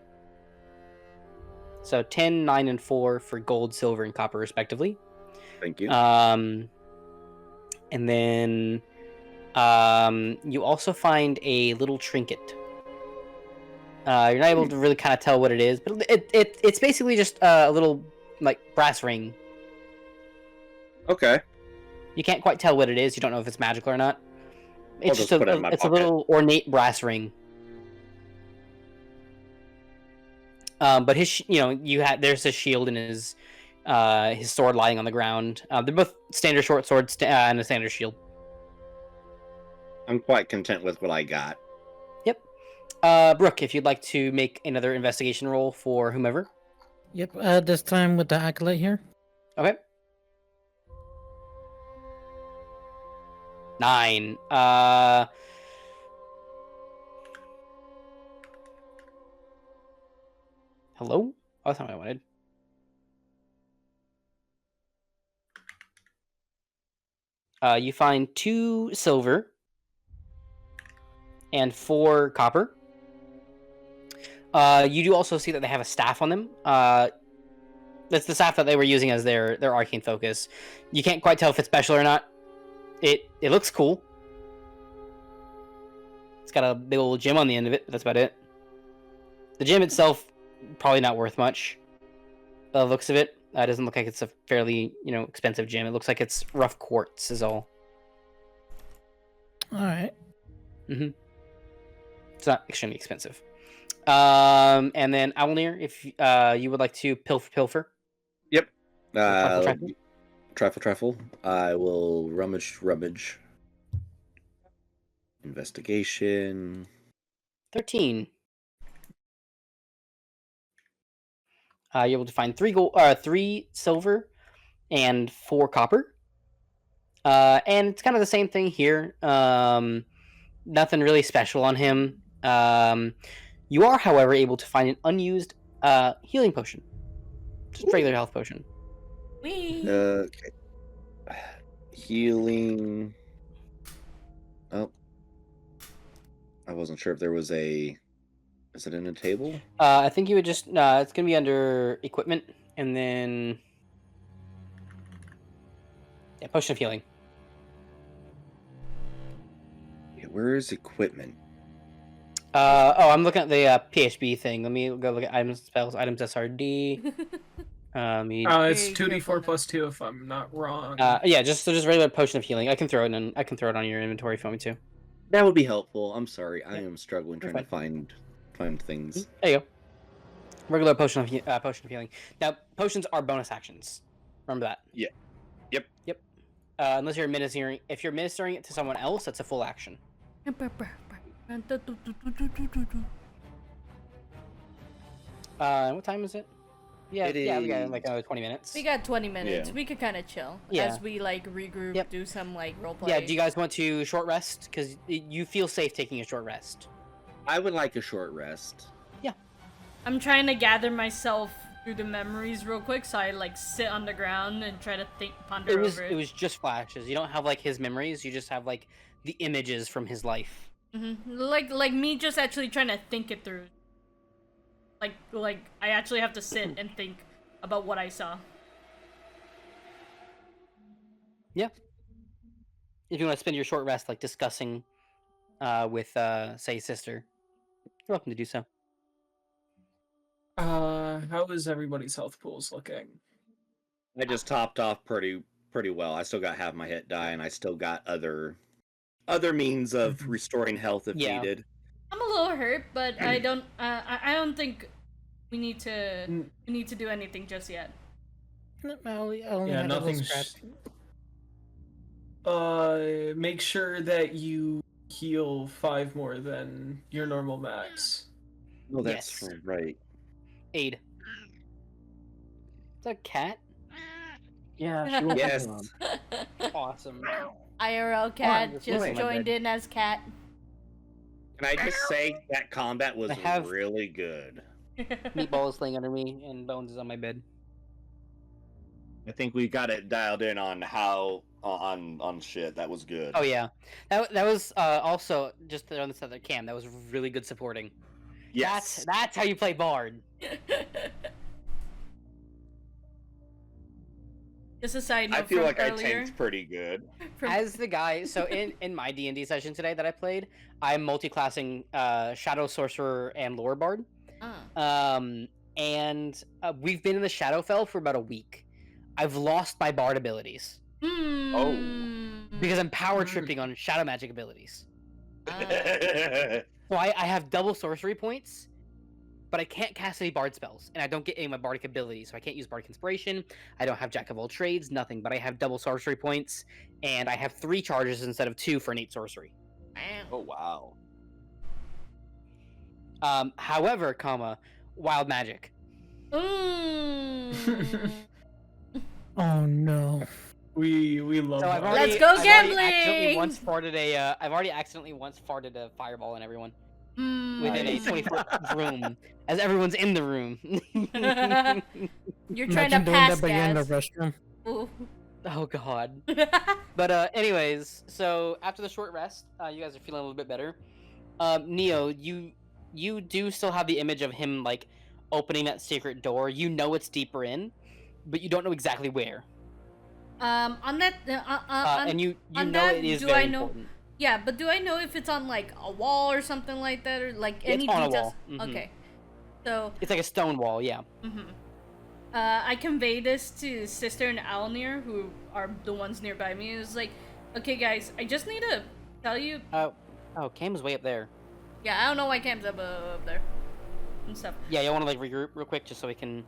Speaker 2: So 10, 9, and 4 for gold, silver, and copper, respectively.
Speaker 8: Thank you.
Speaker 2: And then you also find a little trinket. You're not able to really kind of tell what it is, but it's basically just a little like brass ring.
Speaker 8: Okay.
Speaker 2: You can't quite tell what it is. You don't know if it's magical or not. It's
Speaker 8: just
Speaker 2: just
Speaker 8: put it in my
Speaker 2: it's
Speaker 8: pocket.
Speaker 2: a little ornate brass ring. But his, there's a shield and his sword lying on the ground. They're both standard short swords and a standard shield.
Speaker 8: I'm quite content with what I got.
Speaker 2: Yep. Brooke, if you'd like to make another investigation roll for whomever.
Speaker 7: Yep. This time with the acolyte here.
Speaker 2: Okay. 9. Hello? Oh, that's not what I wanted. You find 2 silver and 4 copper. You do also see that they have a staff on them. That's the staff that they were using as their arcane focus. You can't quite tell if it's special or not. It looks cool. It's got a big old gem on the end of it, but that's about it. The gem itself, probably not worth much, by the looks of it. It doesn't look like it's a fairly, expensive gem. It looks like it's rough quartz is all.
Speaker 7: All right.
Speaker 2: It's not extremely expensive. And then Owllmere, if you would like to pilfer.
Speaker 6: Yep.
Speaker 2: Trifle.
Speaker 6: Trifle. I will rummage. Investigation.
Speaker 2: 13. You're able to find 3 silver and 4 copper. And it's kind of the same thing here. Nothing really special on him. You are, however, able to find an unused healing potion. Just regular health potion.
Speaker 1: Wee.
Speaker 6: Okay. Healing. Oh. I wasn't sure if there was a... Is it in a table?
Speaker 2: I think you would just... it's going to be under equipment, and then... Yeah, potion of healing.
Speaker 6: Yeah, where is equipment?
Speaker 2: I'm looking at the PHB thing. Let me go look at items, spells, items, SRD.
Speaker 4: It's 2d4 plus 2 if I'm not wrong.
Speaker 2: Yeah, just regular potion of healing. I can throw it in. I can throw it on your inventory if you want me to.
Speaker 6: That would be helpful. I'm sorry. I am struggling trying to find things.
Speaker 2: There you go. Regular potion of healing. Now, potions are bonus actions. Remember that.
Speaker 6: Yeah. Yep.
Speaker 2: Unless you're administering. If you're administering it to someone else, that's a full action. What time is it? Yeah, we got like another 20 minutes.
Speaker 1: We got 20 minutes.
Speaker 8: Yeah.
Speaker 1: We could kind of chill
Speaker 2: Yeah.
Speaker 1: as we like regroup,
Speaker 2: Yep.
Speaker 1: do some like roleplay.
Speaker 2: Yeah, do you guys want to short rest? Because you feel safe taking a short rest.
Speaker 6: I would like a short rest.
Speaker 1: I'm trying to gather myself through the memories real quick, so I like sit on the ground and try to ponder over it.
Speaker 2: It was just flashes. You don't have like his memories. You just have like the images from his life.
Speaker 1: Like me just actually trying to think it through. Like I actually have to sit and think about what I saw.
Speaker 2: Yeah. If you want to spend your short rest like discussing with say sister, you're welcome to do so.
Speaker 4: How is everybody's health pools looking?
Speaker 6: I just topped off pretty well. I still got half my hit die, and I still got other means of restoring health if needed.
Speaker 1: I'm a little hurt, but I don't think we need to do anything just yet.
Speaker 4: Yeah, nothing's. Make sure that you heal 5 more than your normal max.
Speaker 6: Oh, that's right.
Speaker 2: Aid. Is that a cat?
Speaker 3: Yeah, she
Speaker 6: Yes.
Speaker 2: Awesome.
Speaker 1: IRL cat
Speaker 2: just
Speaker 1: just
Speaker 2: moving.
Speaker 1: joined in as cat.
Speaker 6: Can I just say that combat was really good?
Speaker 2: Meatball is laying under me, and Bones is on my bed.
Speaker 6: I think we got it dialed in on how on shit. That was good.
Speaker 2: Oh yeah, that was also just on this other cam. That was really good supporting.
Speaker 6: Yes.
Speaker 2: That's how you play Bard.
Speaker 1: Just a side note
Speaker 6: I feel
Speaker 1: from
Speaker 6: like I
Speaker 1: earlier.
Speaker 6: tanked pretty good.
Speaker 2: As the guy, so in my D&D session today that I played, I'm multi-classing Shadow Sorcerer and Lore Bard. And we've been in the Shadowfell for about a week. I've lost my Bard abilities.
Speaker 6: Oh.
Speaker 2: Because I'm power tripping on Shadow Magic abilities. So I have double sorcery points, but I can't cast any Bard spells, and I don't get any of my Bardic abilities, so I can't use Bardic Inspiration, I don't have Jack of all Trades, nothing, but I have double sorcery points, and I have 3 charges instead of 2 for innate sorcery.
Speaker 6: Oh, wow.
Speaker 2: However, wild magic.
Speaker 7: Oh no.
Speaker 4: We love
Speaker 2: So
Speaker 4: that.
Speaker 1: Let's go gambling!
Speaker 2: I've already accidentally once farted a fireball in everyone. Within a 20-foot room, as everyone's in the room.
Speaker 1: You're trying
Speaker 7: Imagine
Speaker 1: to
Speaker 7: doing
Speaker 1: pass
Speaker 7: that, but you're in the
Speaker 1: gas.
Speaker 7: restroom.
Speaker 1: Ooh.
Speaker 2: Oh god. But anyways, so after the short rest, you guys are feeling a little bit better. Neo, you do still have the image of him like opening that secret door. You know it's deeper in, but you don't know exactly where.
Speaker 1: On that,
Speaker 2: and you
Speaker 1: on
Speaker 2: know
Speaker 1: that,
Speaker 2: it is
Speaker 1: do
Speaker 2: very
Speaker 1: I know?
Speaker 2: important.
Speaker 1: Yeah, but do I know if it's on like a wall or something like that, or like any
Speaker 2: It's on a
Speaker 1: details?
Speaker 2: wall.
Speaker 1: Okay, so
Speaker 2: It's like a stone wall, yeah.
Speaker 1: I convey this to Sister and Allomere, who are the ones nearby me. It was like, okay, guys, I just need to tell you.
Speaker 2: Oh, Cam's way up there.
Speaker 1: Yeah, I don't know why Cam's up there and stuff.
Speaker 2: Yeah, you want to like regroup real quick just so we can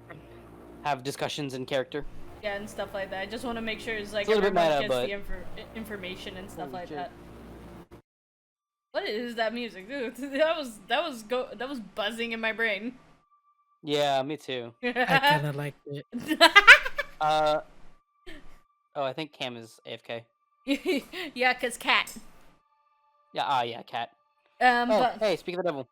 Speaker 2: have discussions in character.
Speaker 1: Yeah, and stuff like that. I just want to make sure it's like
Speaker 2: It's a little bit
Speaker 1: everyone
Speaker 2: meta,
Speaker 1: gets the information and stuff like
Speaker 2: shit.
Speaker 1: that. What is that music, dude? That was buzzing in my brain.
Speaker 2: Yeah, me too.
Speaker 7: I kind of liked it.
Speaker 2: Oh, I think Cam is AFK.
Speaker 1: Yeah, cause cat.
Speaker 2: Yeah, yeah, cat.
Speaker 1: Oh,
Speaker 2: but... hey, speak of the devil.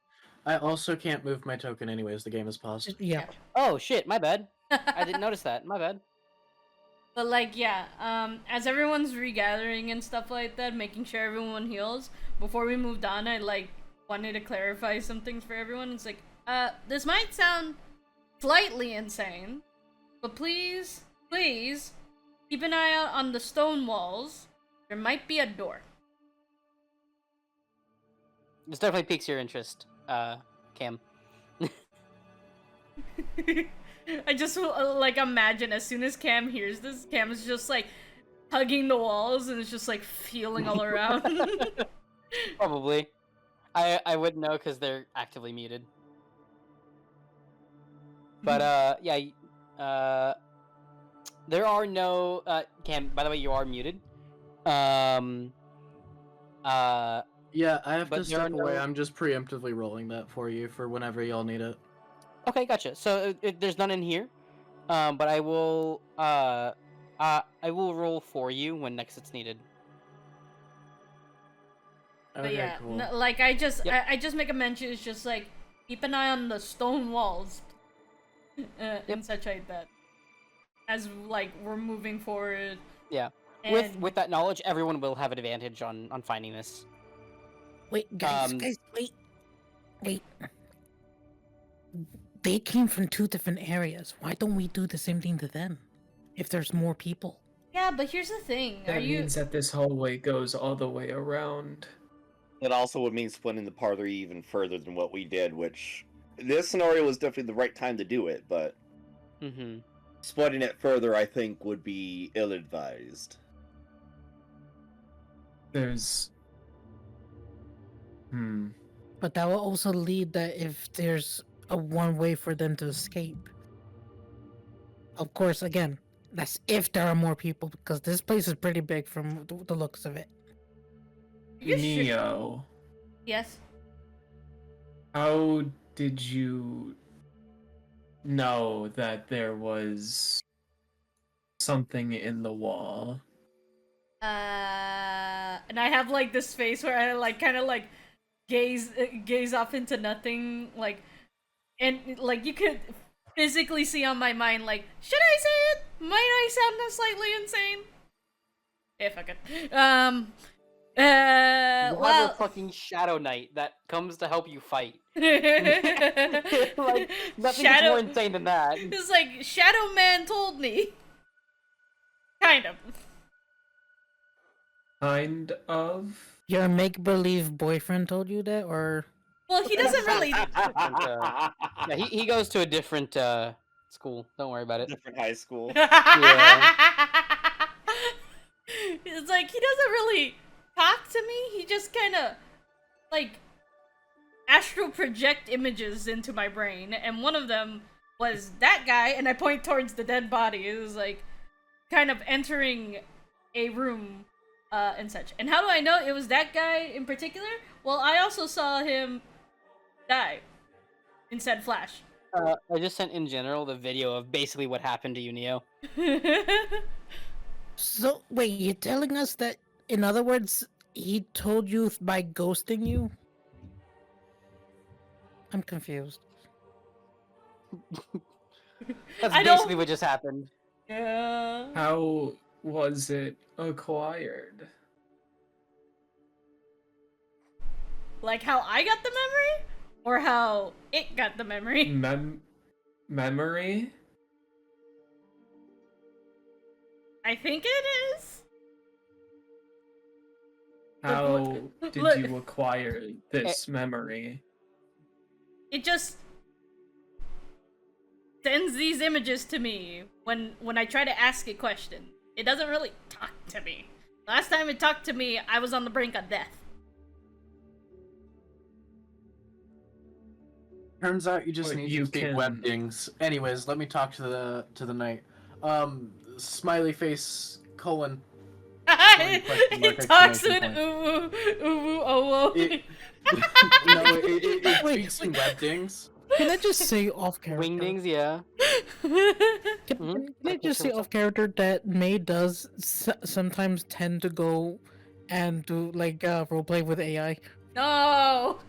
Speaker 5: I also can't move my token anyways. The game is paused.
Speaker 7: Yeah.
Speaker 2: Oh shit, my bad. I didn't notice that. My bad.
Speaker 1: But like, yeah, as everyone's regathering and stuff like that, making sure everyone heals. Before we moved on, I like wanted to clarify some things for everyone. It's like, this might sound slightly insane, but please keep an eye out on the stone walls. There might be a door.
Speaker 2: This definitely piques your interest, Cam.
Speaker 1: I just like imagine as soon as Cam hears this, Cam is just like hugging the walls and it's just like feeling all around.
Speaker 2: Probably. I wouldn't know because they're actively muted. But yeah, there are no Cam. By the way, you are muted.
Speaker 5: Yeah, I have
Speaker 2: But
Speaker 5: to
Speaker 2: there are
Speaker 5: step away.
Speaker 2: no-
Speaker 5: I'm just preemptively rolling that for you for whenever y'all need it.
Speaker 2: Okay, gotcha. So there's none in here, but I will roll for you when next it's needed.
Speaker 1: But
Speaker 5: Okay,
Speaker 1: yeah,
Speaker 5: cool.
Speaker 1: like I just
Speaker 2: Yep.
Speaker 1: I just make a mention. It's just like keep an eye on the stone walls, and such like that. As like we're moving forward.
Speaker 2: Yeah.
Speaker 1: And
Speaker 2: With that knowledge, everyone will have an advantage on finding this.
Speaker 7: Wait, guys, wait. They came from 2 different areas. Why don't we do the same thing to them? If there's more people.
Speaker 1: yeah, but here's the thing.
Speaker 4: That means that this hallway goes all the way around.
Speaker 8: It also would mean splitting the party even further than what we did, which this scenario was definitely the right time to do it, but
Speaker 2: Mm-hmm.
Speaker 8: splitting it further, I think, would be ill-advised.
Speaker 4: There's...
Speaker 7: But that will also lead that if there's a one way for them to escape. Of course, again, that's if there are more people, because this place is pretty big from the looks of it.
Speaker 1: You sure?
Speaker 4: Neo,
Speaker 1: Yes.
Speaker 4: how did you know that there was something in the wall?
Speaker 1: And I have like this face where I like kind of like gaze off into nothing, like, and like you could physically see on my mind, like, should I say it? Might I sound slightly insane? If I could.
Speaker 2: You have
Speaker 1: Well,
Speaker 2: a fucking Shadow Knight that comes to help you fight.
Speaker 1: like,
Speaker 2: Like nothing is
Speaker 1: Shadow-
Speaker 2: more insane than that.
Speaker 1: it's like Shadow Man told me. Kind of.
Speaker 4: Kind of?
Speaker 7: Your make-believe boyfriend told you that, or...
Speaker 1: Well, he doesn't really.
Speaker 2: Yeah, he goes to a different school. Don't worry about it.
Speaker 8: Different high school.
Speaker 1: It's like he doesn't really talk to me. He just kind of like astral project images into my brain, and one of them was that guy, and I point towards the dead body. It was like kind of entering a room and such. And how do I know it was that guy in particular? Well, I also saw him die in said flash.
Speaker 2: I just sent in general the video of basically what happened to you, Neo.
Speaker 7: So, wait, you're telling us that, in other words, he told you by ghosting you? I'm confused.
Speaker 2: That's
Speaker 1: I don't-
Speaker 2: basically what just happened.
Speaker 1: Yeah.
Speaker 4: How was it acquired?
Speaker 1: Like how I got the memory? Or how it got the memory?
Speaker 4: Memory?
Speaker 1: I think it is.
Speaker 4: How did
Speaker 1: look.
Speaker 4: you acquire this memory?
Speaker 1: It just sends these images to me when I try to ask a question. It doesn't really talk to me. Last time it talked to me, I was on the brink of death.
Speaker 5: Turns out you just
Speaker 4: Well,
Speaker 5: need
Speaker 4: you
Speaker 5: to speak
Speaker 4: can-
Speaker 5: web dings. Anyways, let me talk to the knight. Smiley face colon.
Speaker 1: It talks with
Speaker 5: exclamation point.
Speaker 1: uwu, uwu, owo.
Speaker 5: It, no, it
Speaker 7: Wait,
Speaker 5: speaks in web dings.
Speaker 7: Can I just say off character?
Speaker 2: Wingdings, yeah.
Speaker 7: Can I
Speaker 2: Okay,
Speaker 7: just
Speaker 2: so
Speaker 7: say
Speaker 2: what's
Speaker 7: off character that May does sometimes tend to go and do like roleplay with AI?
Speaker 1: No.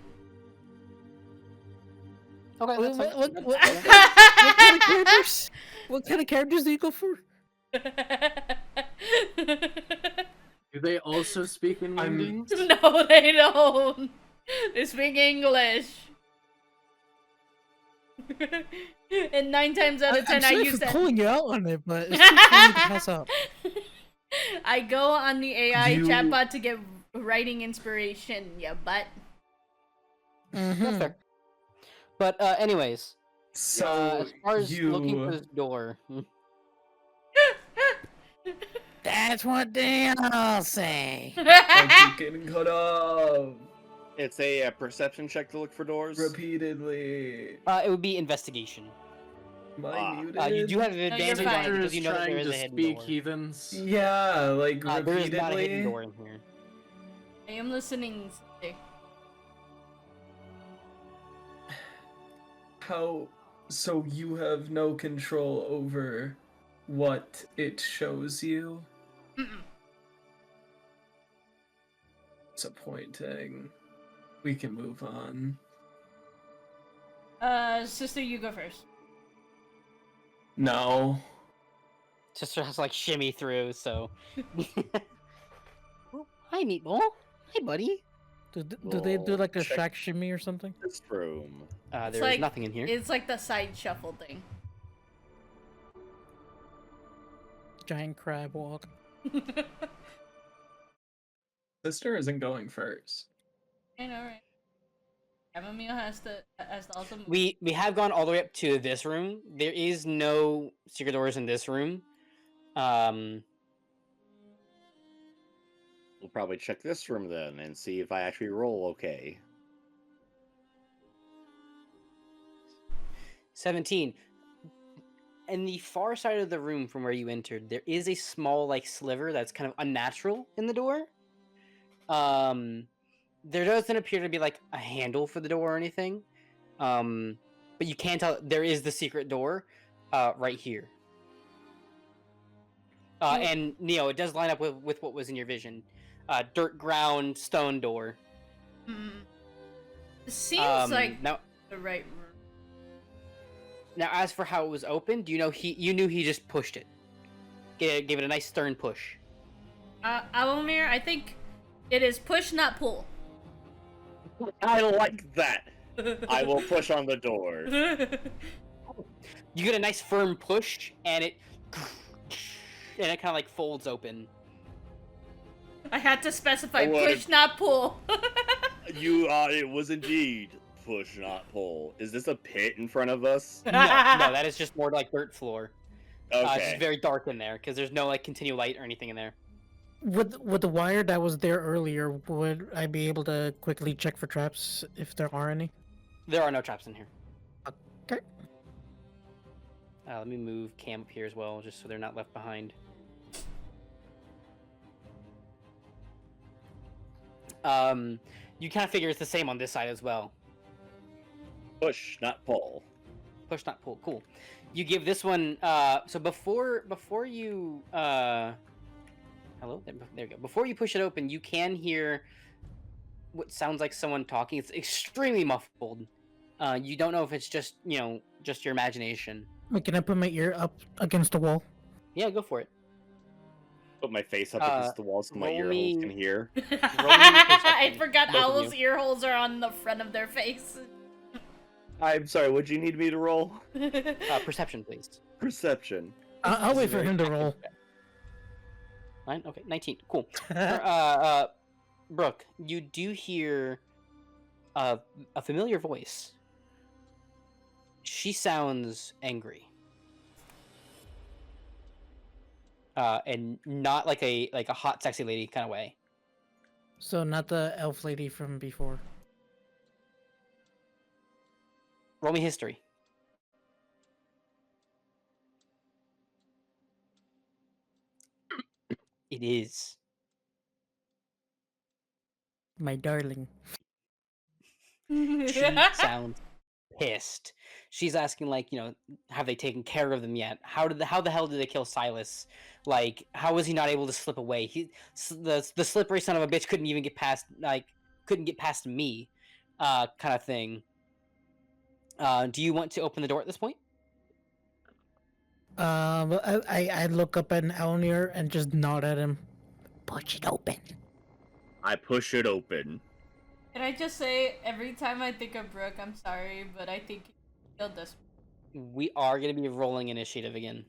Speaker 2: Okay, that's fine.
Speaker 7: What kind of characters? What kind of characters do you go for?
Speaker 5: Do they also speak in wingdings?
Speaker 1: No, they don't. They speak English. And 9 times out of 10,
Speaker 7: I'm
Speaker 1: I
Speaker 7: sorry
Speaker 1: use
Speaker 7: for
Speaker 1: that.
Speaker 7: calling you out on it, but it's too funny to pass up.
Speaker 1: I go on the AI
Speaker 4: You-
Speaker 1: chatbot to get writing inspiration, yeah, but.
Speaker 2: That's fair. But anyways,
Speaker 4: So
Speaker 2: as far as
Speaker 4: you
Speaker 2: looking for this door,
Speaker 7: That's what they all say.
Speaker 4: like you getting cut off
Speaker 8: It's a perception check to look for doors.
Speaker 4: repeatedly.
Speaker 2: it would be investigation.
Speaker 4: Am I
Speaker 8: Ah.
Speaker 4: muted?
Speaker 2: You do have
Speaker 1: you're
Speaker 2: advantage on it
Speaker 1: fine.
Speaker 2: because you know that there
Speaker 5: trying
Speaker 2: is
Speaker 5: to
Speaker 2: a hidden
Speaker 5: speak
Speaker 2: door.
Speaker 5: heathens.
Speaker 4: Yeah, like
Speaker 2: There is not a hidden
Speaker 4: repeatedly.
Speaker 2: door in here.
Speaker 1: I am listening. Stick.
Speaker 4: How? So you have no control over what it shows you?
Speaker 1: Mm-mm.
Speaker 4: Disappointing. We can move on.
Speaker 1: Sister, you go first.
Speaker 4: No.
Speaker 2: Sister has to like shimmy through, so. Oh, hi, meatball. Hi, buddy.
Speaker 7: Do they do like a
Speaker 8: Check.
Speaker 7: shack shimmy or something?
Speaker 8: This room.
Speaker 1: It's
Speaker 2: There is
Speaker 1: like-
Speaker 2: nothing in here.
Speaker 1: It's like the side shuffle thing.
Speaker 7: Giant crab walk.
Speaker 4: Sister isn't going first.
Speaker 1: I know, right? Chammomile has to also move.
Speaker 2: We have gone all the way up to this room. There is no secret doors in this room.
Speaker 8: We'll probably check this room then and see if I actually roll okay.
Speaker 2: 17. In the far side of the room from where you entered, there is a small like sliver that's kind of unnatural in the door. There doesn't appear to be like a handle for the door or anything. But you can tell there is the secret door right here. And Neo, it does line up with what was in your vision. Dirt ground stone door.
Speaker 1: It seems like
Speaker 2: now
Speaker 1: the right room.
Speaker 2: Now, as for how it was opened, you know you knew he just pushed it. Gave it a nice stern push.
Speaker 1: Allomere, I think it is push, not pull.
Speaker 8: I like that. I will push on the door.
Speaker 2: You get a nice firm push, and it kind of like folds open.
Speaker 1: I had to specify
Speaker 8: I wanted-
Speaker 1: push, not pull.
Speaker 8: It was indeed push, not pull. Is this a pit in front of us?
Speaker 2: No, that is just more like dirt floor. It's
Speaker 8: Okay.
Speaker 2: just very dark in there because there's no like continual light or anything in there.
Speaker 7: With the wire that was there earlier, would I be able to quickly check for traps if there are any?
Speaker 2: There are no traps in here.
Speaker 7: Okay.
Speaker 2: Let me move Cam up here as well, just so they're not left behind. You kind of figure it's the same on this side as well.
Speaker 8: Push, not pull.
Speaker 2: Push, not pull. Cool. You give this one. So before you. Hello. There you go. Before you push it open, you can hear what sounds like someone talking. It's extremely muffled. You don't know if it's just just your imagination.
Speaker 7: Wait, can I put my ear up against the wall?
Speaker 2: Yeah, go for it.
Speaker 8: Put my face up against the wall so my
Speaker 2: roll
Speaker 8: ear holes
Speaker 2: me-
Speaker 8: can hear.
Speaker 1: I forgot
Speaker 2: both of
Speaker 1: owls'
Speaker 2: you.
Speaker 1: ear holes are on the front of their face.
Speaker 8: I'm sorry, what do you need me to roll?
Speaker 2: Perception, please.
Speaker 8: Perception.
Speaker 7: I'll
Speaker 2: This
Speaker 7: wait
Speaker 2: is
Speaker 7: for
Speaker 2: very
Speaker 7: him to
Speaker 2: active
Speaker 7: roll.
Speaker 2: check. 9? Okay, 19. Cool. Brooke, you do hear a familiar voice. She sounds angry. And not like a hot, sexy lady kind of way.
Speaker 7: So not the elf lady from before.
Speaker 2: Roll me history. It is.
Speaker 7: My darling.
Speaker 2: She sounds pissed. She's asking, like, have they taken care of them yet? How the hell did they kill Silas? Like, how was he not able to slip away? The slippery son of a bitch couldn't even get past me, kind of thing. Do you want to open the door at this point?
Speaker 7: I look up at Owllmere and just nod at him. Push it open.
Speaker 6: I push it open.
Speaker 1: Can I just say, every time I think of Brook, I'm sorry, but I think he killed this.
Speaker 2: We are going to be rolling initiative again.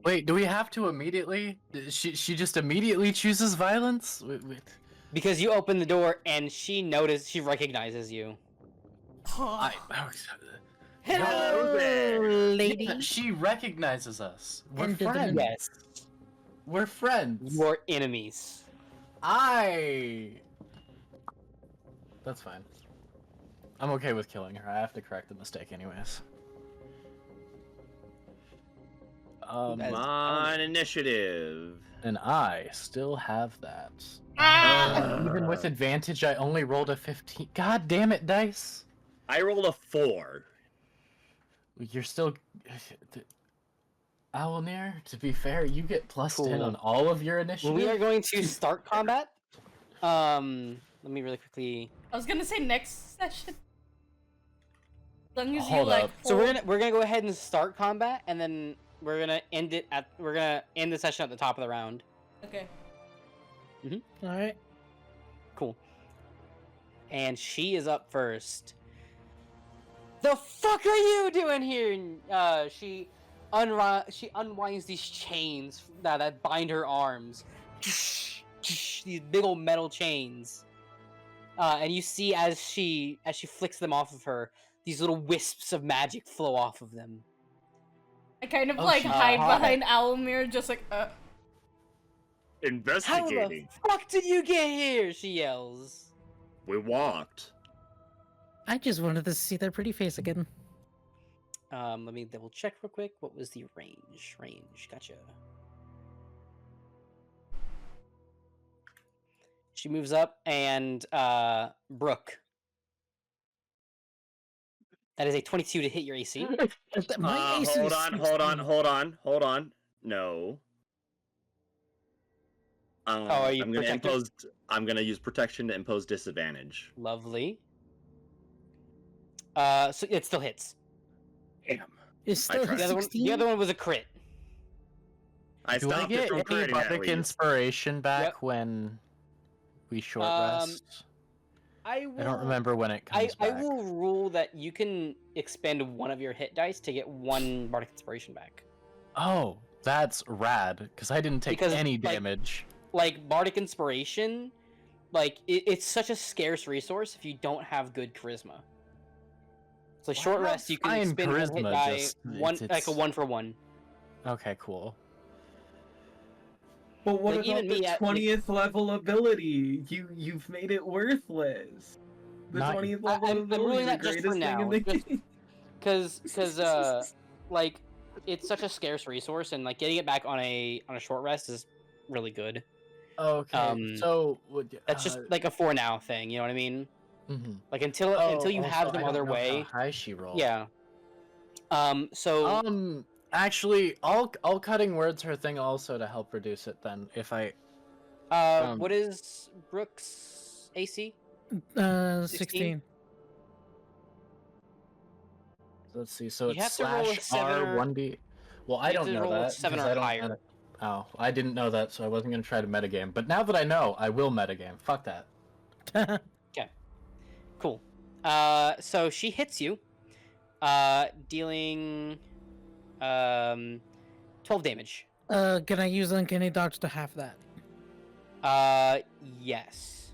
Speaker 3: Wait, do we have to immediately? She just immediately chooses violence? Wait.
Speaker 2: Because you open the door and she recognizes you.
Speaker 7: Hello, lady.
Speaker 3: Yeah, she recognizes us. We're
Speaker 7: And
Speaker 3: friends.
Speaker 2: Yes.
Speaker 3: We're friends.
Speaker 2: You're enemies.
Speaker 3: That's fine. I'm okay with killing her. I have to correct the mistake anyways.
Speaker 6: On initiative.
Speaker 3: And I still have that.
Speaker 1: Ah!
Speaker 3: Even with advantage, I only rolled a 15. God damn it, dice!
Speaker 6: I rolled a 4.
Speaker 3: You're still... Allomere, to be fair, you get plus 10
Speaker 2: Cool.
Speaker 3: on all of your initiative.
Speaker 2: We are going to start combat. Let me really quickly...
Speaker 1: I was gonna say next session. As long as
Speaker 3: Hold
Speaker 1: you like.
Speaker 3: up.
Speaker 2: So we're gonna go ahead and start combat, and then we're gonna end the session at the top of the round.
Speaker 1: Okay.
Speaker 7: All right.
Speaker 2: Cool. And she is up first. The fuck are you doing here? She unwinds these chains that bind her arms. These big old metal chains. And you see as she flicks them off of her, these little wisps of magic flow off of them.
Speaker 1: I kind of
Speaker 3: Oh,
Speaker 1: like
Speaker 3: she-
Speaker 1: hide
Speaker 3: hi.
Speaker 1: behind Owllmere, just like,
Speaker 2: How the
Speaker 6: Investigating.
Speaker 2: fuck did you get here? She yells.
Speaker 6: We walked.
Speaker 7: I just wanted to see their pretty face again.
Speaker 2: Let me double check real quick. What was the range? Gotcha. She moves up, and Brook. That is a 22 to hit your AC.
Speaker 7: My AC
Speaker 6: Hold
Speaker 7: is
Speaker 6: on.
Speaker 7: 16.
Speaker 6: No.
Speaker 2: are you protected?
Speaker 6: I'm gonna use protection to impose disadvantage.
Speaker 2: Lovely. So it still hits.
Speaker 6: Damn.
Speaker 7: It's still
Speaker 6: tried.
Speaker 2: The other one was a crit.
Speaker 6: I
Speaker 3: Do I
Speaker 6: stopped it
Speaker 3: get
Speaker 6: from
Speaker 3: any
Speaker 6: critting at
Speaker 3: bardic
Speaker 6: least.
Speaker 3: inspiration back
Speaker 2: Yep.
Speaker 3: when we short
Speaker 2: Um,
Speaker 3: rest?
Speaker 2: I
Speaker 3: don't remember when it comes
Speaker 2: I
Speaker 3: back.
Speaker 2: will rule that you can expend one of your hit dice to get one bardic inspiration back.
Speaker 3: Oh, that's rad, because I didn't take
Speaker 2: Because,
Speaker 3: any
Speaker 2: like-
Speaker 3: damage.
Speaker 2: Like bardic inspiration, like it's such a scarce resource if you don't have good charisma. So
Speaker 3: Well,
Speaker 2: short
Speaker 3: I have
Speaker 2: rest, you can
Speaker 3: fine
Speaker 2: expend one hit
Speaker 3: charisma,
Speaker 2: die,
Speaker 3: just-
Speaker 2: one like a
Speaker 3: it's-
Speaker 2: 1-for-1.
Speaker 3: Okay, cool.
Speaker 10: But what
Speaker 2: Like,
Speaker 10: about
Speaker 2: even
Speaker 10: the
Speaker 2: me at, like-
Speaker 10: 20th level ability? You've made it worthless. The
Speaker 3: Not-
Speaker 10: 20th
Speaker 2: I-
Speaker 10: level
Speaker 2: I'm
Speaker 10: ability
Speaker 2: ruling
Speaker 10: is the
Speaker 2: that just for
Speaker 10: greatest thing in the
Speaker 2: now, just-
Speaker 10: game.
Speaker 2: Because like it's such a scarce resource, and like getting it back on a short rest is really good.
Speaker 3: Okay, so
Speaker 2: That's just like a for now thing, you know what I mean?
Speaker 3: mhm.
Speaker 2: Like until you
Speaker 3: also,
Speaker 2: have
Speaker 3: I
Speaker 2: them
Speaker 3: don't
Speaker 2: other
Speaker 3: know
Speaker 2: way.
Speaker 3: How high she rolled.
Speaker 2: Yeah. So
Speaker 3: Actually, I'll cutting words her thing also to help reduce it. Then, if I
Speaker 2: what is Brooks' AC?
Speaker 7: 16.
Speaker 3: let's see, so
Speaker 2: You
Speaker 3: it's
Speaker 2: have to roll a
Speaker 3: slash
Speaker 2: 7 or-
Speaker 3: R1D. Well, I
Speaker 2: you have
Speaker 3: don't
Speaker 2: to
Speaker 3: know
Speaker 2: roll a
Speaker 3: that
Speaker 2: 7
Speaker 3: because
Speaker 2: or
Speaker 3: I don't
Speaker 2: higher.
Speaker 3: meta- Oh, I didn't know that, so I wasn't gonna try to metagame. But now that I know, I will metagame. Fuck that.
Speaker 2: Cool. So she hits you, dealing 12 damage.
Speaker 7: Can I use Uncanny Dodge to half that?
Speaker 2: Yes.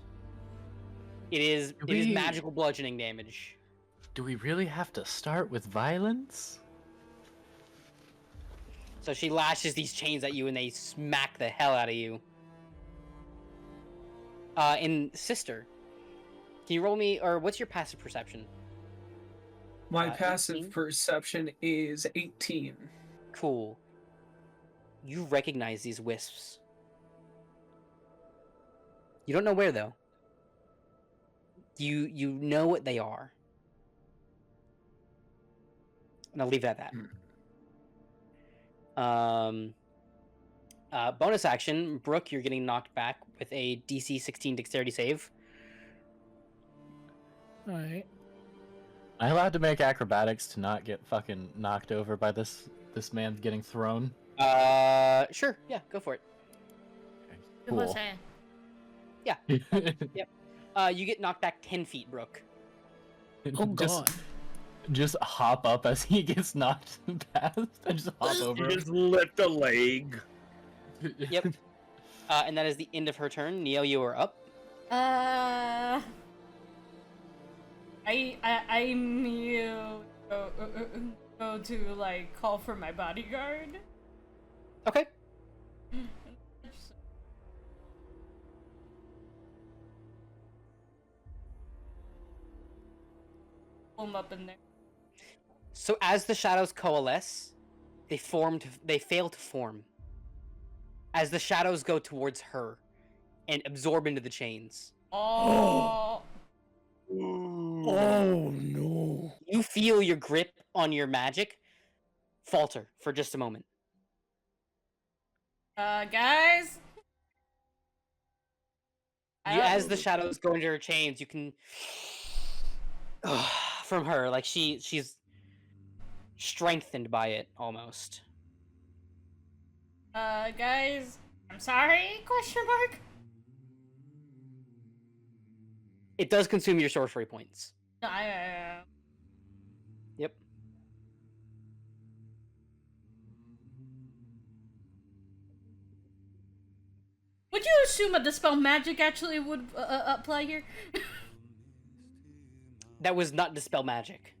Speaker 2: It is
Speaker 3: we-
Speaker 2: magical bludgeoning damage.
Speaker 3: Do we really have to start with violence?
Speaker 2: So she lashes these chains at you, and they smack the hell out of you. And sister, can you roll me, or what's your passive perception?
Speaker 10: My passive
Speaker 2: 18?
Speaker 10: perception is 18.
Speaker 2: Cool. You recognize these wisps. You don't know where though. You know what they are. And I'll leave it at that. Bonus action, Brooke, you're getting knocked back with a DC 16 dexterity save.
Speaker 7: Alright.
Speaker 3: Am I allowed to make acrobatics to not get fucking knocked over by this man getting thrown?
Speaker 2: Sure, yeah, go for it.
Speaker 3: Cool.
Speaker 2: Yeah. Yep. You get knocked back 10 feet, Brooke.
Speaker 7: Oh god.
Speaker 3: Just hop up as he gets knocked past. I just hop over.
Speaker 6: You just lift a leg.
Speaker 2: Yep. And that is the end of her turn. Neo, you are up.
Speaker 1: I'm you go to like call for my bodyguard.
Speaker 2: Okay.
Speaker 1: Pull him up in there.
Speaker 2: So as the shadows coalesce, they fail to form. As the shadows go towards her and absorb into the chains.
Speaker 1: Oh.
Speaker 7: Oh no.
Speaker 2: You feel your grip on your magic falter for just a moment.
Speaker 1: Guys.
Speaker 2: As the shadows go into her chains, you can from her, like she's strengthened by it almost.
Speaker 1: Guys, I'm sorry? Question mark.
Speaker 2: It does consume your sorcery points.
Speaker 1: No,
Speaker 2: Yep.
Speaker 1: Would you assume a dispel magic actually would apply here?
Speaker 2: That was not dispel magic.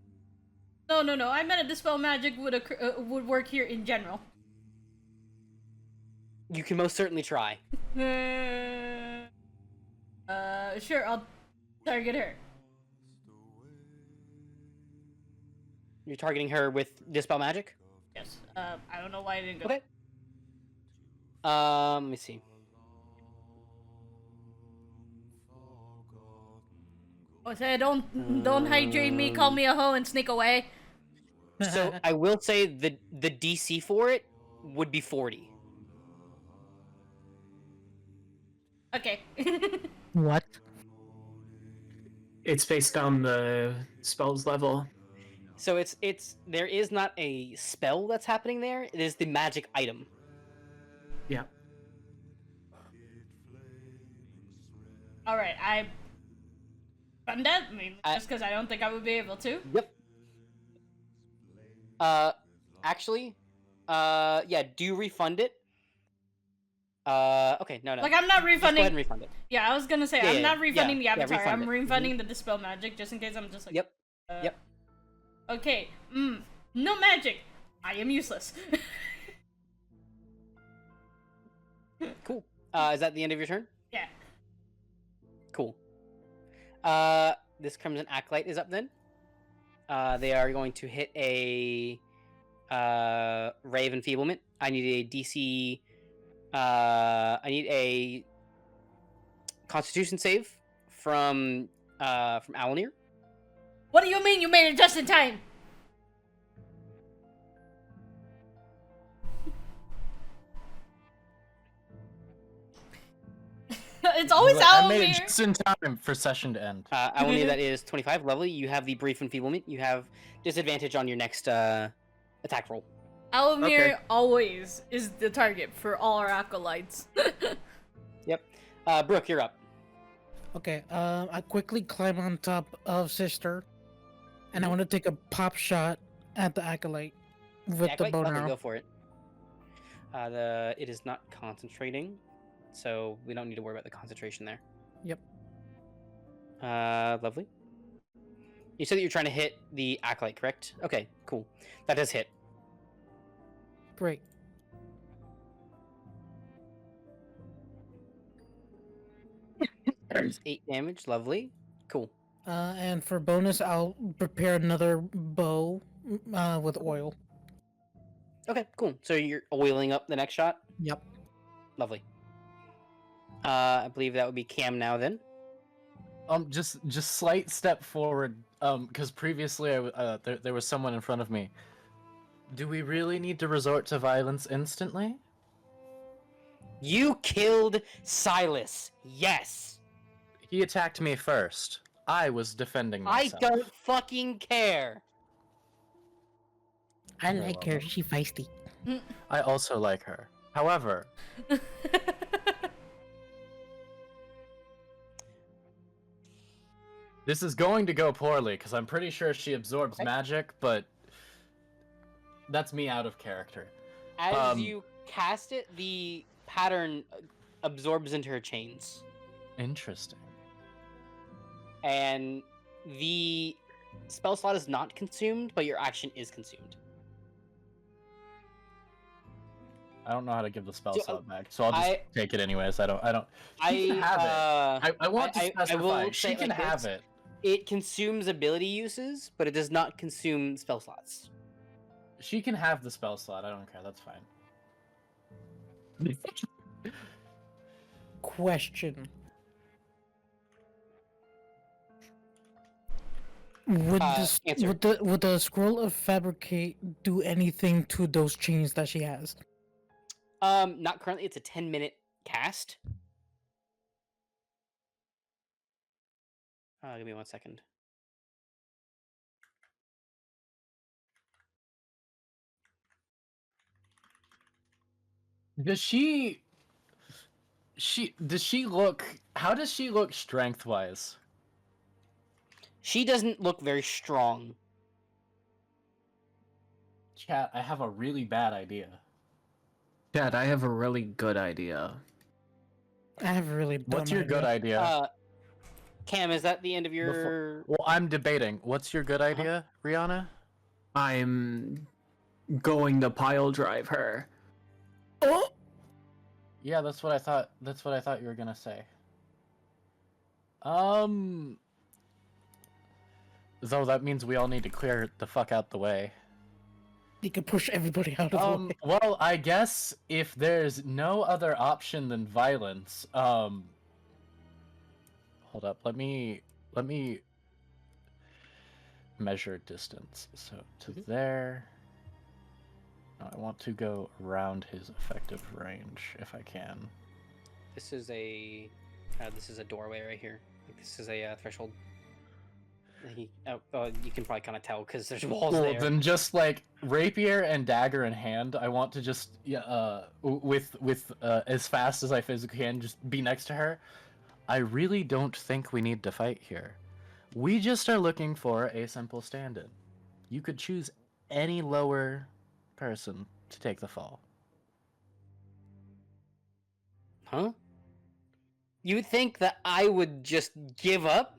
Speaker 1: No. I meant a dispel magic would work here in general.
Speaker 2: You can most certainly try.
Speaker 1: Sure, I'll target her.
Speaker 2: You're targeting her with dispel magic?
Speaker 1: Yes. I don't know why I didn't go.
Speaker 2: Okay. Let me see.
Speaker 1: Oh, say don't hydrate me, call me a hoe, and sneak away.
Speaker 2: So I will say the DC for it would be 40.
Speaker 1: Okay.
Speaker 7: What?
Speaker 4: It's based on the spell's level.
Speaker 2: So it's there is not a spell that's happening there. It is the magic item.
Speaker 4: Yeah.
Speaker 1: All right, I'm dead. I mean, just because I don't think I would be able to.
Speaker 2: Yep. Actually, yeah. Do you refund it? Okay, no.
Speaker 1: Like, I'm not refunding.
Speaker 2: Just go ahead and refund it.
Speaker 1: Yeah, I was gonna say, I'm not refunding the avatar.
Speaker 2: refund
Speaker 1: I'm
Speaker 2: it.
Speaker 1: refunding the dispel magic, just in case I'm just like.
Speaker 2: Yep. Yep.
Speaker 1: Okay. No magic. I am useless.
Speaker 2: Cool. Is that the end of your turn?
Speaker 1: Yeah.
Speaker 2: Cool. This Crimson Acolyte is up then. They are going to hit a Ray of Enfeeblement. I need a DC. I need a Constitution save from Owllmere.
Speaker 1: What do you mean you made it just in time? It's always
Speaker 3: I made it
Speaker 1: Allomere.
Speaker 3: just in time for session to end.
Speaker 2: Owllmere, that is 25. Lovely. You have the Brief Enfeeblement. You have disadvantage on your next attack roll.
Speaker 1: Allomere always is the target for all our acolytes.
Speaker 2: Yep. Brooke, you're up.
Speaker 7: Okay, I quickly climb on top of Sister, and I want to take a pop shot at the acolyte with the
Speaker 2: Acolyte?
Speaker 7: bow and
Speaker 2: Lovely,
Speaker 7: arrow.
Speaker 2: go for it. It is not concentrating, so we don't need to worry about the concentration there.
Speaker 7: Yep.
Speaker 2: Lovely. You said that you're trying to hit the acolyte, correct? Okay, cool. That does hit.
Speaker 7: Great.
Speaker 2: There's 8 damage. Lovely. Cool.
Speaker 7: And for bonus, I'll prepare another bow with oil.
Speaker 2: Okay, cool. So you're oiling up the next shot?
Speaker 7: Yep.
Speaker 2: Lovely. I believe that would be Cam now then.
Speaker 3: Just slight step forward. Because previously there was someone in front of me. Do we really need to resort to violence instantly?
Speaker 2: You killed Silas. Yes.
Speaker 3: He attacked me first. I was defending
Speaker 2: I
Speaker 3: myself.
Speaker 2: don't fucking care.
Speaker 7: I like her. She feisty.
Speaker 3: I also like her. However, this is going to go poorly because I'm pretty sure she absorbs magic, but that's me out of character.
Speaker 2: As you cast it, the pattern absorbs into her chains.
Speaker 3: Interesting.
Speaker 2: And the spell slot is not consumed, but your action is consumed.
Speaker 3: I don't know how to give the spell
Speaker 2: So,
Speaker 3: slot back, so I'll just take it anyways. I don't. She can have it. I want to specify.
Speaker 2: I will
Speaker 3: she
Speaker 2: say
Speaker 3: can
Speaker 2: like
Speaker 3: have
Speaker 2: this.
Speaker 3: it.
Speaker 2: It consumes ability uses, but it does not consume spell slots.
Speaker 3: She can have the spell slot. I don't care. That's fine.
Speaker 7: Question. Would
Speaker 2: answer.
Speaker 7: would the scroll of fabricate do anything to those chains that she has?
Speaker 2: Not currently. It's a 10-minute cast. Give me 1 second.
Speaker 3: Does she look? How does she look strength-wise?
Speaker 2: She doesn't look very strong.
Speaker 3: Chat, I have a really bad idea.
Speaker 4: Dad, I have a really good idea.
Speaker 7: I have a really.
Speaker 3: What's your good idea?
Speaker 2: Cam, is that the end of your?
Speaker 3: Well, I'm debating. What's your good idea, Riana?
Speaker 4: I'm going to pile drive her.
Speaker 7: Oh!
Speaker 3: Yeah, that's what I thought. That's what I thought you were gonna say. Though that means we all need to clear the fuck out the way.
Speaker 7: You can push everybody out of the way.
Speaker 3: Well, I guess if there's no other option than violence, hold up. Let me measure distance. So to there. I want to go around his effective range if I can.
Speaker 2: This is a doorway right here. Like, this is a threshold. You can probably kind of tell because there's walls there.
Speaker 3: Then just like rapier and dagger in hand, I want to just with as fast as I physically can, just be next to her. I really don't think we need to fight here. We just are looking for a simple stand-in. You could choose any lower person to take the fall.
Speaker 2: Huh? You would think that I would just give up?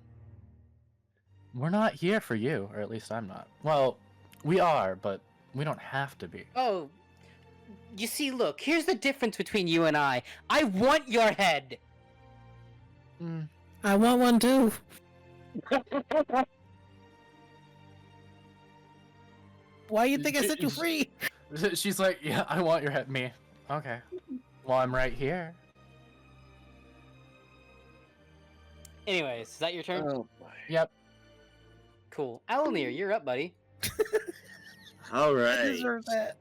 Speaker 3: We're not here for you, or at least I'm not. Well, we are, but we don't have to be.
Speaker 2: Oh, you see, look, here's the difference between you and I. I want your head!
Speaker 7: I want one too. Why you think I set you free?
Speaker 3: She's like, yeah, I want your head. Me. Okay. Well, I'm right here.
Speaker 2: Anyways, is that your turn?
Speaker 6: Oh boy.
Speaker 3: Yep.
Speaker 2: Cool. Allomere, you're up, buddy.
Speaker 6: All
Speaker 7: I
Speaker 6: right.
Speaker 7: deserve that.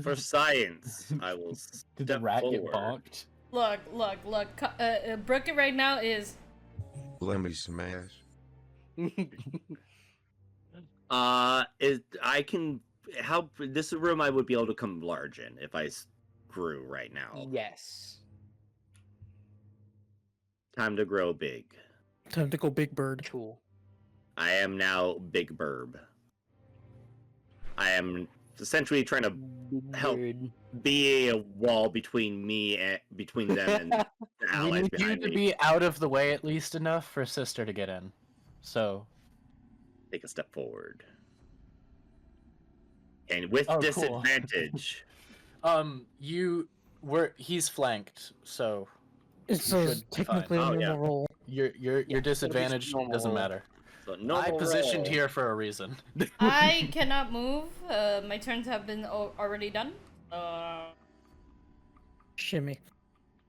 Speaker 6: For science, I will
Speaker 3: Did the
Speaker 6: step
Speaker 3: rat
Speaker 6: forward.
Speaker 3: get bonked?
Speaker 1: Look. Brooke right now is.
Speaker 11: Let me smash.
Speaker 6: I can help. This room I would be able to come large in if I grew right now.
Speaker 2: Yes.
Speaker 6: Time to grow big.
Speaker 7: Time to go big bird.
Speaker 2: Cool.
Speaker 6: I am now Big Burb. I am essentially trying to help be a wall between me and between them and the
Speaker 3: We
Speaker 6: allies
Speaker 3: need you
Speaker 6: behind
Speaker 3: to
Speaker 6: me.
Speaker 3: be out of the way at least enough for Sister to get in. So,
Speaker 6: take a step forward. And with
Speaker 3: Oh, cool.
Speaker 6: disadvantage.
Speaker 3: He's flanked, so
Speaker 7: It's
Speaker 3: you
Speaker 7: so
Speaker 3: should be
Speaker 7: technically
Speaker 6: fine.
Speaker 7: a
Speaker 6: Oh,
Speaker 7: normal
Speaker 6: yeah.
Speaker 7: roll.
Speaker 3: your disadvantage
Speaker 2: normal
Speaker 3: doesn't
Speaker 2: roll.
Speaker 3: matter.
Speaker 6: So normal
Speaker 3: I positioned
Speaker 6: roll.
Speaker 3: here for a reason.
Speaker 1: I cannot move. My turns have been already done.
Speaker 7: Shimmy.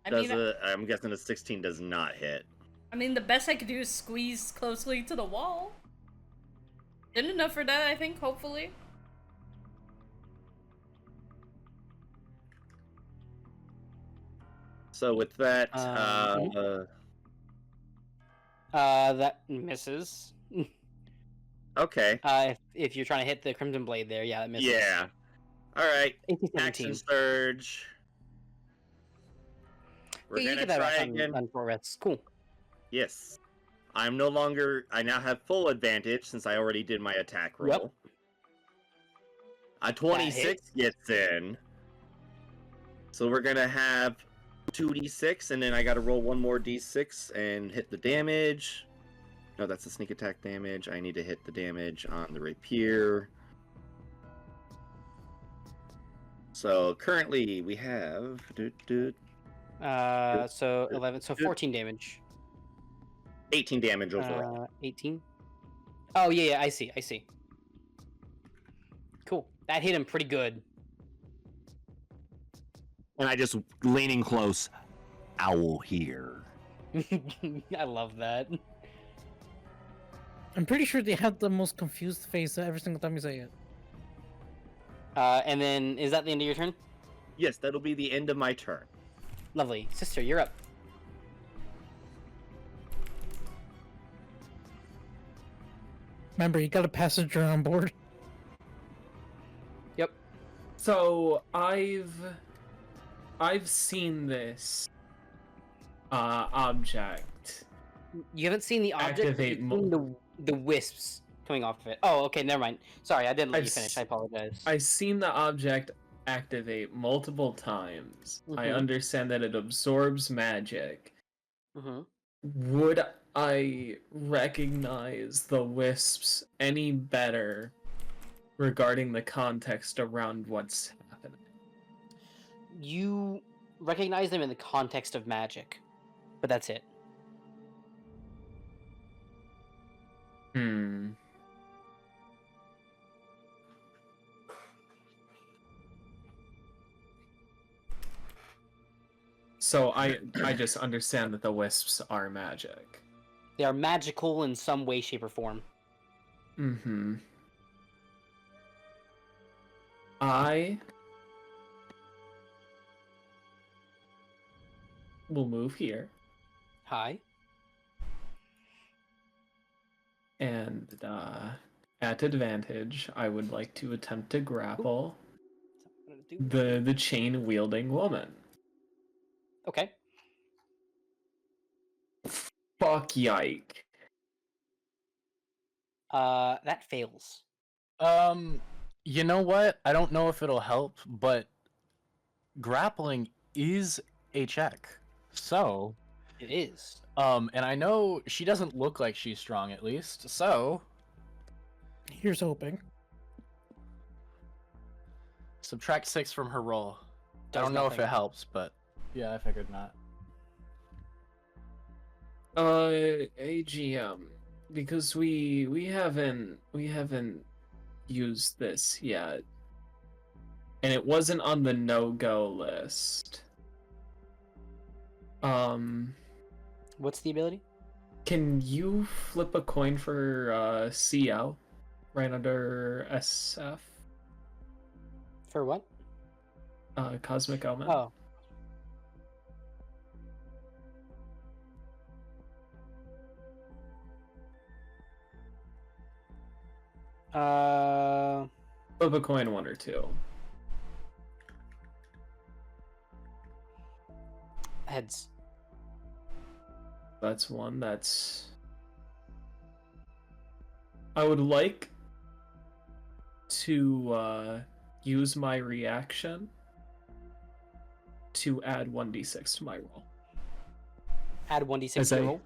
Speaker 6: I'm guessing a 16 does not hit.
Speaker 1: I mean, the best I could do is squeeze closely to the wall. Did enough for that, I think, hopefully.
Speaker 6: So with that,
Speaker 2: that misses.
Speaker 6: okay.
Speaker 2: If you're trying to hit the Crimson Blade there, yeah, that misses.
Speaker 6: Yeah. All right.
Speaker 2: 18, 17.
Speaker 6: Action surge. We're
Speaker 2: Yeah, you
Speaker 6: gonna
Speaker 2: get that
Speaker 6: try
Speaker 2: back
Speaker 6: again.
Speaker 2: on 4 rests. Cool.
Speaker 6: Yes. I now have full advantage since I already did my attack roll.
Speaker 2: Yep.
Speaker 6: A 26 gets in. So we're gonna have 2d6, and then I gotta roll one more d6 and hit the damage. No, that's the sneak attack damage. I need to hit the damage on the rapier. So currently we have
Speaker 2: So 11, so 14 damage.
Speaker 6: 18 damage overall.
Speaker 2: 18. Oh yeah, I see. Cool. That hit him pretty good.
Speaker 9: And I just leaning close. Owl here.
Speaker 2: I love that.
Speaker 7: I'm pretty sure they have the most confused face every single time you say it.
Speaker 2: And then is that the end of your turn?
Speaker 6: Yes, that'll be the end of my turn.
Speaker 2: Lovely. Sister, you're up.
Speaker 7: Remember, you got a passenger on board.
Speaker 2: Yep.
Speaker 10: So I've seen this object.
Speaker 2: You haven't seen the object, but
Speaker 10: Activate
Speaker 2: you've seen the wisps coming off of it. Oh, okay, never mind. Sorry, I didn't let you finish. I apologize.
Speaker 10: I've seen the object activate multiple times. I
Speaker 2: Mhm.
Speaker 10: understand that it absorbs magic.
Speaker 2: Mm-hmm.
Speaker 10: Would I recognize the wisps any better regarding the context around what's happening?
Speaker 2: You recognize them in the context of magic, but that's it.
Speaker 10: So I just understand that the wisps are magic.
Speaker 2: They are magical in some way, shape, or form.
Speaker 10: Mm-hmm. I will move here.
Speaker 2: Hi.
Speaker 10: And at advantage, I would like to attempt to grapple the chain wielding woman.
Speaker 2: Okay.
Speaker 10: Fuck yike.
Speaker 2: That fails.
Speaker 3: You know what? I don't know if it'll help, but grappling is a check. So
Speaker 2: it is.
Speaker 3: And I know she doesn't look like she's strong, at least. So
Speaker 7: here's hoping.
Speaker 3: Subtract 6 from her roll. I
Speaker 2: Does
Speaker 3: don't know if
Speaker 2: nothing.
Speaker 3: it helps, but yeah, I figured not.
Speaker 10: AGM, because we haven't used this yet, and it wasn't on the no-go list.
Speaker 2: What's the ability?
Speaker 10: Can you flip a coin for CL right under SF?
Speaker 2: For what?
Speaker 10: Cosmic Omen.
Speaker 2: Oh.
Speaker 10: Flip a coin, 1 or 2.
Speaker 2: Heads.
Speaker 10: That's 1. That's. I would like to use my reaction to add 1d6 to my roll.
Speaker 2: Add 1d6
Speaker 10: As
Speaker 2: to
Speaker 10: I-
Speaker 2: your roll.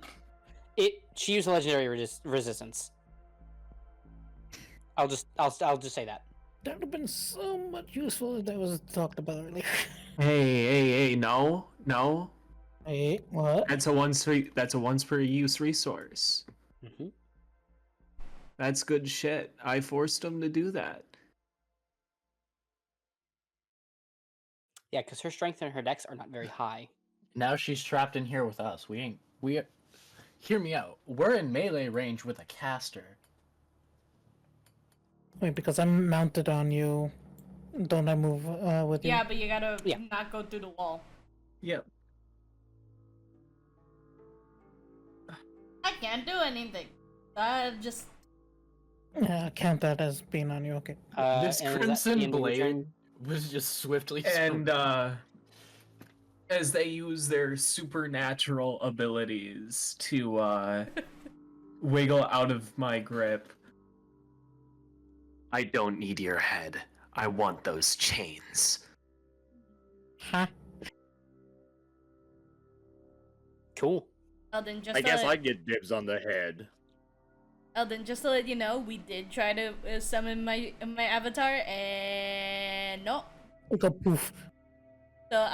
Speaker 2: She used a legendary resistance. I'll just say that.
Speaker 7: That would have been so much useful if that was talked about earlier.
Speaker 4: Hey, no.
Speaker 7: Hey, what?
Speaker 4: That's a once per use resource.
Speaker 2: Mm-hmm.
Speaker 4: That's good shit. I forced him to do that.
Speaker 2: Yeah, because her strength and her dex are not very high.
Speaker 3: Now she's trapped in here with us. Hear me out. We're in melee range with a caster.
Speaker 7: Wait, because I'm mounted on you. Don't I move with you?
Speaker 1: Yeah, but you gotta not go through the wall.
Speaker 10: Yep.
Speaker 1: I can't do anything. I just.
Speaker 7: Yeah, count that as being on you. Okay.
Speaker 3: This
Speaker 2: and is that the
Speaker 3: crimson
Speaker 2: end of your
Speaker 3: blade
Speaker 2: turn?
Speaker 3: was just swiftly.
Speaker 4: And as they use their supernatural abilities to wiggle out of my grip, I don't need your head. I want those chains.
Speaker 7: Huh?
Speaker 2: Cool.
Speaker 1: Then just
Speaker 8: I guess I get dibs on the head.
Speaker 1: Then just to let you know, we did try to summon my avatar, and no.
Speaker 7: Go poof.
Speaker 1: So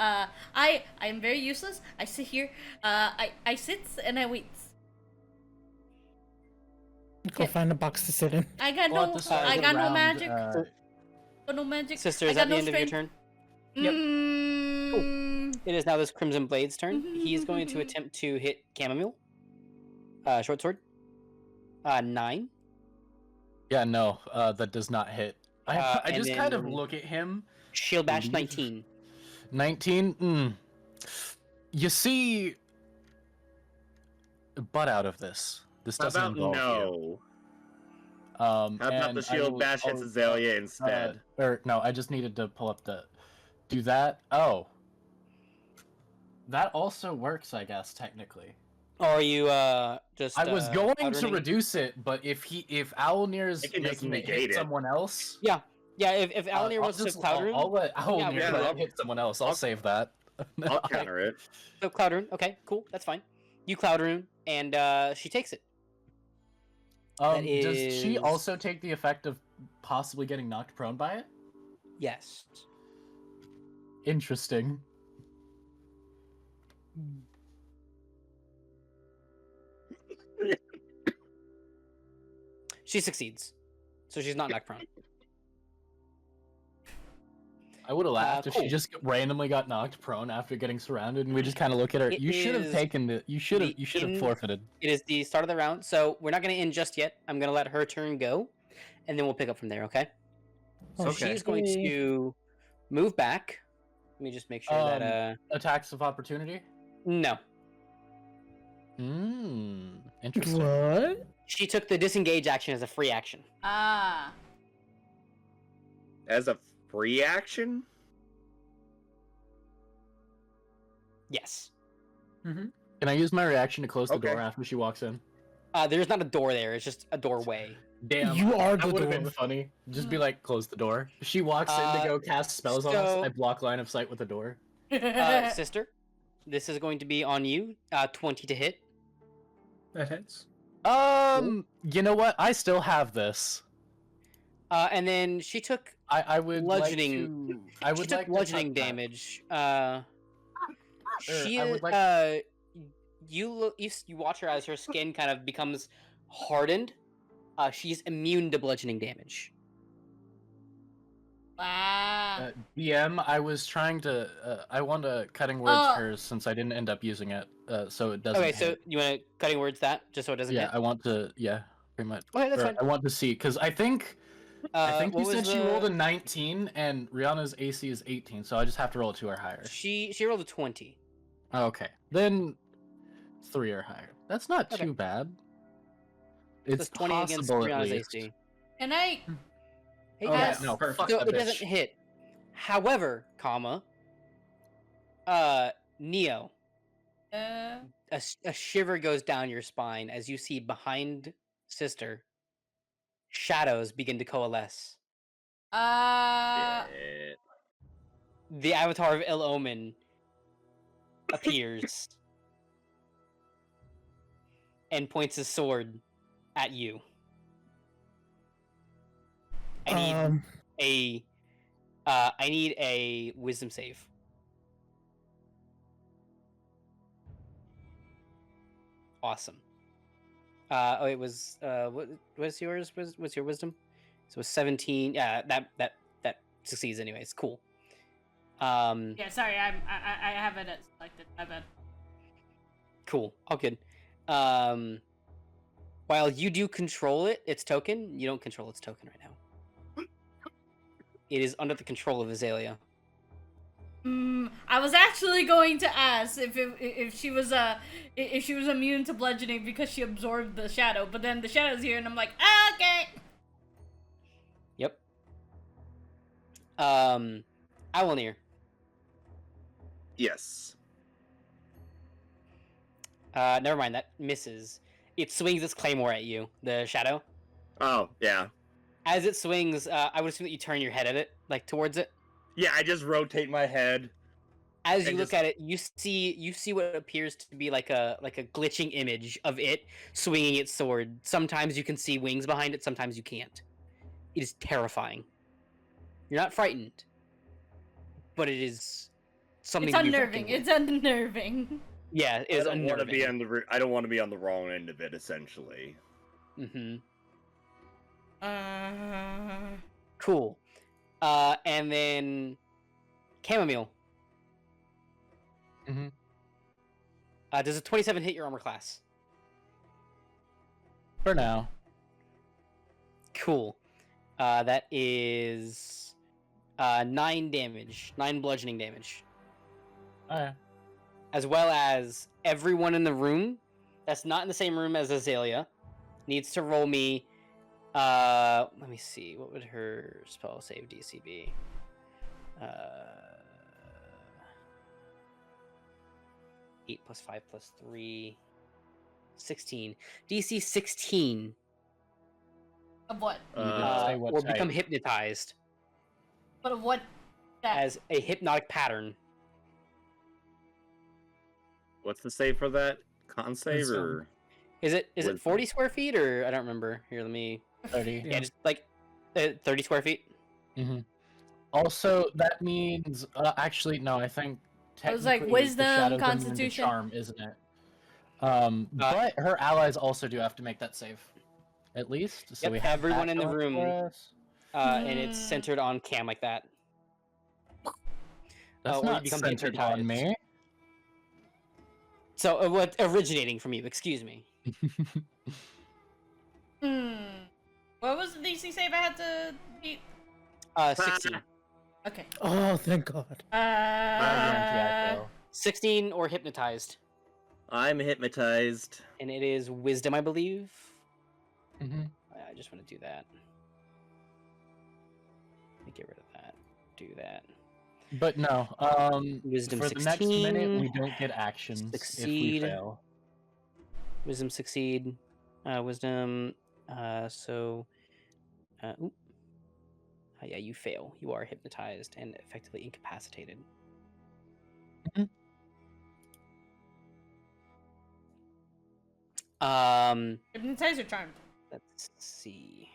Speaker 1: I'm very useless. I sit here. I sit and I wait.
Speaker 7: Go find a box to sit in.
Speaker 1: I got
Speaker 3: Well, at
Speaker 1: no.
Speaker 3: the start of
Speaker 1: I
Speaker 3: the
Speaker 1: got no
Speaker 3: round,
Speaker 1: magic. Got no magic.
Speaker 2: Sister,
Speaker 1: I
Speaker 2: is
Speaker 1: got
Speaker 2: that the
Speaker 1: no
Speaker 2: end of your
Speaker 1: strength.
Speaker 2: turn?
Speaker 1: Yep.
Speaker 2: It is now this Crimson Blade's turn. He is going to attempt to hit Chammomile. Short sword. 9.
Speaker 3: Yeah, no, that does not hit. I
Speaker 2: and
Speaker 3: just kind of
Speaker 2: then-
Speaker 3: look at him.
Speaker 2: Shield bash
Speaker 3: Leave.
Speaker 2: 19.
Speaker 3: 19? You see... Butt out of this. This
Speaker 6: How
Speaker 3: doesn't
Speaker 6: about
Speaker 3: involve
Speaker 6: no?
Speaker 3: you.
Speaker 6: How about
Speaker 3: and
Speaker 6: the shield bash hits Azalea instead?
Speaker 3: Or, no, I just needed to pull up the... Do that? Oh. That also works, I guess, technically.
Speaker 2: Or are you just?
Speaker 3: I was going to
Speaker 2: outrunning?
Speaker 3: reduce it, but if Owllmere is
Speaker 6: I can just
Speaker 3: making it
Speaker 6: negate
Speaker 3: hit
Speaker 6: it.
Speaker 3: someone else...
Speaker 2: Yeah. If Allomere wants to Cloud Rune,
Speaker 3: I'll let Owllmere
Speaker 2: Yeah,
Speaker 3: hit someone else. I'll save that.
Speaker 6: I'll counter it.
Speaker 2: so Cloud Rune. Okay, cool. That's fine. You Cloud Rune, and she takes it. That
Speaker 3: Does she
Speaker 2: is-
Speaker 3: also take the effect of possibly getting knocked prone by it?
Speaker 2: Yes.
Speaker 3: Interesting.
Speaker 2: She succeeds, so she's not knocked prone.
Speaker 3: I would have laughed if
Speaker 2: cool.
Speaker 3: she just randomly got knocked prone after getting surrounded, and we just kind of look at her.
Speaker 2: It
Speaker 3: You should have
Speaker 2: is
Speaker 3: taken the. You should have.
Speaker 2: the
Speaker 3: You should have
Speaker 2: end-
Speaker 3: forfeited.
Speaker 2: It is the start of the round, so we're not going to end just yet. I'm going to let her turn go, and then we'll pick up from there. Okay. So
Speaker 6: Okay.
Speaker 2: she's going to move back. Let me just make sure that
Speaker 3: Attacks of opportunity.
Speaker 2: no.
Speaker 3: Interesting.
Speaker 7: What?
Speaker 2: She took the disengage action as a free action.
Speaker 1: Ah.
Speaker 6: As a free action?
Speaker 2: Yes.
Speaker 3: Can I use my reaction to close the
Speaker 6: Okay.
Speaker 3: door after she walks in?
Speaker 2: There's not a door there. It's just a doorway.
Speaker 3: Damn,
Speaker 7: You are
Speaker 3: that
Speaker 7: the
Speaker 3: would have been
Speaker 7: door.
Speaker 3: funny. Just be like, close the door. She walks in to go cast spells on us.
Speaker 2: so-
Speaker 3: I block line of sight with the door.
Speaker 2: Sister, this is going to be on you. 20 to hit.
Speaker 10: That hits.
Speaker 3: You know what? I still have this.
Speaker 2: And then she took
Speaker 3: I would
Speaker 2: bludgeoning.
Speaker 3: Like to, I would
Speaker 2: she took
Speaker 3: like
Speaker 2: bludgeoning
Speaker 3: to touch that.
Speaker 2: damage. She
Speaker 3: I
Speaker 2: is.
Speaker 3: would like-
Speaker 2: You look. You watch her as her skin kind of becomes hardened. She's immune to bludgeoning damage.
Speaker 1: Wow.
Speaker 3: DM, I was trying to. I want to cutting words
Speaker 1: Oh.
Speaker 3: hers since I didn't end up using it, so it doesn't.
Speaker 2: Okay, so
Speaker 3: hit.
Speaker 2: you want to cutting words that just so it doesn't
Speaker 3: Yeah,
Speaker 2: hit.
Speaker 3: I want to. Yeah, pretty much.
Speaker 2: Okay, that's
Speaker 3: Or
Speaker 2: fine.
Speaker 3: I want to see because I think you
Speaker 2: what
Speaker 3: said
Speaker 2: was
Speaker 3: she
Speaker 2: the-
Speaker 3: rolled a 19 and Rihanna's AC is 18, so I just have to roll a 2 or higher.
Speaker 2: She rolled a 20.
Speaker 3: Okay, then 3 or higher. That's not
Speaker 2: Okay.
Speaker 3: too bad.
Speaker 2: It's
Speaker 3: It's
Speaker 2: 20 against
Speaker 3: possible at
Speaker 2: Rihanna's
Speaker 3: least.
Speaker 2: AC.
Speaker 1: Can I?
Speaker 2: Hey,
Speaker 3: Oh yeah,
Speaker 2: guys.
Speaker 3: no,
Speaker 10: Perfect.
Speaker 3: fuck
Speaker 2: So
Speaker 3: that
Speaker 2: it
Speaker 3: bitch.
Speaker 2: doesn't hit. However, Neo, a shiver goes down your spine as you see behind Sister shadows begin to coalesce.
Speaker 6: Shit.
Speaker 2: The avatar of Ill Omen appears and points his sword at you. I need a wisdom save. Awesome. It was what's yours? What's your wisdom? So it was 17. Yeah, that succeeds anyways. Cool.
Speaker 1: Yeah, sorry, I have it selected. My bad.
Speaker 2: Cool. All good. While you do control its token, you don't control its token right now. It is under the control of Azalea.
Speaker 1: I was actually going to ask if she was immune to bludgeoning because she absorbed the shadow, but then the shadow's here, and I'm like, okay.
Speaker 2: Yep. Owllmere.
Speaker 8: Yes.
Speaker 2: Never mind. That misses. It swings its claymore at you. The shadow.
Speaker 8: Oh, yeah.
Speaker 2: As it swings, I would assume that you turn your head at it, like towards it.
Speaker 8: Yeah, I just rotate my head.
Speaker 2: As you look at it, you see what appears to be like a glitching image of it swinging its sword. Sometimes you can see wings behind it, sometimes you can't. It is terrifying. You're not frightened, but it is something.
Speaker 1: It's unnerving. It's unnerving.
Speaker 2: Yeah, it is unnerving.
Speaker 8: I don't want to be on the wrong end of it, essentially.
Speaker 2: Mm-hmm. Cool. And then Chammomile.
Speaker 3: Mm-hmm.
Speaker 2: Does a 27 hit your armor class?
Speaker 3: For now.
Speaker 2: Cool. That is 9 damage, 9 bludgeoning damage.
Speaker 3: Alright.
Speaker 2: As well as everyone in the room that's not in the same room as Azalea needs to roll me. Let me see. What would her spell save DC be? 8 plus 5 plus 3. 16. DC 16.
Speaker 1: Of what?
Speaker 2: Or become hypnotized.
Speaker 1: But of what?
Speaker 2: As a hypnotic pattern.
Speaker 8: What's the save for that? Con save or?
Speaker 2: Is it 40 square feet or I don't remember. Here, let me.
Speaker 3: 30.
Speaker 2: Yeah, just like 30 square feet.
Speaker 3: Mm-hmm. Also, that means actually no. I think
Speaker 1: it was like
Speaker 3: technically the
Speaker 1: wisdom,
Speaker 3: shadow's immune to
Speaker 1: constitution,
Speaker 3: charm, isn't it? But her allies also do have to make that save, at least. So
Speaker 2: yep,
Speaker 3: we have
Speaker 2: everyone in the
Speaker 3: going
Speaker 2: room,
Speaker 3: for us.
Speaker 2: And it's centered on Cam like that.
Speaker 3: That's
Speaker 2: or
Speaker 3: not
Speaker 2: become
Speaker 3: centered on
Speaker 2: hypnotized.
Speaker 3: me.
Speaker 2: So what originating from you? Excuse me.
Speaker 1: What was the DC save I had to beat?
Speaker 2: 16.
Speaker 1: Okay.
Speaker 7: Oh, thank God.
Speaker 2: 16 or hypnotized.
Speaker 6: I'm hypnotized.
Speaker 2: And it is wisdom, I believe.
Speaker 3: Mm-hmm.
Speaker 2: I just want to do that. Let me get rid of that. Do that.
Speaker 3: But no,
Speaker 2: Wisdom
Speaker 3: for
Speaker 2: 16.
Speaker 3: the next minute, we don't get actions
Speaker 2: Succeed.
Speaker 3: if we fail.
Speaker 2: Wisdom succeed. Wisdom. Yeah, you fail. You are hypnotized and effectively incapacitated.
Speaker 1: Hypnotized or charmed?
Speaker 2: Let's see.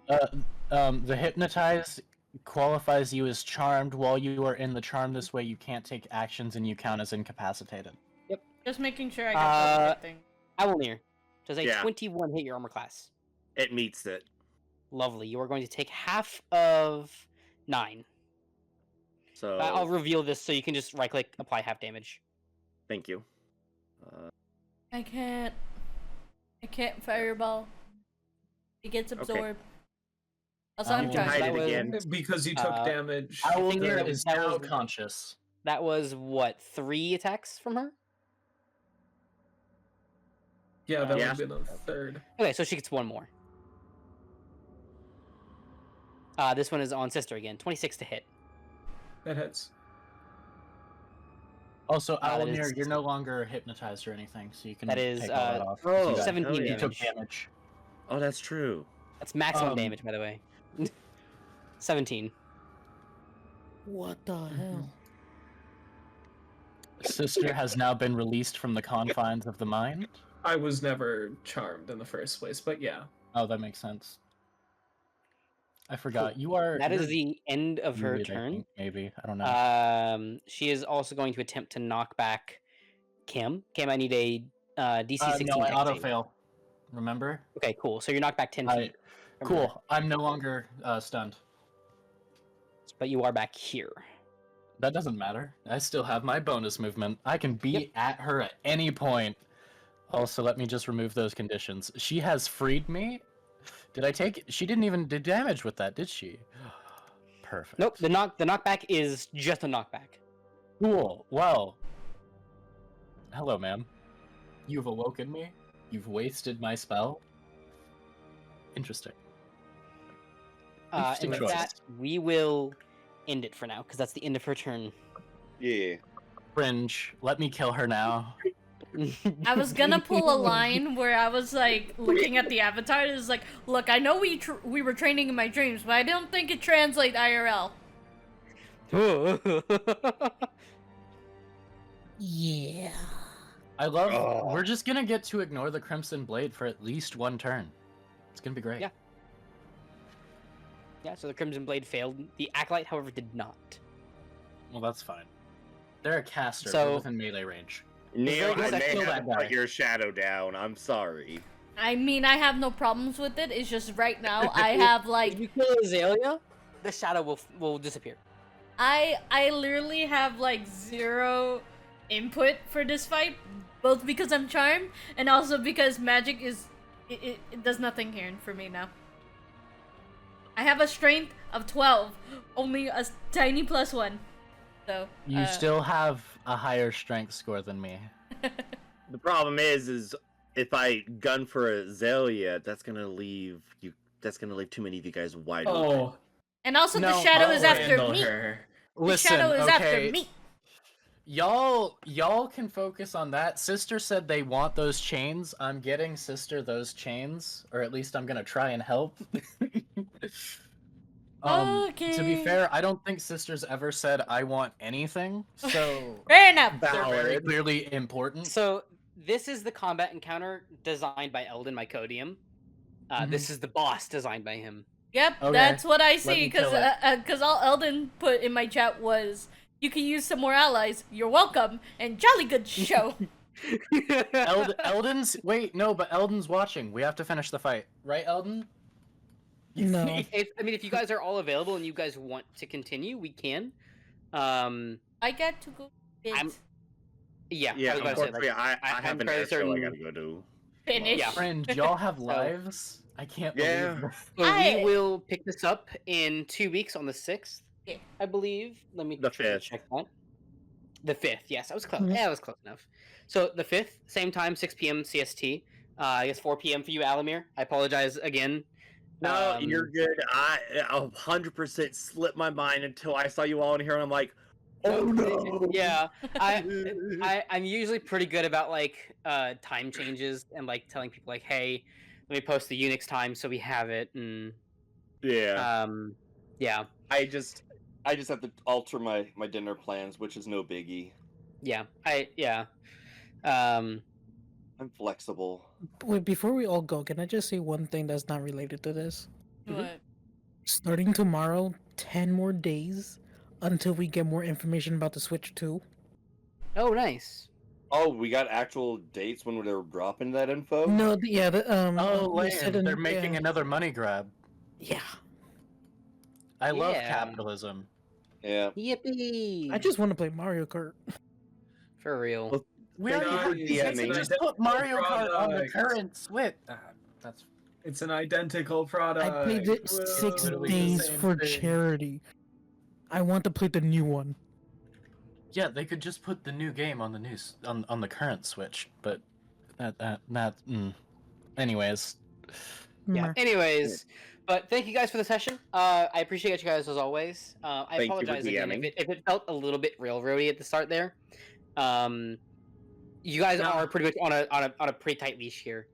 Speaker 3: The hypnotized qualifies you as charmed while you are in the charm. This way, you can't take actions and you count as incapacitated.
Speaker 2: Yep.
Speaker 1: Just making sure I got the right thing.
Speaker 2: Owllmere, does a 21 hit your armor class?
Speaker 8: It meets it.
Speaker 2: Lovely. You are going to take half of 9.
Speaker 6: So
Speaker 2: I'll reveal this so you can just right-click, apply half damage.
Speaker 6: Thank you.
Speaker 1: I can't fireball. It gets absorbed. Also, I'm trying.
Speaker 10: Because you took damage.
Speaker 3: Owllmere is now conscious.
Speaker 2: That was what, 3 attacks from her?
Speaker 10: Yeah, that would be the third.
Speaker 2: Okay, so she gets 1 more. This one is on Sister again. 26 to hit.
Speaker 10: That hits.
Speaker 3: Also, Allomere, you're no longer hypnotized or anything, so you can
Speaker 2: that is
Speaker 3: take all that off.
Speaker 2: 17 damage.
Speaker 3: You took damage.
Speaker 6: Oh, that's true.
Speaker 2: That's maximum damage, by the way. 17.
Speaker 7: What the hell?
Speaker 3: Sister has now been released from the confines of the mind.
Speaker 10: I was never charmed in the first place, but yeah.
Speaker 3: Oh, that makes sense. I forgot. You are.
Speaker 2: That is
Speaker 3: you're
Speaker 2: the end of her
Speaker 3: muted, I
Speaker 2: turn.
Speaker 3: think, maybe. I don't know.
Speaker 2: She is also going to attempt to knock back Kim. Kim, I need a DC 16
Speaker 3: no, I
Speaker 2: dex
Speaker 3: auto
Speaker 2: save.
Speaker 3: fail. Remember?
Speaker 2: Okay, cool. So you're knocked back 10 feet. from her,
Speaker 3: Cool. I'm no longer stunned.
Speaker 2: but you are back here.
Speaker 3: That doesn't matter. I still have my bonus movement. I can be
Speaker 2: Yep.
Speaker 3: at her at any point. Also, let me just remove those conditions. She has freed me. Did I take? She didn't even do damage with that, did she? Perfect.
Speaker 2: Nope. The knockback is just a knockback.
Speaker 3: Cool. Well. Hello, ma'am. You've awoken me. You've wasted my spell. Interesting.
Speaker 2: And
Speaker 3: Interesting
Speaker 2: with
Speaker 3: choice.
Speaker 2: that, we will end it for now because that's the end of her turn.
Speaker 8: Yeah.
Speaker 3: Fringe. Let me kill her now.
Speaker 1: I was gonna pull a line where I was like looking at the avatar. It was like, look, I know we were training in my dreams, but I don't think it translates IRL.
Speaker 7: Yeah.
Speaker 3: I love.
Speaker 8: Oh.
Speaker 3: We're just gonna get to ignore the Crimson Blade for at least one turn. It's gonna be great.
Speaker 2: Yeah. Yeah, so the Crimson Blade failed. The Acolyte, however, did not.
Speaker 3: Well, that's fine. They're a caster.
Speaker 2: So-
Speaker 3: They're within melee range.
Speaker 8: Neil,
Speaker 3: very
Speaker 8: I
Speaker 3: good.
Speaker 8: may
Speaker 3: Kill
Speaker 8: have to
Speaker 3: that guy.
Speaker 8: put your shadow down. I'm sorry.
Speaker 1: I mean, I have no problems with it. It's just right now I have
Speaker 2: If
Speaker 1: like
Speaker 2: you kill Azalea, the shadow will disappear.
Speaker 1: I literally have like 0 input for this fight, both because I'm charmed and also because magic is it does nothing here for me now. I have a strength of 12, only a tiny +1. So
Speaker 3: You still have a higher strength score than me.
Speaker 8: The problem is if I gun for Azalea, that's gonna leave you. That's gonna leave too many of you guys wide open.
Speaker 10: Oh,
Speaker 1: and also the
Speaker 3: No,
Speaker 1: shadow
Speaker 10: I'll
Speaker 1: is after
Speaker 10: handle
Speaker 1: me.
Speaker 10: her.
Speaker 1: The shadow is after me.
Speaker 3: Y'all can focus on that. Sister said they want those chains. I'm getting Sister those chains, or at least I'm gonna try and help. To be
Speaker 1: Okay.
Speaker 3: fair, I don't think Sister's ever said I want anything, so
Speaker 1: Fair enough.
Speaker 3: they're very
Speaker 8: Valid.
Speaker 3: clearly important.
Speaker 2: So this is the combat encounter designed by Eldon Mycodium. This is the boss designed by him.
Speaker 1: Yep,
Speaker 3: Okay,
Speaker 1: that's what I
Speaker 3: let
Speaker 1: see.
Speaker 3: me kill
Speaker 1: Because all Eldon put in my chat was, "You can use some more allies. You're welcome." And jolly good show.
Speaker 3: Eldon's wait, no, but Eldon's watching. We have to finish the fight, right, Eldon?
Speaker 7: No.
Speaker 2: I mean, if you guys are all available and you guys want to continue, we can.
Speaker 1: I get to go
Speaker 2: I'm- Yeah.
Speaker 8: Yeah,
Speaker 2: I was about to say,
Speaker 8: unfortunately, I
Speaker 2: I'm
Speaker 8: have an
Speaker 2: fairly
Speaker 8: air show I
Speaker 2: certain-
Speaker 8: gotta go to.
Speaker 1: finish.
Speaker 2: Yeah.
Speaker 3: Friend, y'all have lives? I can't
Speaker 8: Yeah.
Speaker 3: believe
Speaker 2: So
Speaker 1: I-
Speaker 2: we will pick this up in 2 weeks on the 6th,
Speaker 1: Yeah.
Speaker 2: I believe. Let me
Speaker 8: The
Speaker 2: try to
Speaker 8: 5th.
Speaker 2: check that. The 5th, yes, I was close.
Speaker 7: Mhm.
Speaker 2: Yeah, I was close enough. So the 5th, same time, 6 p.m. CST. I guess 4 p.m. for you, Allomere. I apologize again.
Speaker 8: No, you're good. I 100% slipped my mind until I saw you all in here, and I'm like, oh no.
Speaker 2: Yeah, I'm usually pretty good about like time changes and like telling people like, hey, let me post the Unix time so we have it, and
Speaker 8: Yeah.
Speaker 2: yeah,
Speaker 8: I just have to alter my dinner plans, which is no biggie. I'm flexible.
Speaker 7: Wait, before we all go, can I just say one thing that's not related to this?
Speaker 1: What?
Speaker 7: Starting tomorrow, 10 more days until we get more information about the Switch 2.
Speaker 2: Oh, nice.
Speaker 8: Oh, we got actual dates when they were dropping that info?
Speaker 7: No, yeah,
Speaker 3: Oh,
Speaker 7: they said
Speaker 3: lame.
Speaker 7: in-
Speaker 3: They're making
Speaker 7: yeah.
Speaker 3: another money grab.
Speaker 7: Yeah.
Speaker 3: I love
Speaker 2: Yeah.
Speaker 3: capitalism.
Speaker 8: Yeah.
Speaker 2: Yippee!
Speaker 7: I just want to play Mario Kart.
Speaker 2: for real.
Speaker 8: Well,
Speaker 3: We
Speaker 8: Thank
Speaker 3: already
Speaker 8: you
Speaker 3: have
Speaker 8: for DMing.
Speaker 3: just put Mario Kart on the
Speaker 10: Product.
Speaker 3: current Switch. That's
Speaker 10: It's an identical product.
Speaker 7: I played it
Speaker 10: Whoa.
Speaker 7: 6
Speaker 3: literally the
Speaker 7: days
Speaker 10: Same
Speaker 7: for
Speaker 10: thing.
Speaker 7: charity. I want to play the new one.
Speaker 3: yeah. They could just put the new game on the on the current Switch, but anyways.
Speaker 2: Yeah.
Speaker 7: Meh.
Speaker 2: Anyways, but thank you guys for the session. I appreciate you guys as always. I
Speaker 8: Thank you for
Speaker 2: apologize again
Speaker 8: DMing.
Speaker 2: if it felt a little bit railroady at the start there. You guys
Speaker 10: No.
Speaker 2: are pretty much on a pretty tight leash here.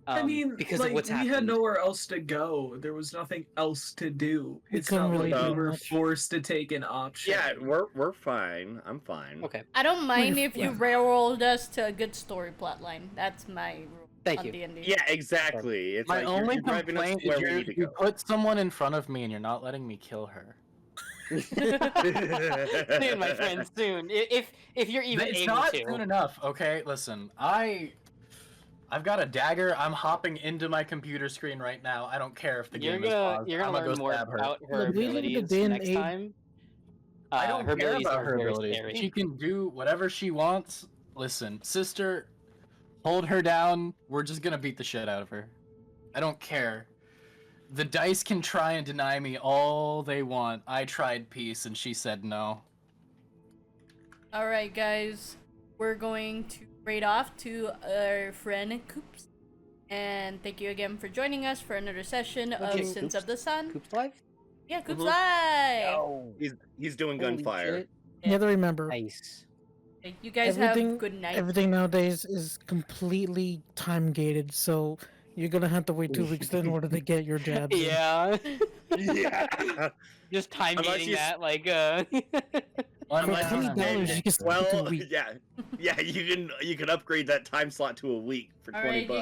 Speaker 10: I mean,
Speaker 2: because
Speaker 10: like,
Speaker 2: of what's
Speaker 10: we
Speaker 2: happened.
Speaker 10: had nowhere else to go. There was nothing else to do.
Speaker 7: We
Speaker 10: It's
Speaker 7: couldn't
Speaker 10: not
Speaker 7: really
Speaker 10: like we
Speaker 7: do
Speaker 10: were
Speaker 7: much.
Speaker 10: forced to take an option.
Speaker 8: Yeah, we're fine. I'm fine.
Speaker 2: Okay.
Speaker 1: I don't mind if you
Speaker 7: yeah.
Speaker 1: railroad us to a good story plotline. That's my rule.
Speaker 2: Thank
Speaker 1: on
Speaker 2: you.
Speaker 1: D&D.
Speaker 8: Yeah, exactly. It's
Speaker 3: My
Speaker 8: like
Speaker 3: only
Speaker 8: you're driving us
Speaker 3: complaint
Speaker 8: to
Speaker 3: is
Speaker 8: where we need to
Speaker 3: you
Speaker 8: go.
Speaker 3: put someone in front of me and you're not letting me kill her.
Speaker 2: Soon, my friend, soon. If you're even
Speaker 3: It's
Speaker 2: able
Speaker 3: not
Speaker 2: to.
Speaker 3: soon enough. Okay, listen. I've got a dagger. I'm hopping into my computer screen right now. I don't care if the game is paused.
Speaker 2: You're
Speaker 3: I'm
Speaker 2: gonna
Speaker 3: gonna
Speaker 2: learn
Speaker 3: go
Speaker 2: more
Speaker 3: stab her.
Speaker 2: about her
Speaker 7: Look, we live in the
Speaker 2: abilities
Speaker 7: day and
Speaker 2: next
Speaker 7: age-
Speaker 2: time.
Speaker 3: I don't
Speaker 2: her
Speaker 3: care
Speaker 2: abilities
Speaker 3: about
Speaker 2: are
Speaker 3: her
Speaker 2: very
Speaker 3: abilities.
Speaker 2: scary.
Speaker 3: She can do whatever she wants. Listen, sister, hold her down. We're just gonna beat the shit out of her. I don't care. The dice can try and deny me all they want. I tried peace and she said no.
Speaker 1: Alright, guys. We're going to raid off to our friend Coops. And thank you again for joining us for another session of
Speaker 2: Okay,
Speaker 1: Sins of the Sun.
Speaker 2: Coops live?
Speaker 1: Yeah, Coops
Speaker 8: Mhm.
Speaker 1: live!
Speaker 2: Oh,
Speaker 8: He's doing
Speaker 2: holy
Speaker 8: gunfire.
Speaker 2: shit.
Speaker 7: You have to remember,
Speaker 2: Nice.
Speaker 1: Okay, you guys
Speaker 7: everything
Speaker 1: have good night.
Speaker 7: everything nowadays is completely time gated, so you're gonna have to wait 2 weeks in order to get your jabs in.
Speaker 2: Yeah.
Speaker 8: Yeah.
Speaker 2: Just time
Speaker 8: Unless
Speaker 2: gating
Speaker 8: you
Speaker 2: that, like,
Speaker 7: For
Speaker 8: Unless
Speaker 7: $20,
Speaker 8: you
Speaker 7: you can skip it to a
Speaker 8: Well,
Speaker 7: week.
Speaker 8: yeah, you can upgrade that time slot to a week for
Speaker 1: Alright,
Speaker 8: $20.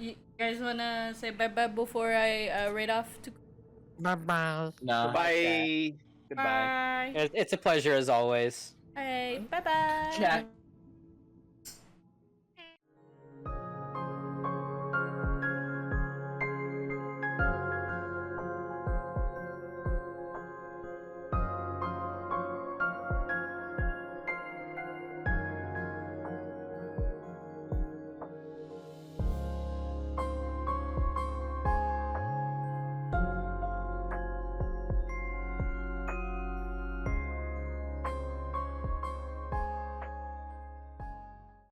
Speaker 1: you guys wanna say bye bye before I raid off to
Speaker 7: Bye bye.
Speaker 3: Nah.
Speaker 8: Bye.
Speaker 2: Goodbye.
Speaker 1: Bye.
Speaker 2: It's a pleasure as always.
Speaker 1: Alright, bye bye.
Speaker 3: Chat.